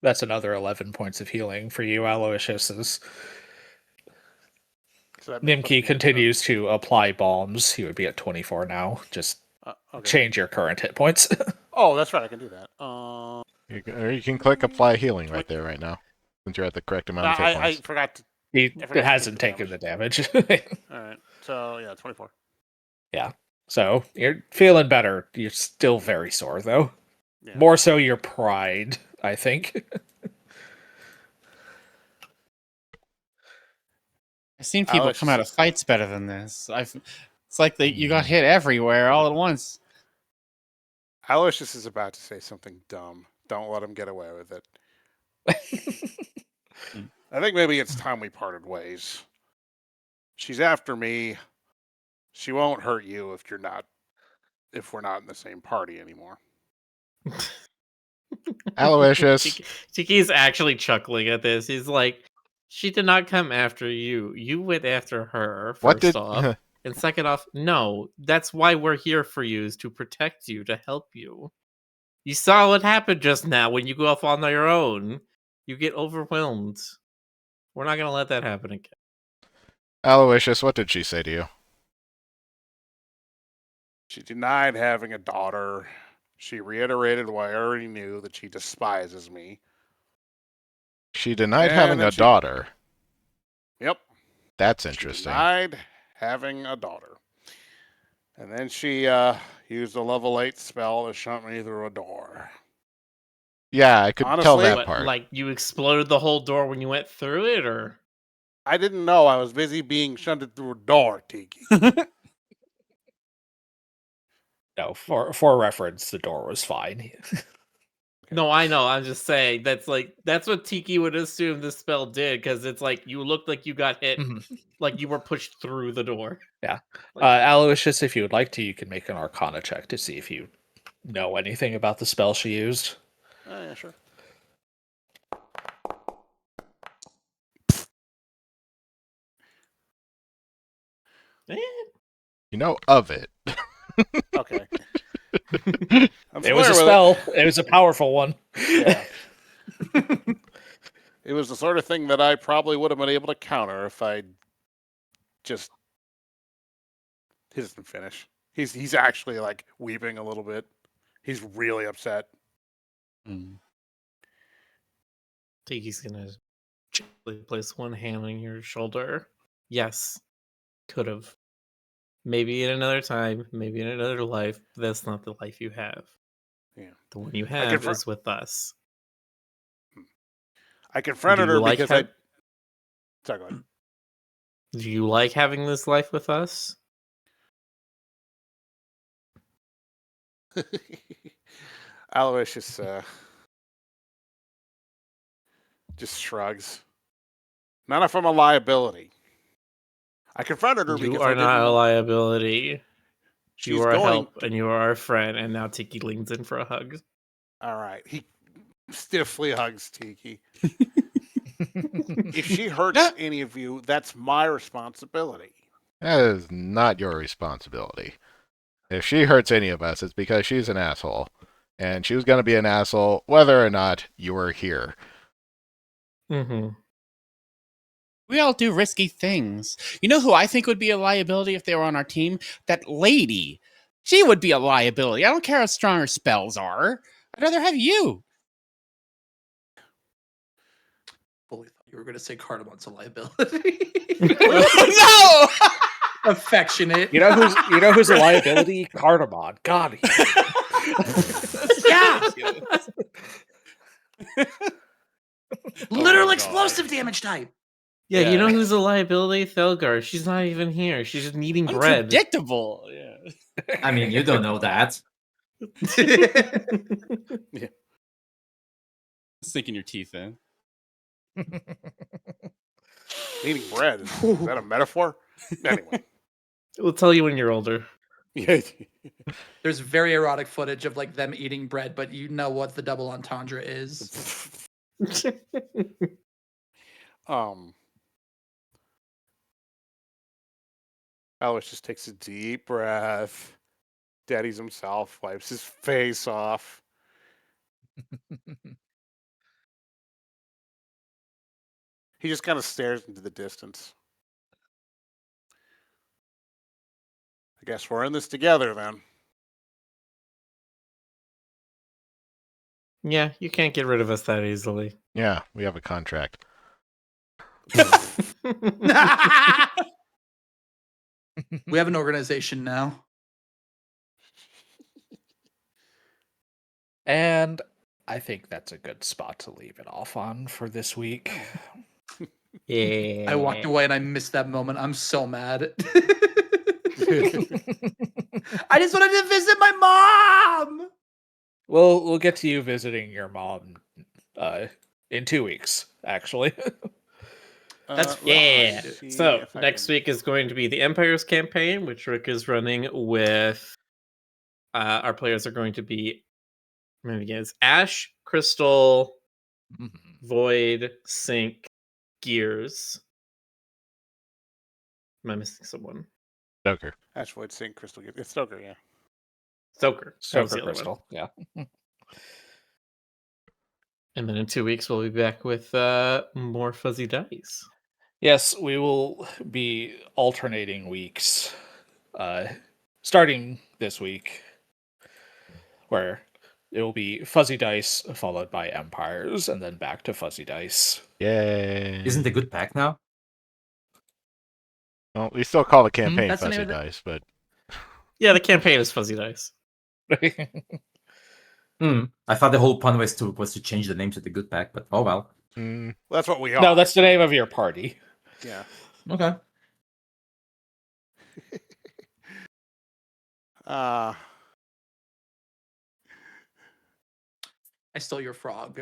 That's another 11 points of healing for you, Aloysius. As So that puts me Nimki at, continues to apply balms. He would be at 24 now. Just okay. change your current hit points. Oh, that's right. I can do that. Or you can click apply healing right there, right now, since you're at the correct amount of hit I points. forgot to. He I forgot to hasn't take taken the damage. All right. So yeah, 24. Yeah. So you're feeling better. You're still very sore, though. Yeah. More so your pride, I think. I've seen people Alex come out of is- fights better than this. It's like you got hit everywhere all at once. Aloysius is about to say something dumb. Don't let him get away with it. I think maybe it's time we parted ways. She's after me. She won't hurt you if we're not in the same party anymore. Aloysius, Tiki's actually chuckling at this. He's like, she did not come after you. You went after her, what first did off. And second off, no. That's why we're here for you, is to protect you, to help you. You saw what happened just now when you go off on your own. You get overwhelmed. We're not going to let that happen again. Aloysius, what did she say to you? She denied having a daughter. She reiterated what I already knew, that she despises me. She denied And having then a daughter. Yep. That's She interesting. denied having a daughter. And then she used a level 8 spell to shut me through a door. Yeah, I could tell Honestly, that What, part. like you exploded the whole door when you went through it, or? I didn't know I was busy being shunted through a door, Tiki. No, for reference, the door was fine. No, I know. I'm just saying that's what Tiki would assume this spell did, because it's like you looked like you got hit, like you were pushed through the door. Yeah. Like, Aloysius, if you would like to, you can make an Arcana check to see if you know anything about the spell she used. Yeah, sure. You know of it. Okay. It was a spell. It was a powerful one. Yeah. It was the sort of thing that I probably would have been able to counter if I just. He doesn't finish. He's actually like weeping a little bit. He's really upset. Tiki's gonna gently place one hand on your shoulder. Yes, could have. Maybe in another time, maybe in another life. That's not the life you have. Yeah. The one you have confirm- is with us. I confronted Do you her like because hav- Sorry, go ahead. Do you like having this life with us? Aloysius just shrugs. Not if I'm a liability. I confronted her You because are I not didn't a know. liability. She's You are a going. help, and you are our friend. And now Tiki leans in for a hug. All right. He stiffly hugs Tiki. If she hurts any of you, that's my responsibility. That is not your responsibility. If she hurts any of us, it's because she's an asshole. And she was going to be an asshole whether or not you were here. Mm-hmm. We all do risky things. You know who I think would be a liability if they were on our team? That lady. She would be a liability. I don't care how strong her spells are. I'd rather have you. Fully thought you were going to say Cardamon's a liability. No! Affectionate. You know who's a liability? Cardamon. God. Yeah. Literal God. explosive damage type. Yeah, Yeah. you know who's a liability? Thelgar. She's not even here. She's just needing bread. Unpredictable. Yeah. I mean, you don't know that. Sinking your teeth in. Eating bread. Is that a metaphor? Anyway. We'll tell you when you're older. Yeah. There's very erotic footage of like them eating bread, but you know what the double entendre is. Alois just takes a deep breath. Daddy's himself, wipes his face off. He just kind of stares into the distance. I guess we're in this together then. Yeah, you can't get rid of us that easily. Yeah, we have a contract. We have an organization now. And I think that's a good spot to leave it off on for this week. Yeah. I walked away and I missed that moment. I'm so mad. I just wanted to visit my mom. We'll get to you visiting your mom in 2 weeks, actually. That's Yeah. see So if I next can- week is going to be the Empire's campaign, which Rick is running with. Our players are going to be. It's Ash, Crystal, Void, Sync, Gears. Am I missing someone? Stoker. Ash Void Sync Crystal. It's Stoker, yeah. Stoker. That was the Stoker other one. Crystal, yeah. And then in 2 weeks we'll be back with more fuzzy dice. Yes, we will be alternating weeks, starting this week, where it will be Fuzzy Dice followed by Empires, and then back to Fuzzy Dice. Yay. Isn't the good pack now? Well, we still call the campaign That's the name Fuzzy of the- Dice, but Yeah, the campaign is fuzzy dice. I thought the whole point was to change the name to the good pack, but oh well. That's what we are. No, that's the name of your party. Yeah. Okay. I stole your frog.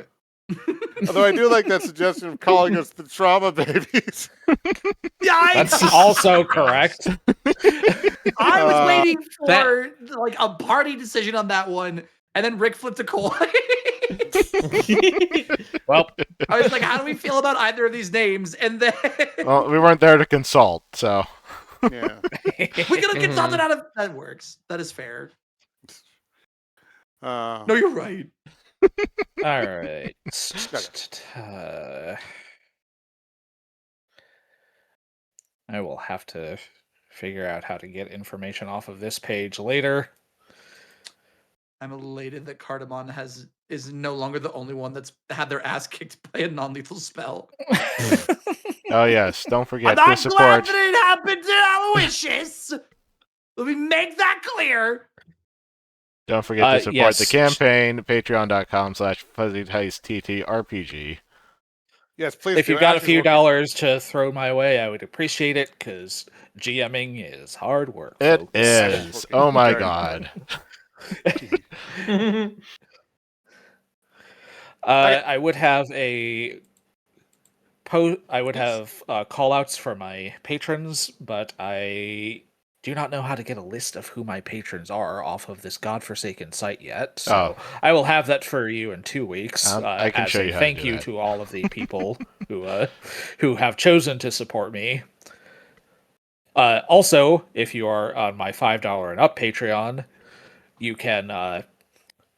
Although I do like that suggestion of calling us the trauma babies. Yeah, That's also correct. I was waiting for that- like a party decision on that one, and then Rick flipped a coin. Well, I was like, "How do we feel about either of these names?" And then well, we weren't there to consult, so Yeah. we could have consulted out of that. Works. That is fair. No, you're right. all right. I will have to figure out how to get information off of this page later. I'm elated that Cardamon is no longer the only one that's had their ass kicked by a non-lethal spell. oh yes, don't forget I'm to not glad support. that it happened to Aloysius. Let me make that clear. Don't forget to support yes. the campaign, patreon.com/fuzzydice/TTRPG. Yes, please. If do. you've got a Ash is few looking- dollars to throw my way, I would appreciate it, because GMing is hard work. It folks. is. Oh my Very god. I would have I would have call outs for my patrons, but I do not know how to get a list of who my patrons are off of this godforsaken site yet. So I will have that for you in 2 weeks. I can as show a you how to thank do you that. to all of the people who have chosen to support me. Also, if you are on my $5 and up Patreon, you can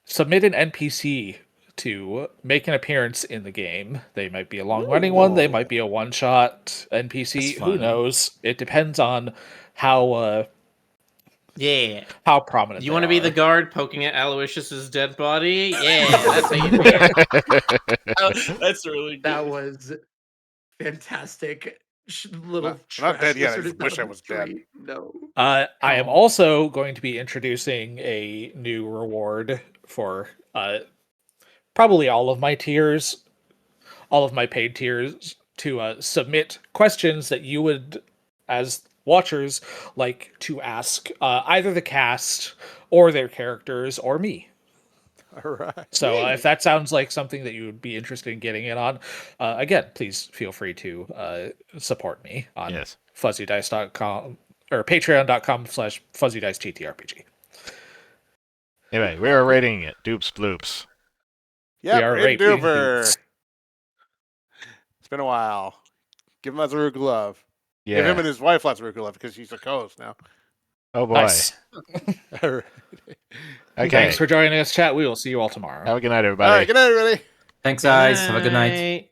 submit an NPC to make an appearance in the game. They might be a long-running one, they might be a one-shot NPC, That's who fun. knows? It depends on how Yeah. how prominent You they want to be are. the guard poking at Aloysius's dead body? Yeah, that's how you do it. That's really good. That was fantastic. Little I'm not dead trash yet, I wizard just down wish I the was dead. street. No. I am Oh. also going to be introducing a new reward for probably all of my tiers, all of my paid tiers, to submit questions that you would, as watchers like to ask either the cast or their characters or me. All right. So if that sounds like something that you would be interested in getting in on, again, please feel free to support me on Yes. fuzzydice.com or patreon.com/fuzzydicettrpg. Anyway, we are rating it. Doops bloops. Yeah, are Braden rating Duper. Dupes. It's been a while. Give him lots of Roo love. Yeah. Give him and his wife lots of Roo love because she's a co-host now. Oh boy. Nice. All right. Okay. Thanks for joining us, chat. We will see you all tomorrow. Have a good night, everybody. All right. Good night, everybody. Thanks, guys. Have a good night. Night.